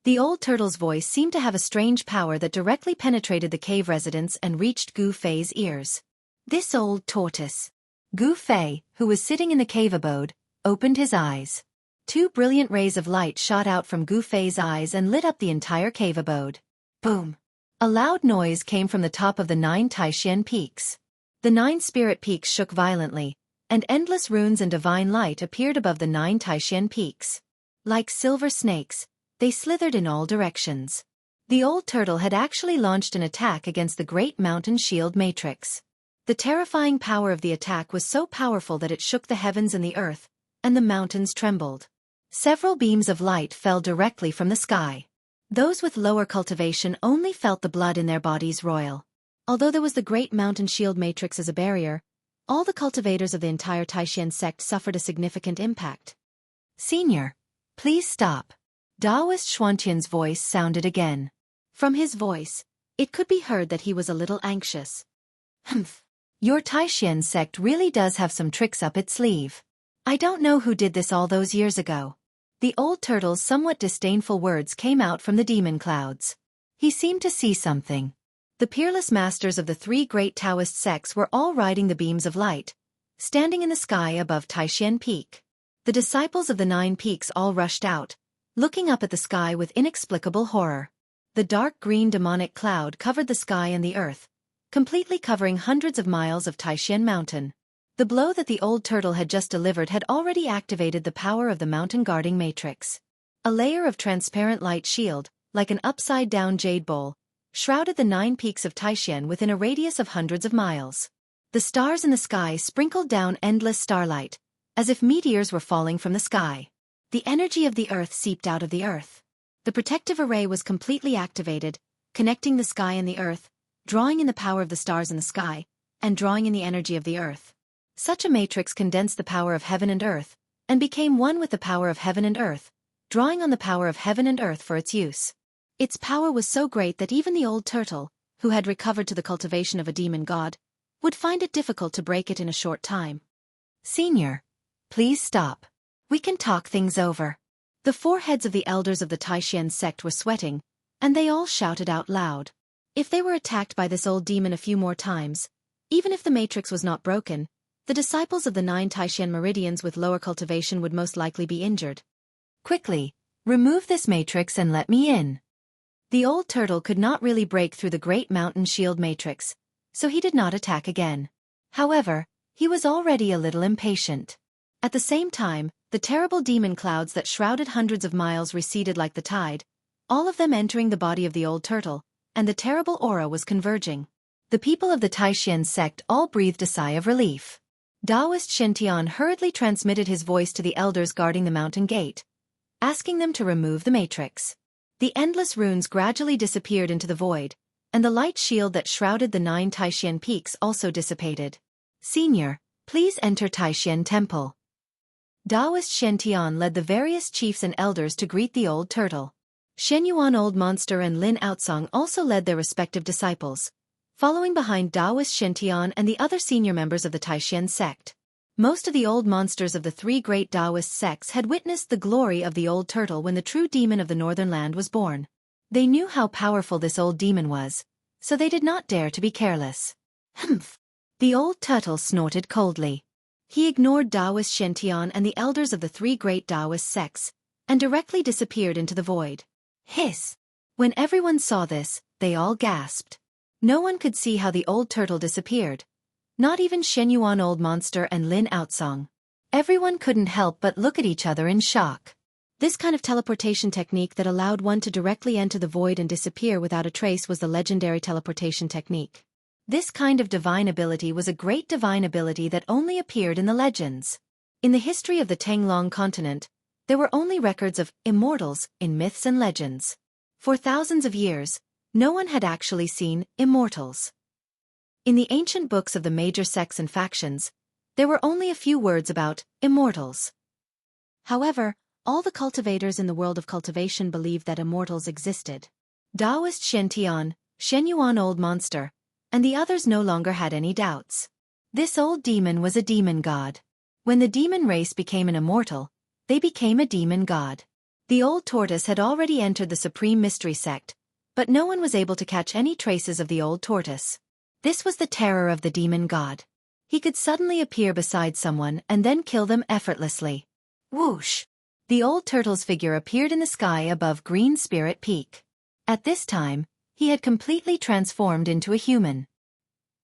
The old turtle's voice seemed to have a strange power that directly penetrated the cave residents and reached Gu Fei's ears. This old tortoise. Gu Fei, who was sitting in the cave abode, opened his eyes. Two brilliant rays of light shot out from Gu Fei's eyes and lit up the entire cave abode. Boom! A loud noise came from the top of the 9 Taishan peaks. The 9 spirit peaks shook violently, and endless runes and divine light appeared above the 9 Taishan peaks. Like silver snakes, they slithered in all directions. The old turtle had actually launched an attack against the great mountain shield matrix. The terrifying power of the attack was so powerful that it shook the heavens and the earth, and the mountains trembled. Several beams of light fell directly from the sky. Those with lower cultivation only felt the blood in their bodies roil. Although there was the great mountain shield matrix as a barrier, all the cultivators of the entire Taishan sect suffered a significant impact. Senior, please stop. Taoist Xuantian's voice sounded again. From his voice, it could be heard that he was a little anxious. Humph. Your Taishan sect really does have some tricks up its sleeve. I don't know who did this all those years ago. The old turtle's somewhat disdainful words came out from the demon clouds. He seemed to see something. The peerless masters of the three great Taoist sects were all riding the beams of light, standing in the sky above Taishan Peak. The disciples of the 9 peaks all rushed out, looking up at the sky with inexplicable horror. The dark green demonic cloud covered the sky and the earth, completely covering hundreds of miles of Taishan Mountain. The blow that the old turtle had just delivered had already activated the power of the mountain guarding matrix. A layer of transparent light shield, like an upside-down jade bowl, shrouded the 9 peaks of Taishan within a radius of hundreds of miles. The stars in the sky sprinkled down endless starlight, as if meteors were falling from the sky. The energy of the earth seeped out of the earth. The protective array was completely activated, connecting the sky and the earth, drawing in the power of the stars in the sky, and drawing in the energy of the earth. Such a matrix condensed the power of heaven and earth, and became one with the power of heaven and earth, drawing on the power of heaven and earth for its use. Its power was so great that even the old turtle, who had recovered to the cultivation of a demon god, would find it difficult to break it in a short time. Senior, please stop. We can talk things over. The foreheads of the elders of the Taishan sect were sweating, and they all shouted out loud. If they were attacked by this old demon a few more times, even if the matrix was not broken, the disciples of the 9 Taishan meridians with lower cultivation would most likely be injured. Quickly, remove this matrix and let me in. The old turtle could not really break through the great mountain shield matrix, so he did not attack again. However, he was already a little impatient. At the same time, the terrible demon clouds that shrouded hundreds of miles receded like the tide, all of them entering the body of the old turtle, and the terrible aura was converging. The people of the Taishan sect all breathed a sigh of relief. Taoist Xintian hurriedly transmitted his voice to the elders guarding the mountain gate, asking them to remove the matrix. The endless runes gradually disappeared into the void, and the light shield that shrouded the 9 Taishan peaks also dissipated. Senior, please enter Taishan Temple. Taoist Xintian led the various chiefs and elders to greet the old turtle. Shenyuan Old Monster and Lin Outsong also led their respective disciples, following behind Taoist Xintian and the other senior members of the Taishan sect. Most of the old monsters of the 3 great Taoist sects had witnessed the glory of the old turtle when the true demon of the northern land was born. They knew how powerful this old demon was, so they did not dare to be careless. Humph! The old turtle snorted coldly. He ignored Taoist Xintian and the elders of the 3 great Taoist sects, and directly disappeared into the void. Hiss! When everyone saw this, they all gasped. No one could see how the old turtle disappeared. Not even Shenyuan Old Monster and Lin Outsong. Everyone couldn't help but look at each other in shock. This kind of teleportation technique that allowed one to directly enter the void and disappear without a trace was the legendary teleportation technique. This kind of divine ability was a great divine ability that only appeared in the legends. In the history of the Tenglong continent, there were only records of immortals in myths and legends. For thousands of years, no one had actually seen immortals. In the ancient books of the major sects and factions, there were only a few words about immortals. However, All the cultivators in the world of cultivation believed that immortals existed. Taoist Shen Yuan Old Monster, and the others no longer had any doubts. This old demon was a demon god. When the demon race became an immortal, they became a demon god. The old tortoise had already entered the supreme mystery sect, but no one was able to catch any traces of the old tortoise. This was the terror of the demon god. He could suddenly appear beside someone and then kill them effortlessly. Whoosh! The old turtle's figure appeared in the sky above Green Spirit Peak. At this time, he had completely transformed into a human.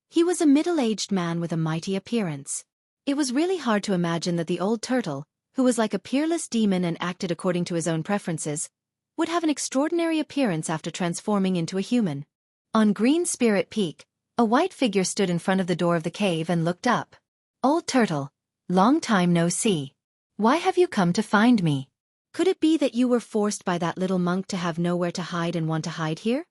He was a middle-aged man with a mighty appearance. It was really hard to imagine that the old turtle, who was like a peerless demon and acted according to his own preferences, would have an extraordinary appearance after transforming into a human. On Green Spirit Peak, a white figure stood in front of the door of the cave and looked up. Old turtle, long time no see. Why have you come to find me? Could it be that you were forced by that little monk to have nowhere to hide and want to hide here?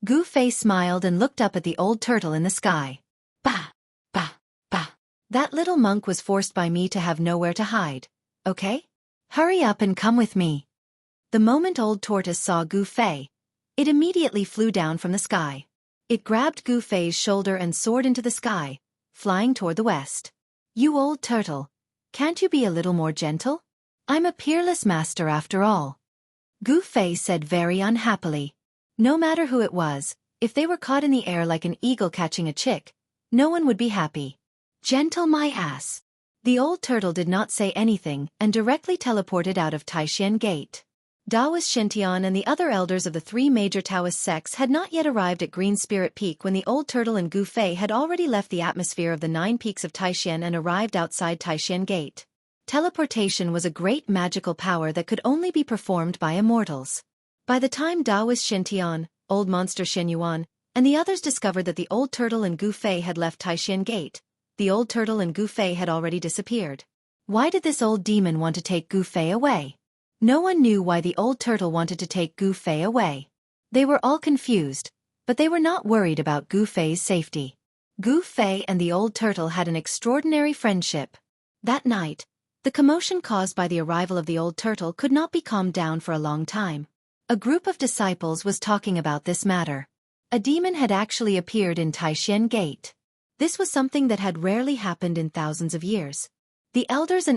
Gu Fei smiled and looked up at the old turtle in the sky. Bah! Bah! Bah! That little monk was forced by me to have nowhere to hide, okay? Hurry up and come with me. The moment old tortoise saw Gu Fei, it immediately flew down from the sky. It grabbed Gu Fei's shoulder and soared into the sky, flying toward the west. You old turtle, can't you be a little more gentle? I'm a peerless master after all. Gu Fei said very unhappily. No matter who it was, if they were caught in the air like an eagle catching a chick, no one would be happy. Gentle my ass. The old turtle did not say anything and directly teleported out of Taishan Gate. Taoist Shen and the other elders of the three major Taoist sects had not yet arrived at Green Spirit Peak when the old turtle and Gu Fei had already left the atmosphere of the 9 peaks of Taishan and arrived outside Taishan Gate. Teleportation was a great magical power that could only be performed by immortals. By the time Taoist Shen, Old Monster Shen Yuan, and the others discovered that the old turtle and Gu Fei had left Taishan Gate, the old turtle and Gu Fei had already disappeared. Why did this old demon want to take Gu Fei away? No one knew why the old turtle wanted to take Gu Fei away. They were all confused, but they were not worried about Gu Fei's safety. Gu Fei and the old turtle had an extraordinary friendship. That night, the commotion caused by the arrival of the old turtle could not be calmed down for a long time. A group of disciples was talking about this matter. A demon had actually appeared in Taishan Gate. This was something that had rarely happened in thousands of years. The elders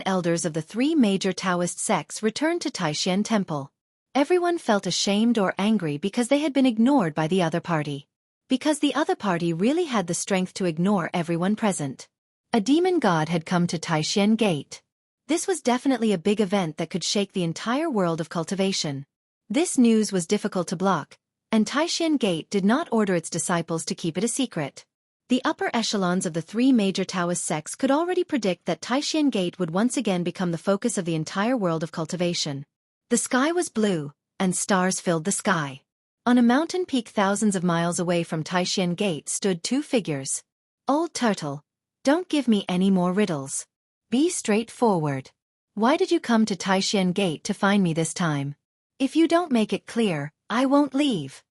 of the 3 major Taoist sects returned to Taishan Temple. Everyone felt ashamed or angry because they had been ignored by the other party. Because the other party really had the strength to ignore everyone present. A demon god had come to Taishan Gate. This was definitely a big event that could shake the entire world of cultivation. This news was difficult to block, and Taishan Gate did not order its disciples to keep it a secret. The upper echelons of the 3 major Taoist sects could already predict that Taishan Gate would once again become the focus of the entire world of cultivation. The sky was blue, and stars filled the sky. On a mountain peak thousands of miles away from Taishan Gate stood 2 figures. Old turtle, don't give me any more riddles. Be straightforward. Why did you come to Taishan Gate to find me this time? If you don't make it clear, I won't leave.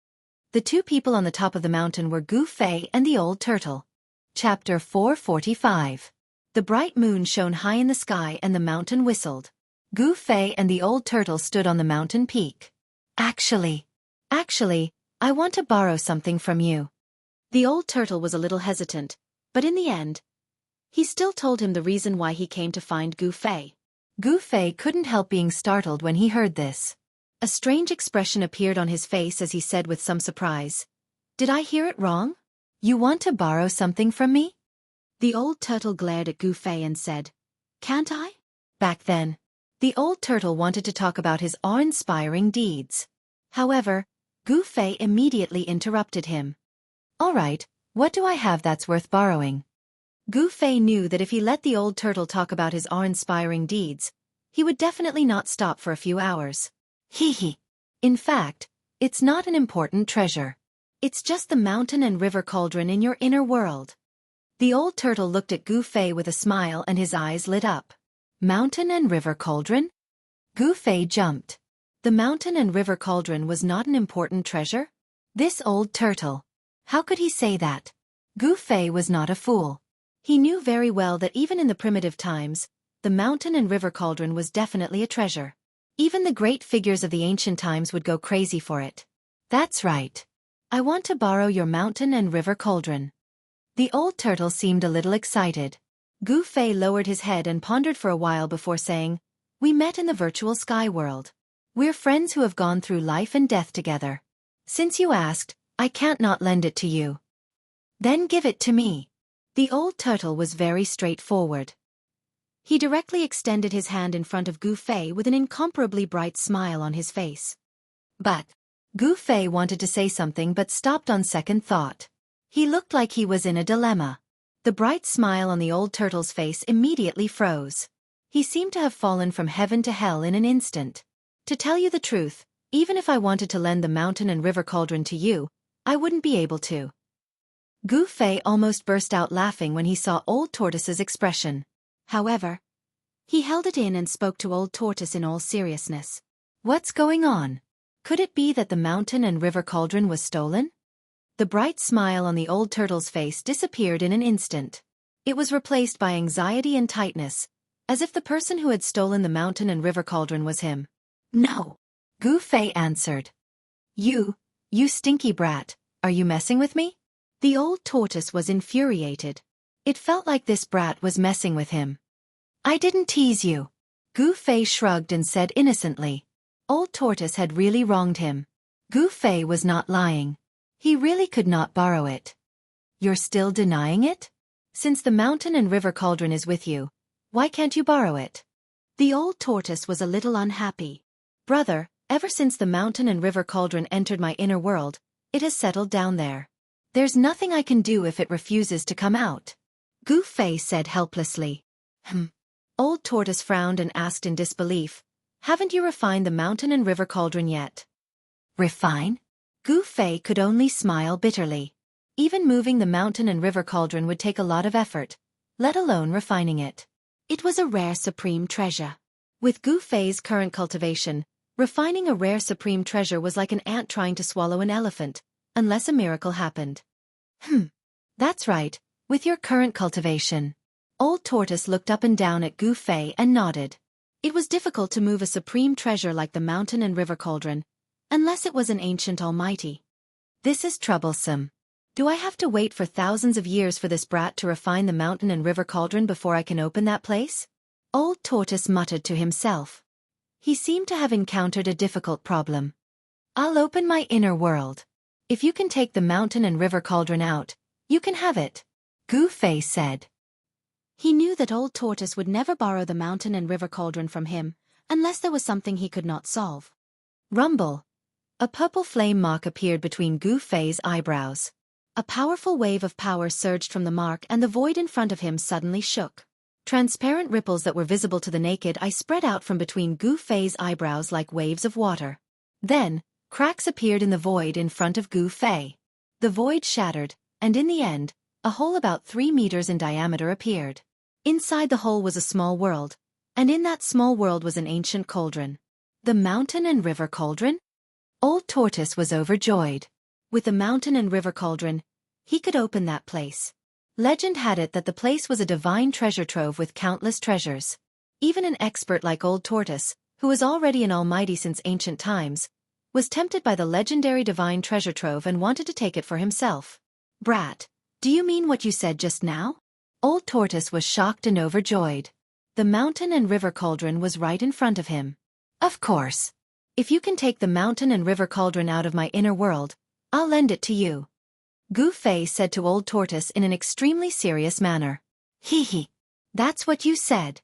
The 2 people on the top of the mountain were Gu Fei and the old turtle. Chapter 445. The bright moon shone high in the sky and the mountain whistled. Gu Fei and the old turtle stood on the mountain peak. Actually, I want to borrow something from you. The old turtle was a little hesitant, but in the end, he still told him the reason why he came to find Gu Fei. Gu Fei couldn't help being startled when he heard this. A strange expression appeared on his face as he said with some surprise, "Did I hear it wrong? You want to borrow something from me?" The old turtle glared at Gu Fei and said, "Can't I?" Back then, the old turtle wanted to talk about his awe-inspiring deeds. However, Gu Fei immediately interrupted him. "All right, what do I have that's worth borrowing?" Gu Fei knew that if he let the old turtle talk about his awe-inspiring deeds, he would definitely not stop for a few hours. Hee. In fact, it's not an important treasure. It's just the mountain and river cauldron in your inner world. The old turtle looked at Gu Fei with a smile and his eyes lit up. Mountain and river cauldron? Gu Fei jumped. The mountain and river cauldron was not an important treasure? This old turtle. How could he say that? Gu Fei was not a fool. He knew very well that even in the primitive times, the mountain and river cauldron was definitely a treasure. Even the great figures of the ancient times would go crazy for it. That's right. I want to borrow your mountain and river cauldron. The old turtle seemed a little excited. Gu Fei lowered his head and pondered for a while before saying, "We met in the virtual sky world. We're friends who have gone through life and death together. Since you asked, I can't not lend it to you." "Then give it to me." The old turtle was very straightforward. He directly extended his hand in front of Gu Fei with an incomparably bright smile on his face. But Gu Fei wanted to say something but stopped on second thought. He looked like he was in a dilemma. The bright smile on the old turtle's face immediately froze. He seemed to have fallen from heaven to hell in an instant. "To tell you the truth, even if I wanted to lend the mountain and river cauldron to you, I wouldn't be able to." Gu Fei almost burst out laughing when he saw Old Tortoise's expression. However, he held it in and spoke to Old Tortoise in all seriousness. "What's going on? Could it be that the mountain and river cauldron was stolen?" The bright smile on the old turtle's face disappeared in an instant. It was replaced by anxiety and tightness, as if the person who had stolen the mountain and river cauldron was him. "No," Gu Fei answered. You stinky brat, are you messing with me?" The old tortoise was infuriated. It felt like this brat was messing with him. "I didn't tease you." Gu Fei shrugged and said innocently. Old Tortoise had really wronged him. Gu Fei was not lying. He really could not borrow it. "You're still denying it? Since the mountain and river cauldron is with you, why can't you borrow it?" The old tortoise was a little unhappy. "Brother, ever since the mountain and river cauldron entered my inner world, it has settled down there. There's nothing I can do if it refuses to come out," Gu Fei said helplessly. Old Tortoise frowned and asked in disbelief, "Haven't you refined the mountain and river cauldron yet?" "Refine?" Gu Fei could only smile bitterly. Even moving the mountain and river cauldron would take a lot of effort, let alone refining it. It was a rare supreme treasure. With Gu Fei's current cultivation, refining a rare supreme treasure was like an ant trying to swallow an elephant, unless a miracle happened. That's right, with your current cultivation." Old Tortoise looked up and down at Gu Fei and nodded. It was difficult to move a supreme treasure like the mountain and river cauldron, unless it was an ancient almighty. "This is troublesome. Do I have to wait for thousands of years for this brat to refine the mountain and river cauldron before I can open that place?" Old Tortoise muttered to himself. He seemed to have encountered a difficult problem. "I'll open my inner world. If you can take the mountain and river cauldron out, you can have it," Gu Fei said. He knew that Old Tortoise would never borrow the mountain and river cauldron from him, unless there was something he could not solve. Rumble. A purple flame mark appeared between Gu Fei's eyebrows. A powerful wave of power surged from the mark and the void in front of him suddenly shook. Transparent ripples that were visible to the naked eye spread out from between Gu Fei's eyebrows like waves of water. Then, cracks appeared in the void in front of Gu Fei. The void shattered, and in the end, a hole about 3 meters in diameter appeared. Inside the hole was a small world, and in that small world was an ancient cauldron. The mountain and river cauldron? Old Tortoise was overjoyed. With the mountain and river cauldron, he could open that place. Legend had it that the place was a divine treasure trove with countless treasures. Even an expert like Old Tortoise, who was already an almighty since ancient times, was tempted by the legendary divine treasure trove and wanted to take it for himself. "Brat, do you mean what you said just now?" Old Tortoise was shocked and overjoyed. The mountain and river cauldron was right in front of him. "Of course. If you can take the mountain and river cauldron out of my inner world, I'll lend it to you," Gu Fei said to Old Tortoise in an extremely serious manner. "Hee. That's what you said."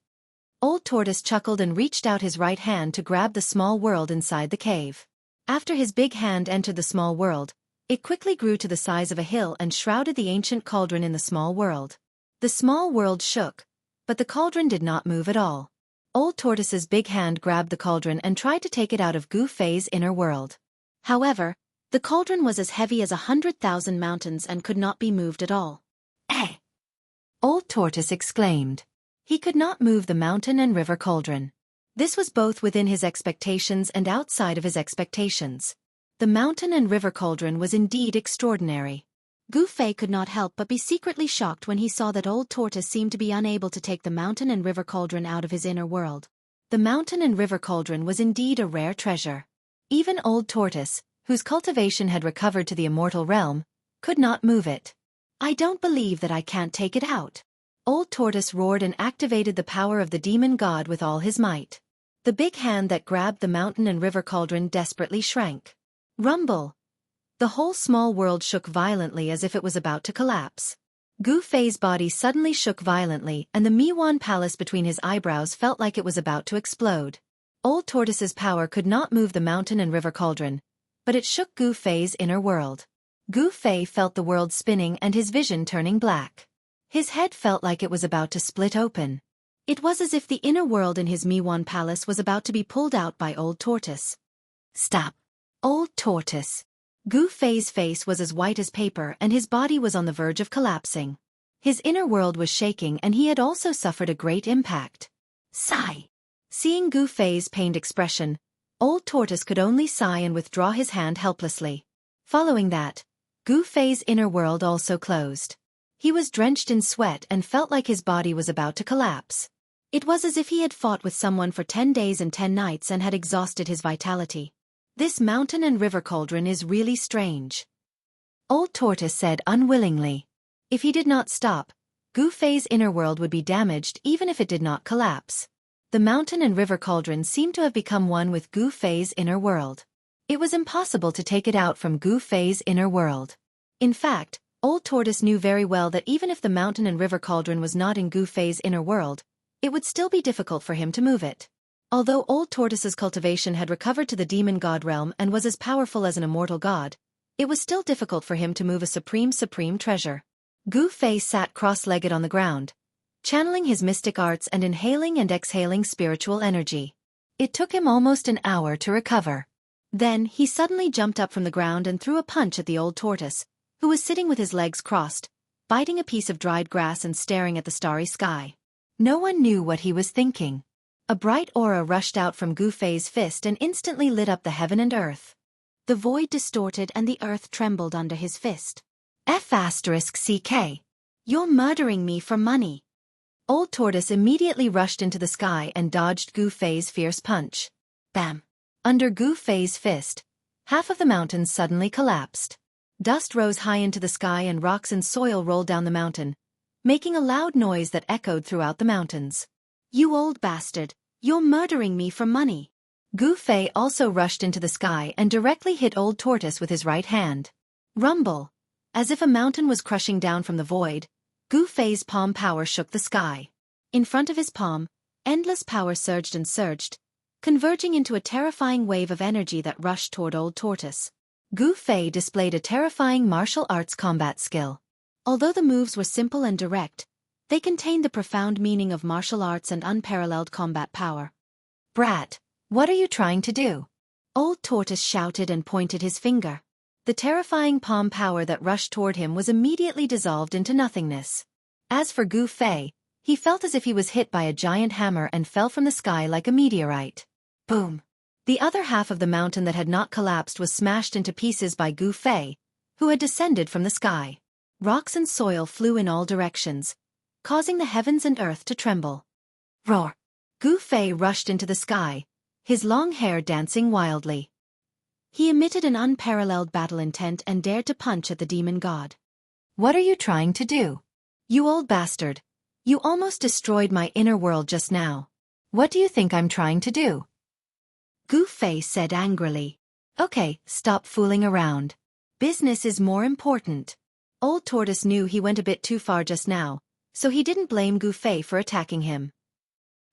Old Tortoise chuckled and reached out his right hand to grab the small world inside the cave. After his big hand entered the small world, it quickly grew to the size of a hill and shrouded the ancient cauldron in the small world. The small world shook, but the cauldron did not move at all. Old Tortoise's big hand grabbed the cauldron and tried to take it out of Gu Fei's inner world. However, the cauldron was as heavy as 100,000 mountains and could not be moved at all. "Eh!" Old Tortoise exclaimed. He could not move the mountain and river cauldron. This was both within his expectations and outside of his expectations. The mountain and river cauldron was indeed extraordinary. Gu Fei could not help but be secretly shocked when he saw that Old Tortoise seemed to be unable to take the mountain and river cauldron out of his inner world. The mountain and river cauldron was indeed a rare treasure. Even old Tortoise, whose cultivation had recovered to the immortal realm, could not move it. "I don't believe that I can't take it out." Old Tortoise roared and activated the power of the demon god with all his might. The big hand that grabbed the mountain and river cauldron desperately shrank. Rumble! The whole small world shook violently as if it was about to collapse. Gu Fei's body suddenly shook violently and the Miwan palace between his eyebrows felt like it was about to explode. Old Tortoise's power could not move the mountain and river cauldron, but it shook Gu Fei's inner world. Gu Fei felt the world spinning and his vision turning black. His head felt like it was about to split open. It was as if the inner world in his Miwan palace was about to be pulled out by Old Tortoise. "Stop! Old Tortoise!" Gu Fei's face was as white as paper and his body was on the verge of collapsing. His inner world was shaking and he had also suffered a great impact. Sigh! Seeing Gu Fei's pained expression, Old Tortoise could only sigh and withdraw his hand helplessly. Following that, Gu Fei's inner world also closed. He was drenched in sweat and felt like his body was about to collapse. It was as if he had fought with someone for 10 days and 10 nights and had exhausted his vitality. "This mountain and river cauldron is really strange," Old Tortoise said unwillingly. If he did not stop, Gu Fei's inner world would be damaged even if it did not collapse. The mountain and river cauldron seemed to have become one with Gu Fei's inner world. It was impossible to take it out from Gu Fei's inner world. In fact, Old Tortoise knew very well that even if the mountain and river cauldron was not in Gu Fei's inner world, it would still be difficult for him to move it. Although Old Tortoise's cultivation had recovered to the demon god realm and was as powerful as an immortal god, it was still difficult for him to move a supreme treasure. Gu Fei sat cross-legged on the ground, channeling his mystic arts and inhaling and exhaling spiritual energy. It took him almost an hour to recover. Then he suddenly jumped up from the ground and threw a punch at the Old Tortoise, who was sitting with his legs crossed, biting a piece of dried grass and staring at the starry sky. No one knew what he was thinking. A bright aura rushed out from Gu Fei's fist and instantly lit up the heaven and earth. The void distorted and the earth trembled under his fist. F***CK. You're murdering me for money. Old Tortoise immediately rushed into the sky and dodged Gu Fei's fierce punch. Bam! Under Gu Fei's fist, half of the mountains suddenly collapsed. Dust rose high into the sky and rocks and soil rolled down the mountain, making a loud noise that echoed throughout the mountains. "You old bastard, you're murdering me for money." Gu Fei also rushed into the sky and directly hit Old Tortoise with his right hand. Rumble! As if a mountain was crushing down from the void, Gu Fei's palm power shook the sky. In front of his palm, endless power surged and surged, converging into a terrifying wave of energy that rushed toward Old Tortoise. Gu Fei displayed a terrifying martial arts combat skill. Although the moves were simple and direct, they contained the profound meaning of martial arts and unparalleled combat power. "Brat, what are you trying to do?" Old Tortoise shouted and pointed his finger. The terrifying palm power that rushed toward him was immediately dissolved into nothingness. As for Gu Fei, he felt as if he was hit by a giant hammer and fell from the sky like a meteorite. Boom! The other half of the mountain that had not collapsed was smashed into pieces by Gu Fei, who had descended from the sky. Rocks and soil flew in all directions, causing the heavens and earth to tremble. Roar! Gu Fei rushed into the sky, his long hair dancing wildly. He emitted an unparalleled battle intent and dared to punch at the demon god. "What are you trying to do? You old bastard! You almost destroyed my inner world just now. What do you think I'm trying to do?" Gu Fei said angrily. "Okay, stop fooling around. Business is more important." Old Tortoise knew he went a bit too far just now, so he didn't blame Gu Fei for attacking him.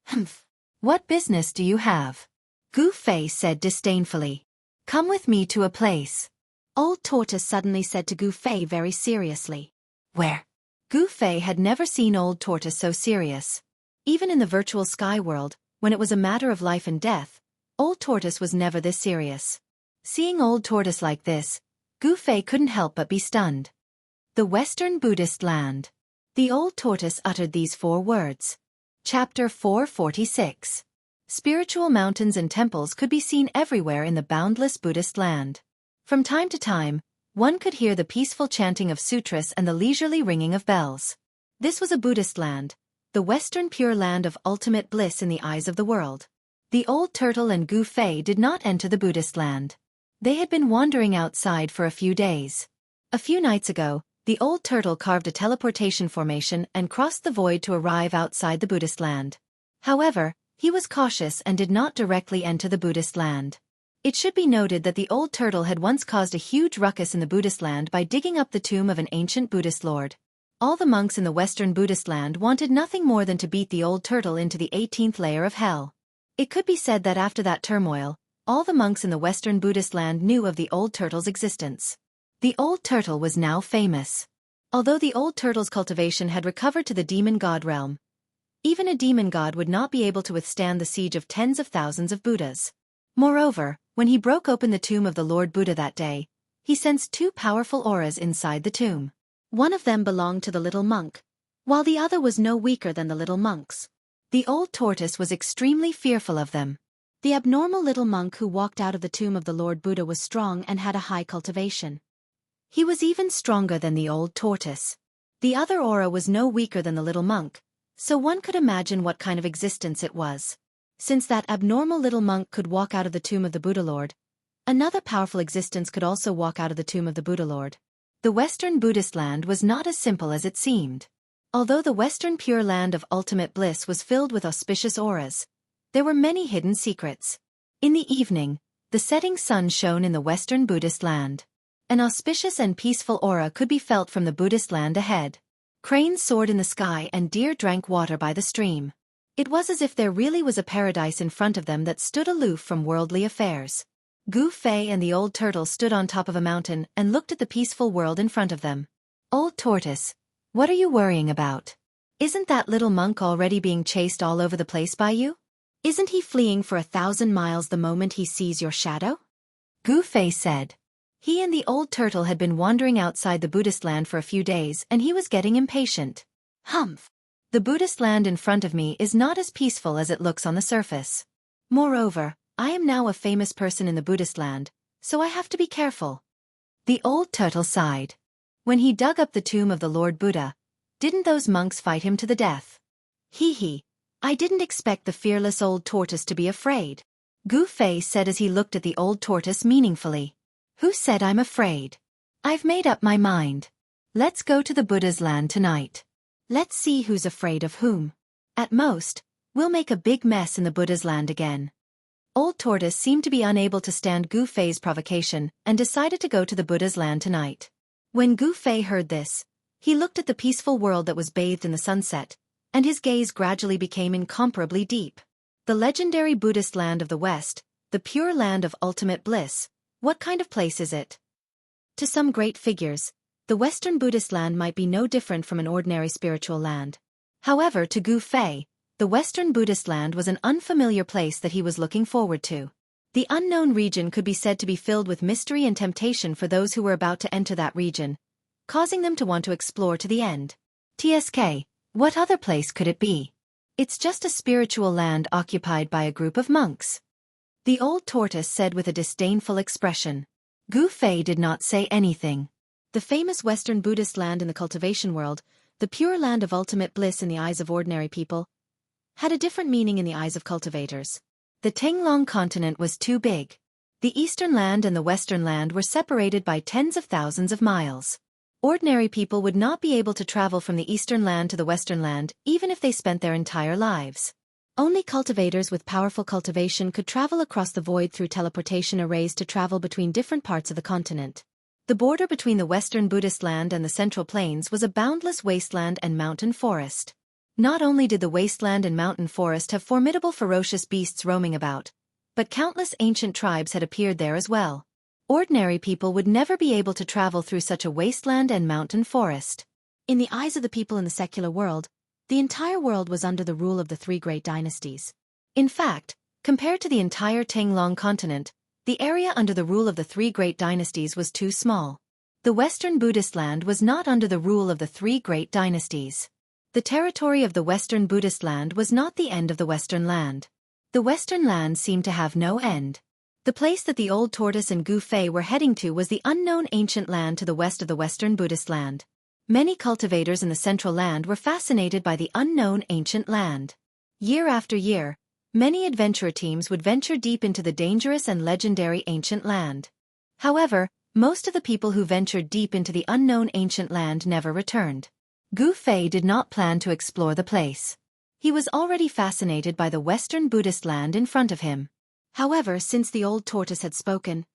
"Humph! What business do you have?" Gu Fei said disdainfully. "Come with me to a place." Old Tortoise suddenly said to Gu Fei very seriously. "Where?" Gu Fei had never seen Old Tortoise so serious. Even in the virtual sky world, when it was a matter of life and death, Old Tortoise was never this serious. Seeing Old Tortoise like this, Gu Fei couldn't help but be stunned. The Western Buddhist Land. The Old Tortoise uttered these 4 words. Chapter 446. Spiritual mountains and temples could be seen everywhere in the boundless Buddhist land. From time to time, one could hear the peaceful chanting of sutras and the leisurely ringing of bells. This was a Buddhist land, the Western Pure Land of ultimate bliss in the eyes of the world. The old turtle and Gu Fei did not enter the Buddhist land. They had been wandering outside for a few days. A few nights ago, the old turtle carved a teleportation formation and crossed the void to arrive outside the Buddhist land. However, he was cautious and did not directly enter the Buddhist land. It should be noted that the old turtle had once caused a huge ruckus in the Buddhist land by digging up the tomb of an ancient Buddhist lord. All the monks in the Western Buddhist land wanted nothing more than to beat the old turtle into the 18th layer of hell. It could be said that after that turmoil, all the monks in the Western Buddhist land knew of the old turtle's existence. The old turtle was now famous. Although the old turtle's cultivation had recovered to the demon god realm, even a demon god would not be able to withstand the siege of tens of thousands of Buddhas. Moreover, when he broke open the tomb of the Lord Buddha that day, he sensed two powerful auras inside the tomb. One of them belonged to the little monk, while the other was no weaker than the little monks. The old tortoise was extremely fearful of them. The abnormal little monk who walked out of the tomb of the Lord Buddha was strong and had a high cultivation. He was even stronger than the old tortoise. The other aura was no weaker than the little monk, so one could imagine what kind of existence it was. Since that abnormal little monk could walk out of the tomb of the Buddha Lord, another powerful existence could also walk out of the tomb of the Buddha Lord. The Western Buddhist land was not as simple as it seemed. Although the Western Pure Land of ultimate bliss was filled with auspicious auras, there were many hidden secrets. In the evening, the setting sun shone in the Western Buddhist land. An auspicious and peaceful aura could be felt from the Buddhist land ahead. Cranes soared in the sky and deer drank water by the stream. It was as if there really was a paradise in front of them that stood aloof from worldly affairs. Gu Fei and the old turtle stood on top of a mountain and looked at the peaceful world in front of them. Old tortoise, what are you worrying about? Isn't that little monk already being chased all over the place by you? Isn't he fleeing for 1,000 miles the moment he sees your shadow? Gu Fei said. He and the old turtle had been wandering outside the Buddhist land for a few days and he was getting impatient. Humph! The Buddhist land in front of me is not as peaceful as it looks on the surface. Moreover, I am now a famous person in the Buddhist land, so I have to be careful. The old turtle sighed. When he dug up the tomb of the Lord Buddha, didn't those monks fight him to the death? Hee, I didn't expect the fearless old tortoise to be afraid. Gu Fei said as he looked at the old tortoise meaningfully. Who said I'm afraid? I've made up my mind. Let's go to the Buddha's land tonight. Let's see who's afraid of whom. At most, we'll make a big mess in the Buddha's land again. Old tortoise seemed to be unable to stand Gu Fei's provocation and decided to go to the Buddha's land tonight. When Gu Fei heard this, he looked at the peaceful world that was bathed in the sunset, and his gaze gradually became incomparably deep. The legendary Buddhist land of the West, the pure land of ultimate bliss, what kind of place is it? To some great figures, the Western Buddhist land might be no different from an ordinary spiritual land. However, to Gu Fei, the Western Buddhist land was an unfamiliar place that he was looking forward to. The unknown region could be said to be filled with mystery and temptation for those who were about to enter that region, causing them to want to explore to the end. TSK, what other place could it be? It's just a spiritual land occupied by a group of monks. The old tortoise said with a disdainful expression. Gu Fei did not say anything. The famous Western Buddhist land in the cultivation world, the pure land of ultimate bliss in the eyes of ordinary people, had a different meaning in the eyes of cultivators. The Tenglong continent was too big. The eastern land and the western land were separated by tens of thousands of miles. Ordinary people would not be able to travel from the eastern land to the western land even if they spent their entire lives. Only cultivators with powerful cultivation could travel across the void through teleportation arrays to travel between different parts of the continent. The border between the Western Buddhist land and the Central Plains was a boundless wasteland and mountain forest. Not only did the wasteland and mountain forest have formidable ferocious beasts roaming about, but countless ancient tribes had appeared there as well. Ordinary people would never be able to travel through such a wasteland and mountain forest. In the eyes of the people in the secular world, the entire world was under the rule of the three great dynasties. In fact, compared to the entire Tenglong continent, the area under the rule of the three great dynasties was too small. The Western Buddhist land was not under the rule of the three great dynasties. The territory of the Western Buddhist land was not the end of the Western land. The Western land seemed to have no end. The place that the old tortoise and Gu Fei were heading to was the unknown ancient land to the west of the Western Buddhist land. Many cultivators in the central land were fascinated by the unknown ancient land. Year after year, Many adventurer teams would venture deep into the dangerous and legendary ancient land. However, most of the people who ventured deep into the unknown ancient land never returned. Gu Fei did not plan to explore the place. He was already fascinated by the Western Buddhist land in front of him. However, since the old tortoise had spoken,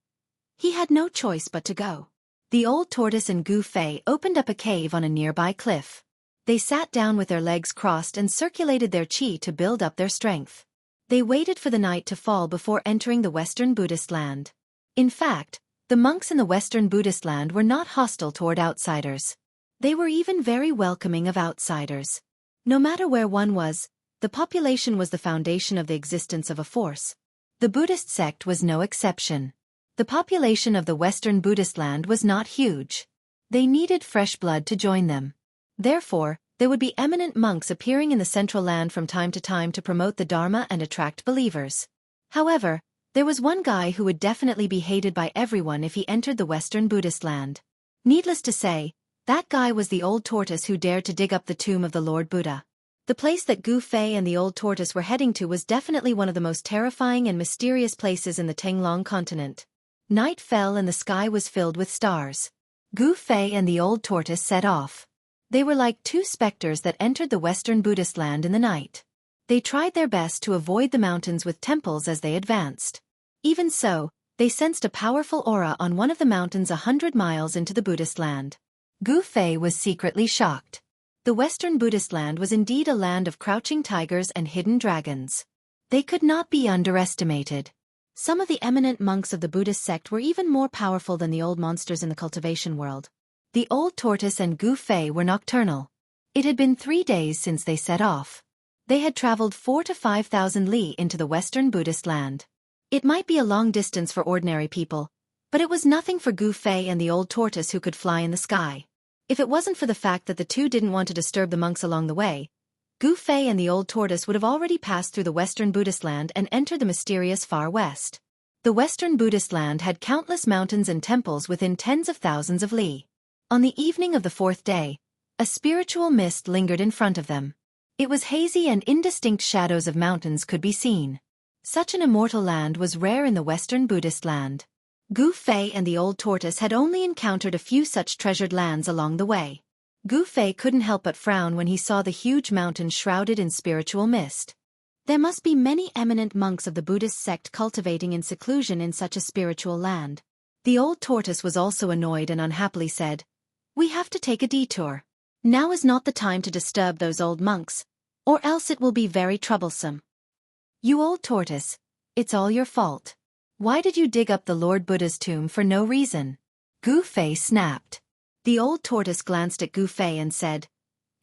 he had no choice but to go. The old tortoise and Gu Fei opened up a cave on a nearby cliff. They sat down with their legs crossed and circulated their qi to build up their strength. They waited for the night to fall before entering the Western Buddhist land. In fact, the monks in the Western Buddhist land were not hostile toward outsiders. They were even very welcoming of outsiders. No matter where one was, the population was the foundation of the existence of a force. The Buddhist sect was no exception. The population of the Western Buddhist land was not huge. They needed fresh blood to join them. Therefore, there would be eminent monks appearing in the central land from time to promote the Dharma and attract believers. However, there was one guy who would definitely be hated by everyone if he entered the Western Buddhist land. Needless to say, that guy was the old tortoise who dared to dig up the tomb of the Lord Buddha. The place that Gu Fei and the old tortoise were heading to was definitely one of the most terrifying and mysterious places in the Tenglong continent. Night fell and the sky was filled with stars. Gu Fei and the old tortoise set off. They were like two specters that entered the Western Buddhist land in the night. They tried their best to avoid the mountains with temples as they advanced. Even so, they sensed a powerful aura on one of the mountains 100 miles into the Buddhist land. Gu Fei was secretly shocked. The Western Buddhist land was indeed a land of crouching tigers and hidden dragons. They could not be underestimated. Some of the eminent monks of the Buddhist sect were even more powerful than the old monsters in the cultivation world. The old tortoise and Gu Fei were nocturnal. It had been 3 days since they set off. They had traveled 4,000 to 5,000 li into the Western Buddhist land. It might be a long distance for ordinary people, but it was nothing for Gu Fei and the old tortoise who could fly in the sky. If it wasn't for the fact that the two didn't want to disturb the monks along the way, Gu Fei and the old tortoise would have already passed through the Western Buddhist land and entered the mysterious Far West. The Western Buddhist land had countless mountains and temples within tens of thousands of li. On the evening of the 4th day, a spiritual mist lingered in front of them. It was hazy and indistinct shadows of mountains could be seen. Such an immortal land was rare in the Western Buddhist land. Gu Fei and the old tortoise had only encountered a few such treasured lands along the way. Gu Fei couldn't help but frown when he saw the huge mountain shrouded in spiritual mist. There must be many eminent monks of the Buddhist sect cultivating in seclusion in such a spiritual land. The old tortoise was also annoyed and unhappily said, "We have to take a detour. Now is not the time to disturb those old monks, or else it will be very troublesome." "You old tortoise, it's all your fault. Why did you dig up the Lord Buddha's tomb for no reason?" Gu Fei snapped. The old tortoise glanced at Gu Fei and said,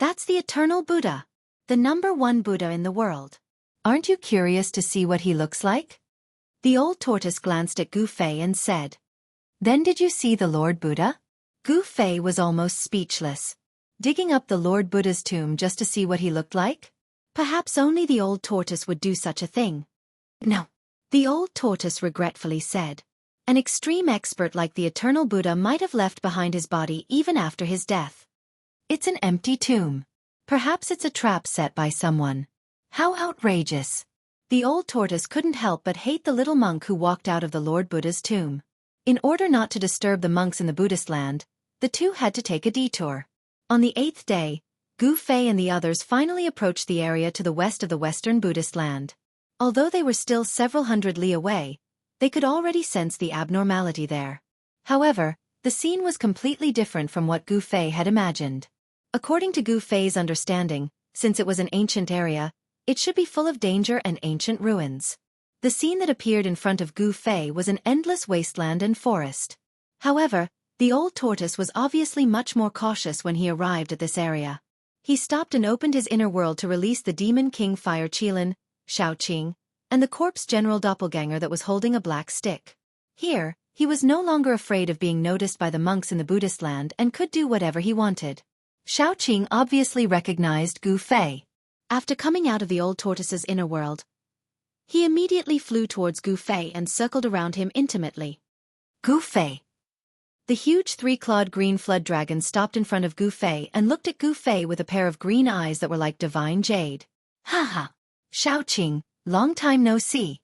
"That's the eternal Buddha, the #1 Buddha in the world. Aren't you curious to see what he looks like?" The old tortoise glanced at Gu Fei and said, "Then did you see the Lord Buddha?" Gu Fei was almost speechless. Digging up the Lord Buddha's tomb just to see what he looked like? Perhaps only the old tortoise would do such a thing. "No," the old tortoise regretfully said. "An extreme expert like the eternal Buddha might have left behind his body even after his death. It's an empty tomb. Perhaps it's a trap set by someone. How outrageous." The old tortoise couldn't help but hate the little monk who walked out of the Lord Buddha's tomb. In order not to disturb the monks in the Buddhist land, the two had to take a detour. On the 8th day, Gu Fei and the others finally approached the area to the west of the Western Buddhist land. Although they were still several hundred li away, they could already sense the abnormality there. However, the scene was completely different from what Gu Fei had imagined. According to Gu Fei's understanding, since it was an ancient area, it should be full of danger and ancient ruins. The scene that appeared in front of Gu Fei was an endless wasteland and forest. However, the old tortoise was obviously much more cautious when he arrived at this area. He stopped and opened his inner world to release the demon king Fire Qilin, Xiaoqing, and the corpse general doppelganger that was holding a black stick. Here, he was no longer afraid of being noticed by the monks in the Buddhist land and could do whatever he wanted. Xiaoqing obviously recognized Gu Fei. After coming out of the old tortoise's inner world, he immediately flew towards Gu Fei and circled around him intimately. "Gu Fei." The huge 3-clawed green flood dragon stopped in front of Gu Fei and looked at Gu Fei with a pair of green eyes that were like divine jade. "Ha ha! Xiaoqing, Long time no see.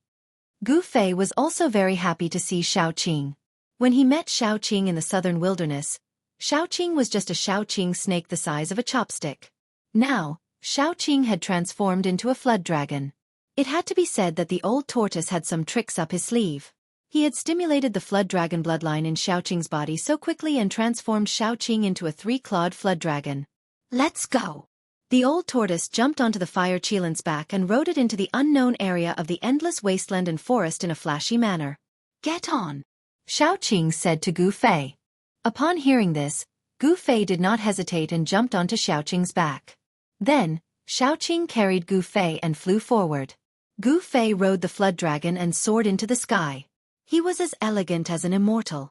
Gu Fei was also very happy to see Xiaoqing. When he met Xiaoqing in the southern wilderness, Xiaoqing was just a Xiaoqing snake the size of a chopstick. Now, Xiaoqing had transformed into a flood dragon. It had to be said that the old tortoise had some tricks up his sleeve. He had stimulated the flood dragon bloodline in Xiaoqing's body so quickly and transformed Xiaoqing into a three-clawed flood dragon. Let's go! The old tortoise jumped onto the fire Qilin's back and rode it into the unknown area of the endless wasteland and forest in a flashy manner. Get on! Xiaoqing said to Gu Fei. Upon hearing this, Gu Fei did not hesitate and jumped onto Xiaoqing's back. Then, Xiaoqing carried Gu Fei and flew forward. Gu Fei rode the flood dragon and soared into the sky. He was as elegant as an immortal.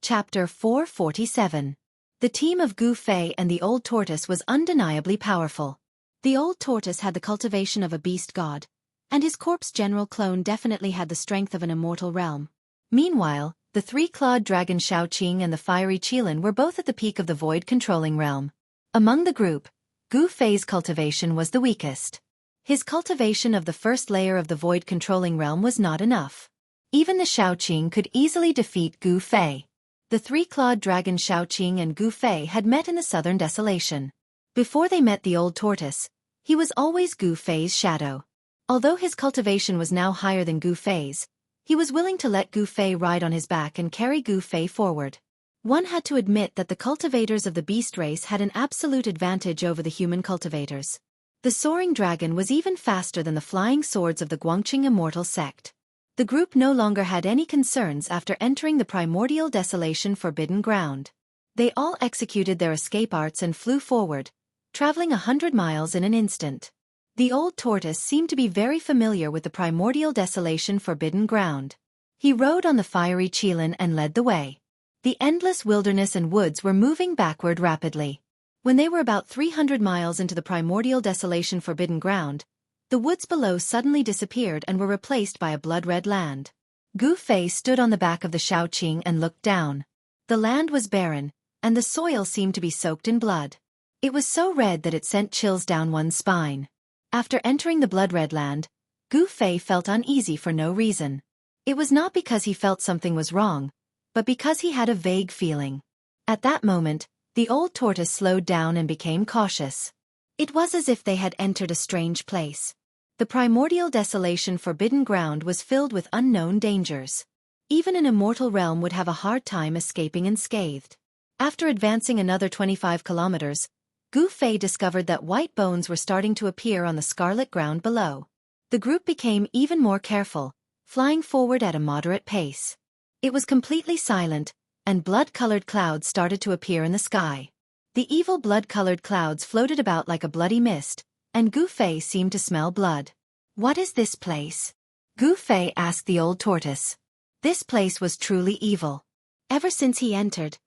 Chapter 447. The team of Gu Fei and the old tortoise was undeniably powerful. The old tortoise had the cultivation of a beast god, and his corpse general clone definitely had the strength of an immortal realm. Meanwhile, the three-clawed dragon Xiaoqing and the fiery Qilin were both at the peak of the void-controlling realm. Among the group, Gu Fei's cultivation was the weakest. His cultivation of the first layer of the void-controlling realm was not enough. Even the Xiaoqing could easily defeat Gu Fei. The three-clawed dragon Xiaoqing and Gu Fei had met in the southern desolation. Before they met the old tortoise, he was always Gu Fei's shadow. Although his cultivation was now higher than Gu Fei's, he was willing to let Gu Fei ride on his back and carry Gu Fei forward. One had to admit that the cultivators of the beast race had an absolute advantage over the human cultivators. The soaring dragon was even faster than the flying swords of the Guangqing Immortal sect. The group no longer had any concerns after entering the primordial desolation forbidden ground. They all executed their escape arts and flew forward, traveling 100 miles in an instant. The old tortoise seemed to be very familiar with the primordial desolation forbidden ground. He rode on the fiery Qilin and led the way. The endless wilderness and woods were moving backward rapidly. When they were about 300 miles into the primordial desolation forbidden ground, the woods below suddenly disappeared and were replaced by a blood-red land. Gu Fei stood on the back of the Xiaoqing and looked down. The land was barren, and the soil seemed to be soaked in blood. It was so red that it sent chills down one's spine. After entering the blood-red land, Gu Fei felt uneasy for no reason. It was not because he felt something was wrong, but because he had a vague feeling. At that moment, the old tortoise slowed down and became cautious. It was as if they had entered a strange place. The primordial desolation forbidden ground was filled with unknown dangers. Even an immortal realm would have a hard time escaping unscathed. After advancing another 25 kilometers, Gu Fei discovered that white bones were starting to appear on the scarlet ground below. The group became even more careful, flying forward at a moderate pace. It was completely silent, and blood-colored clouds started to appear in the sky. The evil blood-colored clouds floated about like a bloody mist, and Gu Fei seemed to smell blood. What is this place? Gu Fei asked the old tortoise. This place was truly evil. Ever since he entered,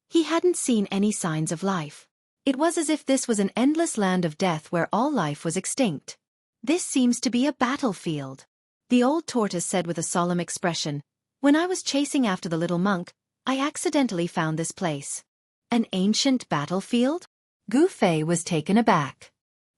he hadn't seen any signs of life. It was as if this was an endless land of death where all life was extinct. This seems to be a battlefield. The old tortoise said with a solemn expression. When I was chasing after the little monk, I accidentally found this place. An ancient battlefield? Gu Fei was taken aback.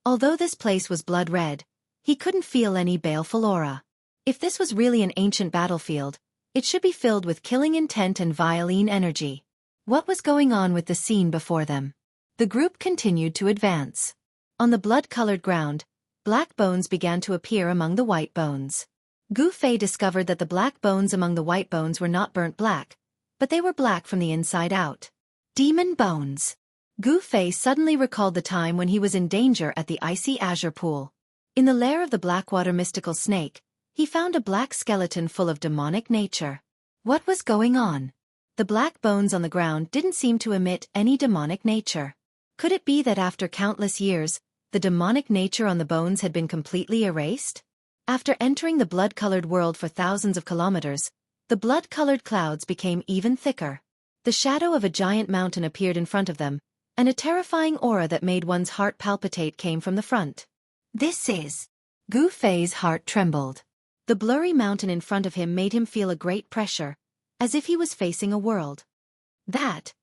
Although this place was blood-red, he couldn't feel any baleful aura. If this was really an ancient battlefield, it should be filled with killing intent and violent energy. What was going on with the scene before them? The group continued to advance. On the blood-colored ground, black bones began to appear among the white bones. Gu Fei discovered that the black bones among the white bones were not burnt black, but they were black from the inside out. Demon bones. Gu Fei suddenly recalled the time when he was in danger at the icy azure pool. In the lair of the Blackwater mystical snake, he found a black skeleton full of demonic nature. What was going on? The black bones on the ground didn't seem to emit any demonic nature. Could it be that after countless years, the demonic nature on the bones had been completely erased? After entering the blood-colored world for thousands of kilometers, the blood-colored clouds became even thicker. The shadow of a giant mountain appeared in front of them, and a terrifying aura that made one's heart palpitate came from the front. This is... Gu Fei's heart trembled. The blurry mountain in front of him made him feel a great pressure, as if he was facing a world. That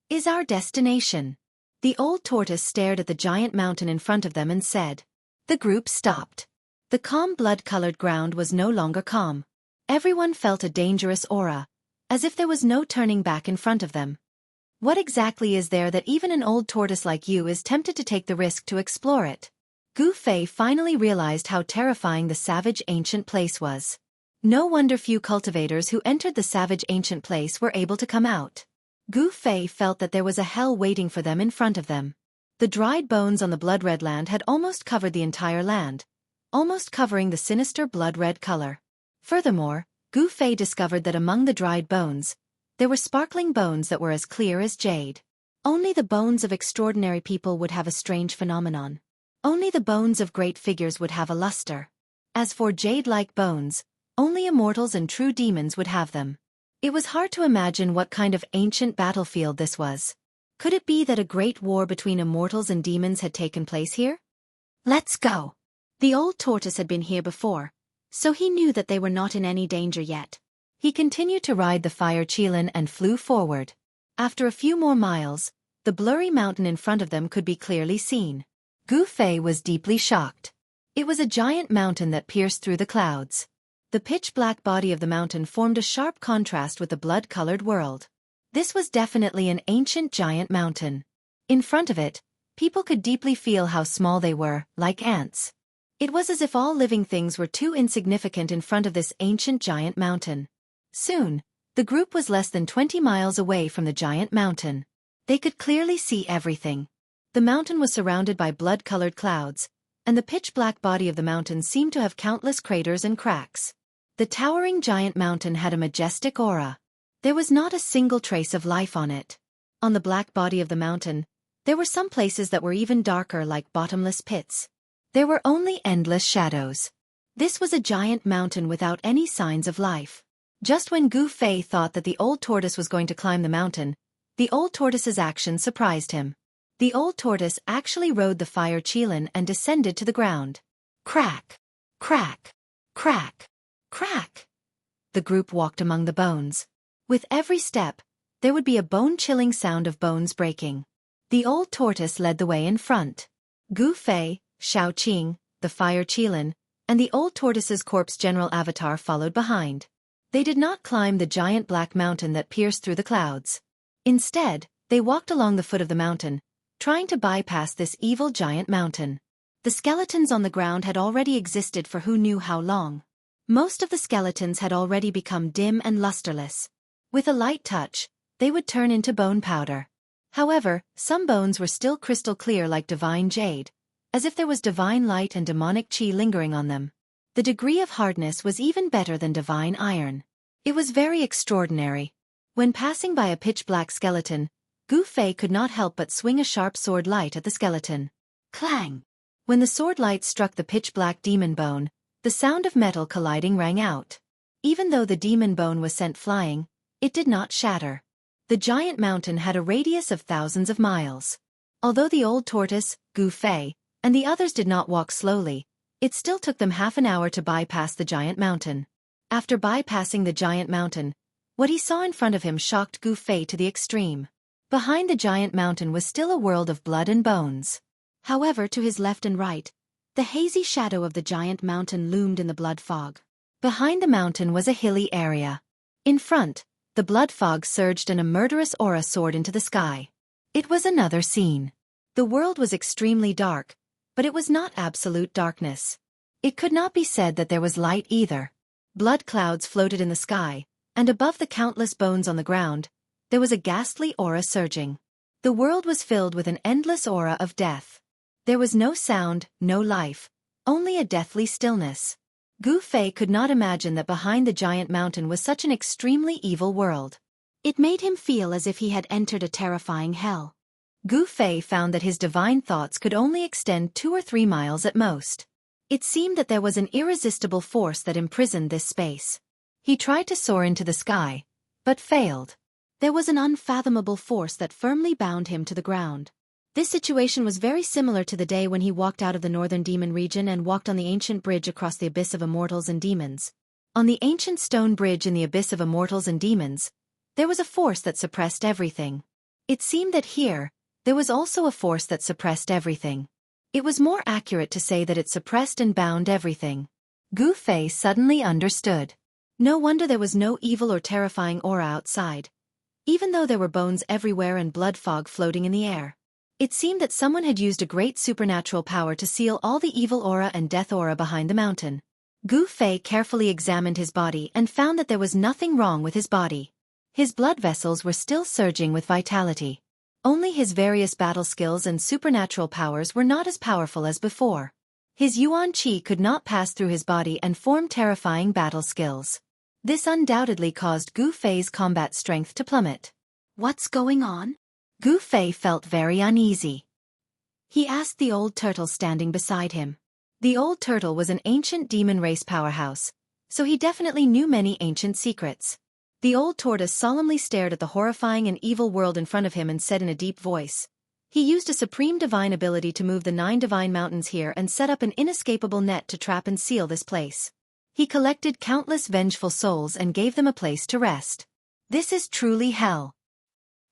is our destination. The old tortoise stared at the giant mountain in front of them and said. The group stopped. The calm blood-colored ground was no longer calm. Everyone felt a dangerous aura, as if there was no turning back in front of them. What exactly is there that even an old tortoise like you is tempted to take the risk to explore it? Gu Fei finally realized how terrifying the savage ancient place was. No wonder few cultivators who entered the savage ancient place were able to come out. Gu Fei felt that there was a hell waiting for them in front of them. The dried bones on the blood-red land had almost covered the entire land, almost covering the sinister blood-red color. Furthermore, Gu Fei discovered that among the dried bones, there were sparkling bones that were as clear as jade. Only the bones of extraordinary people would have a strange phenomenon. Only the bones of great figures would have a luster. As for jade-like bones, only immortals and true demons would have them. It was hard to imagine what kind of ancient battlefield this was. Could it be that a great war between immortals and demons had taken place here? Let's go. The old tortoise had been here before, so he knew that they were not in any danger yet. He continued to ride the fire Qilin and flew forward. After a few more miles, the blurry mountain in front of them could be clearly seen. Gu Fei was deeply shocked. It was a giant mountain that pierced through the clouds. The pitch-black body of the mountain formed a sharp contrast with the blood-colored world. This was definitely an ancient giant mountain. In front of it, people could deeply feel how small they were, like ants. It was as if all living things were too insignificant in front of this ancient giant mountain. Soon, the group was less than 20 miles away from the giant mountain. They could clearly see everything. The mountain was surrounded by blood-colored clouds, and the pitch-black body of the mountain seemed to have countless craters and cracks. The towering giant mountain had a majestic aura. There was not a single trace of life on it. On the black body of the mountain, there were some places that were even darker, like bottomless pits. There were only endless shadows. This was a giant mountain without any signs of life. Just when Gu Fei thought that the old tortoise was going to climb the mountain, the old tortoise's action surprised him. The old tortoise actually rode the fire Qilin and descended to the ground. Crack! Crack! Crack! Crack! The group walked among the bones. With every step, there would be a bone-chilling sound of bones breaking. The old tortoise led the way in front. Gu Fei, Xueqi, the fire Qilin, and the old tortoise's corpse general avatar followed behind. They did not climb the giant black mountain that pierced through the clouds. Instead, they walked along the foot of the mountain, trying to bypass this evil giant mountain. The skeletons on the ground had already existed for who knew how long. Most of the skeletons had already become dim and lusterless. With a light touch, they would turn into bone powder. However, some bones were still crystal clear like divine jade, as if there was divine light and demonic qi lingering on them. The degree of hardness was even better than divine iron. It was very extraordinary. When passing by a pitch-black skeleton, Gu Fei could not help but swing a sharp sword light at the skeleton. Clang! When the sword light struck the pitch-black demon bone, the sound of metal colliding rang out. Even though the demon bone was sent flying, it did not shatter. The giant mountain had a radius of thousands of miles. Although the old tortoise, Gu Fei, and the others did not walk slowly, it still took them half an hour to bypass the giant mountain. After bypassing the giant mountain, what he saw in front of him shocked Gu Fei to the extreme. Behind the giant mountain was still a world of blood and bones. However, to his left and right, the hazy shadow of the giant mountain loomed in the blood fog. Behind the mountain was a hilly area. In front, the blood fog surged and a murderous aura soared into the sky. It was another scene. The world was extremely dark, but it was not absolute darkness. It could not be said that there was light either. Blood clouds floated in the sky, and above the countless bones on the ground, there was a ghastly aura surging. The world was filled with an endless aura of death. There was no sound, no life, only a deathly stillness. Gu Fei could not imagine that behind the giant mountain was such an extremely evil world. It made him feel as if he had entered a terrifying hell. Gu Fei found that his divine thoughts could only extend 2 or 3 miles at most. It seemed that there was an irresistible force that imprisoned this space. He tried to soar into the sky, but failed. There was an unfathomable force that firmly bound him to the ground. This situation was very similar to the day when he walked out of the northern demon region and walked on the ancient bridge across the abyss of immortals and demons. On the ancient stone bridge in the abyss of immortals and demons, there was a force that suppressed everything. It seemed that here, there was also a force that suppressed everything. It was more accurate to say that it suppressed and bound everything. Gu Fei suddenly understood. No wonder there was no evil or terrifying aura outside, even though there were bones everywhere and blood fog floating in the air. It seemed that someone had used a great supernatural power to seal all the evil aura and death aura behind the mountain. Gu Fei carefully examined his body and found that there was nothing wrong with his body. His blood vessels were still surging with vitality. Only his various battle skills and supernatural powers were not as powerful as before. His yuan qi could not pass through his body and form terrifying battle skills. This undoubtedly caused Gu Fei's combat strength to plummet. What's going on? Gu Fei felt very uneasy. He asked the old turtle standing beside him. The old turtle was an ancient demon race powerhouse, so he definitely knew many ancient secrets. The old tortoise solemnly stared at the horrifying and evil world in front of him and said in a deep voice, "He used a supreme divine ability to move the 9 divine mountains here and set up an inescapable net to trap and seal this place. He collected countless vengeful souls and gave them a place to rest. This is truly hell."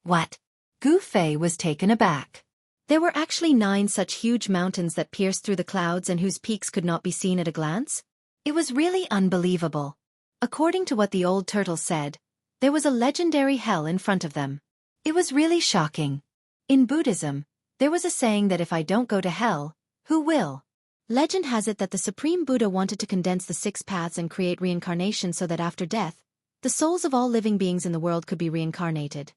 What? Gu Fei was taken aback. There were actually 9 such huge mountains that pierced through the clouds and whose peaks could not be seen at a glance? It was really unbelievable. According to what the old turtle said, there was a legendary hell in front of them. It was really shocking. In Buddhism, there was a saying that if I don't go to hell, who will? Legend has it that the Supreme Buddha wanted to condense the 6 paths and create reincarnation so that after death, the souls of all living beings in the world could be reincarnated.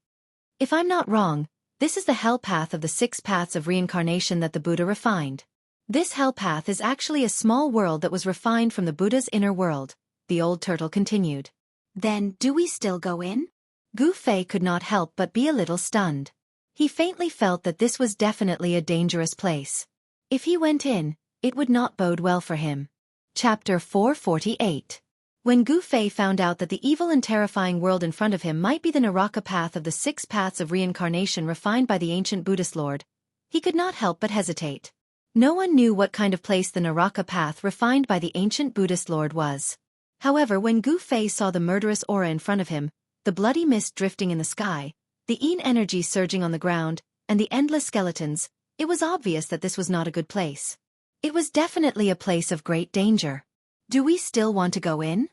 If I'm not wrong, this is the hell path of the 6 paths of reincarnation that the Buddha refined. This hell path is actually a small world that was refined from the Buddha's inner world, the old turtle continued. Then, do we still go in? Gu Fei could not help but be a little stunned. He faintly felt that this was definitely a dangerous place. If he went in, it would not bode well for him. Chapter 448. When Gu Fei found out that the evil and terrifying world in front of him might be the Naraka path of the 6 paths of reincarnation refined by the ancient Buddhist lord, he could not help but hesitate. No one knew what kind of place the Naraka path refined by the ancient Buddhist lord was. However, when Gu Fei saw the murderous aura in front of him, the bloody mist drifting in the sky, the Yin energy surging on the ground, and the endless skeletons, it was obvious that this was not a good place. It was definitely a place of great danger. Do we still want to go in?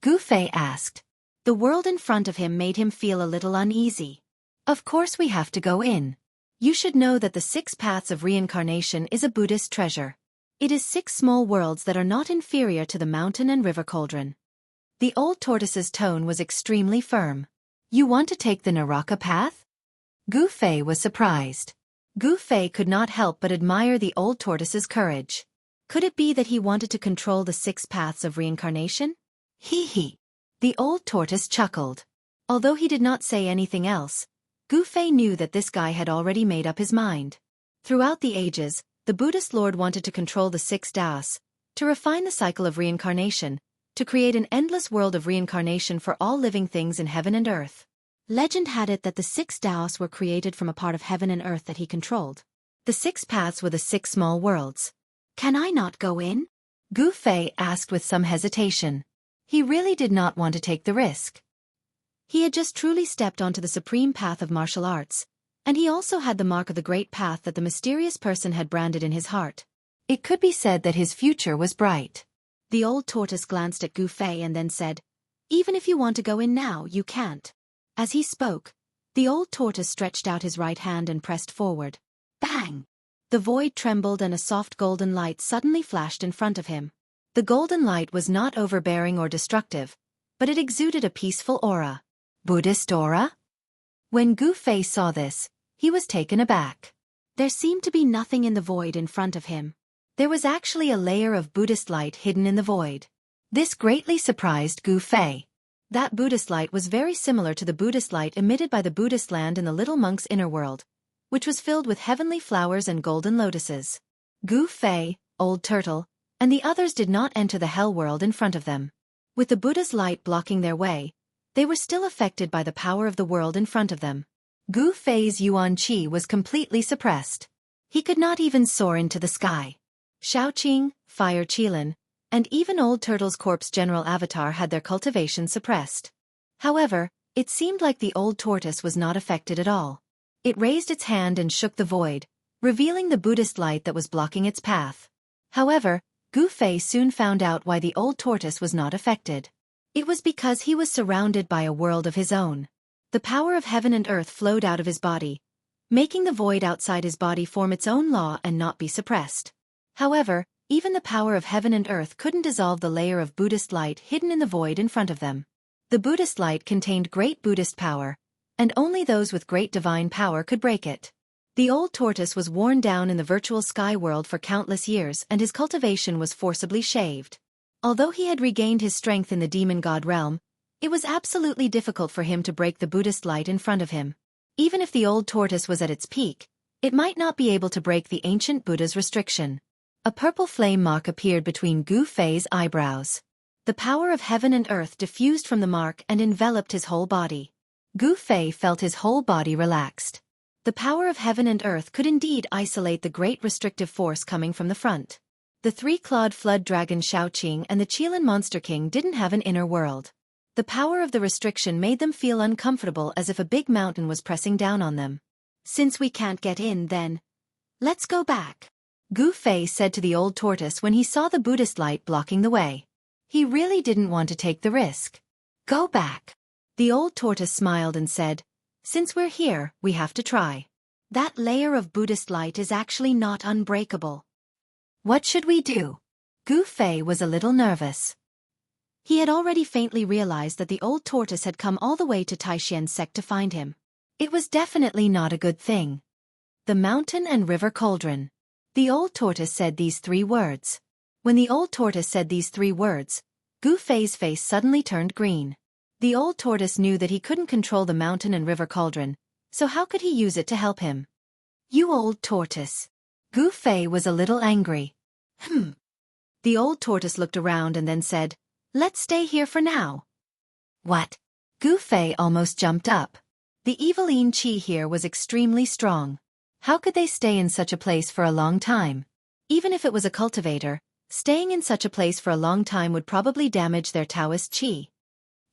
Gu Fei asked. The world in front of him made him feel a little uneasy. Of course we have to go in. You should know that the 6 paths of reincarnation is a Buddhist treasure. It is 6 small worlds that are not inferior to the mountain and river cauldron. The old tortoise's tone was extremely firm. You want to take the Naraka path? Gu Fei was surprised. Gu Fei could not help but admire the old tortoise's courage. Could it be that he wanted to control the 6 paths of reincarnation? Hee hee. The old tortoise chuckled. Although he did not say anything else, Gu Fei knew that this guy had already made up his mind. Throughout the ages, the Buddhist lord wanted to control the 6 Taoists, to refine the cycle of reincarnation, to create an endless world of reincarnation for all living things in heaven and earth. Legend had it that the 6 Taoists were created from a part of heaven and earth that he controlled. The 6 paths were the 6 small worlds. Can I not go in? Gu Fei asked with some hesitation. He really did not want to take the risk. He had just truly stepped onto the supreme path of martial arts, and he also had the mark of the great path that the mysterious person had branded in his heart. It could be said that his future was bright. The old tortoise glanced at Gu Fei and then said, "Even if you want to go in now, you can't." As he spoke, the old tortoise stretched out his right hand and pressed forward. Bang! The void trembled and a soft golden light suddenly flashed in front of him. The golden light was not overbearing or destructive, but it exuded a peaceful aura. Buddhist aura? When Gu Fei saw this, he was taken aback. There seemed to be nothing in the void in front of him. There was actually a layer of Buddhist light hidden in the void. This greatly surprised Gu Fei. That Buddhist light was very similar to the Buddhist light emitted by the Buddhist land in the little monk's inner world, which was filled with heavenly flowers and golden lotuses. Gu Fei, Old Turtle, and the others did not enter the hell world in front of them. With the Buddha's light blocking their way, they were still affected by the power of the world in front of them. Gu Fei's yuan qi was completely suppressed. He could not even soar into the sky. Xiaoqing, Fire Qilin, and even Old Turtle's corpse general avatar had their cultivation suppressed. However, it seemed like the old tortoise was not affected at all. It raised its hand and shook the void, revealing the Buddhist light that was blocking its path. However, Gu Fei soon found out why the old tortoise was not affected. It was because he was surrounded by a world of his own. The power of heaven and earth flowed out of his body, making the void outside his body form its own law and not be suppressed. However, even the power of heaven and earth couldn't dissolve the layer of Buddhist light hidden in the void in front of them. The Buddhist light contained great Buddhist power, and only those with great divine power could break it. The old tortoise was worn down in the virtual sky world for countless years and his cultivation was forcibly shaved. Although he had regained his strength in the demon god realm, it was absolutely difficult for him to break the Buddhist light in front of him. Even if the old tortoise was at its peak, it might not be able to break the ancient Buddha's restriction. A purple flame mark appeared between Gu Fei's eyebrows. The power of heaven and earth diffused from the mark and enveloped his whole body. Gu Fei felt his whole body relaxed. The power of heaven and earth could indeed isolate the great restrictive force coming from the front. The three-clawed flood dragon Xiaoqing and the Qilan monster king didn't have an inner world. The power of the restriction made them feel uncomfortable as if a big mountain was pressing down on them. Since we can't get in then, let's go back, Gu Fei said to the old tortoise when he saw the Buddhist light blocking the way. He really didn't want to take the risk. Go back. The old tortoise smiled and said, since we're here, we have to try. That layer of Buddhist light is actually not unbreakable. What should we do? Gu Fei was a little nervous. He had already faintly realized that the old tortoise had come all the way to Taixian's sect to find him. It was definitely not a good thing. The mountain and river cauldron. The old tortoise said these 3 words. When the old tortoise said these 3 words, Gu Fei's face suddenly turned green. The old tortoise knew that he couldn't control the mountain and river cauldron, so how could he use it to help him? You old tortoise. Gu Fei was a little angry. The old tortoise looked around and then said, let's stay here for now. What? Gu Fei almost jumped up. The eviline qi here was extremely strong. How could they stay in such a place for a long time? Even if it was a cultivator, staying in such a place for a long time would probably damage their Taoist qi.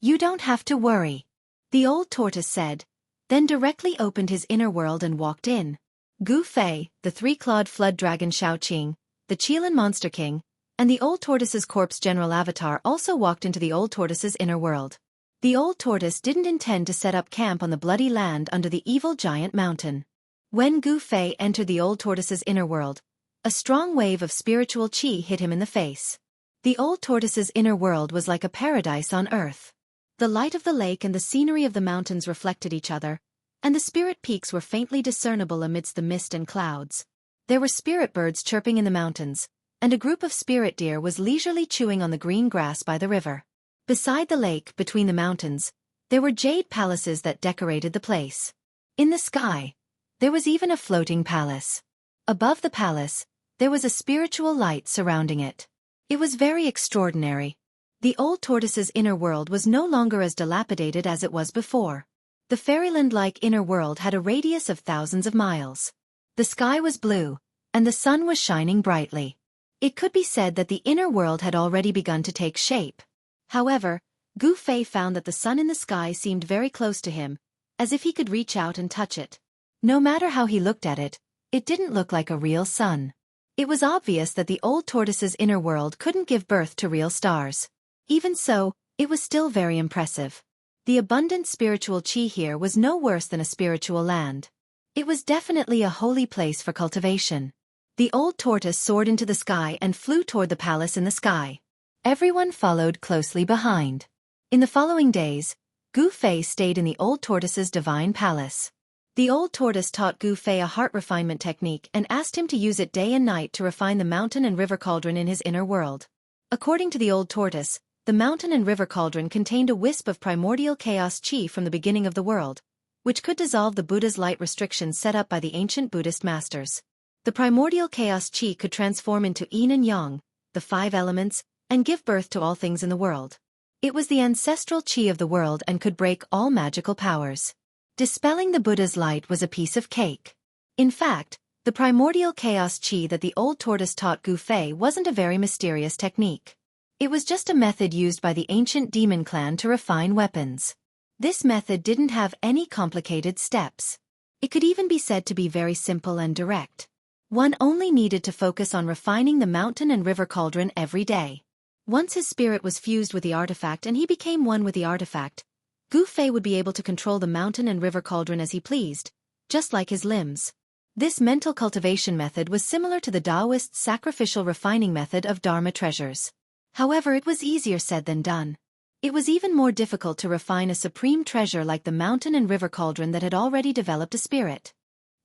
You don't have to worry, the old tortoise said, then directly opened his inner world and walked in. Gu Fei, the three-clawed flood dragon Xiaoqing, the Qilan monster king, and the old tortoise's corpse general avatar also walked into the old tortoise's inner world. The old tortoise didn't intend to set up camp on the bloody land under the evil giant mountain. When Gu Fei entered the old tortoise's inner world, a strong wave of spiritual qi hit him in the face. The old tortoise's inner world was like a paradise on earth. The light of the lake and the scenery of the mountains reflected each other, and the spirit peaks were faintly discernible amidst the mist and clouds. There were spirit birds chirping in the mountains, and a group of spirit deer was leisurely chewing on the green grass by the river. Beside the lake, between the mountains, there were jade palaces that decorated the place. In the sky, there was even a floating palace. Above the palace, there was a spiritual light surrounding it. It was very extraordinary. The old tortoise's inner world was no longer as dilapidated as it was before. The fairyland-like inner world had a radius of thousands of miles. The sky was blue, and the sun was shining brightly. It could be said that the inner world had already begun to take shape. However, Gu Fei found that the sun in the sky seemed very close to him, as if he could reach out and touch it. No matter how he looked at it, it didn't look like a real sun. It was obvious that the old tortoise's inner world couldn't give birth to real stars. Even so, it was still very impressive. The abundant spiritual qi here was no worse than a spiritual land. It was definitely a holy place for cultivation. The old tortoise soared into the sky and flew toward the palace in the sky. Everyone followed closely behind. In the following days, Gu Fei stayed in the old tortoise's divine palace. The old tortoise taught Gu Fei a heart refinement technique and asked him to use it day and night to refine the mountain and river cauldron in his inner world. According to the old tortoise, the mountain and river cauldron contained a wisp of primordial chaos qi from the beginning of the world, which could dissolve the Buddha's light restrictions set up by the ancient Buddhist masters. The primordial chaos qi could transform into yin and yang, the 5 elements, and give birth to all things in the world. It was the ancestral qi of the world and could break all magical powers. Dispelling the Buddha's light was a piece of cake. In fact, the primordial chaos qi that the old tortoise taught Gu Fei wasn't a very mysterious technique. It was just a method used by the ancient demon clan to refine weapons. This method didn't have any complicated steps. It could even be said to be very simple and direct. One only needed to focus on refining the mountain and river cauldron every day. Once his spirit was fused with the artifact and he became one with the artifact, Gu Fei would be able to control the mountain and river cauldron as he pleased, just like his limbs. This mental cultivation method was similar to the Taoist sacrificial refining method of Dharma treasures. However, it was easier said than done. It was even more difficult to refine a supreme treasure like the mountain and river cauldron that had already developed a spirit.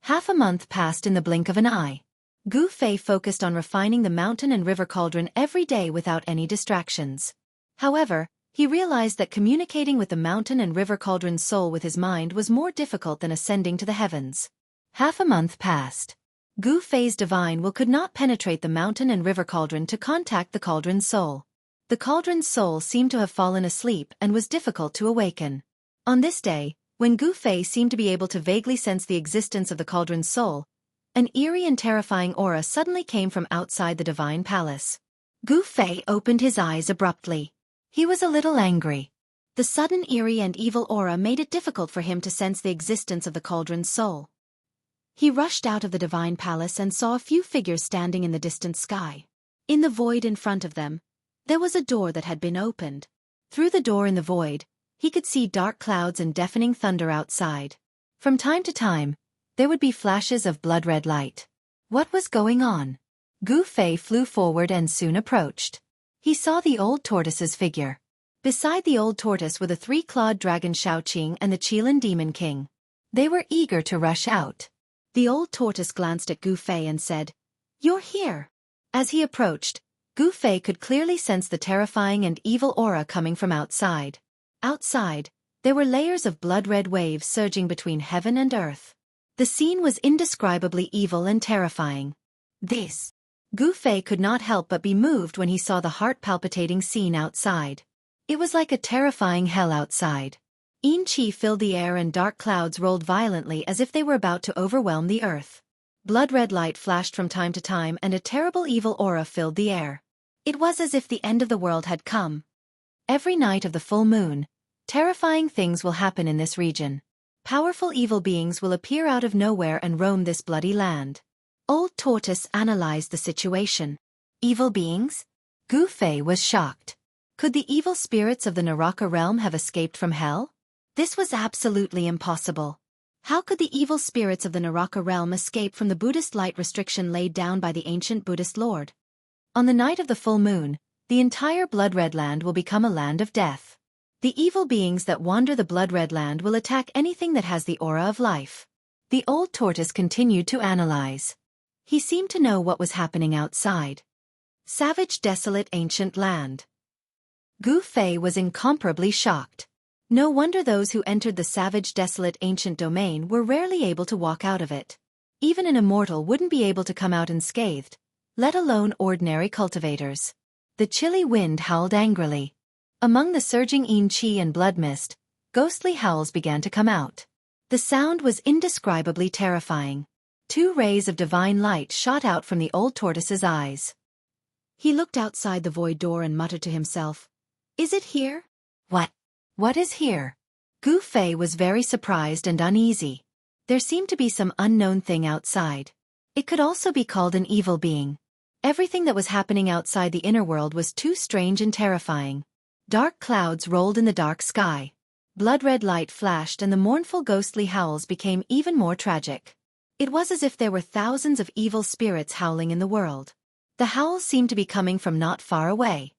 Half a month passed in the blink of an eye. Gu Fei focused on refining the mountain and river cauldron every day without any distractions. However, he realized that communicating with the mountain and river cauldron's soul with his mind was more difficult than ascending to the heavens. Half a month passed. Gu Fei's divine will could not penetrate the mountain and river cauldron to contact the cauldron's soul. The cauldron's soul seemed to have fallen asleep and was difficult to awaken. On this day, when Gu Fei seemed to be able to vaguely sense the existence of the cauldron's soul, an eerie and terrifying aura suddenly came from outside the divine palace. Gu Fei opened his eyes abruptly. He was a little angry. The sudden eerie and evil aura made it difficult for him to sense the existence of the cauldron's soul. He rushed out of the divine palace and saw a few figures standing in the distant sky. In the void in front of them, there was a door that had been opened. Through the door in the void, he could see dark clouds and deafening thunder outside. From time to time, there would be flashes of blood-red light. What was going on? Gu Fei flew forward and soon approached. He saw the old tortoise's figure. Beside the old tortoise were the three-clawed dragon Xiaoqi and the Qilin demon king. They were eager to rush out. The old tortoise glanced at Gu Fei and said, "You're here." As he approached, Gu Fei could clearly sense the terrifying and evil aura coming from outside. Outside, there were layers of blood-red waves surging between heaven and earth. The scene was indescribably evil and terrifying. Gu Fei could not help but be moved when he saw the heart-palpitating scene outside. It was like a terrifying hell outside. Yin Qi filled the air and dark clouds rolled violently as if they were about to overwhelm the earth. Blood-red light flashed from time to time and a terrible evil aura filled the air. It was as if the end of the world had come. Every night of the full moon, terrifying things will happen in this region. Powerful evil beings will appear out of nowhere and roam this bloody land. Old Tortoise analyzed the situation. Evil beings? Gu Fei was shocked. Could the evil spirits of the Naraka realm have escaped from hell? This was absolutely impossible. How could the evil spirits of the Naraka realm escape from the Buddhist light restriction laid down by the ancient Buddhist lord? On the night of the full moon, the entire blood-red land will become a land of death. The evil beings that wander the blood-red land will attack anything that has the aura of life. The old tortoise continued to analyze. He seemed to know what was happening outside. Savage, desolate, ancient land. Gu Fei was incomparably shocked. No wonder those who entered the savage, desolate, ancient domain were rarely able to walk out of it. Even an immortal wouldn't be able to come out unscathed, let alone ordinary cultivators. The chilly wind howled angrily. Among the surging yin qi and blood mist, ghostly howls began to come out. The sound was indescribably terrifying. 2 rays of divine light shot out from the old tortoise's eyes. He looked outside the void door and muttered to himself, "Is it here?" What is here? Gu Fei was very surprised and uneasy. There seemed to be some unknown thing outside. It could also be called an evil being. Everything that was happening outside the inner world was too strange and terrifying. Dark clouds rolled in the dark sky. Blood-red light flashed and the mournful ghostly howls became even more tragic. It was as if there were thousands of evil spirits howling in the world. The howls seemed to be coming from not far away.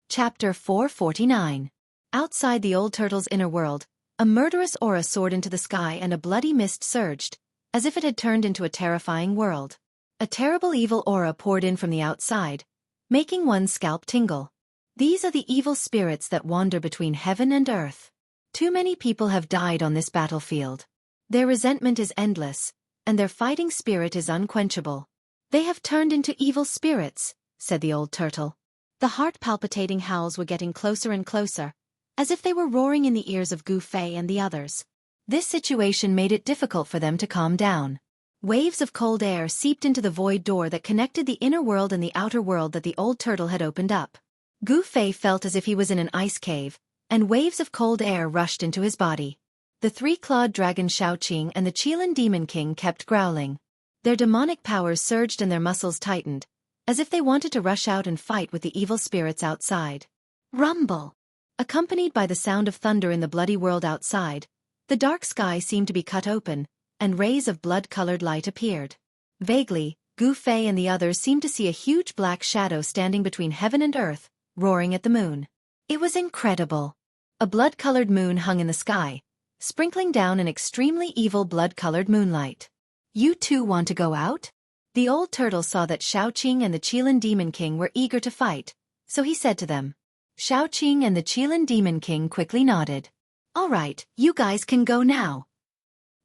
Chapter 449. Outside the old turtle's inner world, a murderous aura soared into the sky and a bloody mist surged, as if it had turned into a terrifying world. A terrible evil aura poured in from the outside, making one's scalp tingle. These are the evil spirits that wander between heaven and earth. Too many people have died on this battlefield. Their resentment is endless, and their fighting spirit is unquenchable. They have turned into evil spirits, said the old turtle. The heart-palpitating howls were getting closer and closer, as if they were roaring in the ears of Gu Fei and the others. This situation made it difficult for them to calm down. Waves of cold air seeped into the void door that connected the inner world and the outer world that the old turtle had opened up. Gu Fei felt as if he was in an ice cave, and waves of cold air rushed into his body. The 3-clawed dragon Xiaoqi and the Qilin demon king kept growling. Their demonic powers surged and their muscles tightened, as if they wanted to rush out and fight with the evil spirits outside. Rumble! Accompanied by the sound of thunder in the bloody world outside, the dark sky seemed to be cut open, and rays of blood-colored light appeared. Vaguely, Gu Fei and the others seemed to see a huge black shadow standing between heaven and earth, roaring at the moon. It was incredible. A blood-colored moon hung in the sky, sprinkling down an extremely evil blood-colored moonlight. You two want to go out? The old turtle saw that Xueqi and the Qilin Demon King were eager to fight, so he said to them. Xueqi and the Qilin Demon King quickly nodded. All right, you guys can go now.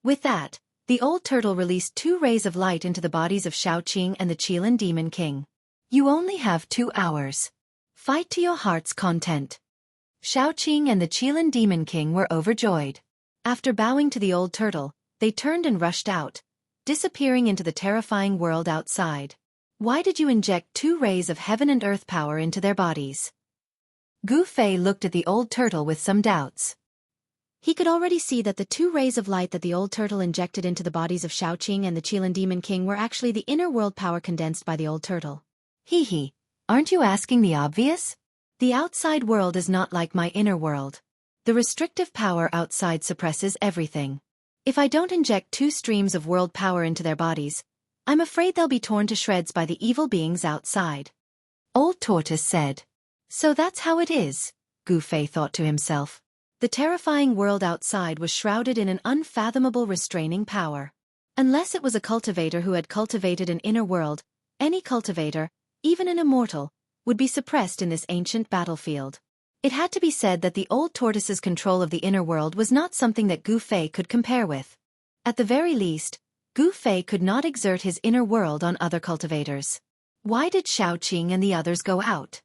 With that, the old turtle released 2 rays of light into the bodies of Xueqi and the Qilin Demon King. You only have 2 hours. Fight to your heart's content. Xueqi and the Qilin Demon King were overjoyed. After bowing to the old turtle, they turned and rushed out, disappearing into the terrifying world outside. Why did you inject 2 rays of heaven and earth power into their bodies? Gu Fei looked at the old turtle with some doubts. He could already see that the 2 rays of light that the old turtle injected into the bodies of Xueqi and the Qilin Demon King were actually the inner world power condensed by the old turtle. Hee hee, aren't you asking the obvious? The outside world is not like my inner world. The restrictive power outside suppresses everything. If I don't inject 2 streams of world power into their bodies, I'm afraid they'll be torn to shreds by the evil beings outside. Old Tortoise said. So that's how it is, Gu Fei thought to himself. The terrifying world outside was shrouded in an unfathomable restraining power. Unless it was a cultivator who had cultivated an inner world, any cultivator, even an immortal, would be suppressed in this ancient battlefield. It had to be said that the old tortoise's control of the inner world was not something that Gu Fei could compare with. At the very least, Gu Fei could not exert his inner world on other cultivators. Why did Xueqi and the others go out?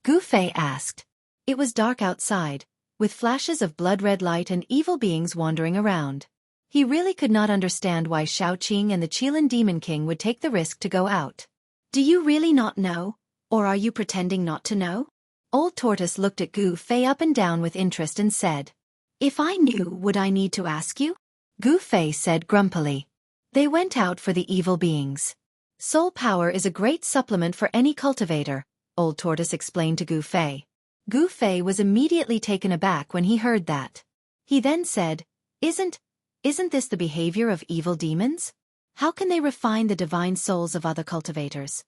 Gu Fei asked. It was dark outside, with flashes of blood-red light and evil beings wandering around. He really could not understand why Xueqi and the Qilin Demon King would take the risk to go out. Do you really not know, or are you pretending not to know? Old Tortoise looked at Gu Fei up and down with interest and said, If I knew, would I need to ask you? Gu Fei said grumpily. They went out for the evil beings. Soul power is a great supplement for any cultivator, Old Tortoise explained to Gu Fei. Gu Fei was immediately taken aback when he heard that. He then said, Isn't this the behavior of evil demons? How can they refine the divine souls of other cultivators?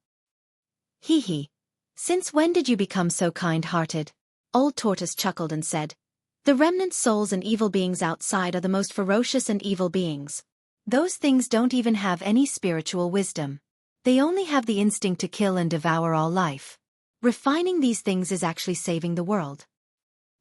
Hee hee. Since when did you become so kind-hearted? Old Tortoise chuckled and said, The remnant souls and evil beings outside are the most ferocious and evil beings. Those things don't even have any spiritual wisdom. They only have the instinct to kill and devour all life. Refining these things is actually saving the world.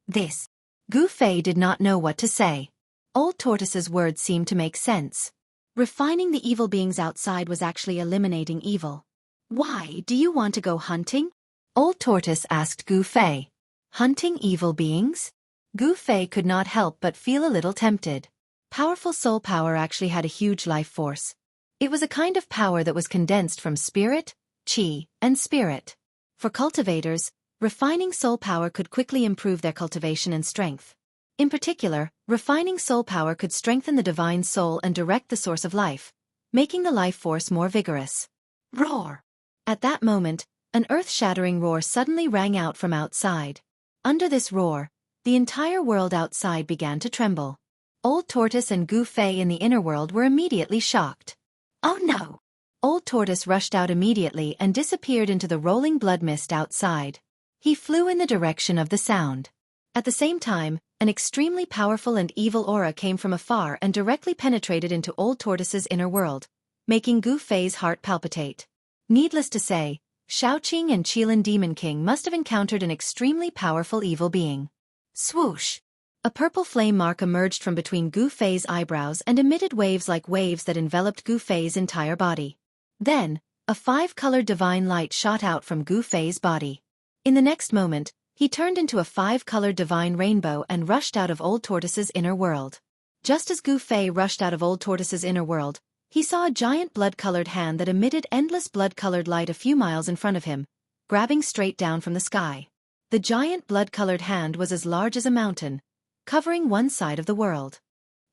This. Gu Fei did not know what to say. Old Tortoise's words seemed to make sense. Refining the evil beings outside was actually eliminating evil. Why, do you want to go hunting? Old Tortoise asked Gu Fei. Hunting evil beings? Gu Fei could not help but feel a little tempted. Powerful soul power actually had a huge life force. It was a kind of power that was condensed from spirit, qi, and spirit. For cultivators, refining soul power could quickly improve their cultivation and strength. In particular, refining soul power could strengthen the divine soul and direct the source of life, making the life force more vigorous. Roar! At that moment, an earth-shattering roar suddenly rang out from outside. Under this roar, the entire world outside began to tremble. Old Tortoise and Gu Fei in the inner world were immediately shocked. Oh no! Old Tortoise rushed out immediately and disappeared into the rolling blood mist outside. He flew in the direction of the sound. At the same time, an extremely powerful and evil aura came from afar and directly penetrated into Old Tortoise's inner world, making Gu Fei's heart palpitate. Needless to say, Xueqi and Qilin Demon King must have encountered an extremely powerful evil being. Swoosh! A purple flame mark emerged from between Gu Fei's eyebrows and emitted waves like waves that enveloped Gu Fei's entire body. Then, a 5-colored divine light shot out from Gu Fei's body. In the next moment, he turned into a 5-colored divine rainbow and rushed out of Old Tortoise's inner world. Just as Gu Fei rushed out of Old Tortoise's inner world, he saw a giant blood-colored hand that emitted endless blood-colored light a few miles in front of him, grabbing straight down from the sky. The giant blood-colored hand was as large as a mountain, covering one side of the world.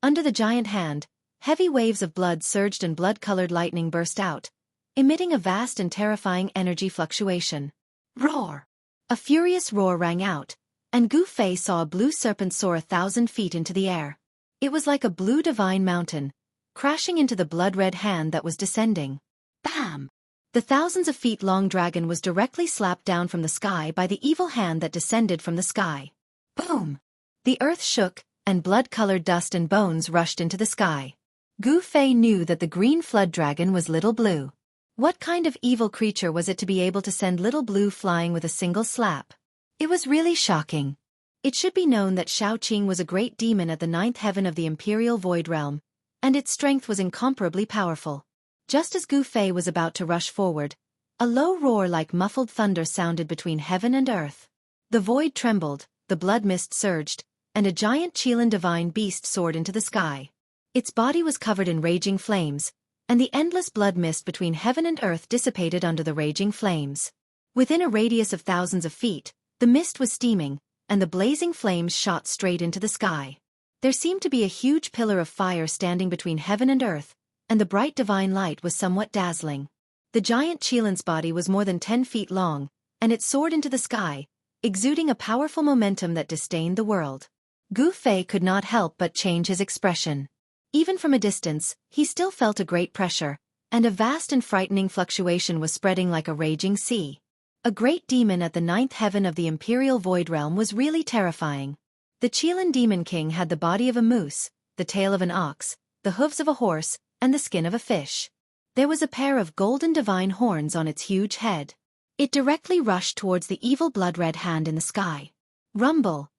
Under the giant hand, Heavy waves of blood surged and blood-colored lightning burst out, emitting a vast and terrifying energy fluctuation. Roar! A furious roar rang out, and Gu Fei saw a blue serpent soar 1,000 feet into the air. It was like a blue divine mountain, crashing into the blood-red hand that was descending. Bam! The thousands of feet-long dragon was directly slapped down from the sky by the evil hand that descended from the sky. Boom! The earth shook, and blood-colored dust and bones rushed into the sky. Gu Fei knew that the green flood dragon was Little Blue. What kind of evil creature was it to be able to send Little Blue flying with a single slap? It was really shocking. It should be known that Xiaoqing was a great demon at the 9th heaven of the Imperial Void Realm, and its strength was incomparably powerful. Just as Gu Fei was about to rush forward, a low roar like muffled thunder sounded between heaven and earth. The void trembled, the blood mist surged, and a giant Qilin divine beast soared into the sky. Its body was covered in raging flames, and the endless blood mist between heaven and earth dissipated under the raging flames. Within a radius of thousands of feet, the mist was steaming, and the blazing flames shot straight into the sky. There seemed to be a huge pillar of fire standing between heaven and earth, and the bright divine light was somewhat dazzling. The giant Qilin's body was more than 10 feet long, and it soared into the sky, exuding a powerful momentum that disdained the world. Gu Fei could not help but change his expression. Even from a distance, he still felt a great pressure, and a vast and frightening fluctuation was spreading like a raging sea. A great demon at the 9th heaven of the Imperial Void Realm was really terrifying. The Qilin Demon King had the body of a moose, the tail of an ox, the hooves of a horse, and the skin of a fish. There was a pair of golden divine horns on its huge head. It directly rushed towards the evil blood-red hand in the sky. Rumble!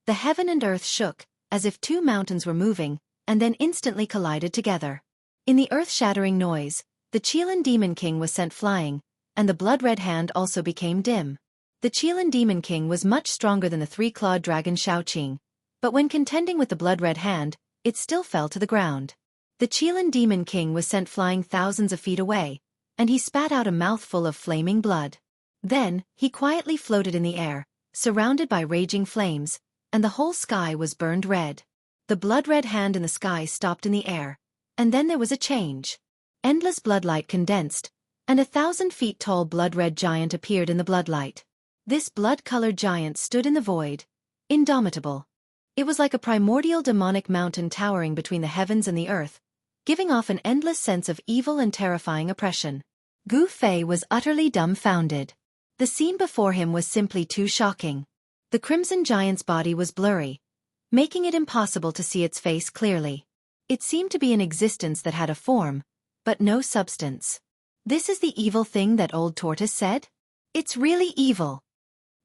The heaven and earth shook, as if two mountains were moving, and then instantly collided together. In the earth-shattering noise, the Qilin Demon King was sent flying, and the blood-red hand also became dim. The Qilin Demon King was much stronger than the three-clawed dragon Xiaoqing, but when contending with the blood-red hand, it still fell to the ground. The Qilin Demon King was sent flying thousands of feet away, and he spat out a mouthful of flaming blood. Then, he quietly floated in the air, surrounded by raging flames, and the whole sky was burned red. The blood-red hand in the sky stopped in the air, and then there was a change. Endless bloodlight condensed, and 1,000 feet tall blood-red giant appeared in the bloodlight. This blood-colored giant stood in the void, indomitable. It was like a primordial demonic mountain towering between the heavens and the earth, giving off an endless sense of evil and terrifying oppression. Gu Fei was utterly dumbfounded. The scene before him was simply too shocking. The crimson giant's body was blurry, making it impossible to see its face clearly. It seemed to be an existence that had a form, but no substance. This is the evil thing that old tortoise said? It's really evil.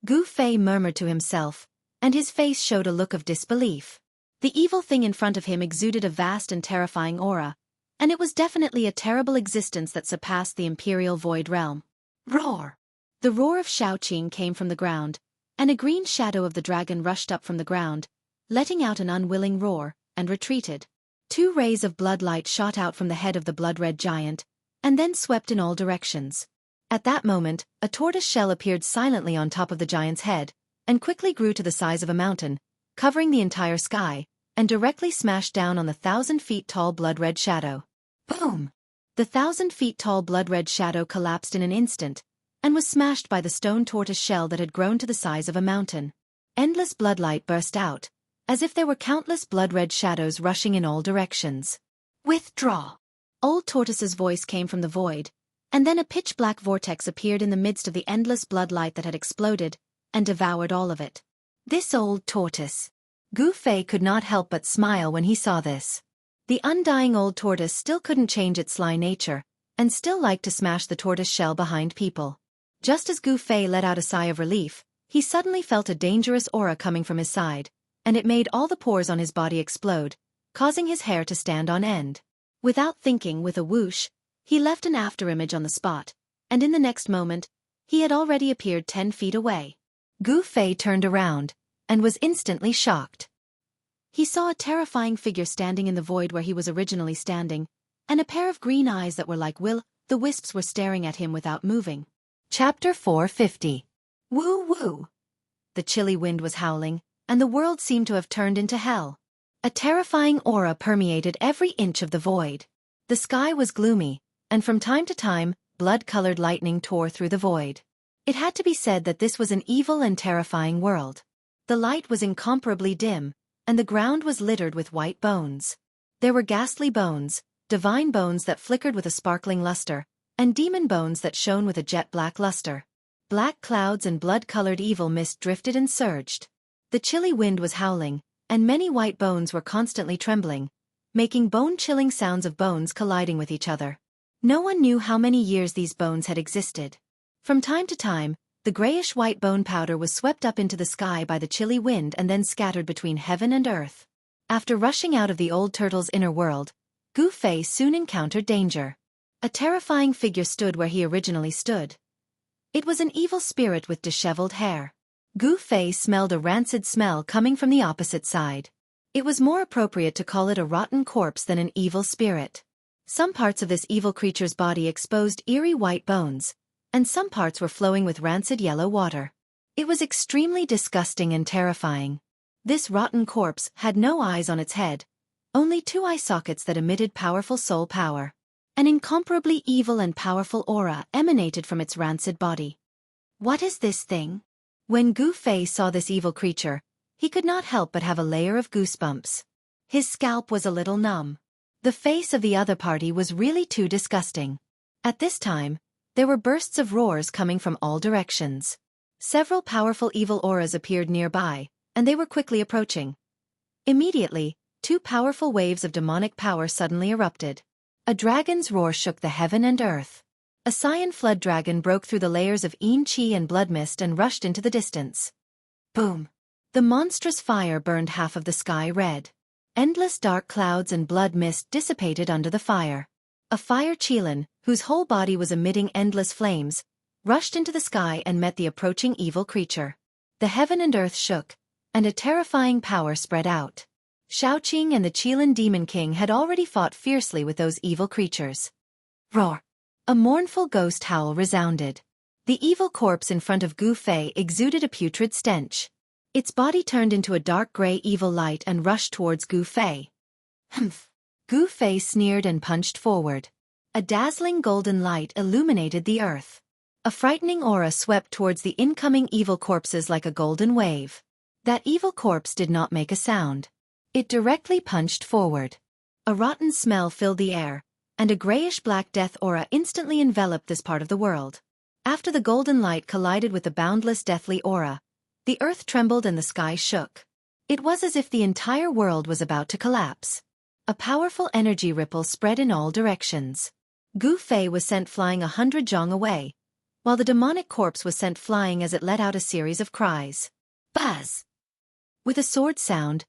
Gu Fei murmured to himself, and his face showed a look of disbelief. The evil thing in front of him exuded a vast and terrifying aura, and it was definitely a terrible existence that surpassed the Imperial Void Realm. Roar! The roar of Xiaoqing came from the ground, and a green shadow of the dragon rushed up from the ground, letting out an unwilling roar, and retreated. 2 rays of bloodlight shot out from the head of the blood-red giant, and then swept in all directions. At that moment, a tortoise shell appeared silently on top of the giant's head, and quickly grew to the size of a mountain, covering the entire sky, and directly smashed down on the 1,000 feet tall blood-red shadow. Boom! The 1,000 feet tall blood-red shadow collapsed in an instant, and was smashed by the stone tortoise shell that had grown to the size of a mountain. Endless bloodlight burst out, as if there were countless blood-red shadows rushing in all directions. Withdraw! Old Tortoise's voice came from the void, and then a pitch-black vortex appeared in the midst of the endless bloodlight that had exploded, and devoured all of it. This old tortoise. Gu Fei could not help but smile when he saw this. The undying old tortoise still couldn't change its sly nature, and still liked to smash the tortoise shell behind people. Just as Gu Fei let out a sigh of relief, he suddenly felt a dangerous aura coming from his side, and it made all the pores on his body explode, causing his hair to stand on end. Without thinking, with a whoosh, he left an afterimage on the spot, and in the next moment, he had already appeared 10 feet away. Gu Fei turned around, and was instantly shocked. He saw a terrifying figure standing in the void where he was originally standing, and a pair of green eyes that were like will-o-the-wisps were staring at him without moving. Chapter 450. Woo woo! The chilly wind was howling, and the world seemed to have turned into hell. A terrifying aura permeated every inch of the void. The sky was gloomy, and from time to time, blood-colored lightning tore through the void. It had to be said that this was an evil and terrifying world. The light was incomparably dim, and the ground was littered with white bones. There were ghastly bones, divine bones that flickered with a sparkling luster, and demon bones that shone with a jet-black luster. Black clouds and blood-colored evil mist drifted and surged. The chilly wind was howling, and many white bones were constantly trembling, making bone-chilling sounds of bones colliding with each other. No one knew how many years these bones had existed. From time to time, the grayish-white bone powder was swept up into the sky by the chilly wind and then scattered between heaven and earth. After rushing out of the old turtle's inner world, Gu Fei soon encountered danger. A terrifying figure stood where he originally stood. It was an evil spirit with disheveled hair. Gu Fei smelled a rancid smell coming from the opposite side. It was more appropriate to call it a rotten corpse than an evil spirit. Some parts of this evil creature's body exposed eerie white bones, and some parts were flowing with rancid yellow water. It was extremely disgusting and terrifying. This rotten corpse had no eyes on its head, only 2 eye sockets that emitted powerful soul power. An incomparably evil and powerful aura emanated from its rancid body. What is this thing? When Gu Fei saw this evil creature, he could not help but have a layer of goosebumps. His scalp was a little numb. The face of the other party was really too disgusting. At this time, there were bursts of roars coming from all directions. Several powerful evil auras appeared nearby, and they were quickly approaching. Immediately, 2 powerful waves of demonic power suddenly erupted. A dragon's roar shook the heaven and earth. A cyan flood dragon broke through the layers of yin qi and blood mist and rushed into the distance. Boom! The monstrous fire burned half of the sky red. Endless dark clouds and blood mist dissipated under the fire. A fire qilin, whose whole body was emitting endless flames, rushed into the sky and met the approaching evil creature. The heaven and earth shook, and a terrifying power spread out. Xueqi and the Qilin Demon King had already fought fiercely with those evil creatures. Roar! A mournful ghost howl resounded. The evil corpse in front of Gu Fei exuded a putrid stench. Its body turned into a dark gray evil light and rushed towards Gu Fei. Humph! Gu Fei sneered and punched forward. A dazzling golden light illuminated the earth. A frightening aura swept towards the incoming evil corpses like a golden wave. That evil corpse did not make a sound. It directly punched forward. A rotten smell filled the air, and a grayish-black death aura instantly enveloped this part of the world. After the golden light collided with the boundless deathly aura, the earth trembled and the sky shook. It was as if the entire world was about to collapse. A powerful energy ripple spread in all directions. Gu Fei was sent flying 100 zhong away, while the demonic corpse was sent flying as it let out a series of cries. Buzz! With a sword sound,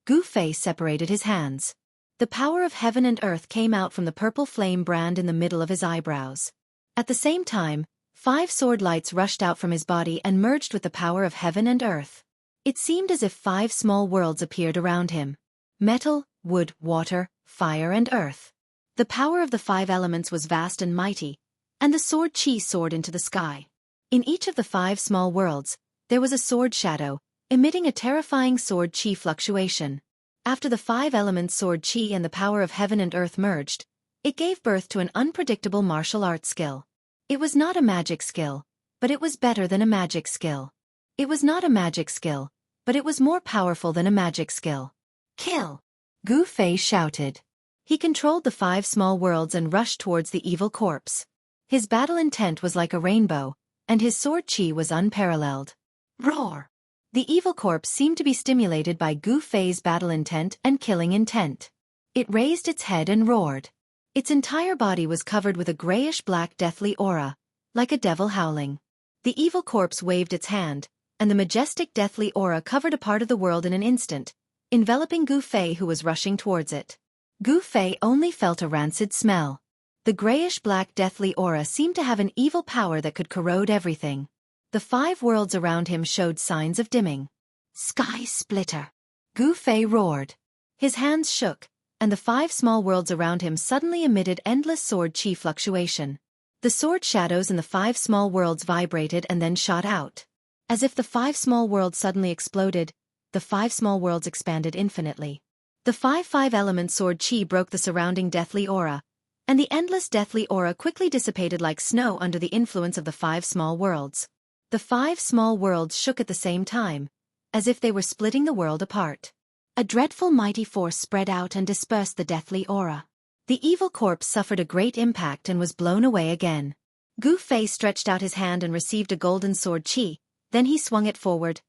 Gu Fei separated his hands. The power of heaven and earth came out from the purple flame brand in the middle of his eyebrows. At the same time, 5 sword lights rushed out from his body and merged with the power of heaven and earth. It seemed as if 5 small worlds appeared around him. Metal, wood, water, fire and earth. The power of the 5 elements was vast and mighty, and the sword qi soared into the sky. In each of the 5 small worlds, there was a sword shadow, emitting a terrifying sword qi fluctuation. After the 5 elements sword qi and the power of heaven and earth merged, it gave birth to an unpredictable martial arts skill. It was not a magic skill, but it was better than a magic skill. It was not a magic skill, but it was more powerful than a magic skill. Kill! Gu Fei shouted. He controlled the 5 small worlds and rushed towards the evil corpse. His battle intent was like a rainbow, and his sword qi was unparalleled. Roar! The evil corpse seemed to be stimulated by Gu Fei's battle intent and killing intent. It raised its head and roared. Its entire body was covered with a grayish-black deathly aura, like a devil howling. The evil corpse waved its hand, and the majestic deathly aura covered a part of the world in an instant, enveloping Gu Fei who was rushing towards it. Gu Fei only felt a rancid smell. The grayish-black deathly aura seemed to have an evil power that could corrode everything. The 5 worlds around him showed signs of dimming. Sky splitter! Gu Fei roared. His hands shook, and the 5 small worlds around him suddenly emitted endless sword qi fluctuation. The sword shadows in the 5 small worlds vibrated and then shot out. As if the 5 small worlds suddenly exploded, the 5 small worlds expanded infinitely. The 5-5 element sword Qi broke the surrounding deathly aura, and the endless deathly aura quickly dissipated like snow under the influence of the 5 small worlds. The 5 small worlds shook at the same time, as if they were splitting the world apart. A dreadful mighty force spread out and dispersed the deathly aura. The evil corpse suffered a great impact and was blown away again. Gu Fei stretched out his hand and received a golden sword Qi, then he swung it forward.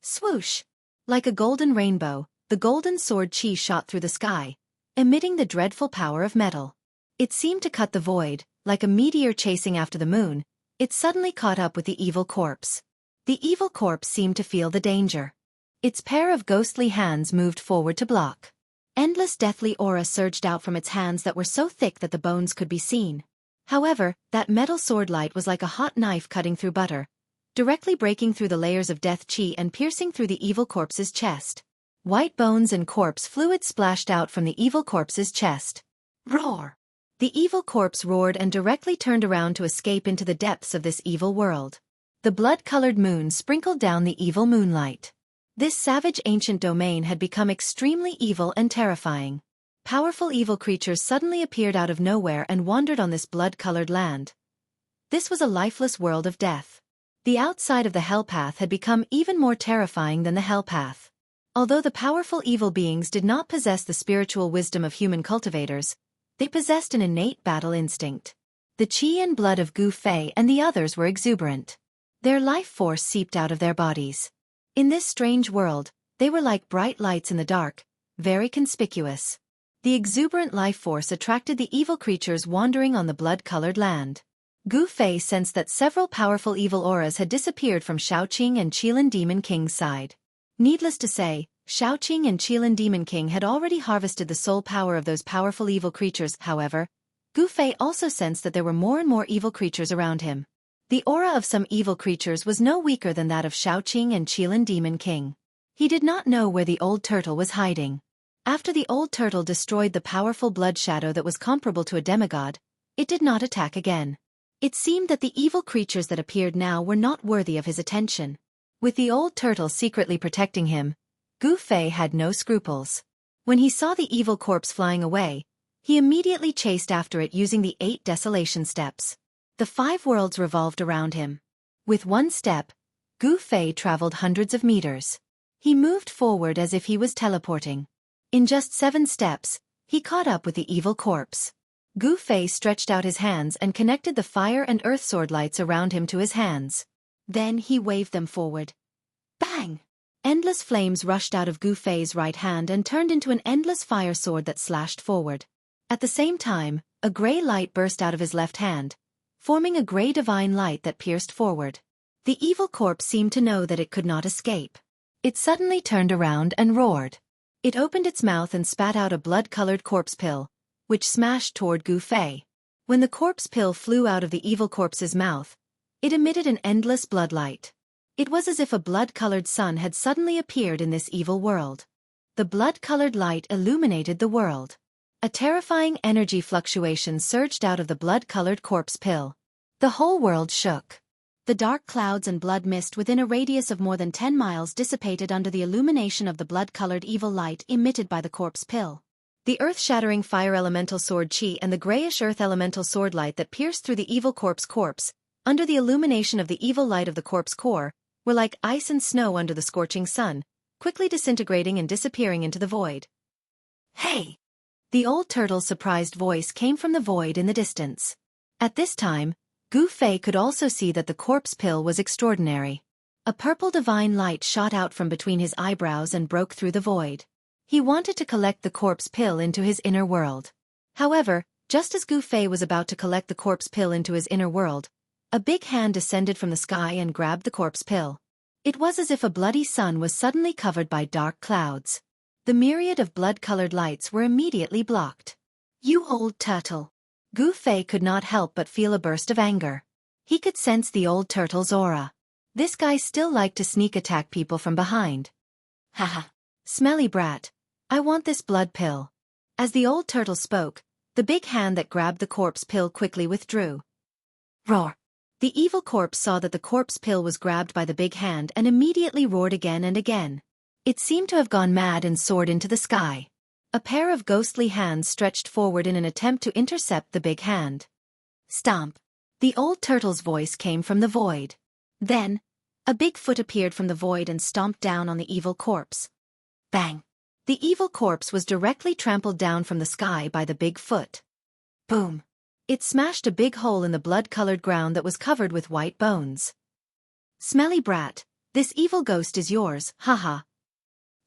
Swoosh! Like a golden rainbow, the golden sword Qi shot through the sky, emitting the dreadful power of metal. It seemed to cut the void, like a meteor chasing after the moon. It suddenly caught up with the evil corpse. The evil corpse seemed to feel the danger. Its pair of ghostly hands moved forward to block. Endless deathly aura surged out from its hands that were so thick that the bones could be seen. However, that metal sword light was like a hot knife cutting through butter, directly breaking through the layers of death Qi and piercing through the evil corpse's chest. White bones and corpse fluid splashed out from the evil corpse's chest. Roar! The evil corpse roared and directly turned around to escape into the depths of this evil world. The blood-colored moon sprinkled down the evil moonlight. This savage ancient domain had become extremely evil and terrifying. Powerful evil creatures suddenly appeared out of nowhere and wandered on this blood-colored land. This was a lifeless world of death. The outside of the hell path had become even more terrifying than the hell path. Although the powerful evil beings did not possess the spiritual wisdom of human cultivators, they possessed an innate battle instinct. The qi and blood of Gu Fei and the others were exuberant. Their life force seeped out of their bodies. In this strange world, they were like bright lights in the dark, very conspicuous. The exuberant life force attracted the evil creatures wandering on the blood-colored land. Gu Fei sensed that several powerful evil auras had disappeared from Shaoqing and Qilin Demon King's side. Needless to say, Shaoqing and Qilin Demon King had already harvested the soul power of those powerful evil creatures. However, Gu Fei also sensed that there were more and more evil creatures around him. The aura of some evil creatures was no weaker than that of Shaoqing and Qilin Demon King. He did not know where the old turtle was hiding. After the old turtle destroyed the powerful blood shadow that was comparable to a demigod, it did not attack again. It seemed that the evil creatures that appeared now were not worthy of his attention. With the old turtle secretly protecting him, Gu Fei had no scruples. When he saw the evil corpse flying away, he immediately chased after it using the 8 desolation steps. The 5 worlds revolved around him. With one step, Gu Fei traveled hundreds of meters. He moved forward as if he was teleporting. In just 7 steps, he caught up with the evil corpse. Gu Fei stretched out his hands and connected the fire and earth sword lights around him to his hands. Then he waved them forward. Bang! Endless flames rushed out of Gu Fei's right hand and turned into an endless fire sword that slashed forward. At the same time, a gray light burst out of his left hand, forming a gray divine light that pierced forward. The evil corpse seemed to know that it could not escape. It suddenly turned around and roared. It opened its mouth and spat out a blood-colored corpse pill, which smashed toward Gu Fei. When the corpse pill flew out of the evil corpse's mouth, it emitted an endless blood light. It was as if a blood-colored sun had suddenly appeared in this evil world. The blood-colored light illuminated the world. A terrifying energy fluctuation surged out of the blood-colored corpse pill. The whole world shook. The dark clouds and blood mist within a radius of more than 10 miles dissipated under the illumination of the blood-colored evil light emitted by the corpse pill. The earth-shattering fire elemental sword Qi and the grayish earth elemental sword light that pierced through the evil corpse, under the illumination of the evil light of the corpse core, were like ice and snow under the scorching sun, quickly disintegrating and disappearing into the void. Hey! The old turtle's surprised voice came from the void in the distance. At this time, Gu Fei could also see that the corpse pill was extraordinary. A purple divine light shot out from between his eyebrows and broke through the void. He wanted to collect the corpse pill into his inner world. However, just as Gu Fei was about to collect the corpse pill into his inner world, a big hand descended from the sky and grabbed the corpse pill. It was as if a bloody sun was suddenly covered by dark clouds. The myriad of blood-colored lights were immediately blocked. You old turtle! Gu Fei could not help but feel a burst of anger. He could sense the old turtle's aura. This guy still liked to sneak attack people from behind. Haha! Smelly brat! I want this blood pill. As the old turtle spoke, the big hand that grabbed the corpse pill quickly withdrew. Roar! The evil corpse saw that the corpse pill was grabbed by the big hand and immediately roared again and again. It seemed to have gone mad and soared into the sky. A pair of ghostly hands stretched forward in an attempt to intercept the big hand. Stomp! The old turtle's voice came from the void. Then, a big foot appeared from the void and stomped down on the evil corpse. Bang! The evil corpse was directly trampled down from the sky by the big foot. Boom! It smashed a big hole in the blood-colored ground that was covered with white bones. Smelly brat, this evil ghost is yours, haha.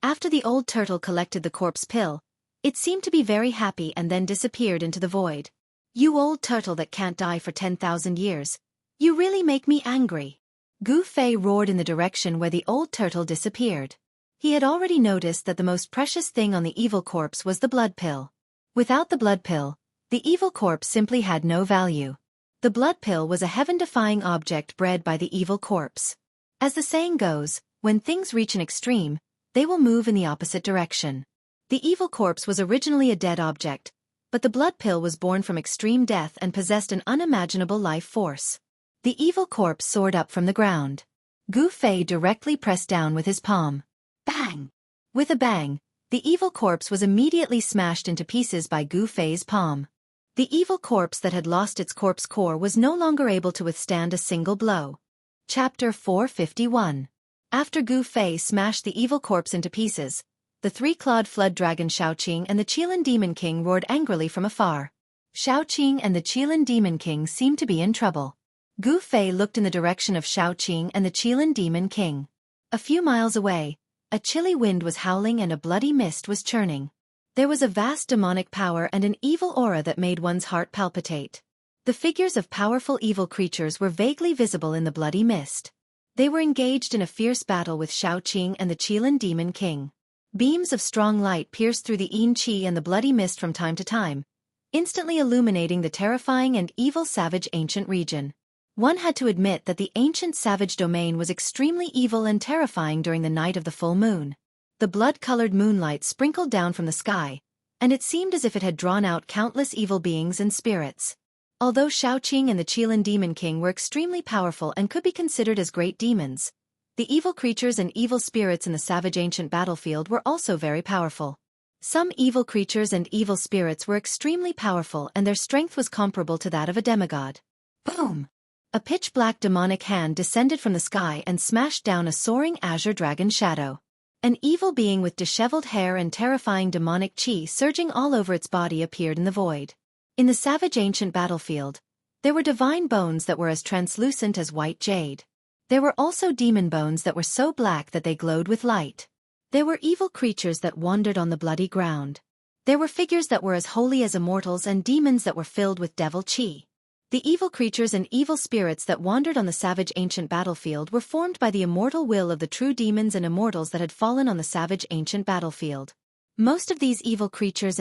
After the old turtle collected the corpse pill, it seemed to be very happy and then disappeared into the void. You old turtle that can't die for 10,000 years. You really make me angry. Gu Fei roared in the direction where the old turtle disappeared. He had already noticed that the most precious thing on the evil corpse was the blood pill. Without the blood pill, the evil corpse simply had no value. The blood pill was a heaven-defying object bred by the evil corpse. As the saying goes, when things reach an extreme, they will move in the opposite direction. The evil corpse was originally a dead object, but the blood pill was born from extreme death and possessed an unimaginable life force. The evil corpse soared up from the ground. Gu Fei directly pressed down with his palm. Bang! With a bang, the evil corpse was immediately smashed into pieces by Gu Fei's palm. The evil corpse that had lost its corpse core was no longer able to withstand a single blow. Chapter 451. After Gu Fei smashed the evil corpse into pieces, the three-clawed flood dragon Xueqi and the Qilin Demon King roared angrily from afar. Xueqi and the Qilin Demon King seemed to be in trouble. Gu Fei looked in the direction of Xueqi and the Qilin Demon King. A few miles away, a chilly wind was howling and a bloody mist was churning. There was a vast demonic power and an evil aura that made one's heart palpitate. The figures of powerful evil creatures were vaguely visible in the bloody mist. They were engaged in a fierce battle with Xueqi and the Qilin Demon King. Beams of strong light pierced through the Yin Qi and the bloody mist from time to time, instantly illuminating the terrifying and evil savage ancient region. One had to admit that the ancient savage domain was extremely evil and terrifying during the night of the full moon. The blood-colored moonlight sprinkled down from the sky, and it seemed as if it had drawn out countless evil beings and spirits. Although Xueqi and the Qilin Demon King were extremely powerful and could be considered as great demons, the evil creatures and evil spirits in the savage ancient battlefield were also very powerful. Some evil creatures and evil spirits were extremely powerful and their strength was comparable to that of a demigod. Boom! A pitch-black demonic hand descended from the sky and smashed down a soaring azure dragon shadow. An evil being with disheveled hair and terrifying demonic qi surging all over its body appeared in the void. In the savage ancient battlefield, there were divine bones that were as translucent as white jade. There were also demon bones that were so black that they glowed with light. There were evil creatures that wandered on the bloody ground. There were figures that were as holy as immortals and demons that were filled with devil qi. The evil creatures and evil spirits that wandered on the savage ancient battlefield were formed by the immortal will of the true demons and immortals that had fallen on the savage ancient battlefield. Most of these evil creatures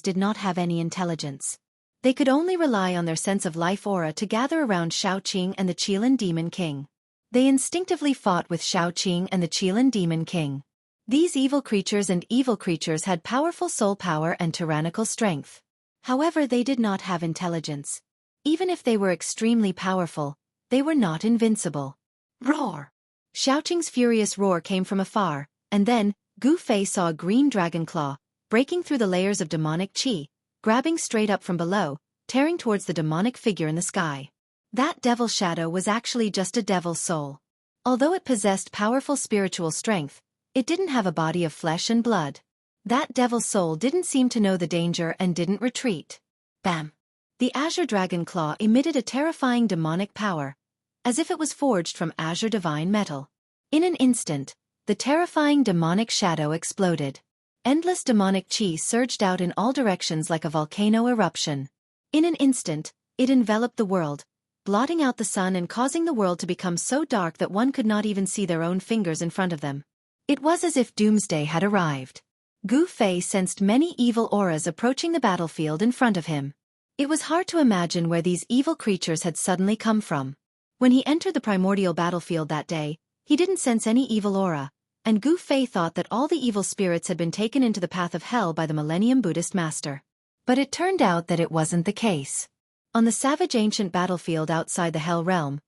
did not have any intelligence. They could only rely on their sense of life aura to gather around Xueqi and the Qilin Demon King. They instinctively fought with Xueqi and the Qilin Demon King. These evil creatures had powerful soul power and tyrannical strength. However, they did not have intelligence. Even if they were extremely powerful, they were not invincible. Roar! Xueqi's furious roar came from afar, and then, Gu Fei saw a green dragon claw, breaking through the layers of demonic qi, grabbing straight up from below, tearing towards the demonic figure in the sky. That devil shadow was actually just a devil's soul. Although it possessed powerful spiritual strength, it didn't have a body of flesh and blood. That devil's soul didn't seem to know the danger and didn't retreat. Bam! The azure dragon claw emitted a terrifying demonic power, as if it was forged from azure divine metal. In an instant, the terrifying demonic shadow exploded. Endless demonic qi surged out in all directions like a volcano eruption. In an instant, it enveloped the world, blotting out the sun and causing the world to become so dark that one could not even see their own fingers in front of them. It was as if doomsday had arrived. Gu Fei sensed many evil auras approaching the battlefield in front of him. It was hard to imagine where these evil creatures had suddenly come from. When he entered the primordial battlefield that day, he didn't sense any evil aura, and Gu Fei thought that all the evil spirits had been taken into the path of hell by the Millennium Buddhist master. But it turned out that it wasn't the case. On the savage ancient battlefield outside the Hell Realm,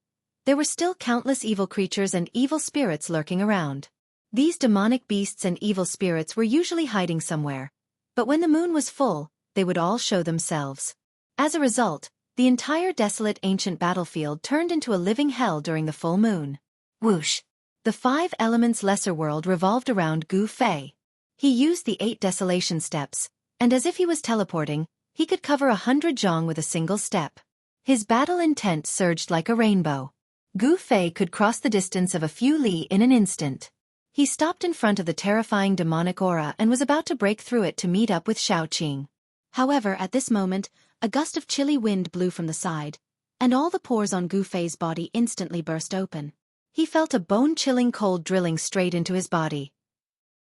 there were still countless evil creatures and evil spirits lurking around. These demonic beasts and evil spirits were usually hiding somewhere, But when the moon was full, they would all show themselves. As a result, the entire desolate ancient battlefield turned into a living hell during the full moon. Whoosh! The 5 elements lesser world revolved around Gu Fei. He used the 8 desolation steps, and as if he was teleporting, he could cover 100 zhong with a single step. His battle intent surged like a rainbow. Gu Fei could cross the distance of a few li in an instant. He stopped in front of the terrifying demonic aura and was about to break through it to meet up with Xiaoqing. However, at this moment, a gust of chilly wind blew from the side, and all the pores on Gu Fei's body instantly burst open. He felt a bone-chilling cold drilling straight into his body.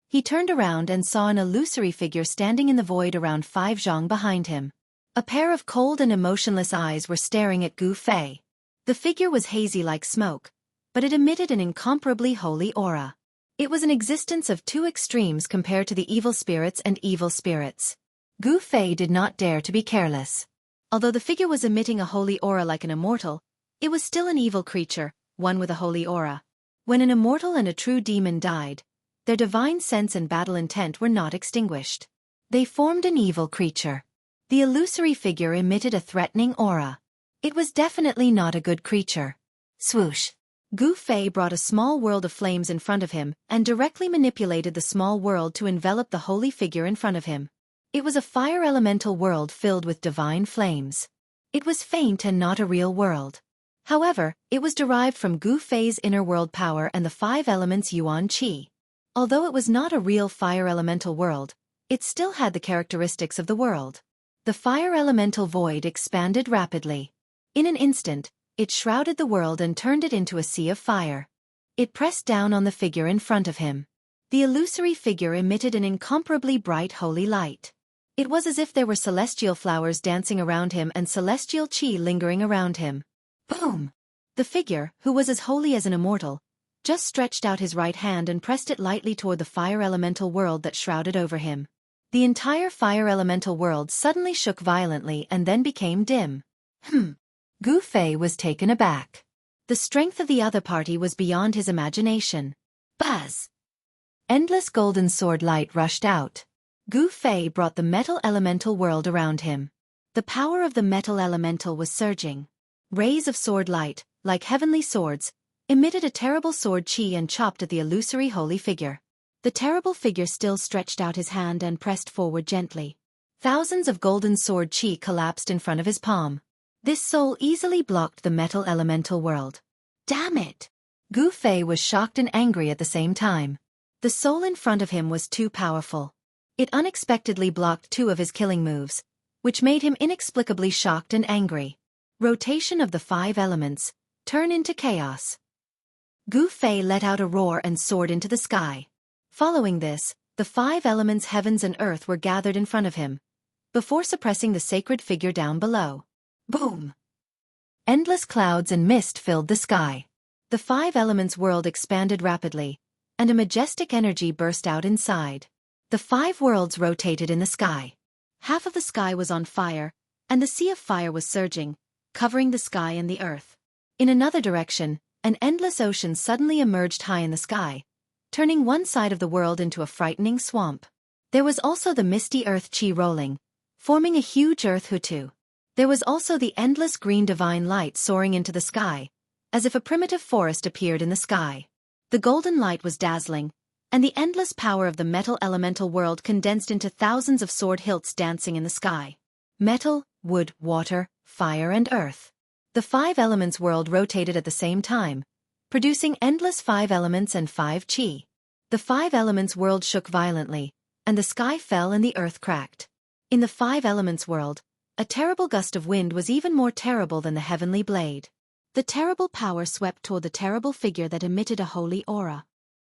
He turned around and saw an illusory figure standing in the void around 5 zhong behind him. A pair of cold and emotionless eyes were staring at Gu Fei. The figure was hazy like smoke, but it emitted an incomparably holy aura. It was an existence of 2 extremes compared to the evil spirits and evil spirits. Gu Fei did not dare to be careless. Although the figure was emitting a holy aura like an immortal, it was still an evil creature, one with a holy aura. When an immortal and a true demon died, their divine sense and battle intent were not extinguished. They formed an evil creature. The illusory figure emitted a threatening aura. It was definitely not a good creature. Swoosh! Gu Fei brought a small world of flames in front of him and directly manipulated the small world to envelop the holy figure in front of him. It was a fire elemental world filled with divine flames. It was faint and not a real world. However, it was derived from Gu Fei's inner world power and the 5 elements Yuan Qi. Although it was not a real fire elemental world, it still had the characteristics of the world. The fire elemental void expanded rapidly. In an instant, it shrouded the world and turned it into a sea of fire. It pressed down on the figure in front of him. The illusory figure emitted an incomparably bright holy light. It was as if there were celestial flowers dancing around him and celestial qi lingering around him. Boom! The figure, who was as holy as an immortal, just stretched out his right hand and pressed it lightly toward the fire elemental world that shrouded over him. The entire fire elemental world suddenly shook violently and then became dim. Gu Fei was taken aback. The strength of the other party was beyond his imagination. Buzz! Endless golden sword light rushed out. Gu Fei brought the metal elemental world around him. The power of the metal elemental was surging. Rays of sword light, like heavenly swords, emitted a terrible sword qi and chopped at the illusory holy figure. The terrible figure still stretched out his hand and pressed forward gently. Thousands of golden sword qi collapsed in front of his palm. This soul easily blocked the metal elemental world. Damn it! Gu Fei was shocked and angry at the same time. The soul in front of him was too powerful. It unexpectedly blocked 2 of his killing moves, which made him inexplicably shocked and angry. Rotation of the 5 elements. Turn into chaos. Gu Fei let out a roar and soared into the sky. Following this, the 5 elements heavens and earth were gathered in front of him, before suppressing the sacred figure down below. Boom! Endless clouds and mist filled the sky. The 5 elements world expanded rapidly, and a majestic energy burst out inside. The 5 worlds rotated in the sky. Half of the sky was on fire, and the sea of fire was surging, covering the sky and the earth. In another direction, an endless ocean suddenly emerged high in the sky, turning one side of the world into a frightening swamp. There was also the misty earth qi rolling, forming a huge earth hutu. There was also the endless green divine light soaring into the sky, as if a primitive forest appeared in the sky. The golden light was dazzling, and the endless power of the metal elemental world condensed into thousands of sword hilts dancing in the sky. Metal, wood, water, fire and earth. The 5 elements world rotated at the same time, producing endless 5 elements and 5 qi. The 5 elements world shook violently, and the sky fell and the earth cracked. In the 5 elements world, a terrible gust of wind was even more terrible than the heavenly blade. The terrible power swept toward the terrible figure that emitted a holy aura.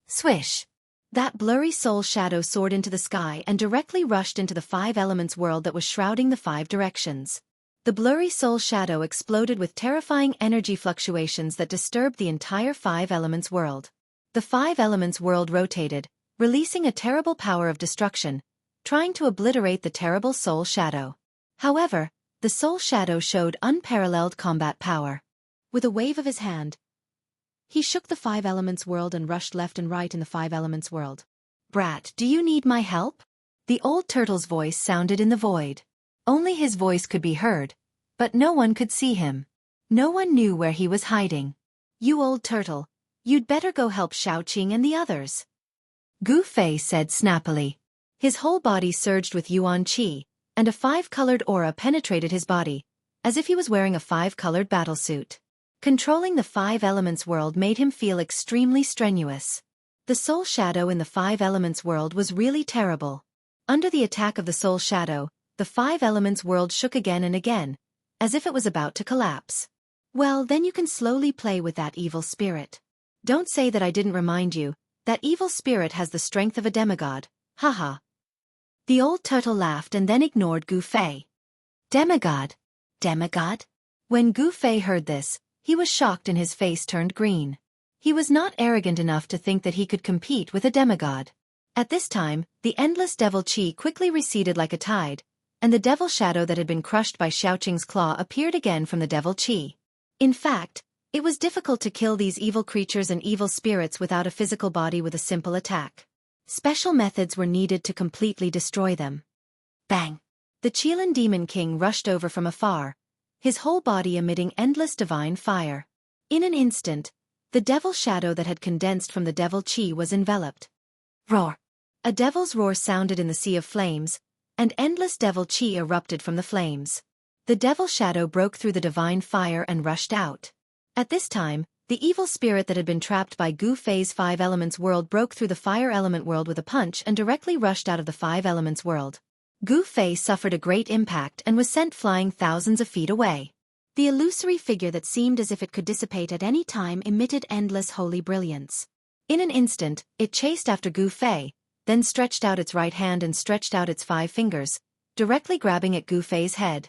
Swish! That blurry soul shadow soared into the sky and directly rushed into the 5 elements world that was shrouding the 5 directions. The blurry soul shadow exploded with terrifying energy fluctuations that disturbed the entire 5 elements world. The 5 elements world rotated, releasing a terrible power of destruction, trying to obliterate the terrible soul shadow. However, the soul shadow showed unparalleled combat power. With a wave of his hand, he shook the 5 elements world and rushed left and right in the 5 elements world. Brat, do you need my help? The old turtle's voice sounded in the void. Only his voice could be heard, but no one could see him. No one knew where he was hiding. You old turtle, you'd better go help Xueqi and the others, Gu Fei said snappily. His whole body surged with yuan qi, and a 5-colored aura penetrated his body, as if he was wearing a 5-colored battlesuit. Controlling the 5 elements world made him feel extremely strenuous. The soul shadow in the 5 elements world was really terrible. Under the attack of the soul shadow, the 5 elements world shook again and again, as if it was about to collapse. Well, then you can slowly play with that evil spirit. Don't say that I didn't remind you. That evil spirit has the strength of a demigod, haha. The old turtle laughed and then ignored Gu Fei. Demigod? Demigod? When Gu Fei heard this, he was shocked and his face turned green. He was not arrogant enough to think that he could compete with a demigod. At this time, the endless devil qi quickly receded like a tide, and the devil shadow that had been crushed by Xiaoqing's claw appeared again from the devil qi. In fact, it was difficult to kill these evil creatures and evil spirits without a physical body with a simple attack. Special methods were needed to completely destroy them. Bang! The Qilin Demon King rushed over from afar, his whole body emitting endless divine fire. In an instant, the devil shadow that had condensed from the devil qi was enveloped. Roar! A devil's roar sounded in the sea of flames, and endless devil qi erupted from the flames. The devil shadow broke through the divine fire and rushed out. At this time, the evil spirit that had been trapped by Gu Fei's 5 elements world broke through the fire element world with a punch and directly rushed out of the 5 elements world. Gu Fei suffered a great impact and was sent flying thousands of feet away. The illusory figure that seemed as if it could dissipate at any time emitted endless holy brilliance. In an instant, it chased after Gu Fei, then stretched out its right hand and stretched out its 5 fingers, directly grabbing at Gu Fei's head.